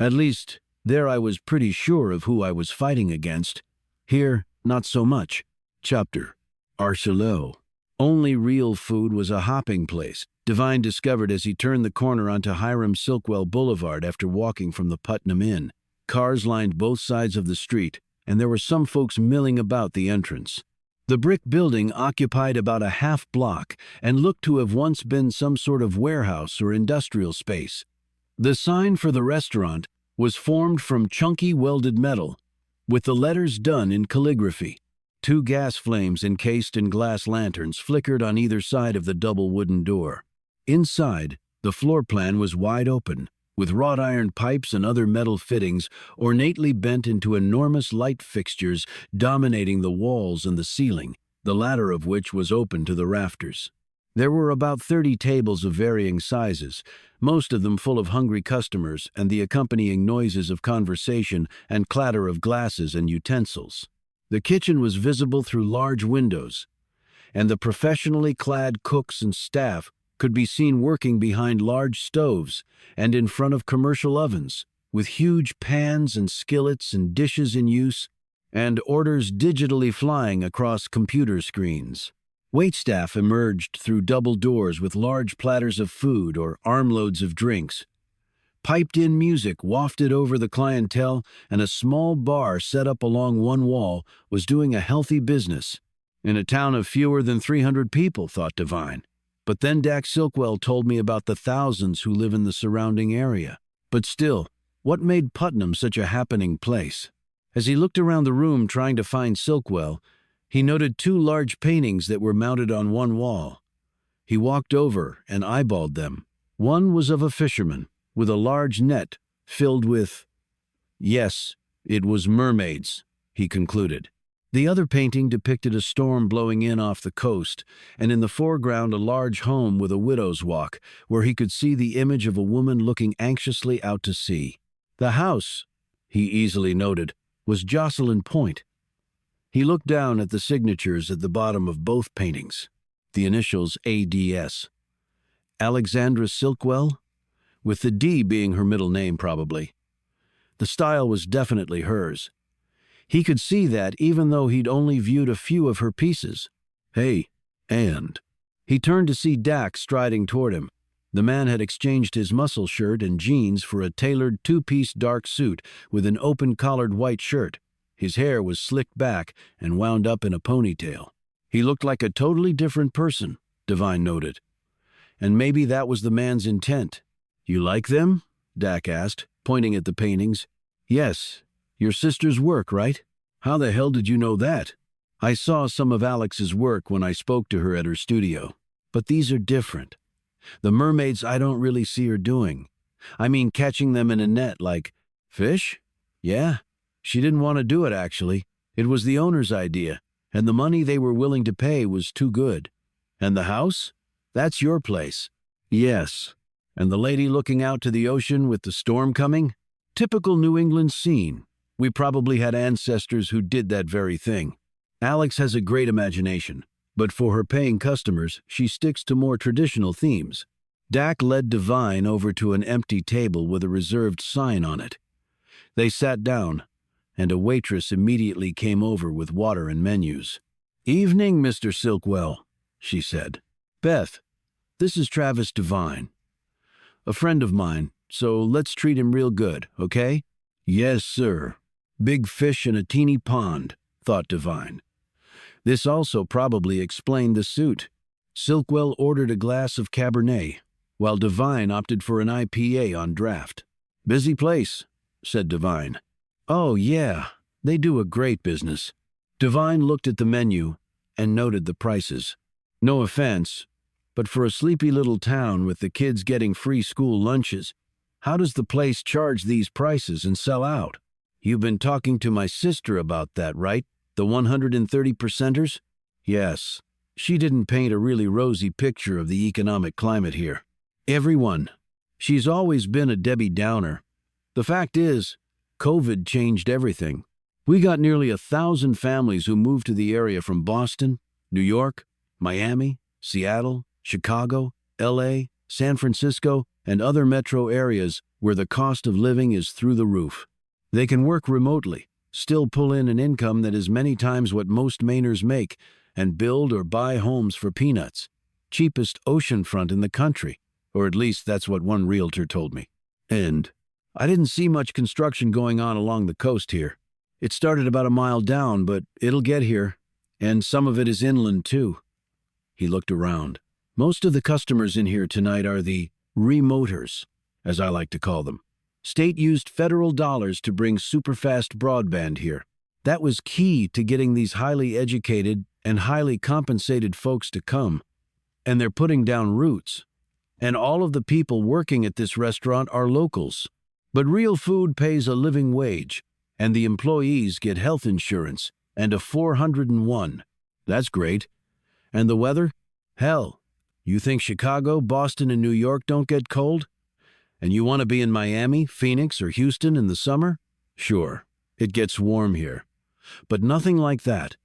At least, there I was pretty sure of who I was fighting against. Here, not so much. Chapter Arcelot. Only real food was a hopping place, Divine discovered as he turned the corner onto Hiram Silkwell Boulevard after walking from the Putnam Inn. Cars lined both sides of the street, and there were some folks milling about the entrance. The brick building occupied about a half block and looked to have once been some sort of warehouse or industrial space. The sign for the restaurant was formed from chunky welded metal, with the letters done in calligraphy. 2 gas flames encased in glass lanterns flickered on either side of the double wooden door. Inside, the floor plan was wide open, with wrought iron pipes and other metal fittings ornately bent into enormous light fixtures dominating the walls and the ceiling, the latter of which was open to the rafters. There were about 30 tables of varying sizes, most of them full of hungry customers and the accompanying noises of conversation and clatter of glasses and utensils. The kitchen was visible through large windows, and the professionally clad cooks and staff could be seen working behind large stoves and in front of commercial ovens, with huge pans and skillets and dishes in use, and orders digitally flying across computer screens. Waitstaff emerged through double doors with large platters of food or armloads of drinks. Piped-in music wafted over the clientele, and a small bar set up along one wall was doing a healthy business. In a town of fewer than 300 people, thought Divine. But then Dax Silkwell told me about the thousands who live in the surrounding area. But still, what made Putnam such a happening place? As he looked around the room trying to find Silkwell, he noted 2 large paintings that were mounted on one wall. He walked over and eyeballed them. One was of a fisherman, with a large net filled with— yes, it was mermaids, he concluded. The other painting depicted a storm blowing in off the coast, and in the foreground a large home with a widow's walk, where he could see the image of a woman looking anxiously out to sea. The house, he easily noted, was Jocelyn Point. He looked down at the signatures at the bottom of both paintings, the initials ADS. Alexandra Silkwell, with the D being her middle name probably. The style was definitely hers. He could see that even though he'd only viewed a few of her pieces. Hey, and... He turned to see Dax striding toward him. The man had exchanged his muscle shirt and jeans for a tailored 2-piece dark suit with an open-collared white shirt. His hair was slicked back and wound up in a ponytail. He looked like a totally different person. Devine noted. And maybe that was the man's intent. You like them? Dak asked, pointing at the paintings. Yes. Your sister's work, right? How the hell did you know that? I saw some of Alex's work when I spoke to her at her studio. But these are different. The mermaids I don't really see her doing. I mean catching them in a net like, fish? Yeah. She didn't want to do it, actually. It was the owner's idea, and the money they were willing to pay was too good. And the house? That's your place. Yes. And the lady looking out to the ocean with the storm coming? Typical New England scene. We probably had ancestors who did that very thing. Alex has a great imagination, but for her paying customers, she sticks to more traditional themes. Dak led Devine over to an empty table with a reserved sign on it. They sat down, and a waitress immediately came over with water and menus. "Evening, Mr. Silkwell," she said. "Beth, this is Travis Devine. A friend of mine, so let's treat him real good, okay?" "Yes, sir. Big fish in a teeny pond," thought Devine. This also probably explained the suit. Silkwell ordered a glass of Cabernet, while Devine opted for an IPA on draft. "Busy place," said Devine. "Oh, yeah, they do a great business." Devine looked at the menu and noted the prices. No offense, but for a sleepy little town with the kids getting free school lunches, how does the place charge these prices and sell out? "You've been talking to my sister about that, right? The 130%ers? Yes. She didn't paint a really rosy picture of the economic climate here. Everyone. She's always been a Debbie Downer. The fact is, COVID changed everything. We got nearly 1,000 families who moved to the area from Boston, New York, Miami, Seattle, Chicago, LA, San Francisco, and other metro areas where the cost of living is through the roof. They can work remotely, still pull in an income that is many times what most Mainers make, and build or buy homes for peanuts. Cheapest oceanfront in the country, or at least that's what one realtor told me. And I didn't see much construction going on along the coast here. It started about a mile down, but it'll get here, and some of it is inland too." He looked around. "Most of the customers in here tonight are the remoters, as I like to call them. State used federal dollars to bring superfast broadband here. That was key to getting these highly educated and highly compensated folks to come. And they're putting down roots. And all of the people working at this restaurant are locals. But real food pays a living wage, and the employees get health insurance and a 401. That's great. And the weather? Hell, you think Chicago, Boston, and New York don't get cold? And you want to be in Miami, Phoenix, or Houston in the summer? Sure, it gets warm here. But nothing like that.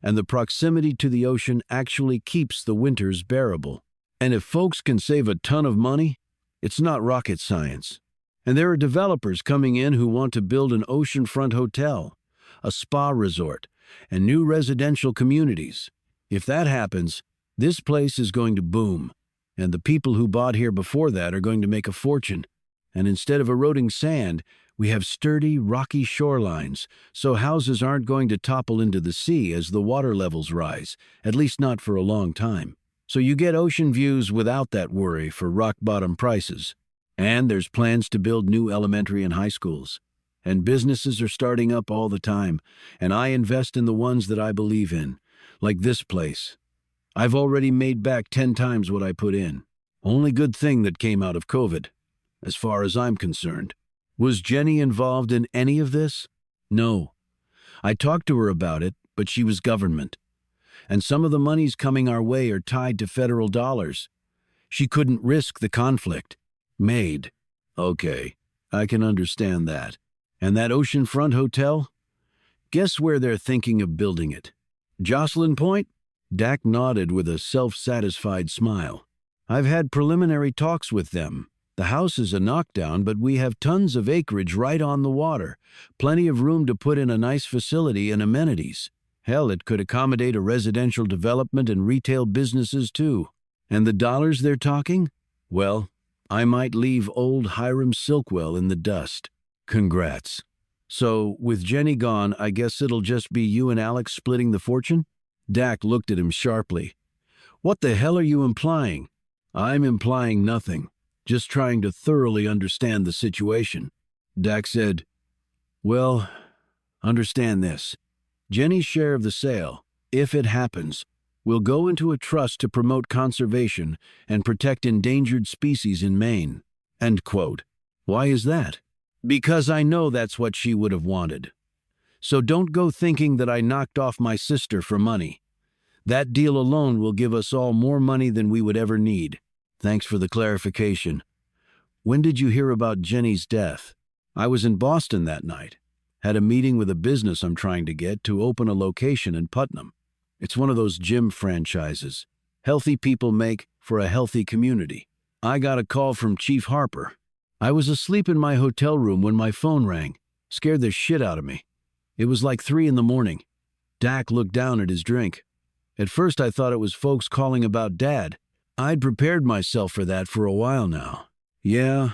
And the proximity to the ocean actually keeps the winters bearable. And if folks can save a ton of money, it's not rocket science. And there are developers coming in who want to build an oceanfront hotel, a spa resort, and new residential communities. If that happens, this place is going to boom. And the people who bought here before that are going to make a fortune. And instead of eroding sand, we have sturdy, rocky shorelines, so houses aren't going to topple into the sea as the water levels rise, at least not for a long time. So you get ocean views without that worry for rock-bottom prices. And there's plans to build new elementary and high schools. And businesses are starting up all the time, and I invest in the ones that I believe in, like this place. I've already made back 10 times what I put in. Only good thing that came out of COVID, as far as I'm concerned. Was Jenny involved in any of this? No. I talked to her about it, but she was government. And some of the monies coming our way are tied to federal dollars. She couldn't risk the conflict. Made. Okay, I can understand that. And that oceanfront hotel? Guess where they're thinking of building it? Jocelyn Point? Dak nodded with a self-satisfied smile. I've had preliminary talks with them. The house is a knockdown, but we have tons of acreage right on the water. Plenty of room to put in a nice facility and amenities. Hell, it could accommodate a residential development and retail businesses too. And the dollars they're talking? Well, I might leave old Hiram Silkwell in the dust. Congrats. So, with Jenny gone, I guess it'll just be you and Alex splitting the fortune? Dak looked at him sharply. What the hell are you implying? I'm implying nothing, just trying to thoroughly understand the situation. Dak said, well, understand this. Jenny's share of the sale, if it happens, will go into a trust to promote conservation and protect endangered species in Maine. End quote. Why is that? Because I know that's what she would have wanted. So don't go thinking that I knocked off my sister for money. That deal alone will give us all more money than we would ever need. Thanks for the clarification. When did you hear about Jenny's death? I was in Boston that night. Had a meeting with a business I'm trying to get to open a location in Putnam. It's one of those gym franchises. Healthy people make for a healthy community. I got a call from Chief Harper. I was asleep in my hotel room when my phone rang. Scared the shit out of me. It was like 3 a.m. Dak looked down at his drink. At first I thought it was folks calling about Dad. I'd prepared myself for that for a while now. Yeah,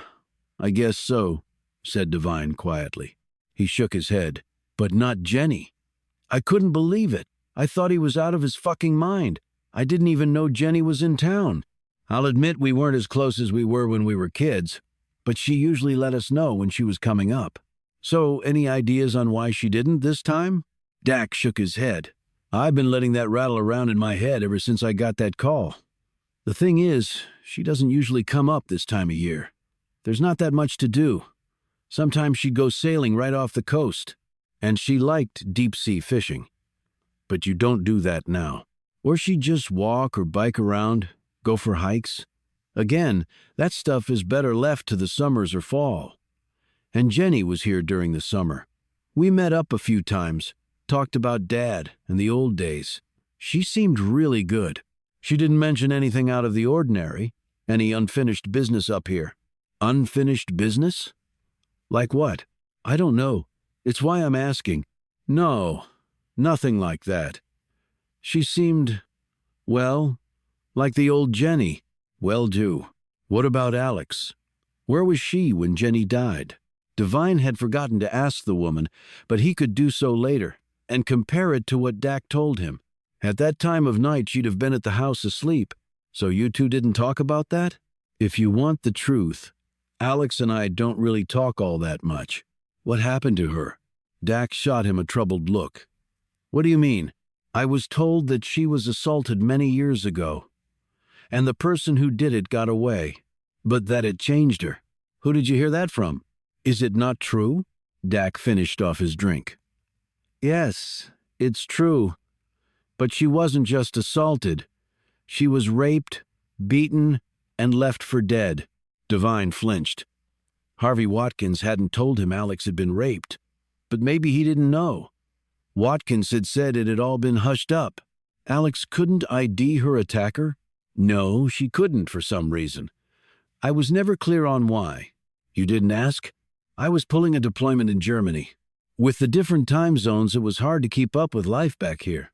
I guess so, said Devine quietly. He shook his head. But not Jenny. I couldn't believe it. I thought he was out of his fucking mind. I didn't even know Jenny was in town. I'll admit we weren't as close as we were when we were kids, but she usually let us know when she was coming up. So, any ideas on why she didn't this time? Dak shook his head. I've been letting that rattle around in my head ever since I got that call. The thing is, she doesn't usually come up this time of year. There's not that much to do. Sometimes she'd go sailing right off the coast, and she liked deep-sea fishing. But you don't do that now. Or she'd just walk or bike around, go for hikes. Again, that stuff is better left to the summers or fall. And Jenny was here during the summer. We met up a few times, talked about Dad and the old days. She seemed really good. She didn't mention anything out of the ordinary, any unfinished business up here. Unfinished business? Like what? I don't know. It's why I'm asking. No, nothing like that. She seemed, well, like the old Jenny. Well, do. What about Alex? Where was she when Jenny died? Devine had forgotten to ask the woman, but he could do so later and compare it to what Dak told him. At that time of night, she'd have been at the house asleep. So you two didn't talk about that? If you want the truth, Alex and I don't really talk all that much. What happened to her? Dak shot him a troubled look. What do you mean? I was told that she was assaulted many years ago, and the person who did it got away, but that it changed her. Who did you hear that from? Is it not true? Dak finished off his drink. Yes, it's true. But she wasn't just assaulted. She was raped, beaten, and left for dead. Devine flinched. Harvey Watkins hadn't told him Alex had been raped, but maybe he didn't know. Watkins had said it had all been hushed up. Alex couldn't ID her attacker? No, she couldn't for some reason. I was never clear on why. You didn't ask? I was pulling a deployment in Germany. With the different time zones, it was hard to keep up with life back here.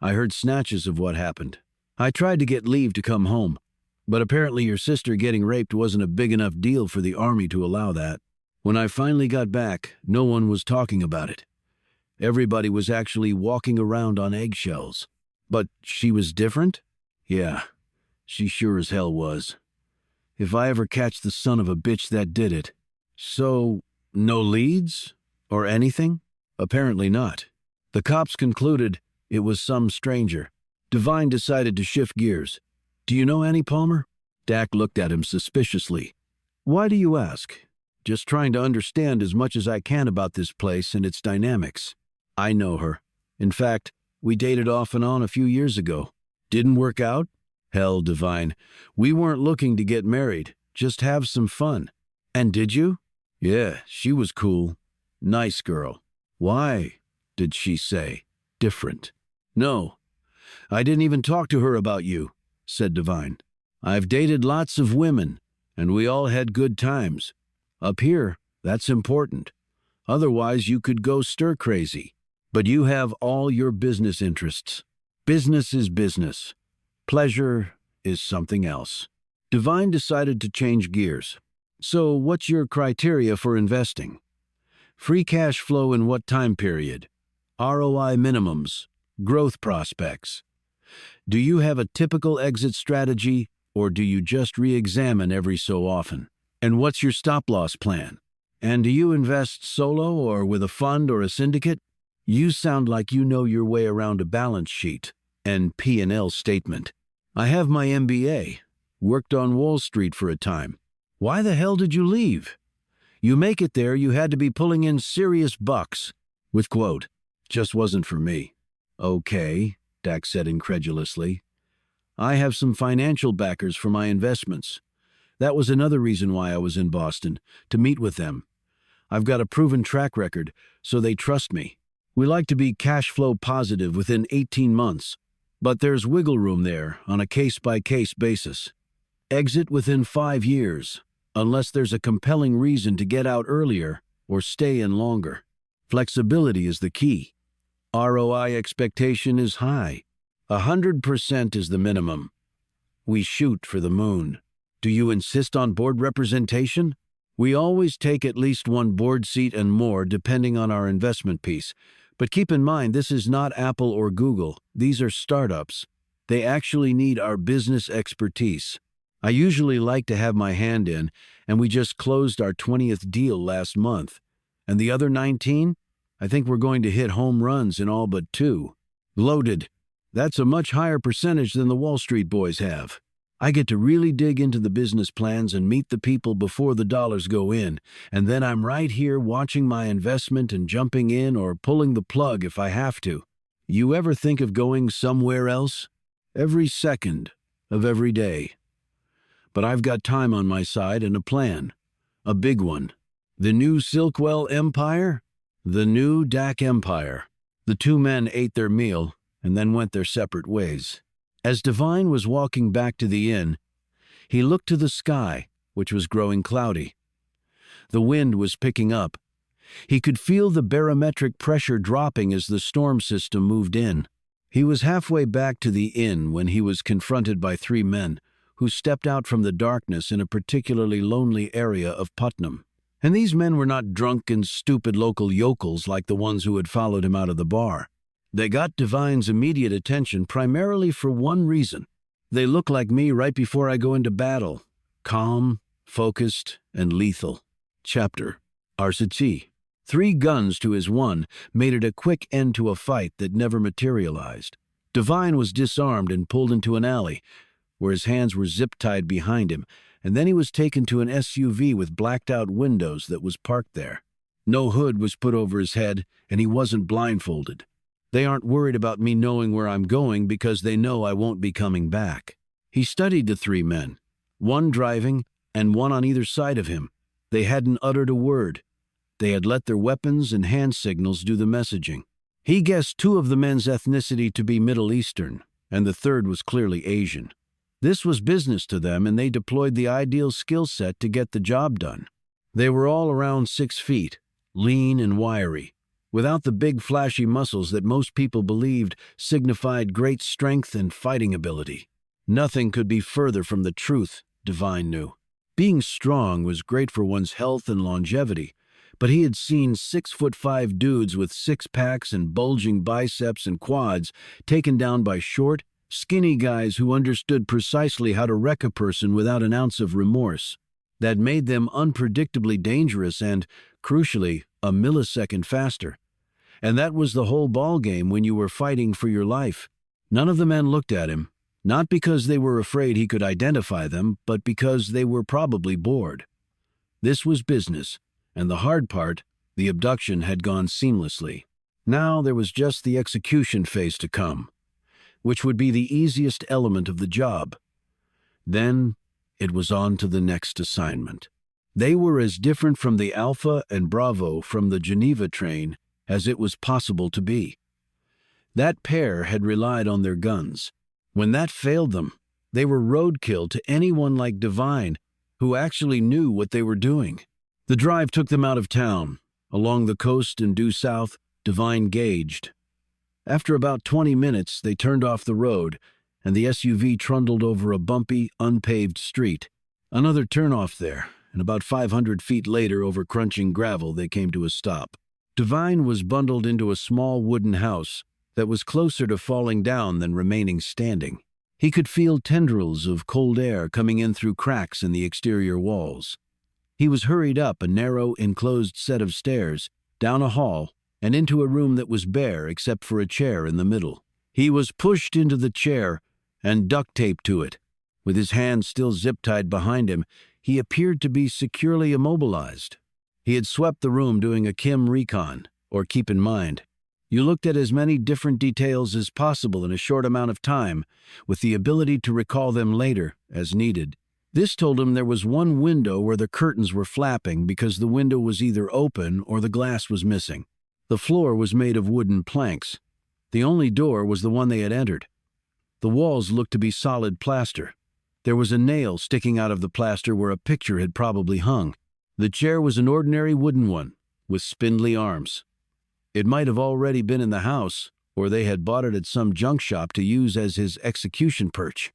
I heard snatches of what happened. I tried to get leave to come home, but apparently your sister getting raped wasn't a big enough deal for the army to allow that. When I finally got back, no one was talking about it. Everybody was actually walking around on eggshells. But she was different? Yeah, she sure as hell was. If I ever catch the son of a bitch that did it. So, no leads? Or anything? Apparently not. The cops concluded it was some stranger. Devine decided to shift gears. Do you know Annie Palmer? Dak looked at him suspiciously. Why do you ask? Just trying to understand as much as I can about this place and its dynamics. I know her. In fact, we dated off and on a few years ago. Didn't work out? Hell, Devine. We weren't looking to get married, just have some fun. And did you? Yeah, she was cool. Nice girl. Why, did she say? Different. No. I didn't even talk to her about you, said Devine. I've dated lots of women, and we all had good times. Up here, that's important. Otherwise, you could go stir-crazy. But you have all your business interests. Business is business. Pleasure is something else. Devine decided to change gears. So what's your criteria for investing? Free cash flow in what time period? ROI minimums? Growth prospects? Do you have a typical exit strategy, or do you just re-examine every so often? And what's your stop-loss plan? And do you invest solo or with a fund or a syndicate? You sound like you know your way around a balance sheet and P&L statement. I have my MBA, worked on Wall Street for a time. Why the hell did you leave? You make it there, you had to be pulling in serious bucks. With quote, just wasn't for me. Okay, Dax said incredulously. I have some financial backers for my investments. That was another reason why I was in Boston, to meet with them. I've got a proven track record, so they trust me. We like to be cash flow positive within 18 months, but there's wiggle room there on a case-by-case basis. Exit within 5 years, unless there's a compelling reason to get out earlier or stay in longer. Flexibility is the key. ROI expectation is high. 100% is the minimum. We shoot for the moon. Do you insist on board representation? We always take at least one board seat and more depending on our investment piece. But keep in mind, this is not Apple or Google. These are startups. They actually need our business expertise. I usually like to have my hand in, and we just closed our 20th deal last month. And the other 19? I think we're going to hit home runs in all but 2. Loaded. That's a much higher percentage than the Wall Street boys have. I get to really dig into the business plans and meet the people before the dollars go in, and then I'm right here watching my investment and jumping in or pulling the plug if I have to. You ever think of going somewhere else? Every second of every day. But I've got time on my side and a plan. A big one. The new Silkwell Empire? The new Dak Empire. The 2 men ate their meal and then went their separate ways. As Devine was walking back to the inn, he looked to the sky, which was growing cloudy. The wind was picking up. He could feel the barometric pressure dropping as the storm system moved in. He was halfway back to the inn when he was confronted by 3 men who stepped out from the darkness in a particularly lonely area of Putnam. And these men were not drunk and stupid local yokels like the ones who had followed him out of the bar. They got Devine's immediate attention primarily for one reason. They look like me right before I go into battle. Calm, focused, and lethal. Chapter. Arsati. 3 guns to his 1 made it a quick end to a fight that never materialized. Devine was disarmed and pulled into an alley, where his hands were zip-tied behind him, and then he was taken to an SUV with blacked-out windows that was parked there. No hood was put over his head, and he wasn't blindfolded. They aren't worried about me knowing where I'm going because they know I won't be coming back. He studied the 3 men, 1 driving and 1 on either side of him. They hadn't uttered a word. They had let their weapons and hand signals do the messaging. He guessed 2 of the men's ethnicity to be Middle Eastern, and the 3rd was clearly Asian. This was business to them, and they deployed the ideal skill set to get the job done. They were all around 6 feet, lean and wiry, without the big flashy muscles that most people believed signified great strength and fighting ability. Nothing could be further from the truth, Devine knew. Being strong was great for one's health and longevity, but he had seen 6'5" dudes with 6-packs and bulging biceps and quads taken down by short, skinny guys who understood precisely how to wreck a person without an ounce of remorse. That made them unpredictably dangerous and, crucially, a millisecond faster. And that was the whole ballgame when you were fighting for your life. None of the men looked at him, not because they were afraid he could identify them, but because they were probably bored. This was business, and the hard part, the abduction, had gone seamlessly. Now there was just the execution phase to come, which would be the easiest element of the job. Then it was on to the next assignment. They were as different from the Alpha and Bravo from the Geneva train as it was possible to be. That pair had relied on their guns. When that failed them, they were roadkill to anyone like Devine, who actually knew what they were doing. The drive took them out of town. Along the coast and due south, Devine gauged. After about 20 minutes, they turned off the road, and the SUV trundled over a bumpy, unpaved street. Another turnoff there, and about 500 feet later, over crunching gravel, they came to a stop. Devine was bundled into a small wooden house, that was closer to falling down than remaining standing. He could feel tendrils of cold air coming in through cracks in the exterior walls. He was hurried up a narrow, enclosed set of stairs, down a hall, and into a room that was bare except for a chair in the middle. He was pushed into the chair and duct taped to it. With his hands still zip-tied behind him, he appeared to be securely immobilized. He had swept the room doing a Kim recon, or keep in mind. You looked at as many different details as possible in a short amount of time, with the ability to recall them later, as needed. This told him there was one window where the curtains were flapping because the window was either open or the glass was missing. The floor was made of wooden planks. The only door was the one they had entered. The walls looked to be solid plaster. There was a nail sticking out of the plaster where a picture had probably hung. The chair was an ordinary wooden one, with spindly arms. It might have already been in the house, or they had bought it at some junk shop to use as his execution perch.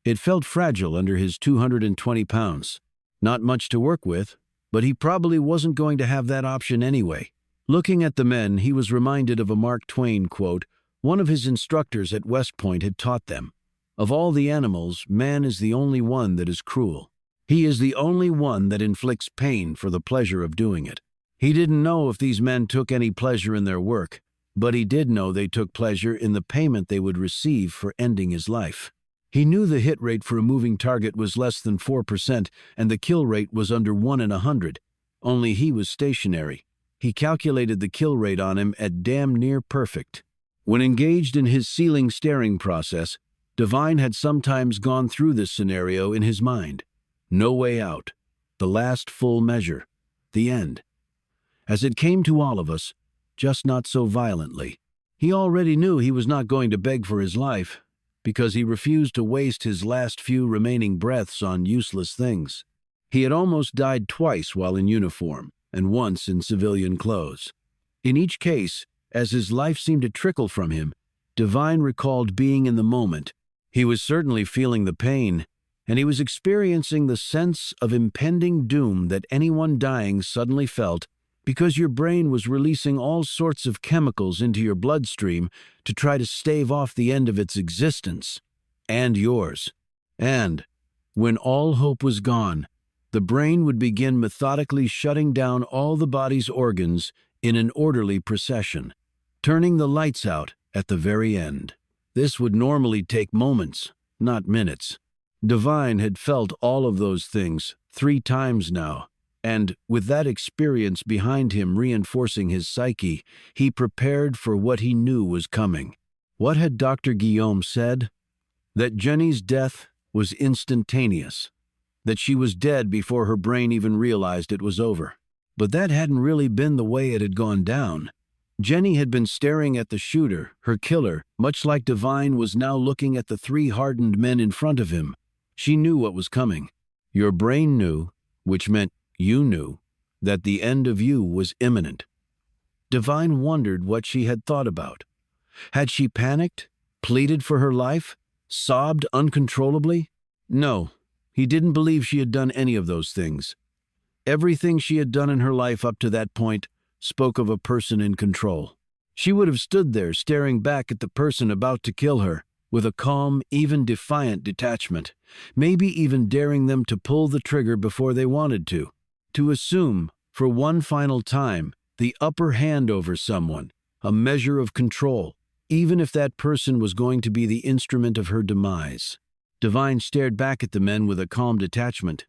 It felt fragile under his 220 pounds. Not much to work with, but he probably wasn't going to have that option anyway. Looking at the men, he was reminded of a Mark Twain quote one of his instructors at West Point had taught them. Of all the animals, man is the only one that is cruel. He is the only one that inflicts pain for the pleasure of doing it. He didn't know if these men took any pleasure in their work, but he did know they took pleasure in the payment they would receive for ending his life. He knew the hit rate for a moving target was less than 4% and the kill rate was under 1 in 100. Only he was stationary. He calculated the kill rate on him at damn near perfect. When engaged in his ceiling staring process, Devine had sometimes gone through this scenario in his mind. No way out. The last full measure. The end. As it came to all of us, just not so violently. He already knew he was not going to beg for his life, because he refused to waste his last few remaining breaths on useless things. He had almost died twice while in uniform, and once in civilian clothes. In each case, as his life seemed to trickle from him, Devine recalled being in the moment. He was certainly feeling the pain, and he was experiencing the sense of impending doom that anyone dying suddenly felt because your brain was releasing all sorts of chemicals into your bloodstream to try to stave off the end of its existence, and yours. And, when all hope was gone, the brain would begin methodically shutting down all the body's organs in an orderly procession, turning the lights out at the very end. This would normally take moments, not minutes. Devine had felt all of those things 3 times now, and, with that experience behind him reinforcing his psyche, he prepared for what he knew was coming. What had Dr. Guillaume said? That Jenny's death was instantaneous, that she was dead before her brain even realized it was over. But that hadn't really been the way it had gone down. Jenny had been staring at the shooter, her killer, much like Devine was now looking at the 3 hardened men in front of him. She knew what was coming. Your brain knew, which meant you knew, that the end of you was imminent. Devine wondered what she had thought about. Had she panicked, pleaded for her life, sobbed uncontrollably? No, he didn't believe she had done any of those things. Everything she had done in her life up to that point spoke of a person in control. She would have stood there staring back at the person about to kill her, with a calm, even defiant detachment, maybe even daring them to pull the trigger before they wanted to assume, for one final time, the upper hand over someone, a measure of control, even if that person was going to be the instrument of her demise. Devine stared back at the men with a calm detachment.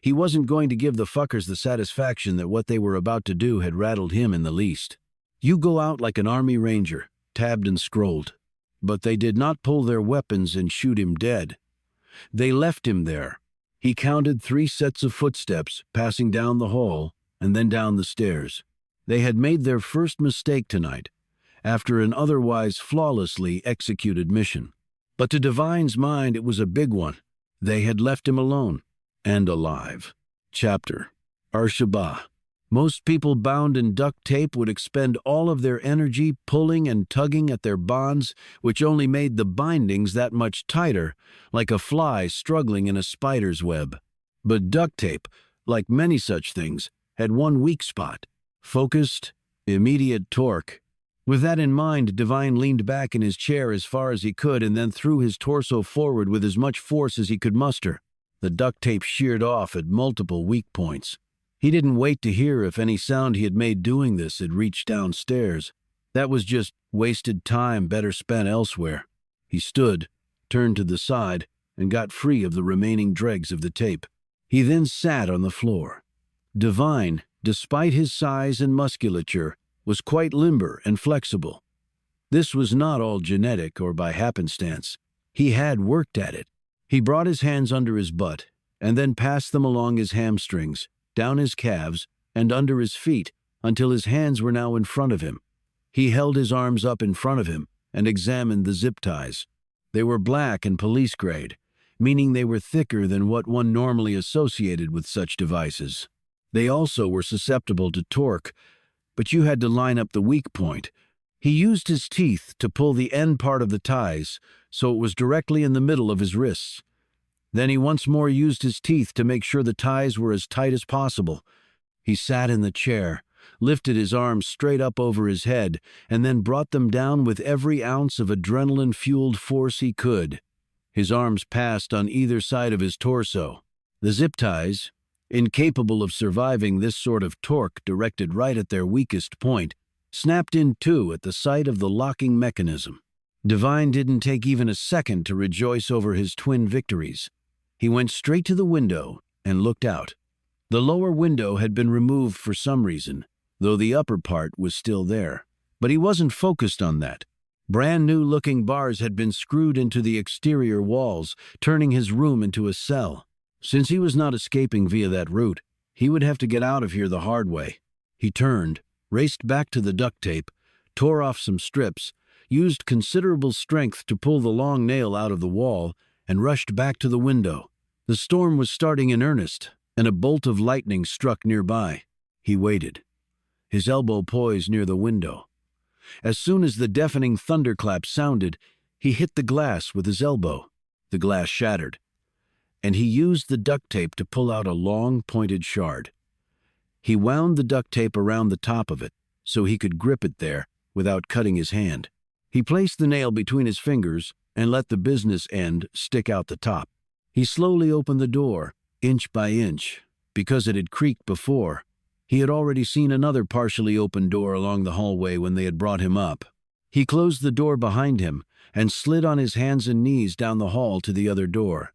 He wasn't going to give the fuckers the satisfaction that what they were about to do had rattled him in the least. You go out like an army ranger, tabbed and scrolled. But they did not pull their weapons and shoot him dead. They left him there. He counted 3 sets of footsteps passing down the hall and then down the stairs. They had made their first mistake tonight, after an otherwise flawlessly executed mission. But to Devine's mind it was a big one. They had left him alone and alive. Chapter Arshabah. Most people bound in duct tape would expend all of their energy pulling and tugging at their bonds, which only made the bindings that much tighter, like a fly struggling in a spider's web. But duct tape, like many such things, had one weak spot: focused, immediate torque. With that in mind, Divine leaned back in his chair as far as he could and then threw his torso forward with as much force as he could muster. The duct tape sheared off at multiple weak points. He didn't wait to hear if any sound he had made doing this had reached downstairs. That was just wasted time better spent elsewhere. He stood, turned to the side, and got free of the remaining dregs of the tape. He then sat on the floor. Divine, despite his size and musculature, was quite limber and flexible. This was not all genetic or by happenstance. He had worked at it. He brought his hands under his butt and then passed them along his hamstrings, down his calves, and under his feet until his hands were now in front of him. He held his arms up in front of him and examined the zip ties. They were black and police grade, meaning they were thicker than what one normally associated with such devices. They also were susceptible to torque, but you had to line up the weak point. He used his teeth to pull the end part of the ties so it was directly in the middle of his wrists. Then he once more used his teeth to make sure the ties were as tight as possible. He sat in the chair, lifted his arms straight up over his head, and then brought them down with every ounce of adrenaline-fueled force he could. His arms passed on either side of his torso. The zip ties, incapable of surviving this sort of torque directed right at their weakest point, snapped in two at the sight of the locking mechanism. Divine didn't take even a second to rejoice over his twin victories. He went straight to the window and looked out. The lower window had been removed for some reason, though the upper part was still there. But he wasn't focused on that. Brand new looking bars had been screwed into the exterior walls, turning his room into a cell. Since he was not escaping via that route, he would have to get out of here the hard way. He turned, raced back to the duct tape, tore off some strips, used considerable strength to pull the long nail out of the wall, and rushed back to the window. The storm was starting in earnest, and a bolt of lightning struck nearby. He waited, his elbow poised near the window. As soon as the deafening thunderclap sounded, he hit the glass with his elbow. The glass shattered, and he used the duct tape to pull out a long, pointed shard. He wound the duct tape around the top of it so he could grip it there without cutting his hand. He placed the nail between his fingers and let the business end stick out the top. He slowly opened the door, inch by inch, because it had creaked before. He had already seen another partially open door along the hallway when they had brought him up. He closed the door behind him and slid on his hands and knees down the hall to the other door.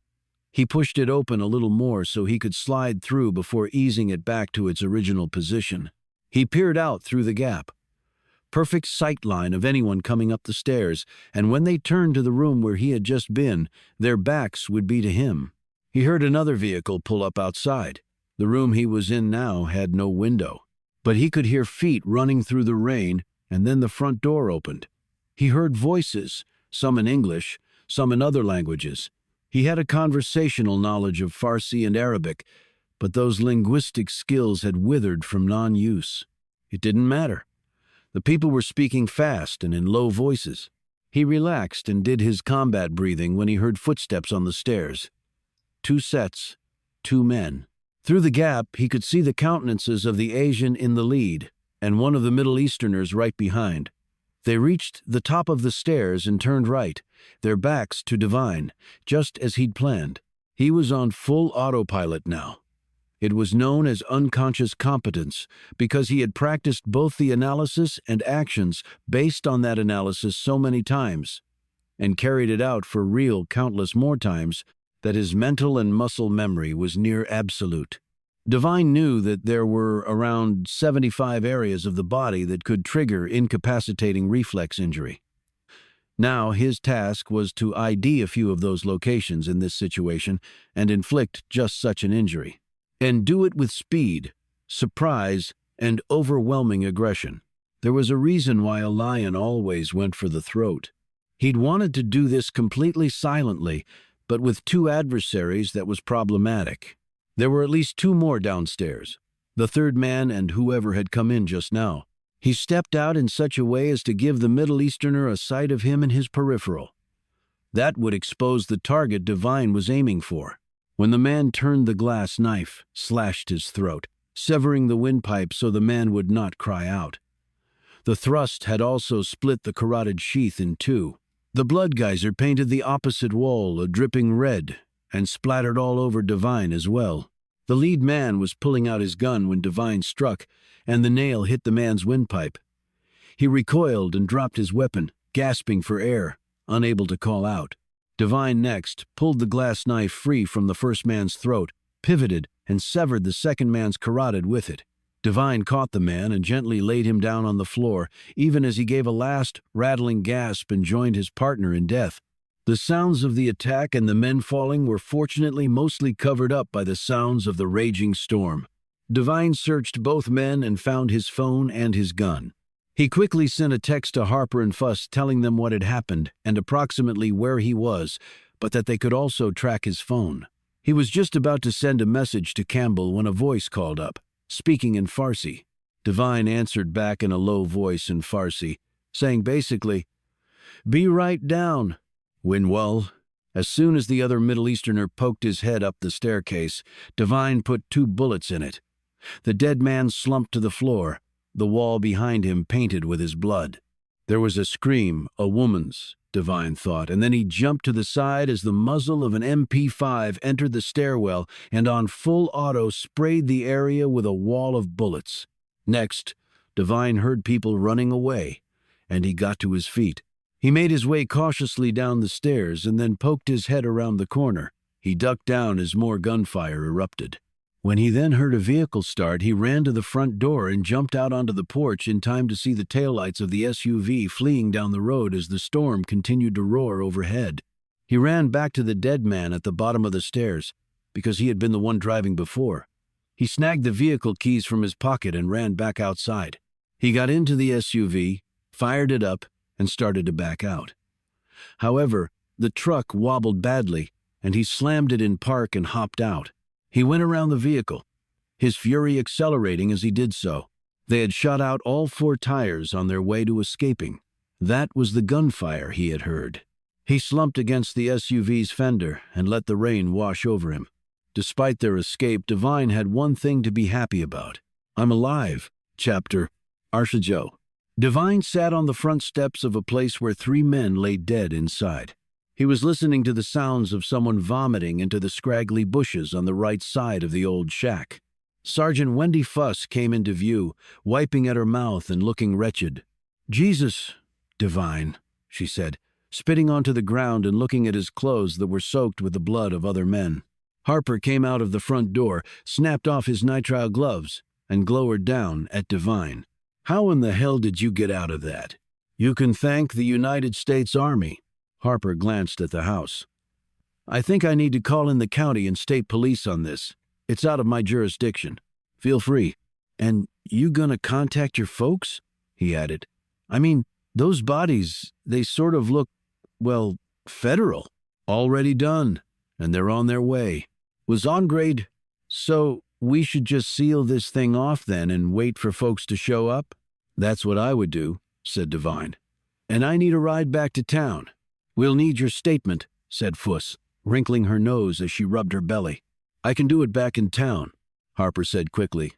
He pushed it open a little more so he could slide through before easing it back to its original position. He peered out through the gap. Perfect sight line of anyone coming up the stairs, and when they turned to the room where he had just been, their backs would be to him. He heard another vehicle pull up outside. The room he was in now had no window, but he could hear feet running through the rain, and then the front door opened. He heard voices, some in English, some in other languages. He had a conversational knowledge of Farsi and Arabic, but those linguistic skills had withered from non-use. It didn't matter. The people were speaking fast and in low voices. He relaxed and did his combat breathing when he heard footsteps on the stairs. 2 sets, 2 men. Through the gap, he could see the countenances of the Asian in the lead and one of the Middle Easterners right behind. They reached the top of the stairs and turned right, their backs to Divine, just as he'd planned. He was on full autopilot now. It was known as unconscious competence because he had practiced both the analysis and actions based on that analysis so many times, and carried it out for real countless more times that his mental and muscle memory was near absolute. Divine knew that there were around 75 areas of the body that could trigger incapacitating reflex injury. Now his task was to ID a few of those locations in this situation and inflict just such an injury. And do it with speed, surprise, and overwhelming aggression. There was a reason why a lion always went for the throat. He'd wanted to do this completely silently, but with 2 adversaries that was problematic. There were at least 2 more downstairs, the 3rd man and whoever had come in just now. He stepped out in such a way as to give the Middle Easterner a sight of him in his peripheral. That would expose the target Divine was aiming for. When the man turned, the glass knife slashed his throat, severing the windpipe so the man would not cry out. The thrust had also split the carotid sheath in two. The blood geyser painted the opposite wall a dripping red and splattered all over Devine as well. The lead man was pulling out his gun when Devine struck, and the nail hit the man's windpipe. He recoiled and dropped his weapon, gasping for air, unable to call out. Devine next pulled the glass knife free from the first man's throat, pivoted, and severed the second man's carotid with it. Devine caught the man and gently laid him down on the floor, even as he gave a last, rattling gasp and joined his partner in death. The sounds of the attack and the men falling were fortunately mostly covered up by the sounds of the raging storm. Devine searched both men and found his phone and his gun. He quickly sent a text to Harper and Fuss telling them what had happened and approximately where he was, but that they could also track his phone. He was just about to send a message to Campbell when a voice called up, speaking in Farsi. Devine answered back in a low voice in Farsi, saying basically, "Be right down, Winwell." As soon as the other Middle Easterner poked his head up the staircase, Devine put 2 bullets in it. The dead man slumped to the floor, the wall behind him painted with his blood. There was a scream, a woman's, Devine thought, and then he jumped to the side as the muzzle of an MP5 entered the stairwell and on full auto sprayed the area with a wall of bullets. Next, Devine heard people running away, and he got to his feet. He made his way cautiously down the stairs and then poked his head around the corner. He ducked down as more gunfire erupted. When he then heard a vehicle start, he ran to the front door and jumped out onto the porch in time to see the taillights of the SUV fleeing down the road as the storm continued to roar overhead. He ran back to the dead man at the bottom of the stairs, because he had been the one driving before. He snagged the vehicle keys from his pocket and ran back outside. He got into the SUV, fired it up, and started to back out. However, the truck wobbled badly, and he slammed it in park and hopped out. He went around the vehicle, his fury accelerating as he did so. They had shot out all 4 tires on their way to escaping. That was the gunfire he had heard. He slumped against the SUV's fender and let the rain wash over him. Despite their escape, Devine had one thing to be happy about. "I'm alive." Chapter Arshajo. Devine sat on the front steps of a place where 3 men lay dead inside. He was listening to the sounds of someone vomiting into the scraggly bushes on the right side of the old shack. Sergeant Wendy Fuss came into view, wiping at her mouth and looking wretched. "Jesus, Devine," she said, spitting onto the ground and looking at his clothes that were soaked with the blood of other men. Harper came out of the front door, snapped off his nitrile gloves, and glowered down at Devine. "How in the hell did you get out of that?" "You can thank the United States Army." Harper glanced at the house. "I think I need to call in the county and state police on this. It's out of my jurisdiction. Feel free." "And you gonna contact your folks?" he added. "I mean, those bodies, they sort of look, well, federal." "Already done, and they're on their way." "Was on grade. So we should just seal this thing off then and wait for folks to show up?" "That's what I would do," said Devine. "And I need a ride back to town." "We'll need your statement," said Fuss, wrinkling her nose as she rubbed her belly. "I can do it back in town," Harper said quickly.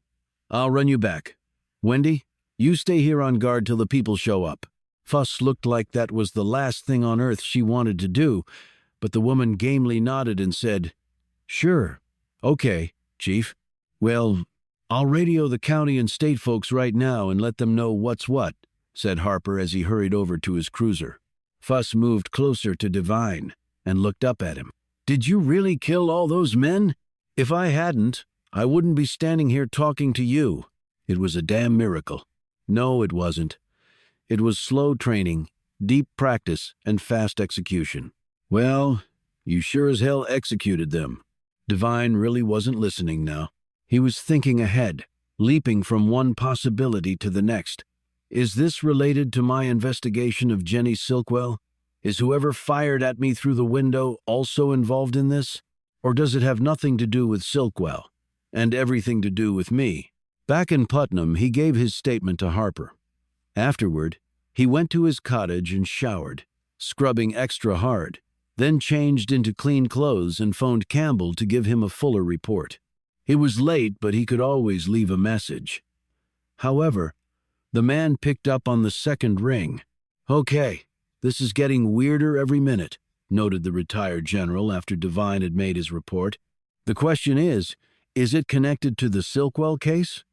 "I'll run you back. Wendy, you stay here on guard till the people show up." Fuss looked like that was the last thing on earth she wanted to do, but the woman gamely nodded and said, "Sure. Okay, Chief. Well, I'll radio the county and state folks right now and let them know what's what," said Harper as he hurried over to his cruiser. Fuss moved closer to Devine and looked up at him. "Did you really kill all those men? If I hadn't, I wouldn't be standing here talking to you. It was a damn miracle." "No, it wasn't. It was slow training, deep practice, and fast execution." "Well, you sure as hell executed them." Devine really wasn't listening now. He was thinking ahead, leaping from one possibility to the next. Is this related to my investigation of Jenny Silkwell? Is whoever fired at me through the window also involved in this? Or does it have nothing to do with Silkwell, and everything to do with me? Back in Putnam, he gave his statement to Harper. Afterward, he went to his cottage and showered, scrubbing extra hard, then changed into clean clothes and phoned Campbell to give him a fuller report. It was late, but he could always leave a message. However, The man picked up on the second ring. "Okay, this is getting weirder every minute," noted the retired general after Devine had made his report. "The question is it connected to the Silkwell case?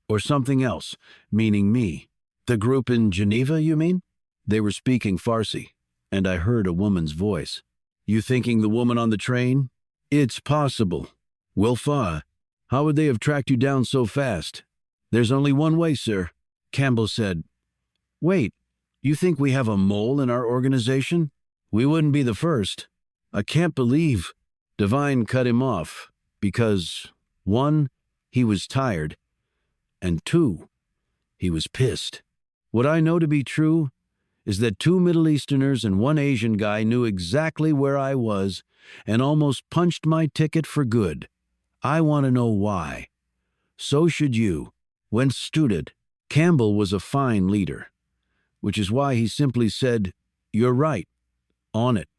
Or something else, meaning me? The group in Geneva, you mean?" They were speaking Farsi, and I heard a woman's voice. "You thinking the woman on the train?" "It's possible." "Wilfa, how would they have tracked you down so fast?" "There's only one way, sir," Campbell said. "Wait, you think we have a mole in our organization? We wouldn't be the first." "I can't believe—" Devine cut him off because, 1, he was tired, and 2, he was pissed. "What I know to be true is that 2 Middle Easterners and 1 Asian guy knew exactly where I was and almost punched my ticket for good. I want to know why. So should you." When stupid, Campbell was a fine leader, which is why he simply said, "You're right. On it.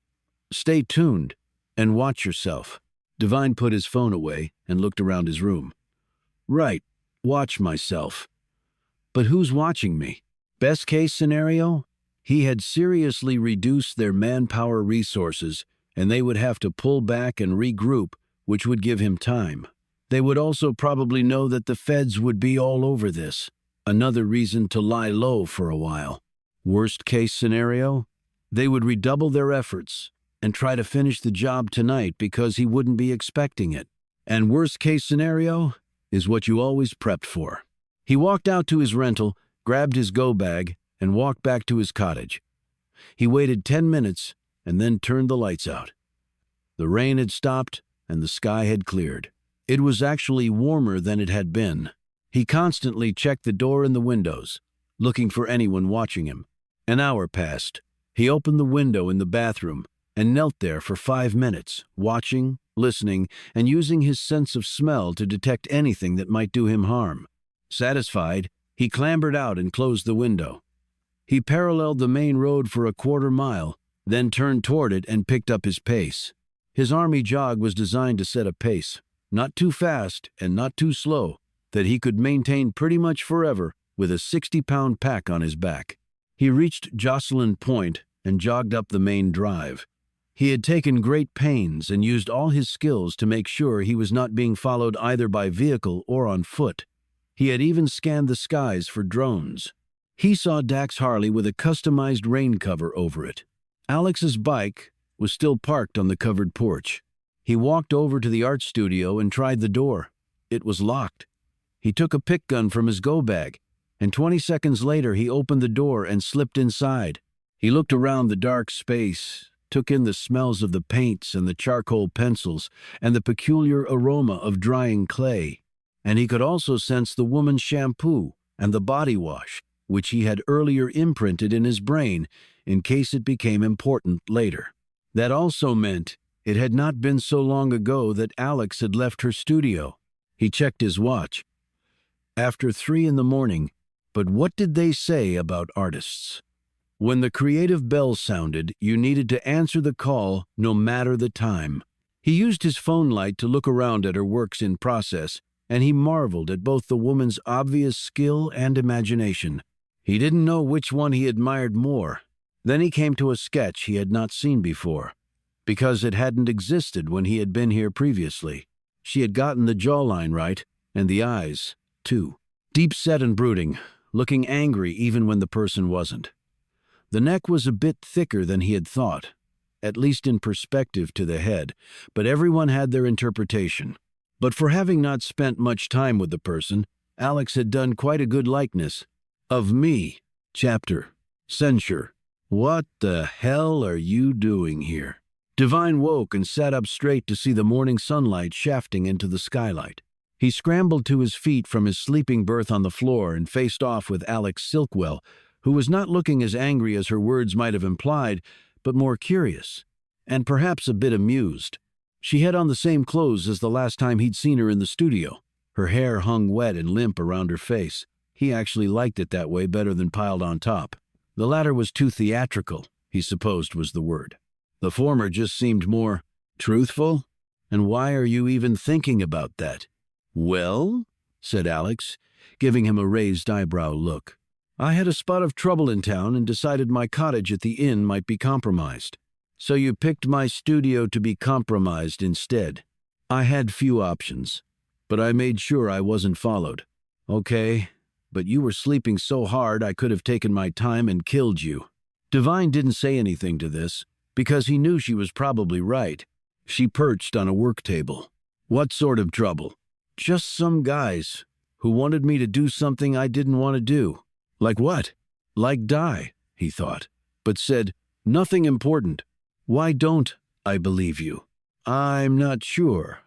Stay tuned and watch yourself." Devine put his phone away and looked around his room. "Right, watch myself. But who's watching me? Best case scenario? He had seriously reduced their manpower resources, and they would have to pull back and regroup, which would give him time. They would also probably know that the feds would be all over this. Another reason to lie low for a while. Worst case scenario? They would redouble their efforts and try to finish the job tonight because he wouldn't be expecting it. And worst case scenario is what you always prepped for. He walked out to his rental, grabbed his go bag, and walked back to his cottage. He waited 10 minutes and then turned the lights out. The rain had stopped and the sky had cleared. It was actually warmer than it had been. He constantly checked the door and the windows, looking for anyone watching him. An hour passed. He opened the window in the bathroom and knelt there for 5 minutes, watching, listening, and using his sense of smell to detect anything that might do him harm. Satisfied, he clambered out and closed the window. He paralleled the main road for a quarter mile, then turned toward it and picked up his pace. His army jog was designed to set a pace, not too fast and not too slow, that he could maintain pretty much forever with a 60-pound pack on his back. He reached Jocelyn Point and jogged up the main drive. He had taken great pains and used all his skills to make sure he was not being followed either by vehicle or on foot. He had even scanned the skies for drones. He saw Dax Harley with a customized rain cover over it. Alex's bike was still parked on the covered porch. He walked over to the art studio and tried the door. It was locked. He took a pick gun from his go bag, and 20 seconds later he opened the door and slipped inside. He looked around the dark space, took in the smells of the paints and the charcoal pencils and the peculiar aroma of drying clay. And he could also sense the woman's shampoo and the body wash, which he had earlier imprinted in his brain in case it became important later. That also meant it had not been so long ago that Alex had left her studio. He checked his watch. After 3 in the morning, but what did they say about artists? When the creative bell sounded, you needed to answer the call no matter the time. He used his phone light to look around at her works in process, and he marveled at both the woman's obvious skill and imagination. He didn't know which one he admired more. Then he came to a sketch he had not seen before, because it hadn't existed when he had been here previously. She had gotten the jawline right, and the eyes, too. Deep-set and brooding, looking angry even when the person wasn't. The neck was a bit thicker than he had thought, at least in perspective to the head, but everyone had their interpretation. But for having not spent much time with the person, Alex had done quite a good likeness. Of me. Chapter. Censure. What the hell are you doing here? Devine woke and sat up straight to see the morning sunlight shafting into the skylight. He scrambled to his feet from his sleeping berth on the floor and faced off with Alex Silkwell, who was not looking as angry as her words might have implied, but more curious, and perhaps a bit amused. She had on the same clothes as the last time he'd seen her in the studio. Her hair hung wet and limp around her face. He actually liked it that way better than piled on top. The latter was too theatrical, he supposed was the word. The former just seemed more truthful. And why are you even thinking about that? Well, said Alex, giving him a raised eyebrow look. I had a spot of trouble in town and decided my cottage at the inn might be compromised. So you picked my studio to be compromised instead. I had few options, but I made sure I wasn't followed. Okay, but you were sleeping so hard I could have taken my time and killed you. Divine didn't say anything to this, because he knew she was probably right. She perched on a work table. What sort of trouble? Just some guys who wanted me to do something I didn't want to do. Like what? Like die, he thought, but said, nothing important. Why don't I believe you? I'm not sure,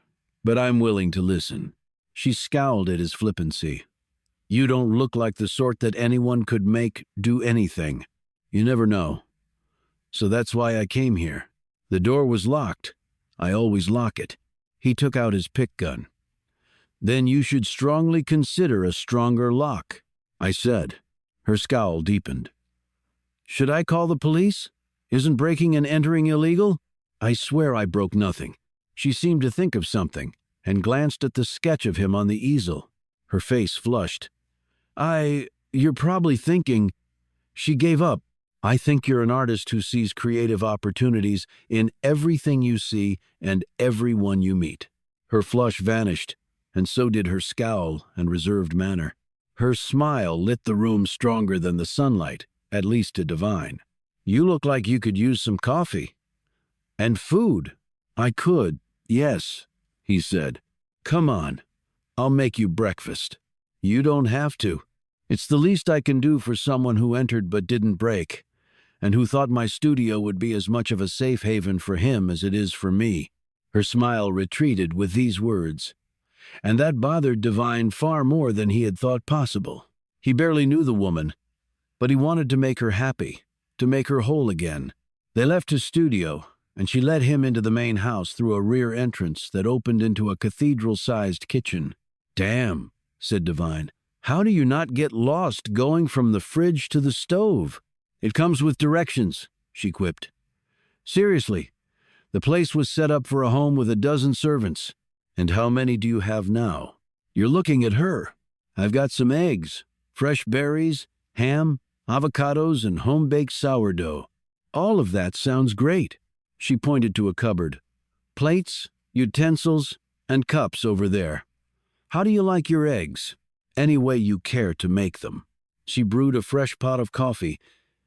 but I'm willing to listen. She scowled at his flippancy. You don't look like the sort that anyone could make do anything. You never know. So that's why I came here. The door was locked. I always lock it. He took out his pick gun. Then you should strongly consider a stronger lock, I said. Her scowl deepened. Should I call the police? Isn't breaking and entering illegal? I swear I broke nothing. She seemed to think of something and glanced at the sketch of him on the easel. Her face flushed. You're probably thinking. She gave up. I think you're an artist who sees creative opportunities in everything you see and everyone you meet. Her flush vanished, and so did her scowl and reserved manner. Her smile lit the room stronger than the sunlight, at least to Divine. You look like you could use some coffee. And food. I could, yes, he said. Come on, I'll make you breakfast. You don't have to. It's the least I can do for someone who entered but didn't break, and who thought my studio would be as much of a safe haven for him as it is for me. Her smile retreated with these words, and that bothered Divine far more than he had thought possible. He barely knew the woman, but he wanted to make her happy, to make her whole again. They left his studio, and she led him into the main house through a rear entrance that opened into a cathedral-sized kitchen. Damn, said Divine. How do you not get lost going from the fridge to the stove? It comes with directions, she quipped. Seriously, the place was set up for a home with a dozen servants. And how many do you have now? You're looking at her. I've got some eggs, fresh berries, ham, avocados, and home-baked sourdough. All of that sounds great. She pointed to a cupboard. Plates, utensils, and cups over there. How do you like your eggs? Any way you care to make them. She brewed a fresh pot of coffee,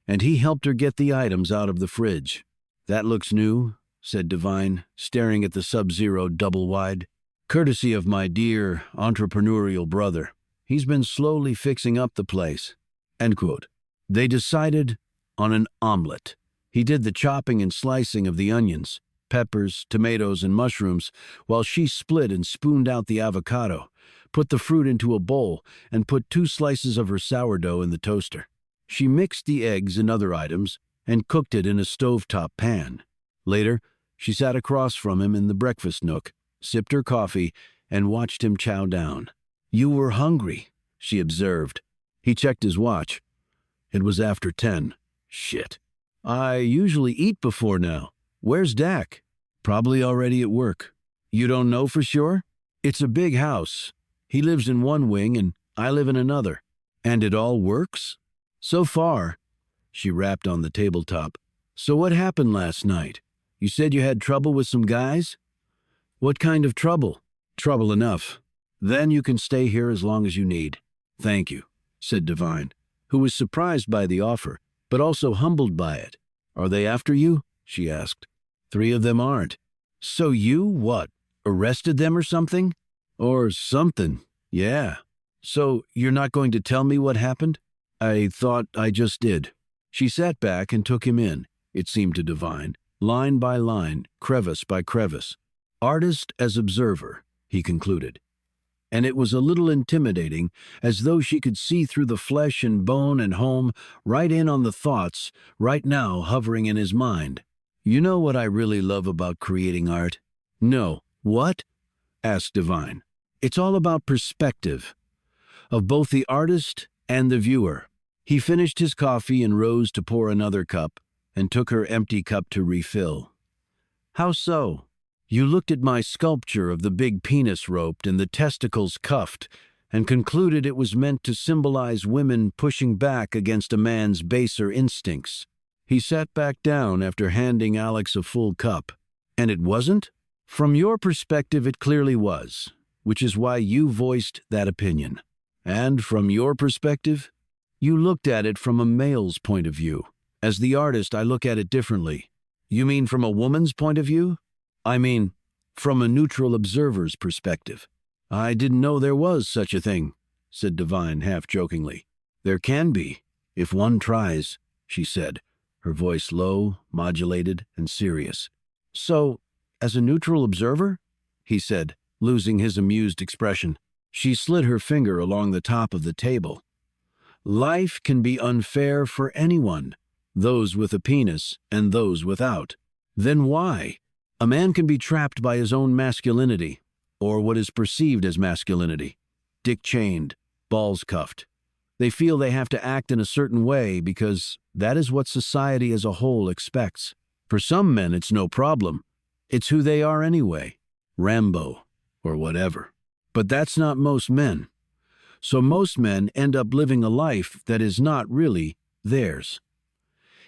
and he helped her get the items out of the fridge. That looks new, said Divine, staring at the Sub-Zero double-wide. Courtesy of my dear, entrepreneurial brother. He's been slowly fixing up the place. End quote. They decided on an omelet. He did the chopping and slicing of the onions, peppers, tomatoes, and mushrooms, while she split and spooned out the avocado, put the fruit into a bowl, and put 2 slices of her sourdough in the toaster. She mixed the eggs and other items and cooked it in a stovetop pan. Later, she sat across from him in the breakfast nook, sipped her coffee, and watched him chow down. You were hungry, she observed. He checked his watch. It was after 10. Shit. I usually eat before now. Where's Dak? Probably already at work. You don't know for sure? It's a big house. He lives in one wing and I live in another. And it all works? So far. She rapped on the tabletop. So what happened last night? You said you had trouble with some guys? What kind of trouble? Trouble enough. Then you can stay here as long as you need. Thank you, said Divine, who was surprised by the offer, but also humbled by it. Are they after you? She asked. 3 of them aren't. So you, what, arrested them or something? Or something, yeah. So you're not going to tell me what happened? I thought I just did. She sat back and took him in, it seemed to Divine, line by line, crevice by crevice. Artist as observer, he concluded. And it was a little intimidating, as though she could see through the flesh and bone and home, right in on the thoughts, right now hovering in his mind. You know what I really love about creating art? No. What? Asked Divine. It's all about perspective, of both the artist and the viewer. He finished his coffee and rose to pour another cup, and took her empty cup to refill. How so? You looked at my sculpture of the big penis roped and the testicles cuffed, and concluded it was meant to symbolize women pushing back against a man's baser instincts. He sat back down after handing Alex a full cup. And it wasn't? From your perspective, it clearly was, which is why you voiced that opinion. And from your perspective, you looked at it from a male's point of view. As the artist, I look at it differently. You mean from a woman's point of view? I mean, from a neutral observer's perspective. I didn't know there was such a thing, said Divine half-jokingly. There can be, if one tries, she said, her voice low, modulated, and serious. So, as a neutral observer? He said, losing his amused expression. She slid her finger along the top of the table. Life can be unfair for anyone, those with a penis and those without. Then why? A man can be trapped by his own masculinity, or what is perceived as masculinity. Dick chained, balls cuffed. They feel they have to act in a certain way because that is what society as a whole expects. For some men, it's no problem. It's who they are anyway. Rambo, or whatever. But that's not most men. So most men end up living a life that is not really theirs.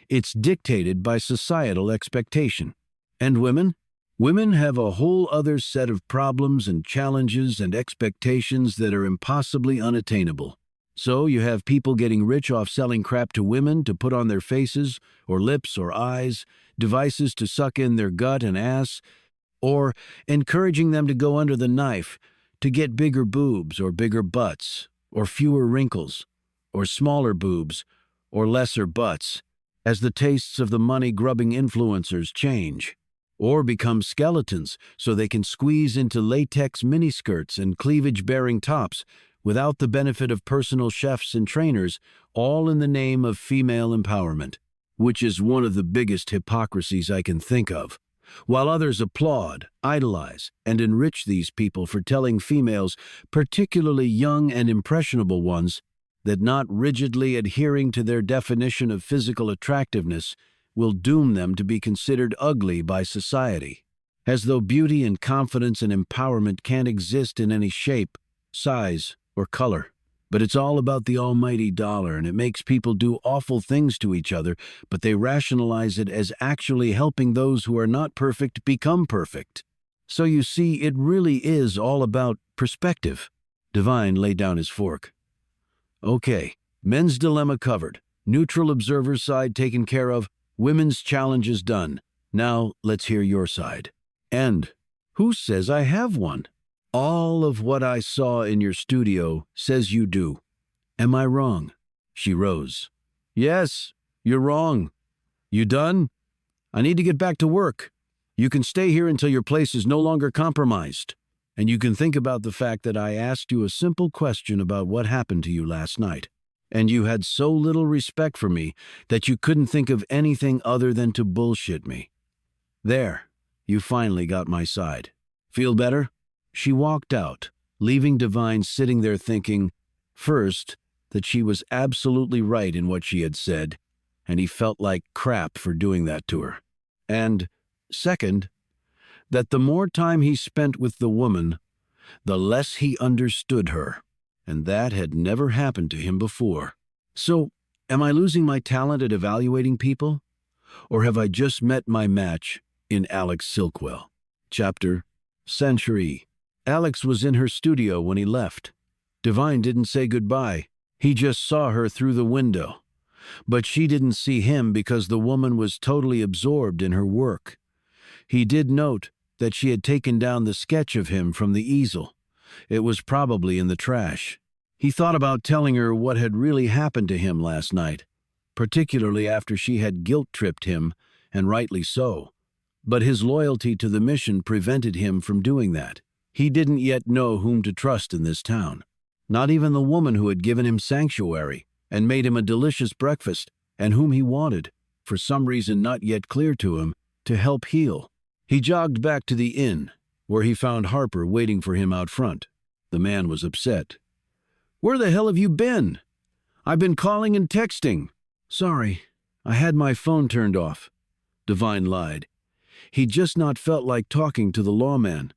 It's dictated by societal expectation. And women? Women have a whole other set of problems and challenges and expectations that are impossibly unattainable. So you have people getting rich off selling crap to women to put on their faces, or lips, or eyes, devices to suck in their gut and ass, or encouraging them to go under the knife to get bigger boobs or bigger butts, or fewer wrinkles, or smaller boobs, or lesser butts, as the tastes of the money-grubbing influencers change, or become skeletons so they can squeeze into latex miniskirts and cleavage-bearing tops without the benefit of personal chefs and trainers, all in the name of female empowerment, which is one of the biggest hypocrisies I can think of. While others applaud, idolize, and enrich these people for telling females, particularly young and impressionable ones, that not rigidly adhering to their definition of physical attractiveness will doom them to be considered ugly by society, as though beauty and confidence and empowerment can't exist in any shape, size, or color. But it's all about the almighty dollar, and it makes people do awful things to each other, but they rationalize it as actually helping those who are not perfect become perfect. So you see, it really is all about perspective. Divine laid down his fork. Okay, men's dilemma covered. Neutral observer's side taken care of. Women's challenge is done. Now let's hear your side. And who says I have one? All of what I saw in your studio says you do. Am I wrong? She rose. Yes, you're wrong. You done? I need to get back to work. You can stay here until your place is no longer compromised. And you can think about the fact that I asked you a simple question about what happened to you last night. And you had so little respect for me that you couldn't think of anything other than to bullshit me. There, you finally got my side. Feel better? She walked out, leaving Divine sitting there thinking, first, that she was absolutely right in what she had said, and he felt like crap for doing that to her. And, second, that the more time he spent with the woman, the less he understood her, and that had never happened to him before. So, am I losing my talent at evaluating people? Or have I just met my match in Alex Silkwell? Chapter Century. Alex was in her studio when he left. Divine didn't say goodbye. He just saw her through the window. But she didn't see him because the woman was totally absorbed in her work. He did note that she had taken down the sketch of him from the easel. It was probably in the trash. He thought about telling her what had really happened to him last night, particularly after she had guilt-tripped him, and rightly so. But his loyalty to the mission prevented him from doing that. He didn't yet know whom to trust in this town. Not even the woman who had given him sanctuary and made him a delicious breakfast, and whom he wanted, for some reason not yet clear to him, to help heal. He jogged back to the inn, where he found Harper waiting for him out front. The man was upset. "Where the hell have you been? I've been calling and texting." "Sorry, I had my phone turned off." Divine lied. He'd just not felt like talking to the lawman.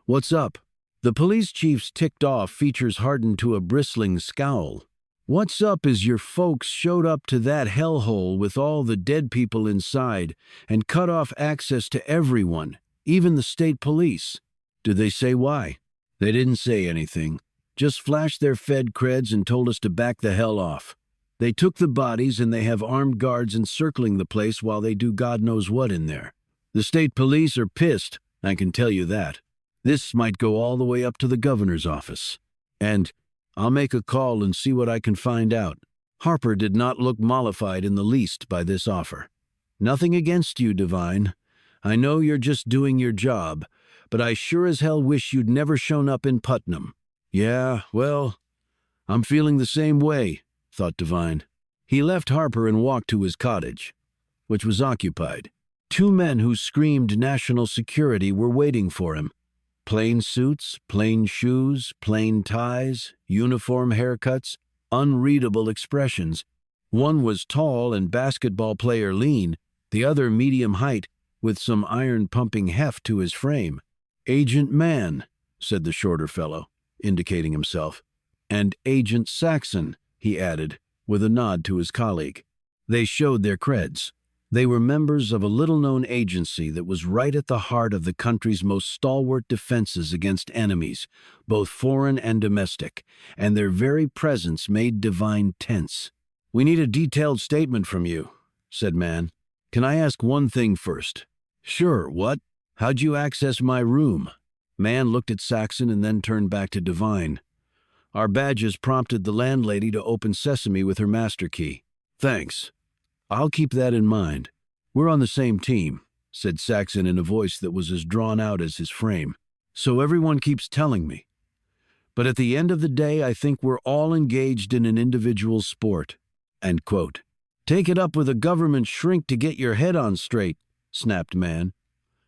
"What's up?" The police chief's ticked-off features hardened to a bristling scowl. "What's up is your folks showed up to that hellhole with all the dead people inside and cut off access to everyone, even the state police." "Did they say why?" "They didn't say anything. Just flashed their Fed creds and told us to back the hell off. They took the bodies and they have armed guards encircling the place while they do God knows what in there. The state police are pissed, I can tell you that. This might go all the way up to the governor's office. And I'll make a call and see what I can find out." Harper did not look mollified in the least by this offer. "Nothing against you, Devine. I know you're just doing your job, but I sure as hell wish you'd never shown up in Putnam." "Yeah, well, I'm feeling the same way," thought Devine. He left Harper and walked to his cottage, which was occupied. 2 men who screamed national security were waiting for him. Plain suits, plain shoes, plain ties, uniform haircuts, unreadable expressions. One was tall and basketball player lean, the other medium height, with some iron-pumping heft to his frame. "Agent Mann," said the shorter fellow, indicating himself. "And Agent Saxon," he added, with a nod to his colleague. They showed their creds. They were members of a little-known agency that was right at the heart of the country's most stalwart defenses against enemies, both foreign and domestic, and their very presence made Devine tense. "We need a detailed statement from you," said Mann. "Can I ask one thing first?" "Sure, what?" "How'd you access my room?" Mann looked at Saxon and then turned back to Devine. "Our badges prompted the landlady to open sesame with her master key." "Thanks. I'll keep that in mind. We're on the same team," said Saxon in a voice that was as drawn out as his frame. "So everyone keeps telling me. But at the end of the day, I think we're all engaged in an individual sport." End quote. "Take it up with a government shrink to get your head on straight," snapped Mann.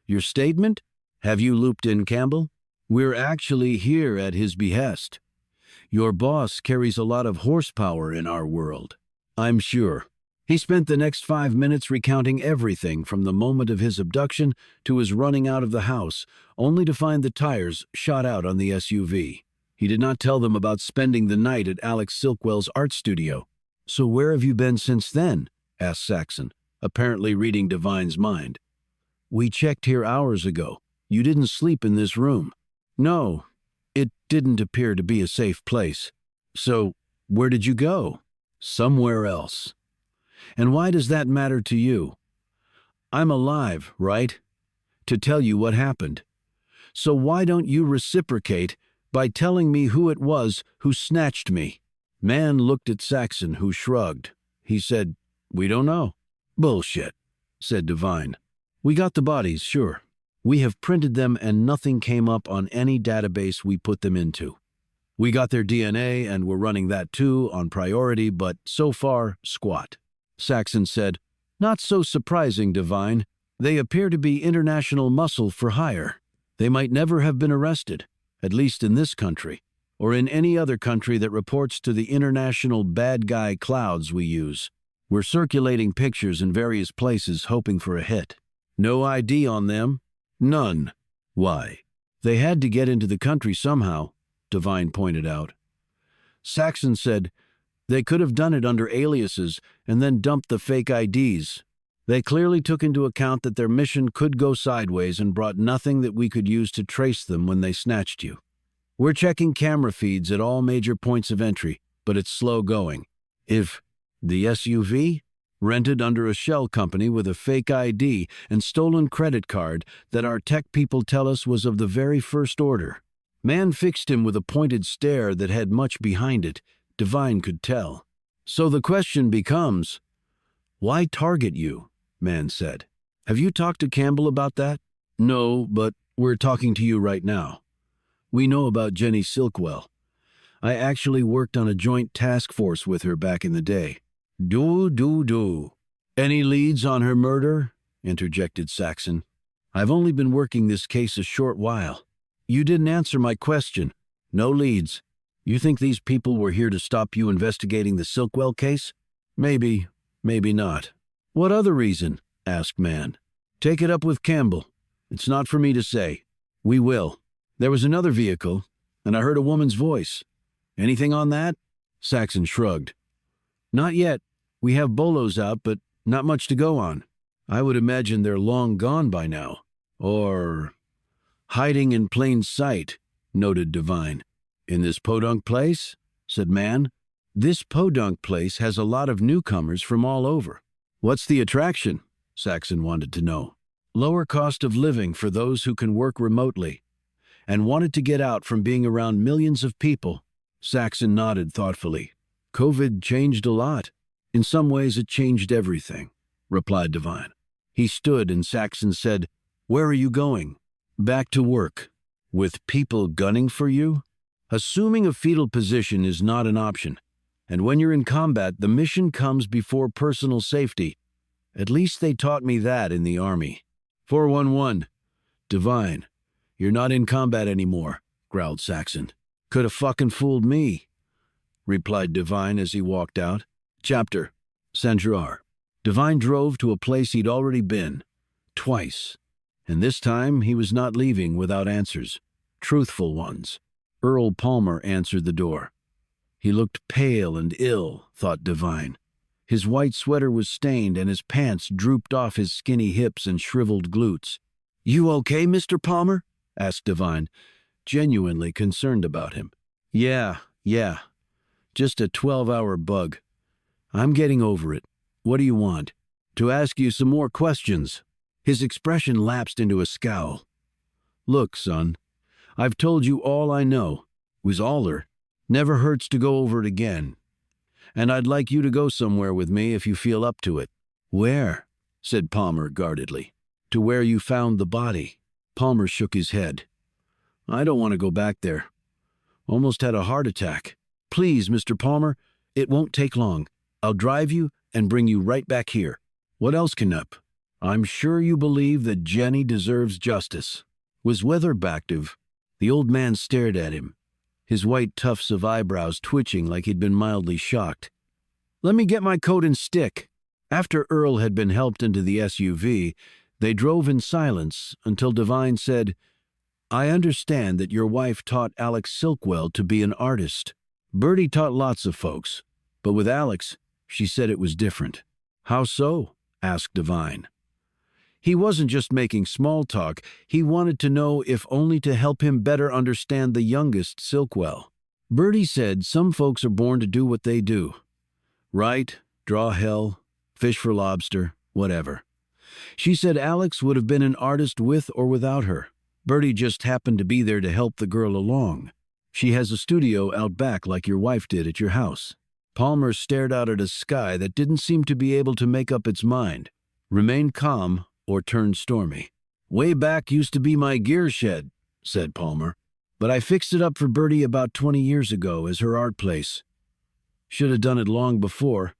"Your statement? Have you looped in Campbell? We're actually here at his behest. Your boss carries a lot of horsepower in our world, I'm sure." He spent the next 5 minutes recounting everything from the moment of his abduction to his running out of the house, only to find the tires shot out on the SUV. He did not tell them about spending the night at Alex Silkwell's art studio. "So where have you been since then?" asked Saxon, apparently reading Devine's mind. "We checked here hours ago. You didn't sleep in this room." "No, it didn't appear to be a safe place." "So where did you go?" "Somewhere else." "And why does that matter to you?" "I'm alive, right? To tell you what happened. So why don't you reciprocate by telling me who it was who snatched me?" Mann looked at Saxon, who shrugged. He said, "We don't know." "Bullshit," said Devine. "We got the bodies, sure. We have printed them and nothing came up on any database we put them into. We got their DNA and we're running that too on priority, but so far, squat." Saxon said, "Not so surprising, Devine. They appear to be international muscle for hire. They might never have been arrested, at least in this country, or in any other country that reports to the international bad guy clouds we use. We're circulating pictures in various places hoping for a hit. No ID on them? None. Why? They had to get into the country somehow," Devine pointed out. Saxon said, "They could have done it under aliases and then dumped the fake IDs. They clearly took into account that their mission could go sideways and brought nothing that we could use to trace them when they snatched you. We're checking camera feeds at all major points of entry, but it's slow going. If the SUV? Rented under a shell company with a fake ID and stolen credit card that our tech people tell us was of the very first order." Mann fixed him with a pointed stare that had much behind it, Devine could tell. "So the question becomes, why target you?" Mann said. "Have you talked to Campbell about that?" "No, but we're talking to you right now. We know about Jenny Silkwell. I actually worked on a joint task force with her back in the day." Do. "Any leads on her murder?" interjected Saxon. "I've only been working this case a short while." "You didn't answer my question." "No leads. You think these people were here to stop you investigating the Silkwell case?" "Maybe, maybe not." "What other reason?" asked Mann. "Take it up with Campbell. It's not for me to say." "We will. There was another vehicle, and I heard a woman's voice. Anything on that? Saxon shrugged. Not yet. We have bolos out, but not much to go on. I would imagine they're long gone by now. Or hiding in plain sight, noted Devine. In this podunk place? Said Man. This podunk place has a lot of newcomers from all over. What's the attraction? Saxon wanted to know. Lower cost of living for those who can work remotely, and wanted to get out from being around millions of people. Saxon nodded thoughtfully. COVID changed a lot. In some ways it changed everything, replied Devine. He stood and Saxon said, Where are you going? Back to work. With people gunning for you? Assuming a fetal position is not an option, and when you're in combat, the mission comes before personal safety. At least they taught me that in the Army. 411. Devine, you're not in combat anymore, growled Saxon. Could have fucking fooled me, replied Devine as he walked out. Chapter. Saint-Gerard. Devine drove to a place he'd already been. Twice. And this time he was not leaving without answers. Truthful ones. Earl Palmer answered the door. He looked pale and ill, thought Devine. His white sweater was stained and his pants drooped off his skinny hips and shriveled glutes. You okay, Mr. Palmer? Asked Devine, genuinely concerned about him. Yeah. Just a 12-hour bug. I'm getting over it. What do you want? To ask you some more questions. His expression lapsed into a scowl. Look, son, I've told you all I know. Was aller. Never hurts to go over it again. And I'd like you to go somewhere with me if you feel up to it. Where? Said Palmer guardedly. To where you found the body. Palmer shook his head. I don't want to go back there. Almost had a heart attack. Please, Mr. Palmer, it won't take long. I'll drive you and bring you right back here. What else, Knupp? I'm sure you believe that Jenny deserves justice. Was Weatherbacktive. The old man stared at him, his white tufts of eyebrows twitching like he'd been mildly shocked. Let me get my coat and stick. After Earl had been helped into the SUV, they drove in silence until Devine said, I understand that your wife taught Alex Silkwell to be an artist. Bertie taught lots of folks, but with Alex, she said it was different. How so? Asked Devine. He wasn't just making small talk, he wanted to know if only to help him better understand the youngest Silkwell. Bertie said some folks are born to do what they do. Write, draw hell, fish for lobster, whatever. She said Alex would have been an artist with or without her. Bertie just happened to be there to help the girl along. She has a studio out back like your wife did at your house. Palmer stared out at a sky that didn't seem to be able to make up its mind, remain calm, or turn stormy. Way back used to be my gear shed, said Palmer, but I fixed it up for Bertie about 20 years ago as her art place. Should have done it long before,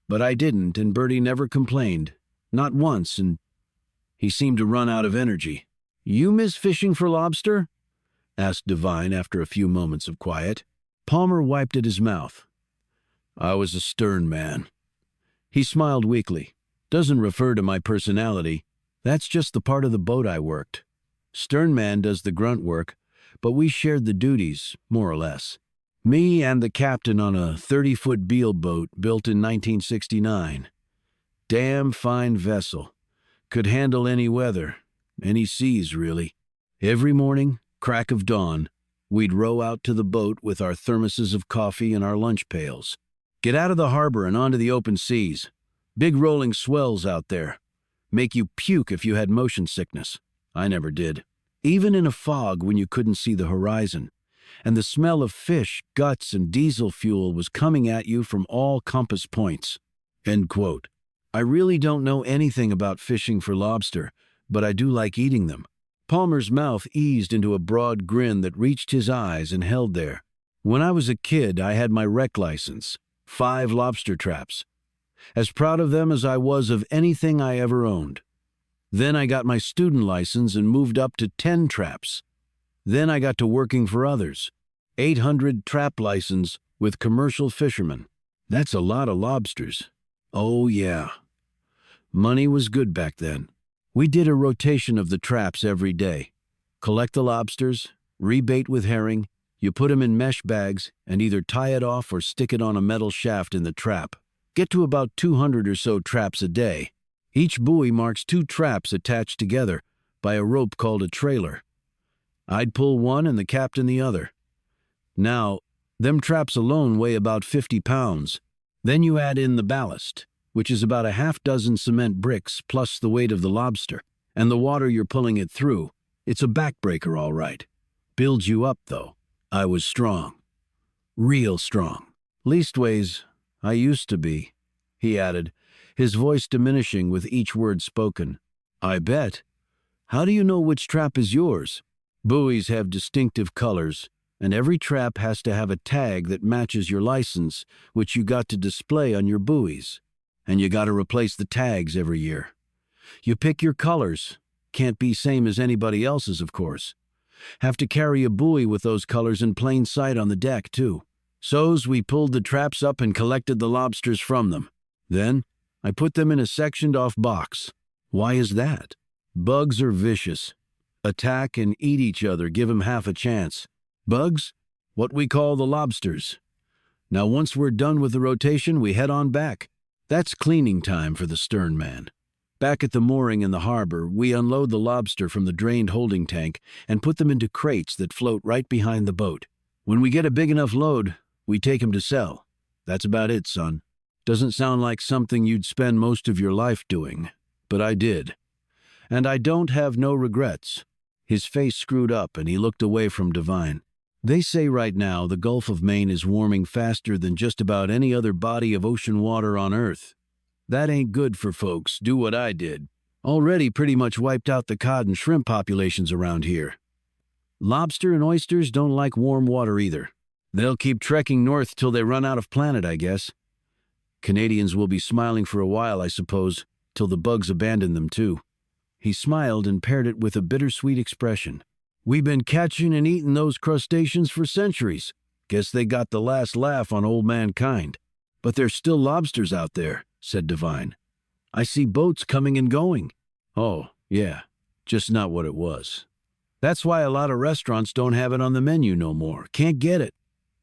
but I didn't, and Bertie never complained. Not once, and he seemed to run out of energy. You miss fishing for lobster? Asked Devine after a few moments of quiet. Palmer wiped at his mouth. I was a stern man. He smiled weakly. Doesn't refer to my personality. That's just the part of the boat I worked. Stern man does the grunt work, but we shared the duties, more or less. Me and the captain on a 30-foot Beale boat built in 1969. Damn fine vessel. Could handle any weather, any seas, really. Every morning, crack of dawn, we'd row out to the boat with our thermoses of coffee and our lunch pails. Get out of the harbor and onto the open seas. Big rolling swells out there. Make you puke if you had motion sickness. I never did. Even in a fog when you couldn't see the horizon. And the smell of fish, guts, and diesel fuel was coming at you from all compass points. End quote. I really don't know anything about fishing for lobster, but I do like eating them. Palmer's mouth eased into a broad grin that reached his eyes and held there. When I was a kid, I had my rec license. 5 lobster traps. As proud of them as I was of anything I ever owned. Then I got my student license and moved up to 10 traps. Then I got to working for others. 800 trap license with commercial fishermen. That's a lot of lobsters. Oh yeah. Money was good back then. We did a rotation of the traps every day. Collect the lobsters, Rebait with herring, you put 'em in mesh bags and either tie it off or stick it on a metal shaft in the trap. Get to about 200 or so traps a day. Each buoy marks 2 traps attached together by a rope called a trailer. I'd pull one and the captain the other. Now, them traps alone weigh about 50 pounds. Then you add in the ballast, which is about a half dozen cement bricks plus the weight of the lobster, and the water you're pulling it through. It's a backbreaker, all right. Builds you up, though. I was strong. Real strong. Leastways, I used to be, he added, his voice diminishing with each word spoken. I bet. How do you know which trap is yours? Buoys have distinctive colors, and every trap has to have a tag that matches your license, which you got to display on your buoys. And you got to replace the tags every year. You pick your colors. Can't be same as anybody else's, of course. Have to carry a buoy with those colors in plain sight on the deck, too. So's we pulled the traps up and collected the lobsters from them. Then, I put them in a sectioned-off box. Why is that? Bugs are vicious. Attack and eat each other, give 'em half a chance. Bugs? What we call the lobsters. Now once we're done with the rotation, we head on back. That's cleaning time for the stern man. Back at the mooring in the harbor, we unload the lobster from the drained holding tank and put them into crates that float right behind the boat. When we get a big enough load, we take 'em to sell. That's about it, son. Doesn't sound like something you'd spend most of your life doing, but I did. And I don't have no regrets. His face screwed up and he looked away from Devine. They say right now the Gulf of Maine is warming faster than just about any other body of ocean water on Earth. That ain't good for folks, do what I did. Already pretty much wiped out the cod and shrimp populations around here. Lobster and oysters don't like warm water either. They'll keep trekking north till they run out of planet, I guess. Canadians will be smiling for a while, I suppose, till the bugs abandon them too. He smiled and paired it with a bittersweet expression. We've been catching and eating those crustaceans for centuries. Guess they got the last laugh on old mankind. But there's still lobsters out there, said Devine. I see boats coming and going. Oh, yeah, just not what it was. That's why a lot of restaurants don't have it on the menu no more. Can't get it.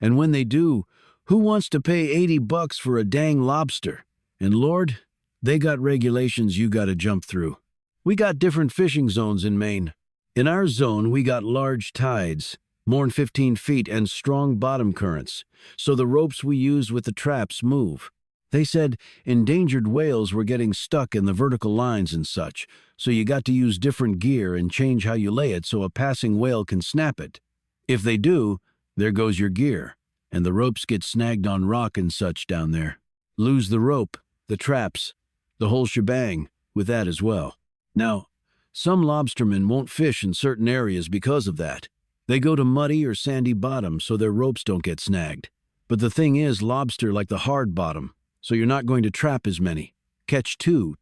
And when they do, who wants to pay $80 for a dang lobster? And Lord, they got regulations you gotta jump through. We got different fishing zones in Maine. In our zone, we got large tides, more'n 15 feet, and strong bottom currents, so the ropes we use with the traps move. They said endangered whales were getting stuck in the vertical lines and such, so you got to use different gear and change how you lay it so a passing whale can snap it. If they do, there goes your gear, and the ropes get snagged on rock and such down there. Lose the rope, the traps, the whole shebang, with that as well. Now, some lobstermen won't fish in certain areas because of that. They go to muddy or sandy bottom so their ropes don't get snagged. But the thing is, lobster like the hard bottom, so you're not going to trap as many. Catch two,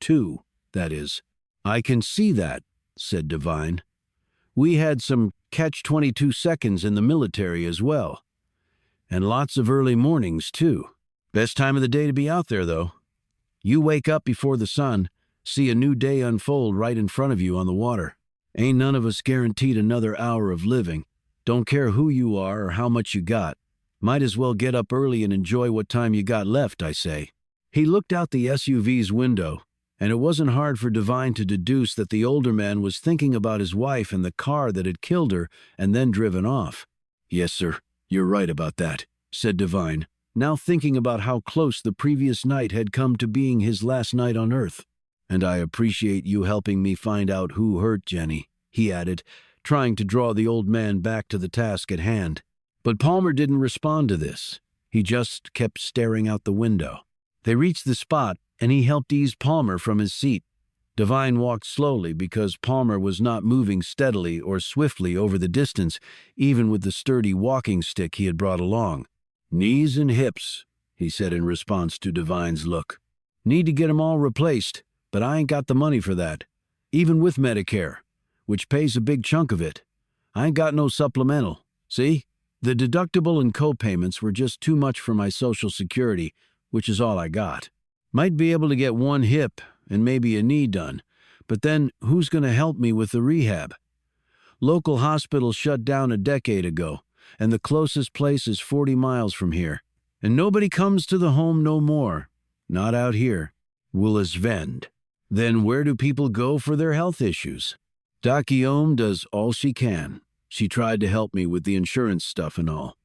that is. I can see that, said Devine. We had some catch-22 seconds in the military as well. And lots of early mornings, too. Best time of the day to be out there, though. You wake up before the sun, see a new day unfold right in front of you on the water. Ain't none of us guaranteed another hour of living. Don't care who you are or how much you got. Might as well get up early and enjoy what time you got left, I say. He looked out the SUV's window, and it wasn't hard for Devine to deduce that the older man was thinking about his wife and the car that had killed her and then driven off. Yes, sir, you're right about that, said Devine, now thinking about how close the previous night had come to being his last night on Earth. And I appreciate you helping me find out who hurt Jenny, he added, trying to draw the old man back to the task at hand. But Palmer didn't respond to this. He just kept staring out the window. They reached the spot, and he helped ease Palmer from his seat. Devine walked slowly because Palmer was not moving steadily or swiftly over the distance, even with the sturdy walking stick he had brought along. Knees and hips, he said in response to Devine's look. Need to get 'em all replaced. But I ain't got the money for that, even with Medicare, which pays a big chunk of it. I ain't got no supplemental, see? The deductible and co-payments were just too much for my Social Security, which is all I got. Might be able to get one hip and maybe a knee done, but then who's going to help me with the rehab? Local hospital shut down a decade ago, and the closest place is 40 miles from here. And nobody comes to the home no more. Not out here. Willis Vend. Then where do people go for their health issues? Doc Guillaume does all she can. She tried to help me with the insurance stuff and all.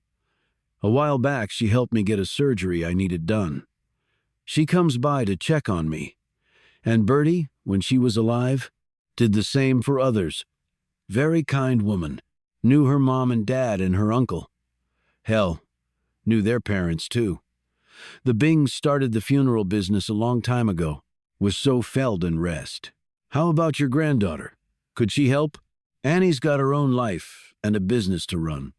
A while back, she helped me get a surgery I needed done. She comes by to check on me. And Bertie, when she was alive, did the same for others. Very kind woman. Knew her mom and dad and her uncle. Hell, knew their parents too. The Bings started the funeral business a long time ago. Was so felled in rest. How about your granddaughter? Could she help? Annie's got her own life and a business to run.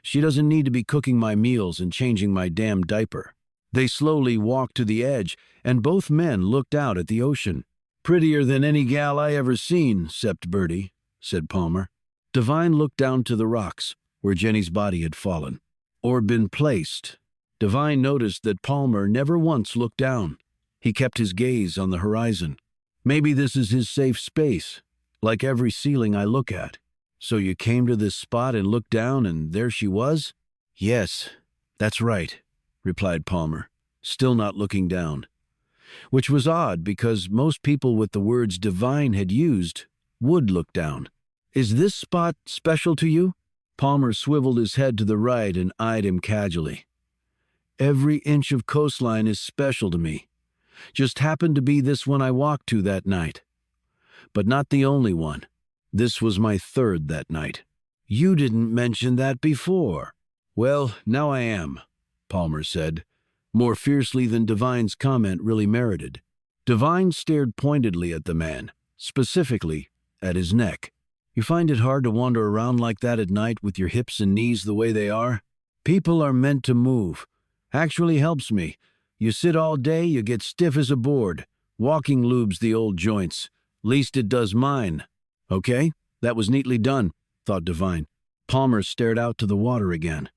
She doesn't need to be cooking my meals and changing my damn diaper. They slowly walked to the edge, and both men looked out at the ocean. Prettier than any gal I ever seen, 'cept Bertie, said Palmer. Devine looked down to the rocks, where Jenny's body had fallen, or been placed. Devine noticed that Palmer never once looked down. He kept his gaze on the horizon. Maybe this is his safe space, like every ceiling I look at. So you came to this spot and looked down, and there she was? Yes, that's right, replied Palmer, still not looking down. Which was odd, because most people with the words Devine had used would look down. Is this spot special to you? Palmer swiveled his head to the right and eyed him casually. Every inch of coastline is special to me. Just happened to be this one I walked to that night. But not the only one. This was my third that night. You didn't mention that before. Well, now I am, Palmer said, more fiercely than Devine's comment really merited. Devine stared pointedly at the man, specifically at his neck. You find it hard to wander around like that at night with your hips and knees the way they are? People are meant to move. Actually helps me. You sit all day, you get stiff as a board. Walking lubes the old joints. Least it does mine. Okay, that was neatly done, thought Devine. Palmer stared out to the water again.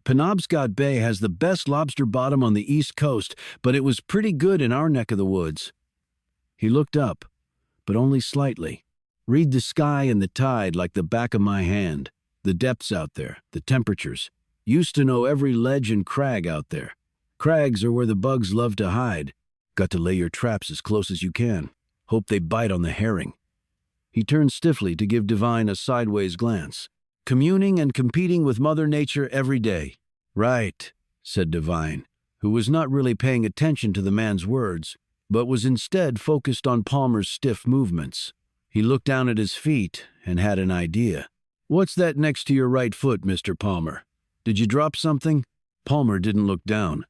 Penobscot Bay has the best lobster bottom on the East Coast, but it was pretty good in our neck of the woods. He looked up, but only slightly. Read the sky and the tide like the back of my hand. The depths out there, the temperatures. Used to know every ledge and crag out there. Crags are where the bugs love to hide. Got to lay your traps as close as you can. Hope they bite on the herring. He turned stiffly to give Devine a sideways glance. Communing and competing with Mother Nature every day. Right, said Devine, who was not really paying attention to the man's words, but was instead focused on Palmer's stiff movements. He looked down at his feet and had an idea. What's that next to your right foot, Mr. Palmer? Did you drop something? Palmer didn't look down.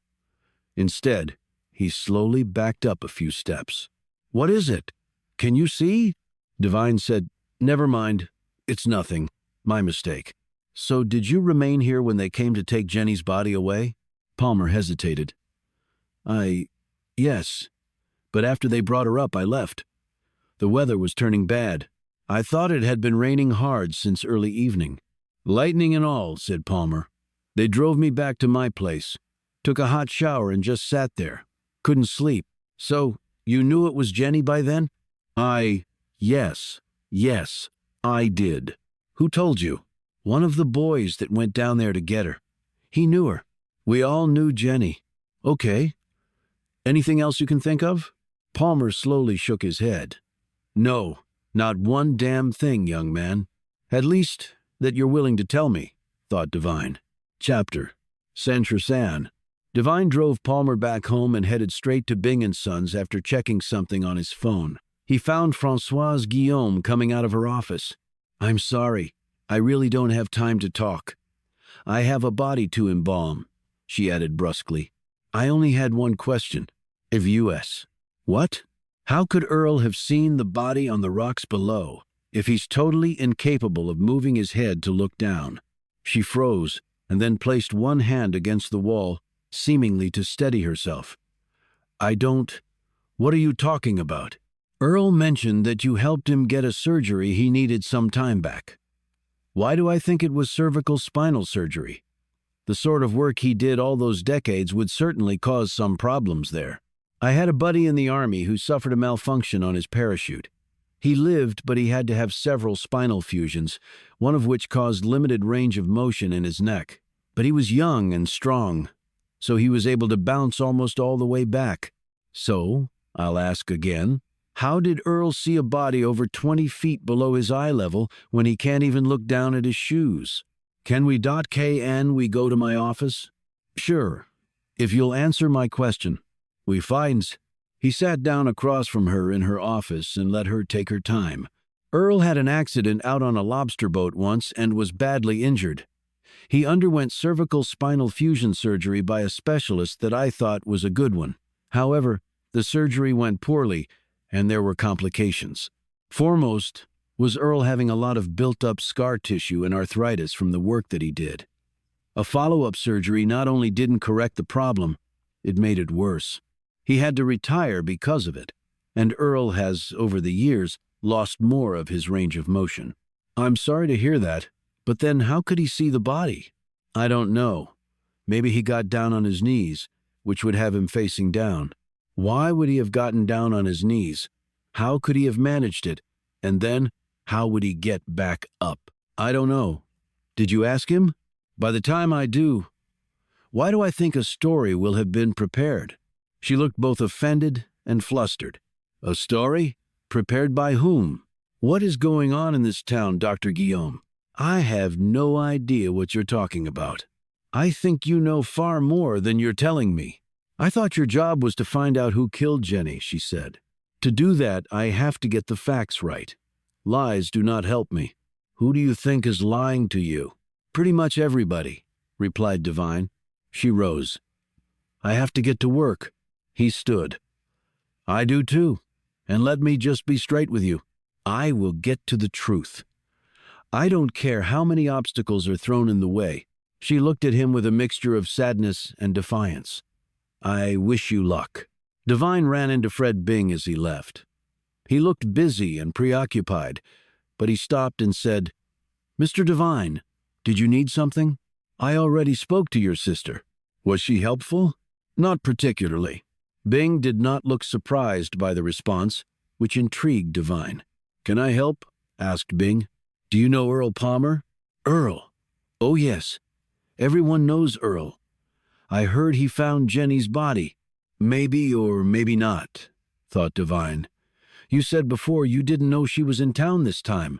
Instead, he slowly backed up a few steps. What is it? Can you see? Devine said, Never mind. It's nothing. My mistake. So did you remain here when they came to take Jenny's body away? Palmer hesitated. Yes. But after they brought her up, I left. The weather was turning bad. I thought it had been raining hard since early evening. Lightning and all, said Palmer. They drove me back to my place. Took a hot shower and just sat there. Couldn't sleep. So, you knew it was Jenny by then? Yes, I did. Who told you? One of the boys that went down there to get her. He knew her. We all knew Jenny. Okay. Anything else you can think of? Palmer slowly shook his head. No, not one damn thing, young man. At least, that you're willing to tell me, thought Devine. Chapter. Saint-Tristan. Devine drove Palmer back home and headed straight to Bing & Sons after checking something on his phone. He found Françoise Guillaume coming out of her office. I'm sorry. I really don't have time to talk. I have a body to embalm, she added brusquely. I only had one question. If U.S. What? How could Earl have seen the body on the rocks below if he's totally incapable of moving his head to look down? She froze and then placed one hand against the wall, seemingly to steady herself. What are you talking about? Earl mentioned that you helped him get a surgery he needed some time back. Why do I think it was cervical spinal surgery? The sort of work he did all those decades would certainly cause some problems there. I had a buddy in the Army who suffered a malfunction on his parachute. He lived, but he had to have several spinal fusions, one of which caused limited range of motion in his neck. But he was young and strong, so he was able to bounce almost all the way back. So, I'll ask again, how did Earl see a body over 20 feet below his eye level when he can't even look down at his shoes? Can we .kn we go to my office? Sure, if you'll answer my question. We finds. He sat down across from her in her office and let her take her time. Earl had an accident out on a lobster boat once and was badly injured. He underwent cervical spinal fusion surgery by a specialist that I thought was a good one. However, the surgery went poorly, and there were complications. Foremost was Earl having a lot of built-up scar tissue and arthritis from the work that he did. A follow-up surgery not only didn't correct the problem, it made it worse. He had to retire because of it, and Earl has, over the years, lost more of his range of motion. I'm sorry to hear that, but then how could he see the body? I don't know. Maybe he got down on his knees, which would have him facing down. Why would he have gotten down on his knees? How could he have managed it? And then, how would he get back up? I don't know. Did you ask him? By the time I do, why do I think a story will have been prepared? She looked both offended and flustered. A story? Prepared by whom? What is going on in this town, Dr. Guillaume? I have no idea what you're talking about. I think you know far more than you're telling me. I thought your job was to find out who killed Jenny, she said. To do that, I have to get the facts right. Lies do not help me. Who do you think is lying to you? Pretty much everybody, replied Divine. She rose. I have to get to work. He stood. I do too. And let me just be straight with you. I will get to the truth. I don't care how many obstacles are thrown in the way. She looked at him with a mixture of sadness and defiance. I wish you luck. Divine ran into Fred Bing as he left. He looked busy and preoccupied, but he stopped and said, Mr. Divine, did you need something? I already spoke to your sister. Was she helpful? Not particularly. Bing did not look surprised by the response, which intrigued Divine. Can I help? Asked Bing. Do you know Earl Palmer? Earl? Oh, yes. Everyone knows Earl. I heard he found Jenny's body. Maybe or maybe not, thought Divine. You said before you didn't know she was in town this time.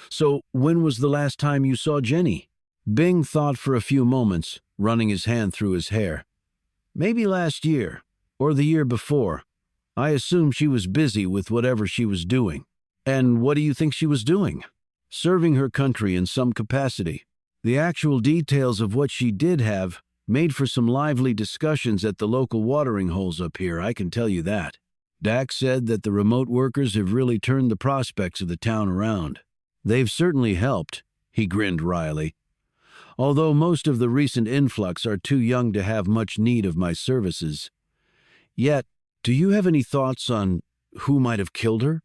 So when was the last time you saw Jenny? Bing thought for a few moments, running his hand through his hair. Maybe last year, or the year before. I assume she was busy with whatever she was doing. And what do you think she was doing? Serving her country in some capacity. The actual details of what she did have made for some lively discussions at the local watering holes up here, I can tell you that. Dax said that the remote workers have really turned the prospects of the town around. They've certainly helped, he grinned wryly. Although most of the recent influx are too young to have much need of my services. Yet, do you have any thoughts on who might have killed her?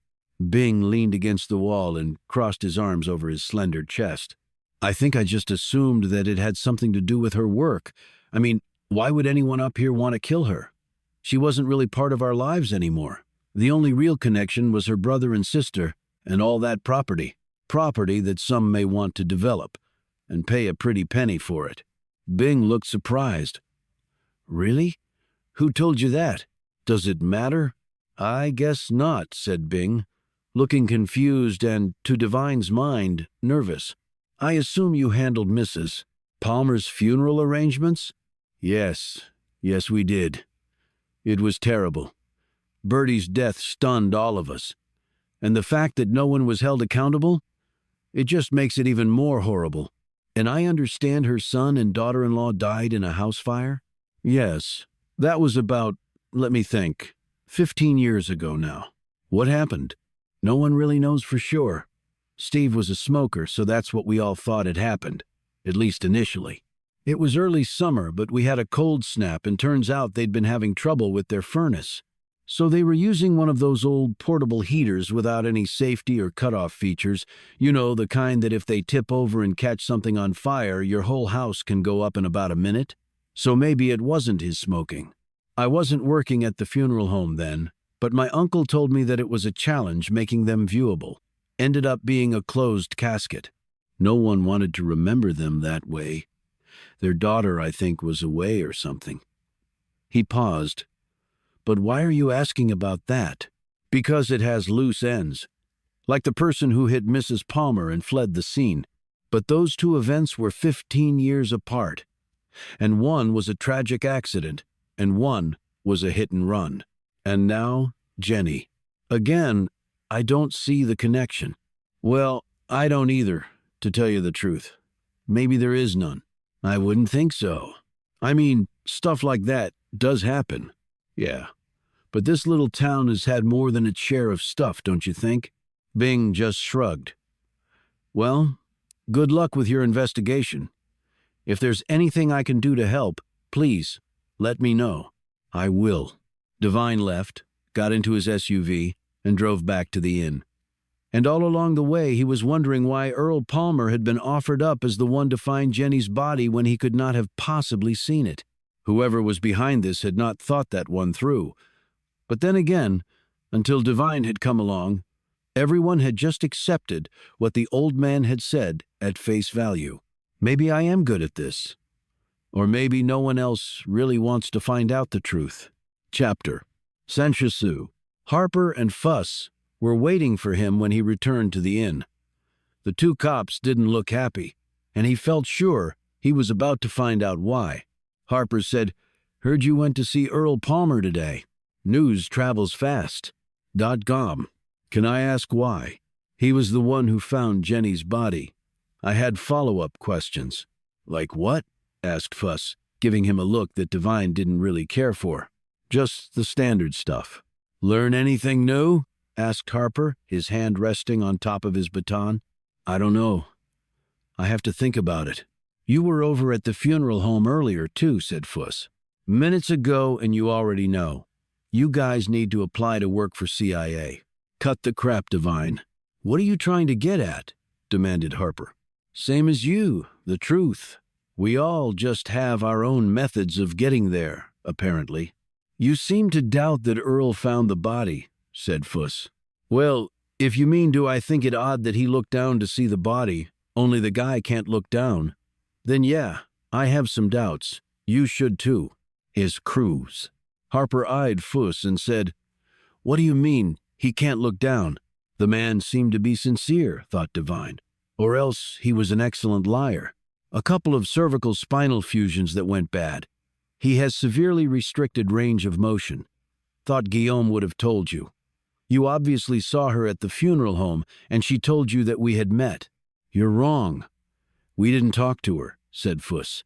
Bing leaned against the wall and crossed his arms over his slender chest. I think I just assumed that it had something to do with her work. I mean, why would anyone up here want to kill her? She wasn't really part of our lives anymore. The only real connection was her brother and sister and all that property. Property that some may want to develop and pay a pretty penny for it. Bing looked surprised. Really? Who told you that? Does it matter? I guess not, said Bing, looking confused and, to Divine's mind, nervous. I assume you handled Mrs. Palmer's funeral arrangements? Yes, we did. It was terrible. Bertie's death stunned all of us. And the fact that no one was held accountable? It just makes it even more horrible. And I understand her son and daughter-in-law died in a house fire? Yes, that was about, let me think, 15 years ago now. What happened? No one really knows for sure. Steve was a smoker, so that's what we all thought had happened, at least initially. It was early summer, but we had a cold snap, and turns out they'd been having trouble with their furnace. So they were using one of those old portable heaters without any safety or cutoff features, you know, the kind that if they tip over and catch something on fire, your whole house can go up in about a minute. So maybe it wasn't his smoking. I wasn't working at the funeral home then, But my uncle told me that it was a challenge making them viewable. Ended up being a closed casket. No one wanted to remember them that way. Their daughter, I think, was away or something. He paused. But why are you asking about that? Because it has loose ends. Like the person who hit Mrs. Palmer and fled the scene. But those two events were 15 years apart. And one was a tragic accident, and one was a hit and run. And now, Jenny. Again, I don't see the connection. Well, I don't either, to tell you the truth. Maybe there is none. I wouldn't think so. I mean, stuff like that does happen. Yeah. But this little town has had more than its share of stuff, don't you think? Bing just shrugged. Well, good luck with your investigation. If there's anything I can do to help, please, let me know. I will. Devine left, got into his SUV, and drove back to the inn. And all along the way, he was wondering why Earl Palmer had been offered up as the one to find Jenny's body when he could not have possibly seen it. Whoever was behind this had not thought that one through. But then again, until Devine had come along, everyone had just accepted what the old man had said at face value. Maybe I am good at this. Or maybe no one else really wants to find out the truth. Chapter. Sanchisu. Harper and Fuss were waiting for him when he returned to the inn. The two cops didn't look happy, and he felt sure he was about to find out why. Harper said, "Heard you went to see Earl Palmer today. News travels fast. .com. Can I ask why?" He was the one who found Jenny's body. I had follow-up questions. Like what? Asked Fuss, giving him a look that Devine didn't really care for. Just the standard stuff. Learn anything new? Asked Harper, his hand resting on top of his baton. I don't know. I have to think about it. You were over at the funeral home earlier, too, said Fuss. Minutes ago, and you already know. You guys need to apply to work for CIA. Cut the crap, Devine. What are you trying to get at? Demanded Harper. Same as you, the truth. We all just have our own methods of getting there, apparently. You seem to doubt that Earl found the body, said Fuss. Well, if you mean do I think it odd that he looked down to see the body, only the guy can't look down, then yeah, I have some doubts. You should too. His cruise. Harper eyed Fuss and said, What do you mean, he can't look down? The man seemed to be sincere, thought Devine. Or else he was an excellent liar. A couple of cervical spinal fusions that went bad. He has severely restricted range of motion. Thought Guillaume would have told you. You obviously saw her at the funeral home, and she told you that we had met. You're wrong. We didn't talk to her, said Fuss.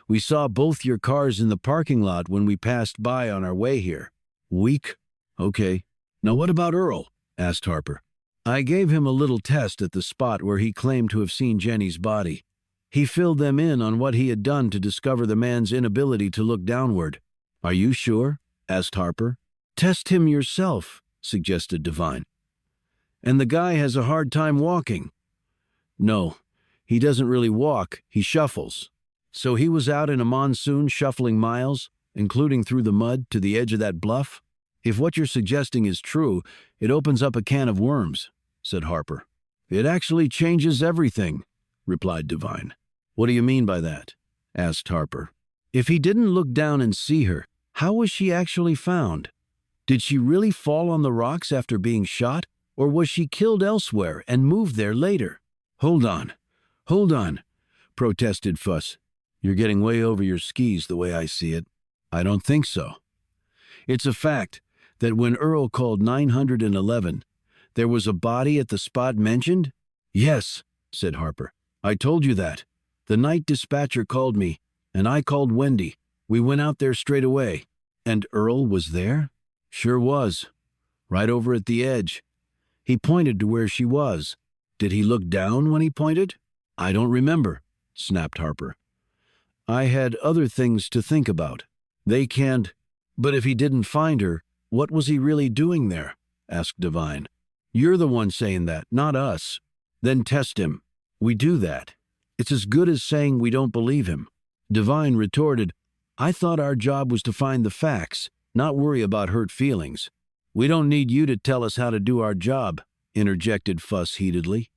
We saw both your cars in the parking lot when we passed by on our way here. Weak? Okay. Now what about Earl? Asked Harper. I gave him a little test at the spot where he claimed to have seen Jenny's body. He filled them in on what he had done to discover the man's inability to look downward. Are you sure? Asked Harper. Test him yourself, suggested Devine. And the guy has a hard time walking. No, he doesn't really walk, he shuffles. So he was out in a monsoon shuffling miles, including through the mud to the edge of that bluff? If what you're suggesting is true, it opens up a can of worms, said Harper. It actually changes everything, replied Devine. What do you mean by that? Asked Harper. If he didn't look down and see her, how was she actually found? Did she really fall on the rocks after being shot, or was she killed elsewhere and moved there later? Hold on, protested Fuss. You're getting way over your skis the way I see it. I don't think so. It's a fact that when Earl called 911, there was a body at the spot mentioned? Yes, said Harper. I told you that. The night dispatcher called me, and I called Wendy. We went out there straight away. And Earl was there? Sure was. Right over at the edge. He pointed to where she was. Did he look down when he pointed? I don't remember, snapped Harper. I had other things to think about. They can't. But if he didn't find her, what was he really doing there? Asked Devine. You're the one saying that, not us. Then test him. We do that. It's as good as saying we don't believe him. Devine retorted, I thought our job was to find the facts, not worry about hurt feelings. We don't need you to tell us how to do our job, interjected Fuss heatedly.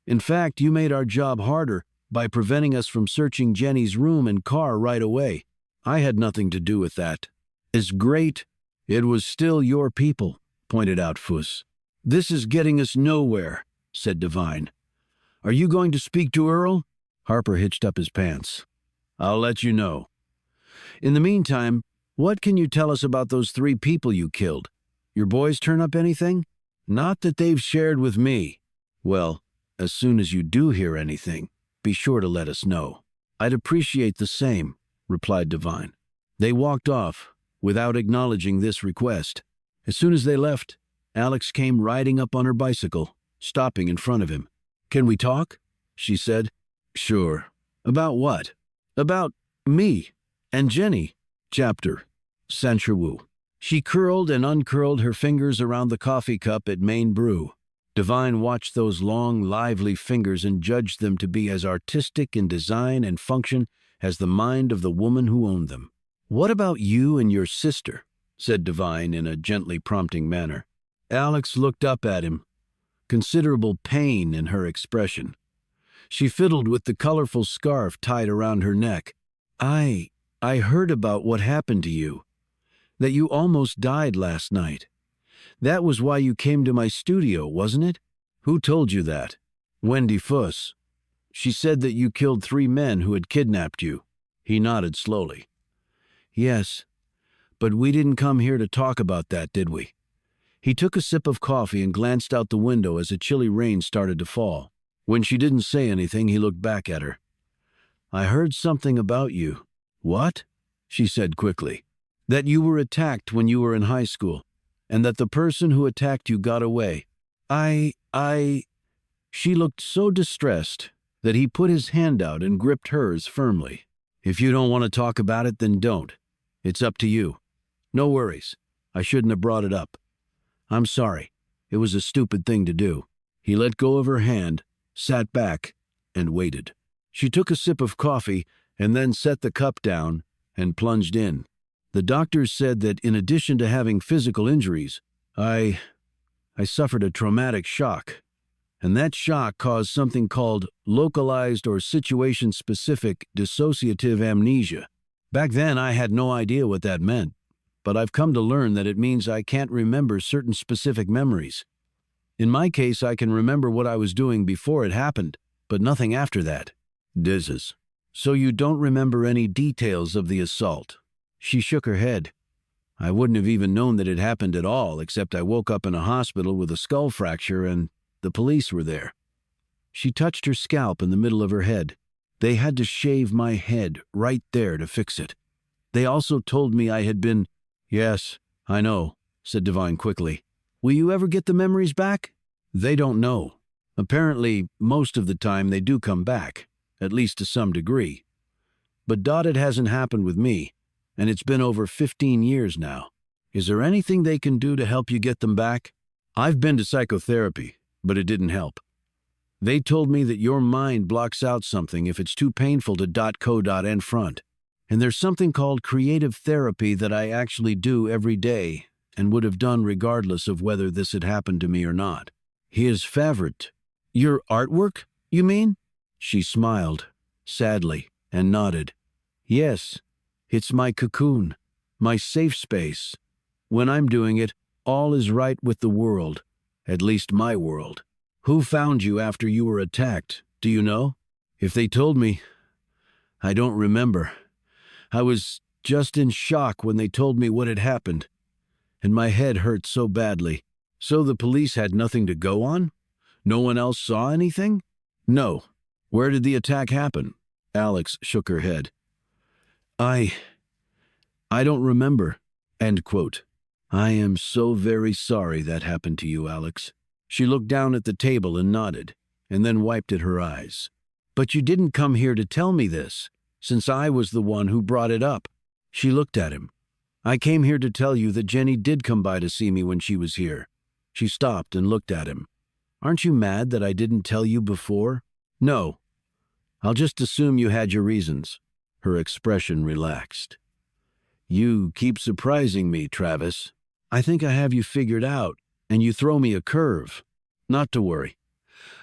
In fact, you made our job harder by preventing us from searching Jenny's room and car right away. I had nothing to do with that. It's great. It was still your people, pointed out Fuss. This is getting us nowhere, said Devine. Are you going to speak to Earl? Harper hitched up his pants. I'll let you know. In the meantime, what can you tell us about those 3 people you killed? Your boys turn up anything? Not that they've shared with me. Well, as soon as you do hear anything, be sure to let us know. I'd appreciate the same, replied Devine. They walked off, without acknowledging this request. As soon as they left, Alex came riding up on her bicycle, stopping in front of him. Can we talk? She said. Sure. About what? About me and Jenny. Chapter. Sancherwu. She curled and uncurled her fingers around the coffee cup at Maine Brew. Devine watched those long, lively fingers and judged them to be as artistic in design and function as the mind of the woman who owned them. What about you and your sister? Said Devine in a gently prompting manner. Alex looked up at him, considerable pain in her expression. She fiddled with the colorful scarf tied around her neck. I heard about what happened to you, that you almost died last night. That was why you came to my studio, wasn't it? Who told you that? Wendy Fuss. She said that you killed 3 men who had kidnapped you. He nodded slowly. Yes, but we didn't come here to talk about that, did we? He took a sip of coffee and glanced out the window as a chilly rain started to fall. When she didn't say anything, he looked back at her. I heard something about you. What? She said quickly. That you were attacked when you were in high school, and that the person who attacked you got away. She looked so distressed that he put his hand out and gripped hers firmly. If you don't want to talk about it, then don't. It's up to you. No worries. I shouldn't have brought it up. I'm sorry. It was a stupid thing to do. He let go of her hand, sat back, and waited. She took a sip of coffee and then set the cup down and plunged in. The doctors said that in addition to having physical injuries, I suffered a traumatic shock, and that shock caused something called localized or situation-specific dissociative amnesia. Back then, I had no idea what that meant, but I've come to learn that it means I can't remember certain specific memories. In my case, I can remember what I was doing before it happened, but nothing after that. Dizes. So you don't remember any details of the assault? She shook her head. I wouldn't have even known that it happened at all, except I woke up in a hospital with a skull fracture and the police were there. She touched her scalp in the middle of her head. They had to shave my head right there to fix it. They also told me I had been... Yes, I know, said Devine quickly. Will you ever get the memories back? They don't know. Apparently, most of the time they do come back, at least to some degree. But it hasn't happened with me, and it's been over 15 years now. Is there anything they can do to help you get them back? I've been to psychotherapy, but it didn't help. They told me that your mind blocks out something if it's too painful to .co.n front. And there's something called creative therapy that I actually do every day and would have done regardless of whether this had happened to me or not. His favorite. Your artwork, you mean? She smiled, sadly, and nodded. Yes, it's my cocoon, my safe space. When I'm doing it, all is right with the world, at least my world. Who found you after you were attacked, do you know? If they told me, I don't remember. I was just in shock when they told me what had happened, and my head hurt so badly. So the police had nothing to go on? No one else saw anything? No. Where did the attack happen? Alex shook her head. I don't remember. End quote. I am so very sorry that happened to you, Alex. She looked down at the table and nodded, and then wiped at her eyes. But you didn't come here to tell me this, since I was the one who brought it up. She looked at him. I came here to tell you that Jenny did come by to see me when she was here. She stopped and looked at him. Aren't you mad that I didn't tell you before? No. I'll just assume you had your reasons. Her expression relaxed. You keep surprising me, Travis. I think I have you figured out, and you throw me a curve. Not to worry.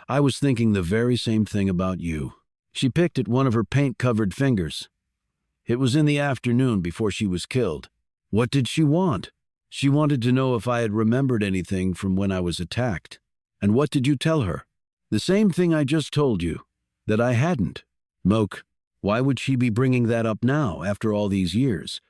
I was thinking the very same thing about you." She picked at one of her paint-covered fingers. "It was in the afternoon before she was killed. What did she want? She wanted to know if I had remembered anything from when I was attacked. And what did you tell her?" "The same thing I just told you, that I hadn't." "Moke, why would she be bringing that up now, after all these years?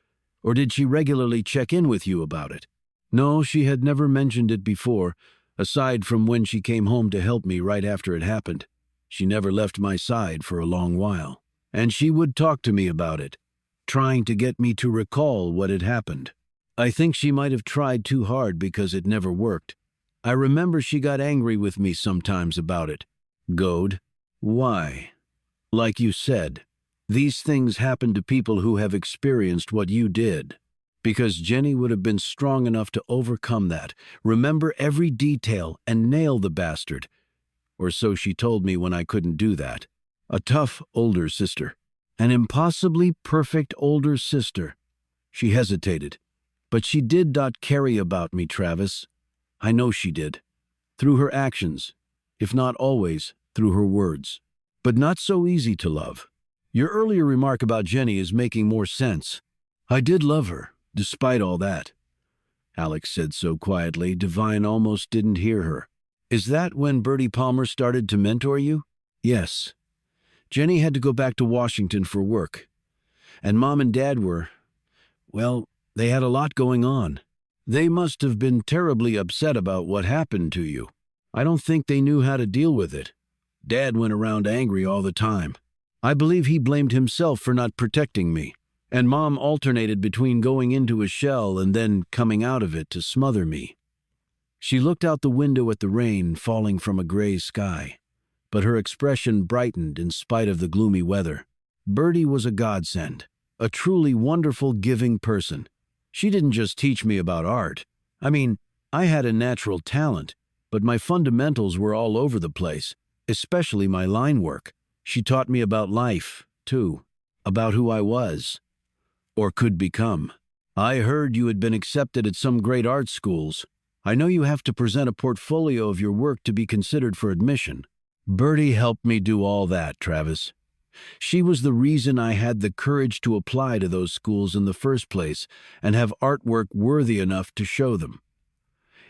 Or did she regularly check in with you about it?" "No, she had never mentioned it before, aside from when she came home to help me right after it happened. She never left my side for a long while. And she would talk to me about it, trying to get me to recall what had happened. I think she might have tried too hard because it never worked. I remember she got angry with me sometimes about it." "Goad, why?" "Like you said, these things happen to people who have experienced what you did. Because Jenny would have been strong enough to overcome that, remember every detail, and nail the bastard. Or so she told me when I couldn't do that. A tough older sister. An impossibly perfect older sister." She hesitated. "But she did not care about me, Travis. I know she did. Through her actions, if not always through her words. But not so easy to love. Your earlier remark about Jenny is making more sense. I did love her, despite all that." Alex said so quietly, Devine almost didn't hear her. "Is that when Bertie Palmer started to mentor you?" "Yes. Jenny had to go back to Washington for work. And Mom and Dad were, well, they had a lot going on. They must have been terribly upset about what happened to you. I don't think they knew how to deal with it. Dad went around angry all the time. I believe he blamed himself for not protecting me. And Mom alternated between going into a shell and then coming out of it to smother me." She looked out the window at the rain falling from a gray sky, but her expression brightened in spite of the gloomy weather. "Bertie was a godsend, a truly wonderful, giving person. She didn't just teach me about art. I mean, I had a natural talent, but my fundamentals were all over the place, especially my line work. She taught me about life, too, about who I was, or could become. I heard you had been accepted at some great art schools. I know you have to present a portfolio of your work to be considered for admission. Bertie helped me do all that, Travis. She was the reason I had the courage to apply to those schools in the first place and have artwork worthy enough to show them.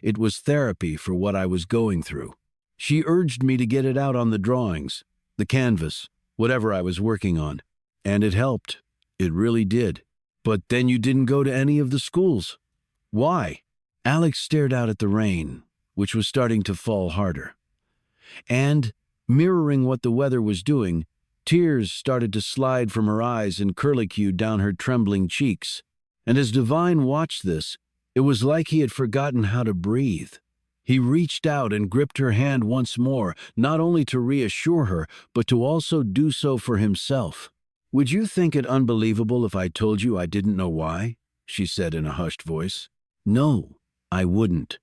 It was therapy for what I was going through. She urged me to get it out on the drawings, the canvas, whatever I was working on. And it helped. It really did. But then you didn't go to any of the schools. Why?" Alex stared out at the rain, which was starting to fall harder. And, mirroring what the weather was doing, tears started to slide from her eyes and curlicue down her trembling cheeks. And as Devine watched this, it was like he had forgotten how to breathe. He reached out and gripped her hand once more, not only to reassure her, but to also do so for himself. "Would you think it unbelievable if I told you I didn't know why?" she said in a hushed voice. "No, I wouldn't.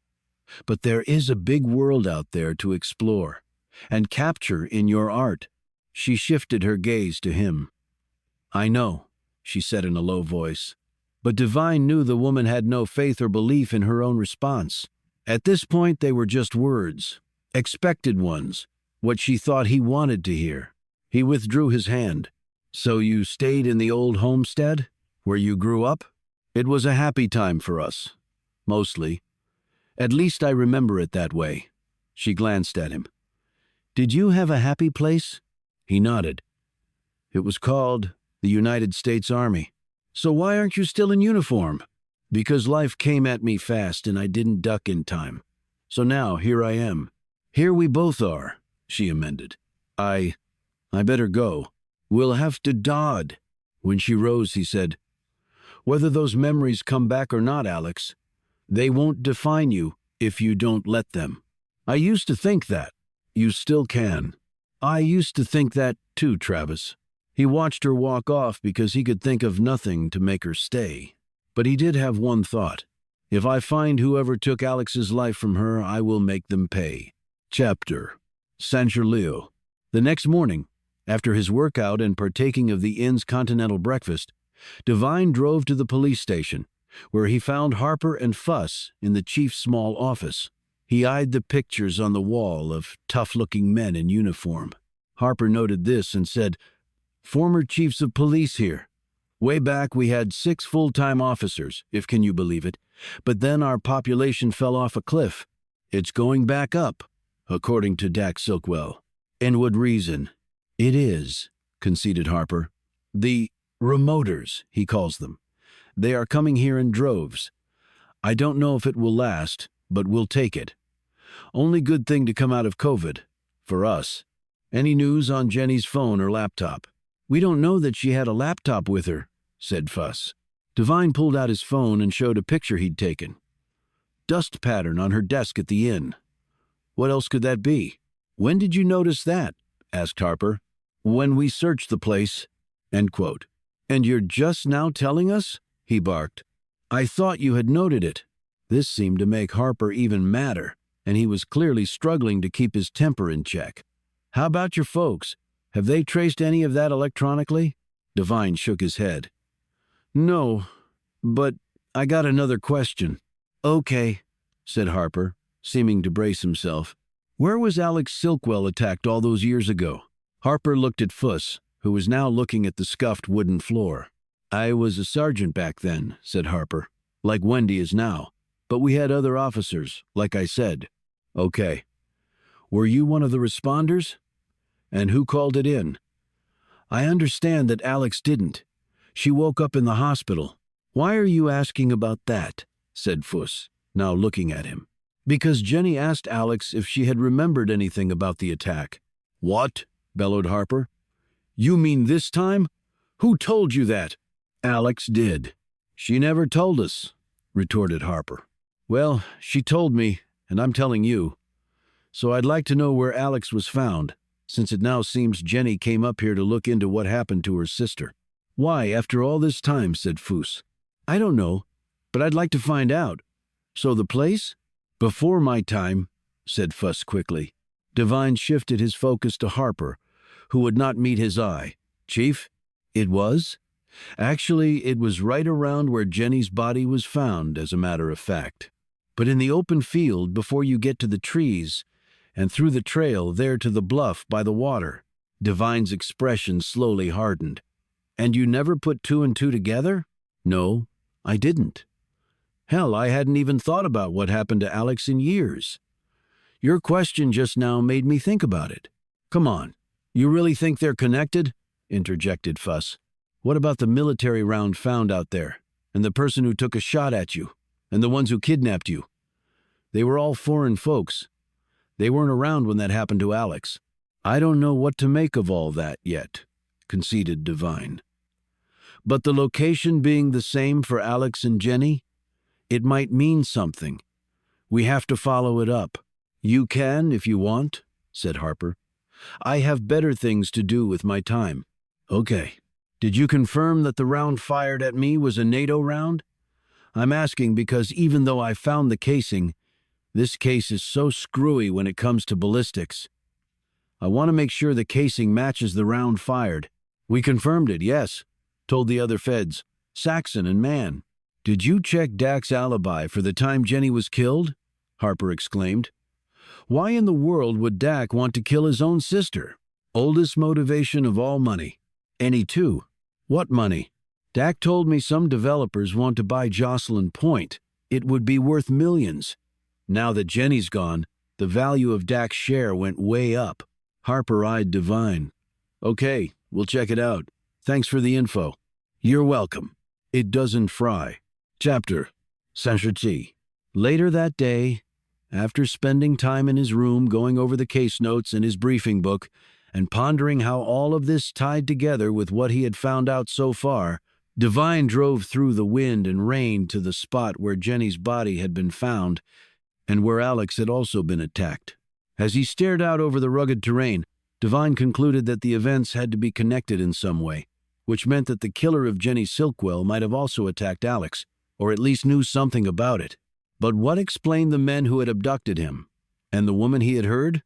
But there is a big world out there to explore and capture in your art." She shifted her gaze to him. "I know," she said in a low voice. But Devine knew the woman had no faith or belief in her own response. At this point, they were just words, expected ones, what she thought he wanted to hear. He withdrew his hand. "So you stayed in the old homestead, where you grew up?" "It was a happy time for us, mostly. At least I remember it that way." She glanced at him. "Did you have a happy place?" He nodded. "It was called the United States Army." "So why aren't you still in uniform?" "Because life came at me fast and I didn't duck in time. So now here I am." "Here we both are," she amended. I better go. We'll have to dod." When she rose, he said, "Whether those memories come back or not, Alex, they won't define you if you don't let them. I used to think that. You still can." "I used to think that too, Travis." He watched her walk off because he could think of nothing to make her stay. But he did have one thought. "If I find whoever took Alex's life from her, I will make them pay." Chapter Saint-Gerlio. The next morning, after his workout and partaking of the inn's continental breakfast, Devine drove to the police station, where he found Harper and Fuss in the chief's small office. He eyed the pictures on the wall of tough-looking men in uniform. Harper noted this and said, "Former chiefs of police here. Way back we had 6 full-time officers, if can you believe it, but then our population fell off a cliff. It's going back up, according to Dak Silkwell. And would reason." "It is," conceded Harper. "The remoters, he calls them. They are coming here in droves. I don't know if it will last, but we'll take it. Only good thing to come out of COVID, for us. Any news on Jenny's phone or laptop?" "We don't know that she had a laptop with her," said Fuss. Devine pulled out his phone and showed a picture he'd taken. "Dust pattern on her desk at the inn. What else could that be?" "When did you notice that?" asked Harper. "When we searched the place." End quote. "And you're just now telling us?" he barked. "I thought you had noted it." This seemed to make Harper even madder, and he was clearly struggling to keep his temper in check. "How about your folks? Have they traced any of that electronically?" Devine shook his head. "No, but I got another question." "Okay," said Harper, seeming to brace himself. "Where was Alex Silkwell attacked all those years ago?" Harper looked at Fuss, who was now looking at the scuffed wooden floor. "I was a sergeant back then," said Harper, "like Wendy is now. But we had other officers, like I said." "Okay. Were you one of the responders? And who called it in?" "I understand that Alex didn't. She woke up in the hospital." "Why are you asking about that?" said Fuss, now looking at him. "Because Jenny asked Alex if she had remembered anything about the attack." "What?" bellowed Harper. "You mean this time? Who told you that?" "Alex did." "She never told us," retorted Harper. "Well, she told me, and I'm telling you. So I'd like to know where Alex was found, since it now seems Jenny came up here to look into what happened to her sister." "Why, after all this time?" said Fuss. "I don't know, but I'd like to find out. So the place?" "Before my time," said Fuss quickly. Devine shifted his focus to Harper, who would not meet his eye. "Chief, it was? Actually, it was right around where Jenny's body was found, as a matter of fact. But in the open field before you get to the trees, and through the trail there to the bluff by the water." Devine's expression slowly hardened. "And you never put 2 and 2 together?" "No, I didn't. Hell, I hadn't even thought about what happened to Alex in years. Your question just now made me think about it." "Come on, you really think they're connected?" interjected Fuss. "What about the military round found out there, and the person who took a shot at you, and the ones who kidnapped you? They were all foreign folks. They weren't around when that happened to Alex." "I don't know what to make of all that yet," conceded Devine. "But the location being the same for Alex and Jenny, it might mean something. We have to follow it up." "You can if you want," said Harper. "I have better things to do with my time." "Okay. Did you confirm that the round fired at me was a NATO round? I'm asking because even though I found the casing, this case is so screwy when it comes to ballistics. I want to make sure the casing matches the round fired." "We confirmed it, yes," told the other feds, Saxon and Mann. "Did you check Dak's alibi for the time Jenny was killed?" Harper exclaimed. "Why in the world would Dak want to kill his own sister? Oldest motivation of all, money. Any two. What money?" "Dak told me some developers want to buy Jocelyn Point. It would be worth millions. Now that Jenny's gone, the value of Dak's share went way up." Harper eyed Devine. "Okay, we'll check it out. Thanks for the info." "You're welcome." It doesn't fry. Chapter Saint-Gerty. Later that day, after spending time in his room going over the case notes in his briefing book and pondering how all of this tied together with what he had found out so far, Devine drove through the wind and rain to the spot where Jenny's body had been found and where Alex had also been attacked. As he stared out over the rugged terrain, Devine concluded that the events had to be connected in some way, which meant that the killer of Jenny Silkwell might have also attacked Alex, or at least knew something about it. But what explained the men who had abducted him? And the woman he had heard?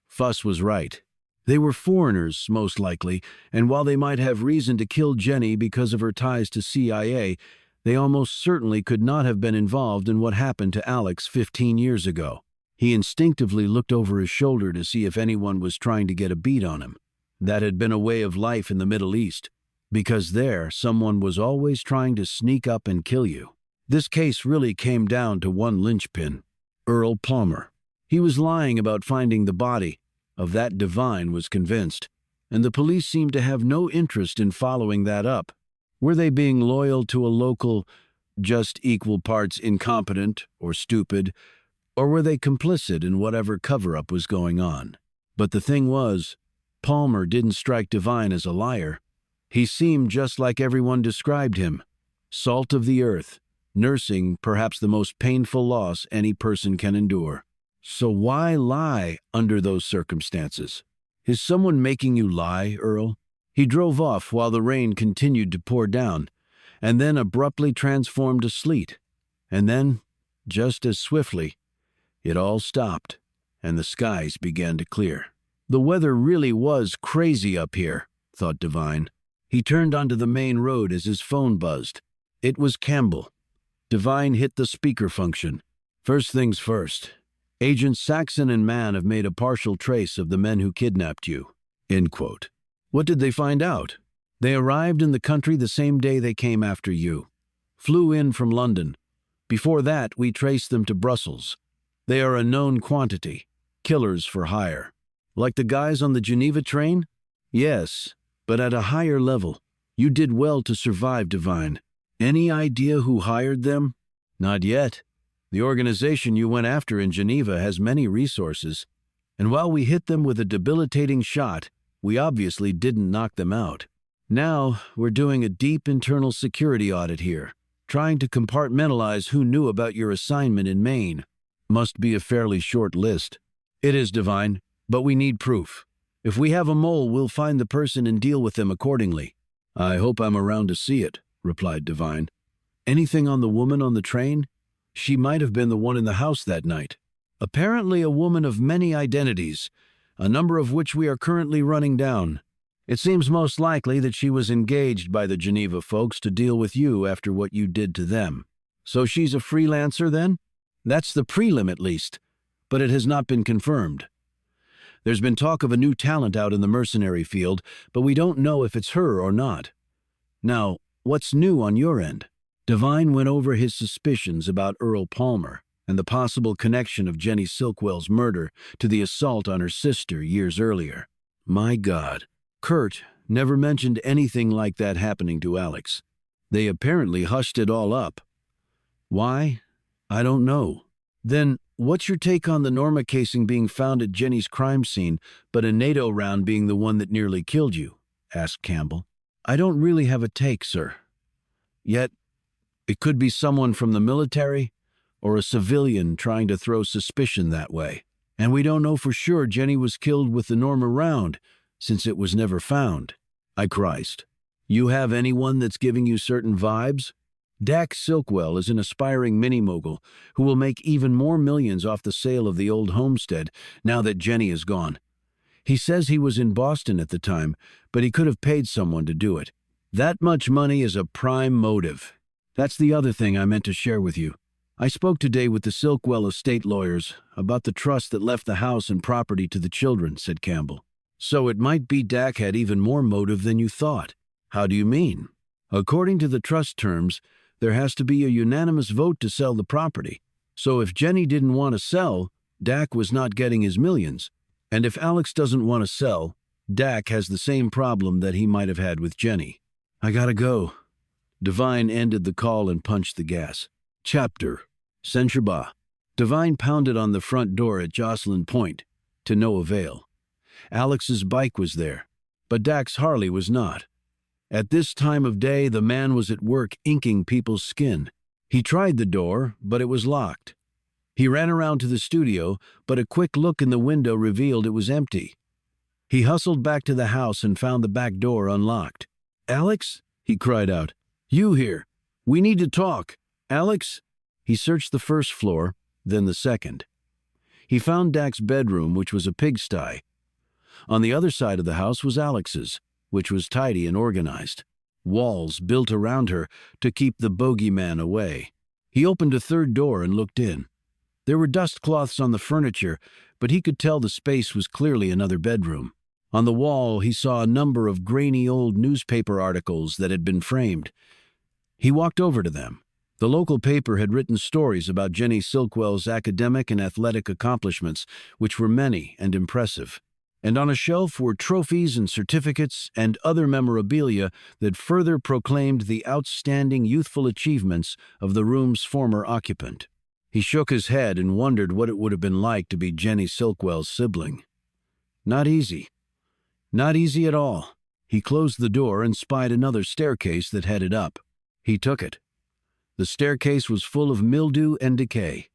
Fuss was right. They were foreigners, most likely, and while they might have reason to kill Jenny because of her ties to CIA, They almost certainly could not have been involved in what happened to Alex 15 years ago. He instinctively looked over his shoulder to see if anyone was trying to get a beat on him. That had been a way of life in the Middle East, because there someone was always trying to sneak up and kill you. This case really came down to one linchpin: Earl Palmer. He was lying about finding the body. Of that Devine was convinced, and the police seemed to have no interest in following that up. Were they being loyal to a local, just equal parts incompetent or stupid, or were they complicit in whatever cover-up was going on? But the thing was, Palmer didn't strike Devine as a liar. He seemed just like everyone described him: salt of the earth, nursing perhaps the most painful loss any person can endure. So why lie under those circumstances? Is someone making you lie, Earl? He drove off while the rain continued to pour down, and then abruptly transformed to sleet. And then, just as swiftly, it all stopped, and the skies began to clear. The weather really was crazy up here, thought Devine. He turned onto the main road as his phone buzzed. It was Campbell. Devine hit the speaker function. First things first. Agents Saxon and Mann have made a partial trace of the men who kidnapped you. End quote. What did they find out? They arrived in the country the same day they came after you. Flew in from London. Before that, we traced them to Brussels. They are a known quantity. Killers for hire. Like the guys on the Geneva train? Yes, but at a higher level. You did well to survive, Devine. Any idea who hired them? Not yet. The organization you went after in Geneva has many resources, and while we hit them with a debilitating shot, we obviously didn't knock them out. Now, we're doing a deep internal security audit here, trying to compartmentalize who knew about your assignment in Maine. Must be a fairly short list. It is, Devine, but we need proof. If we have a mole, we'll find the person and deal with them accordingly. I hope I'm around to see it, replied Devine. Anything on the woman on the train? She might have been the one in the house that night. Apparently a woman of many identities, a number of which we are currently running down. It seems most likely that she was engaged by the Geneva folks to deal with you after what you did to them. So she's a freelancer then? That's the prelim at least, but it has not been confirmed. There's been talk of a new talent out in the mercenary field, but we don't know if it's her or not. Now, what's new on your end? Devine went over his suspicions about Earl Palmer and the possible connection of Jenny Silkwell's murder to the assault on her sister years earlier. My God, Kurt never mentioned anything like that happening to Alex. They apparently hushed it all up. Why? I don't know. Then, what's your take on the Norma casing being found at Jenny's crime scene, but a NATO round being the one that nearly killed you? Asked Campbell. I don't really have a take, sir. Yet, it could be someone from the military or a civilian trying to throw suspicion that way. And we don't know for sure Jenny was killed with the Norma round, since it was never found. Christ. You have anyone that's giving you certain vibes? Dax Silkwell is an aspiring mini-mogul who will make even more millions off the sale of the old homestead now that Jenny is gone. He says he was in Boston at the time, but he could have paid someone to do it. That much money is a prime motive. That's the other thing I meant to share with you. I spoke today with the Silkwell estate lawyers about the trust that left the house and property to the children, said Campbell. So it might be Dak had even more motive than you thought. How do you mean? According to the trust terms, there has to be a unanimous vote to sell the property. So if Jenny didn't want to sell, Dak was not getting his millions. And if Alex doesn't want to sell, Dak has the same problem that he might have had with Jenny. I gotta go. Devine ended the call and punched the gas. Chapter. Senshaba. Devine pounded on the front door at Jocelyn Point, to no avail. Alex's bike was there, but Dak's Harley was not. At this time of day, the man was at work inking people's skin. He tried the door, but it was locked. He ran around to the studio, but a quick look in the window revealed it was empty. He hustled back to the house and found the back door unlocked. Alex? He cried out. You here. We need to talk. Alex? He searched the first floor, then the second. He found Dak's bedroom, which was a pigsty. On the other side of the house was Alex's, which was tidy and organized. walls built around her to keep the bogeyman away. He opened a third door and looked in. There were dust cloths on the furniture, but he could tell the space was clearly another bedroom. On the wall, he saw a number of grainy old newspaper articles that had been framed. He walked over to them. The local paper had written stories about Jenny Silkwell's academic and athletic accomplishments, which were many and impressive. And on a shelf were trophies and certificates and other memorabilia that further proclaimed the outstanding youthful achievements of the room's former occupant. He shook his head and wondered what it would have been like to be Jenny Silkwell's sibling. Not easy. Not easy at all. He closed the door and spied another staircase that headed up. He took it. The staircase was full of mildew and decay.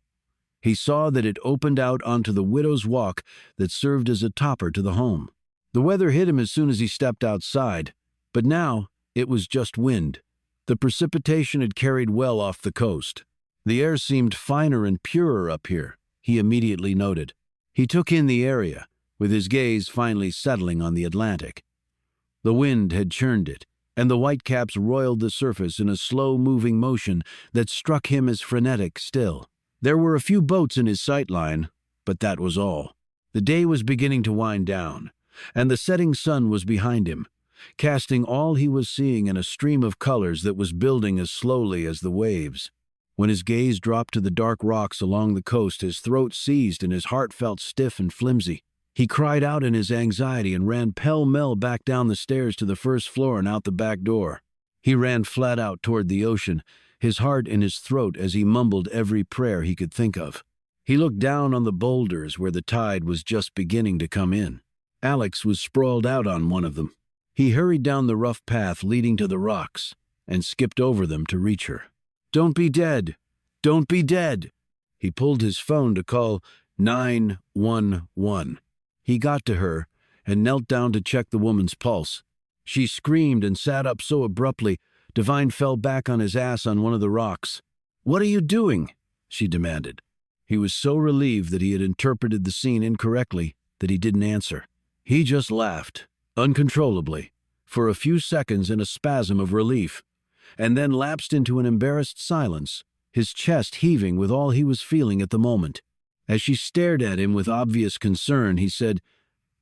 He saw that it opened out onto the widow's walk that served as a topper to the home. The weather hit him as soon as he stepped outside, but now it was just wind. The precipitation had carried well off the coast. The air seemed finer and purer up here, he immediately noted. He took in the area, with his gaze finally settling on the Atlantic. The wind had churned it, and the whitecaps roiled the surface in a slow-moving motion that struck him as frenetic still. There were a few boats in his sightline, but that was all. The day was beginning to wind down, and the setting sun was behind him, casting all he was seeing in a stream of colors that was building as slowly as the waves. When his gaze dropped to the dark rocks along the coast, his throat seized and his heart felt stiff and flimsy. He cried out in his anxiety and ran pell-mell back down the stairs to the first floor and out the back door. He ran flat out toward the ocean, his heart in his throat as he mumbled every prayer he could think of. He looked down on the boulders where the tide was just beginning to come in. Alex was sprawled out on one of them. He hurried down the rough path leading to the rocks and skipped over them to reach her. "Don't be dead! Don't be dead!" He pulled his phone to call 911. He got to her and knelt down to check the woman's pulse. She screamed and sat up so abruptly, Devine fell back on his ass on one of the rocks. "What are you doing?" she demanded. He was so relieved that he had interpreted the scene incorrectly that he didn't answer. He just laughed, uncontrollably, for a few seconds in a spasm of relief, and then lapsed into an embarrassed silence, his chest heaving with all he was feeling at the moment. As she stared at him with obvious concern, he said,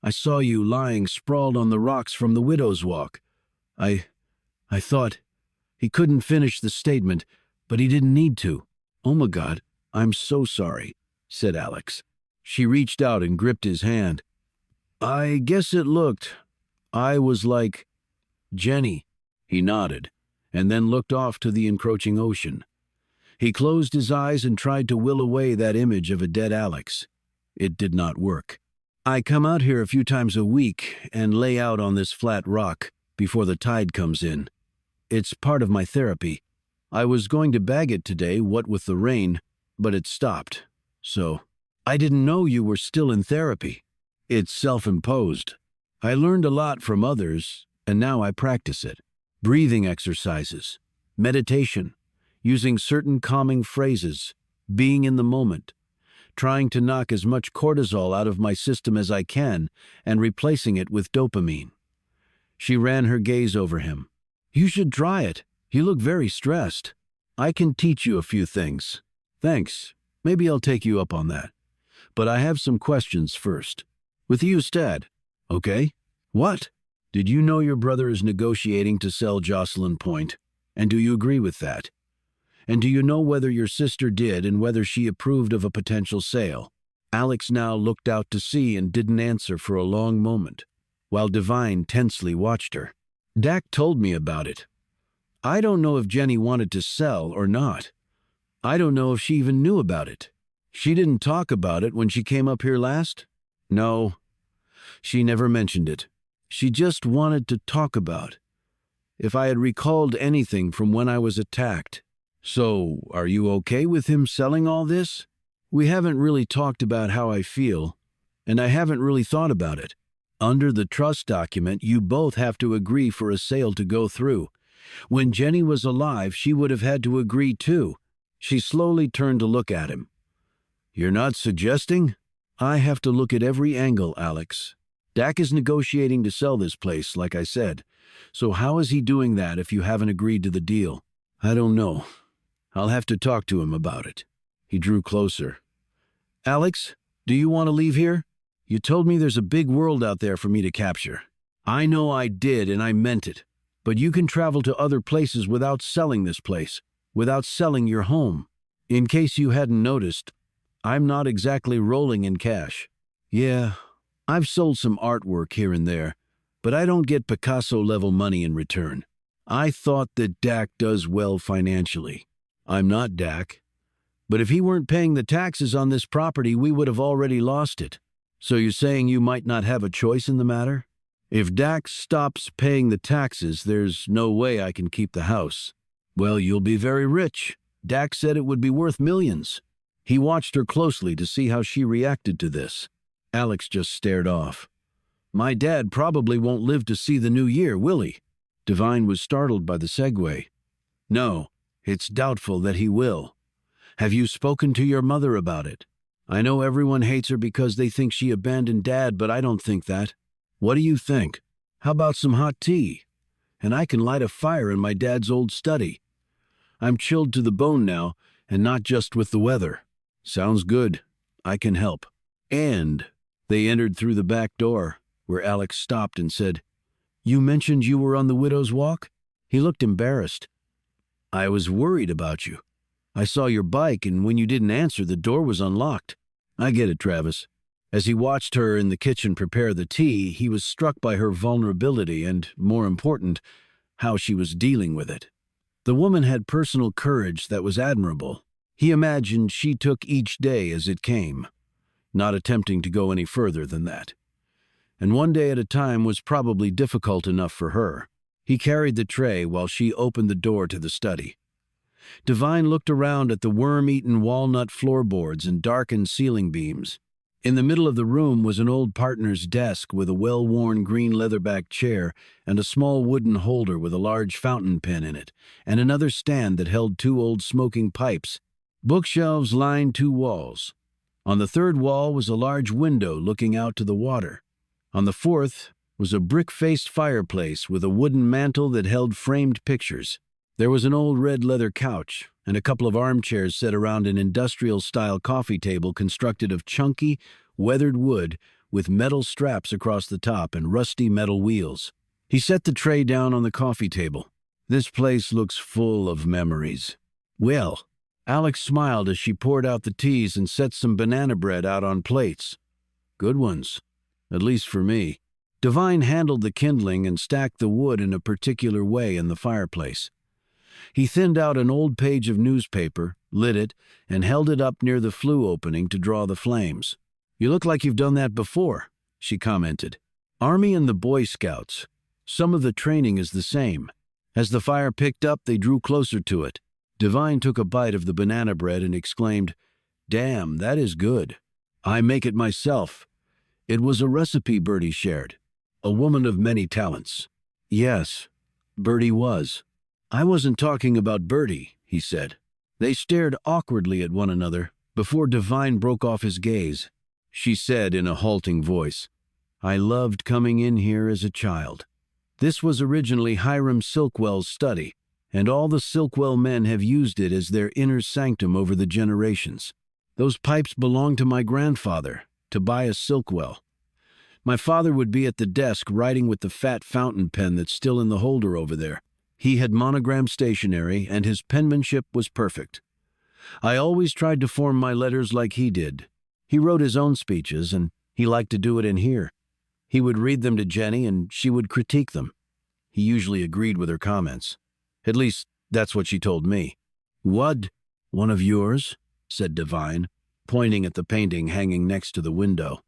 "I saw you lying sprawled on the rocks from the widow's walk. I thought..." He couldn't finish the statement, but he didn't need to. "Oh my God, I'm so sorry," said Alex. She reached out and gripped his hand. "I guess it looked... I was like... Jenny." He nodded, and then looked off to the encroaching ocean. He closed his eyes and tried to will away that image of a dead Alex. It did not work. "I come out here a few times a week and lay out on this flat rock before the tide comes in. It's part of my therapy. I was going to bag it today, what with the rain, but it stopped. So, I didn't know you were still in therapy. It's self-imposed. I learned a lot from others, and now I practice it. Breathing exercises, meditation, using certain calming phrases, being in the moment, trying to knock as much cortisol out of my system as I can and replacing it with dopamine." She ran her gaze over him. "You should try it. You look very stressed. I can teach you a few things." "Thanks. Maybe I'll take you up on that. But I have some questions first. With you, Stad. Okay? What? Did you know your brother is negotiating to sell Jocelyn Point? And do you agree with that? And do you know whether your sister did and whether she approved of a potential sale?" Alex now looked out to sea and didn't answer for a long moment, while Devine tensely watched her. "Dak told me about it. I don't know if Jenny wanted to sell or not. I don't know if she even knew about it. She didn't talk about it when she came up here last?" "No, she never mentioned it. She just wanted to talk about if I had recalled anything from when I was attacked. So, are you okay with him selling all this? We haven't really talked about how I feel, and I haven't really thought about it. Under the trust document, you both have to agree for a sale to go through. When Jenny was alive, she would have had to agree too." She slowly turned to look at him. "You're not suggesting?" "I have to look at every angle, Alex. Dak is negotiating to sell this place, like I said, So how is he doing that if you haven't agreed to the deal? I don't know. I'll have to talk to him about it. He drew closer. Alex, do you want to leave here? You told me there's a big world out there for me to capture. I know I did, and I meant it. But you can travel to other places without selling this place, without selling your home. In case you hadn't noticed, I'm not exactly rolling in cash. Yeah, I've sold some artwork here and there, but I don't get Picasso-level money in return. I thought that Dak does well financially. I'm not Dak. But if he weren't paying the taxes on this property, we would have already lost it. So you're saying you might not have a choice in the matter? If Dak stops paying the taxes, there's no way I can keep the house. Well, you'll be very rich. Dak said it would be worth millions. He watched her closely to see how she reacted to this. Alex just stared off. My dad probably won't live to see the new year, will he? Devine was startled by the segue. No, it's doubtful that he will. Have you spoken to your mother about it? I know everyone hates her because they think she abandoned Dad, but I don't think that. What do you think? How about some hot tea? And I can light a fire in my dad's old study. I'm chilled to the bone now, and not just with the weather. Sounds good. I can help. And they entered through the back door, where Alex stopped and said, You mentioned you were on the widow's walk? He looked embarrassed. I was worried about you. I saw your bike, and when you didn't answer, the door was unlocked. I get it, Travis. As he watched her in the kitchen prepare the tea, he was struck by her vulnerability and, more important, how she was dealing with it. The woman had personal courage that was admirable. He imagined she took each day as it came, not attempting to go any further than that. And one day at a time was probably difficult enough for her. He carried the tray while she opened the door to the study. Devine looked around at the worm-eaten walnut floorboards and darkened ceiling beams. In the middle of the room was an old partner's desk with a well-worn green leatherback chair and a small wooden holder with a large fountain pen in it, and another stand that held 2 old smoking pipes. Bookshelves lined 2 walls. On the 3rd wall was a large window looking out to the water. On the 4th was a brick-faced fireplace with a wooden mantel that held framed pictures. There was an old red leather couch and a couple of armchairs set around an industrial-style coffee table constructed of chunky, weathered wood with metal straps across the top and rusty metal wheels. He set the tray down on the coffee table. This place looks full of memories. Well, Alex smiled as she poured out the teas and set some banana bread out on plates. Good ones, at least for me. Devine handled the kindling and stacked the wood in a particular way in the fireplace. He thinned out an old page of newspaper, lit it, and held it up near the flue opening to draw the flames. You look like you've done that before, she commented. Army and the Boy Scouts. Some of the training is the same. As the fire picked up, they drew closer to it. Devine took a bite of the banana bread and exclaimed, Damn, that is good. I make it myself. It was a recipe Bertie shared. A woman of many talents. Yes, Bertie was. I wasn't talking about Bertie, he said. They stared awkwardly at one another before Devine broke off his gaze. She said in a halting voice, I loved coming in here as a child. This was originally Hiram Silkwell's study, and all the Silkwell men have used it as their inner sanctum over the generations. Those pipes belonged to my grandfather, Tobias Silkwell. My father would be at the desk writing with the fat fountain pen that's still in the holder over there. He had monogrammed stationery, and his penmanship was perfect. I always tried to form my letters like he did. He wrote his own speeches, and he liked to do it in here. He would read them to Jenny, and she would critique them. He usually agreed with her comments. At least, that's what she told me. What? One of yours? Said Devine, pointing at the painting hanging next to the window.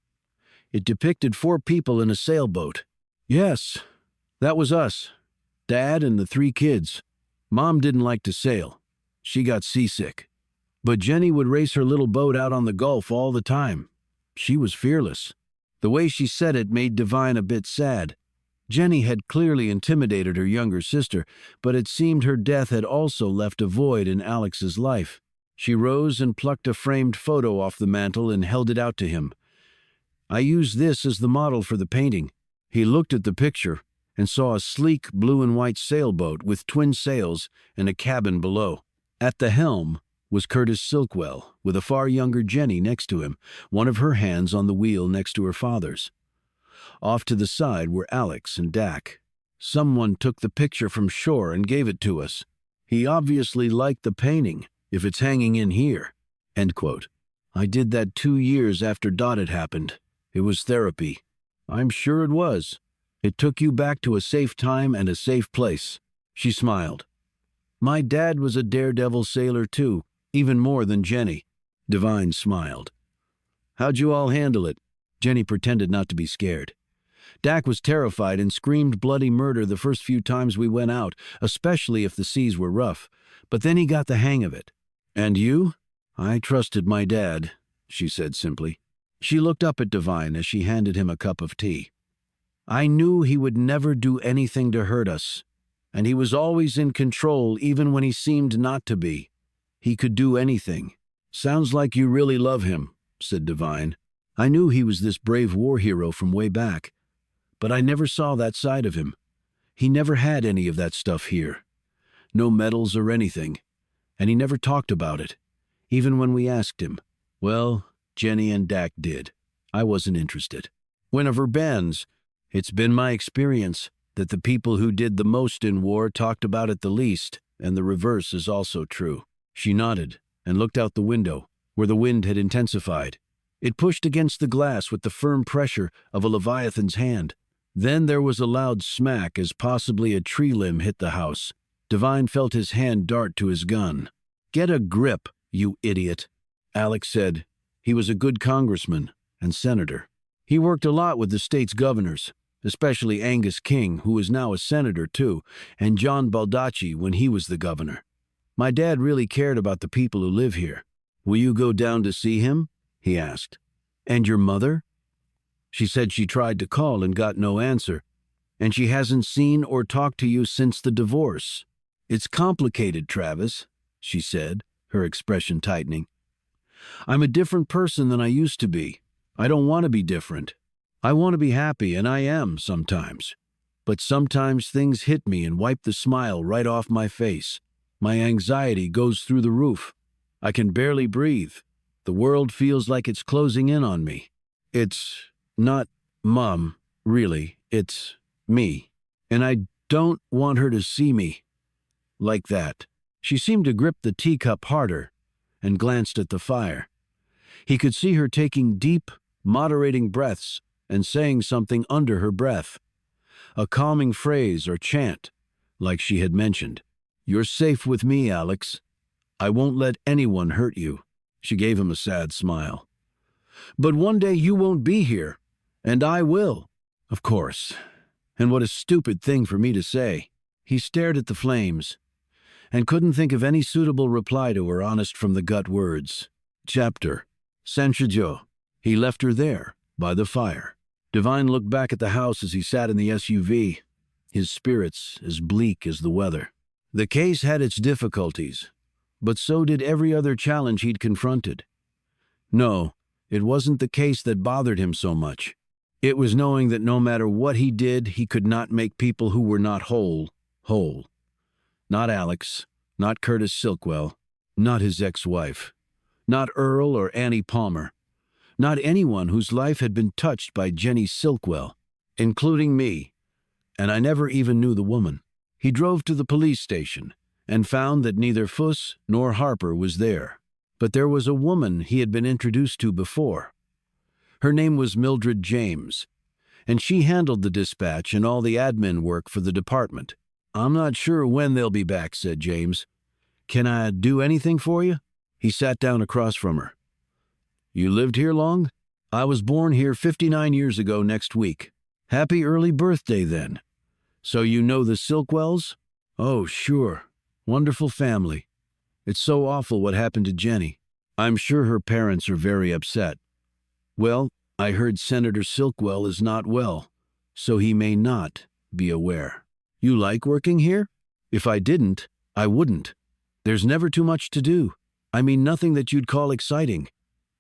It depicted 4 people in a sailboat. Yes, that was us. Dad and the 3 kids. Mom didn't like to sail. She got seasick. But Jenny would race her little boat out on the Gulf all the time. She was fearless. The way she said it made Devine a bit sad. Jenny had clearly intimidated her younger sister, but it seemed her death had also left a void in Alex's life. She rose and plucked a framed photo off the mantel and held it out to him. I used this as the model for the painting. He looked at the picture, and saw a sleek blue and white sailboat with twin sails and a cabin below. At the helm was Curtis Silkwell, with a far younger Jenny next to him, one of her hands on the wheel next to her father's. Off to the side were Alex and Dak. Someone took the picture from shore and gave it to us. He obviously liked the painting, if it's hanging in here." End quote. "I did that 2 years after Dot had happened. It was therapy." "I'm sure it was. It took you back to a safe time and a safe place." She smiled. "My dad was a daredevil sailor too, even more than Jenny." Devine smiled. "How'd you all handle it?" Jenny pretended not to be scared. "Dak was terrified and screamed bloody murder the first few times we went out, especially if the seas were rough, but then he got the hang of it." "And you?" "I trusted my dad," she said simply. She looked up at Devine as she handed him a cup of tea. "I knew he would never do anything to hurt us, and he was always in control even when he seemed not to be. He could do anything." "Sounds like you really love him," said Devine. "I knew he was this brave war hero from way back, but I never saw that side of him. He never had any of that stuff here. No medals or anything, and he never talked about it, even when we asked him. Well, Jenny and Dak did. I wasn't interested. One of her bands, it's been my experience that the people who did the most in war talked about it the least, and the reverse is also true." She nodded and looked out the window, where the wind had intensified. It pushed against the glass with the firm pressure of a leviathan's hand. Then there was a loud smack as possibly a tree limb hit the house. Devine felt his hand dart to his gun. "Get a grip, you idiot," Alex said. He was a good congressman and senator. He worked a lot with the state's governors, especially Angus King, who is now a senator too, and John Baldacci when he was the governor. My dad really cared about the people who live here. "Will you go down to see him?" he asked. "And your mother?" She said she tried to call and got no answer, and she hasn't seen or talked to you since the divorce. "It's complicated, Travis," she said, her expression tightening. "I'm a different person than I used to be. I don't want to be different. I want to be happy, and I am sometimes. But sometimes things hit me and wipe the smile right off my face. My anxiety goes through the roof. I can barely breathe. The world feels like it's closing in on me. It's not Mom, really. It's me. And I don't want her to see me like that." She seemed to grip the teacup harder and glanced at the fire. He could see her taking deep, moderating breaths and saying something under her breath. A calming phrase or chant, like she had mentioned. "You're safe with me, Alex. I won't let anyone hurt you." She gave him a sad smile. "But one day you won't be here, and I will." "Of course. And what a stupid thing for me to say." He stared at the flames and couldn't think of any suitable reply to her honest from the gut words. Chapter Sanchijo. He left her there, by the fire. Devine looked back at the house as he sat in the SUV, his spirits as bleak as the weather. The case had its difficulties, but so did every other challenge he'd confronted. No, it wasn't the case that bothered him so much. It was knowing that no matter what he did, he could not make people who were not whole. Not Alex, not Curtis Silkwell, not his ex-wife, not Earl or Annie Palmer, not anyone whose life had been touched by Jenny Silkwell, including me, and I never even knew the woman. He drove to the police station and found that neither Fuss nor Harper was there, but there was a woman he had been introduced to before. Her name was Mildred James, and she handled the dispatch and all the admin work for the department. "I'm not sure when they'll be back," said James. "Can I do anything for you?" He sat down across from her. "You lived here long?" "I was born here 59 years ago next week." "Happy early birthday, then. So you know the Silkwells?" "Oh, sure. Wonderful family. It's so awful what happened to Jenny. I'm sure her parents are very upset." "Well, I heard Senator Silkwell is not well, so he may not be aware." "You like working here?" "If I didn't, I wouldn't. There's never too much to do. I mean, nothing that you'd call exciting.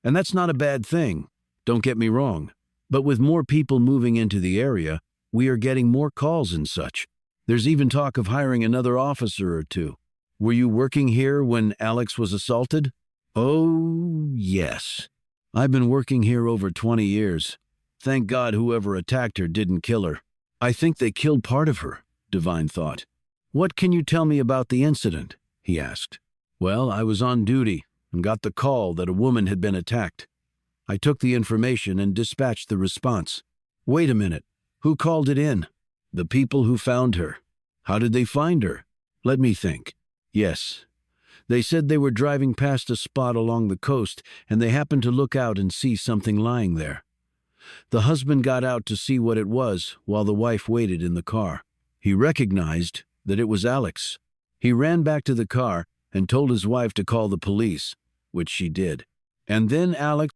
And that's not a bad thing, don't get me wrong. But with more people moving into the area, We are getting more calls and such. There's even talk of hiring another officer or two. Were you working here when Alex was assaulted? Oh, yes. I've been working here over 20 years. Thank God whoever attacked her didn't kill her. I think they killed part of her, Devine thought. What can you tell me about the incident? He asked. Well, I was on duty and got the call that a woman had been attacked. I took the information and dispatched the response. Wait a minute. Who called it in? The people who found her. How did they find her? Let me think. Yes. They said they were driving past a spot along the coast and they happened to look out and see something lying there. The husband got out to see what it was while the wife waited in the car. He recognized that it was Alex. He ran back to the car and told his wife to call the police, which she did. And then Alex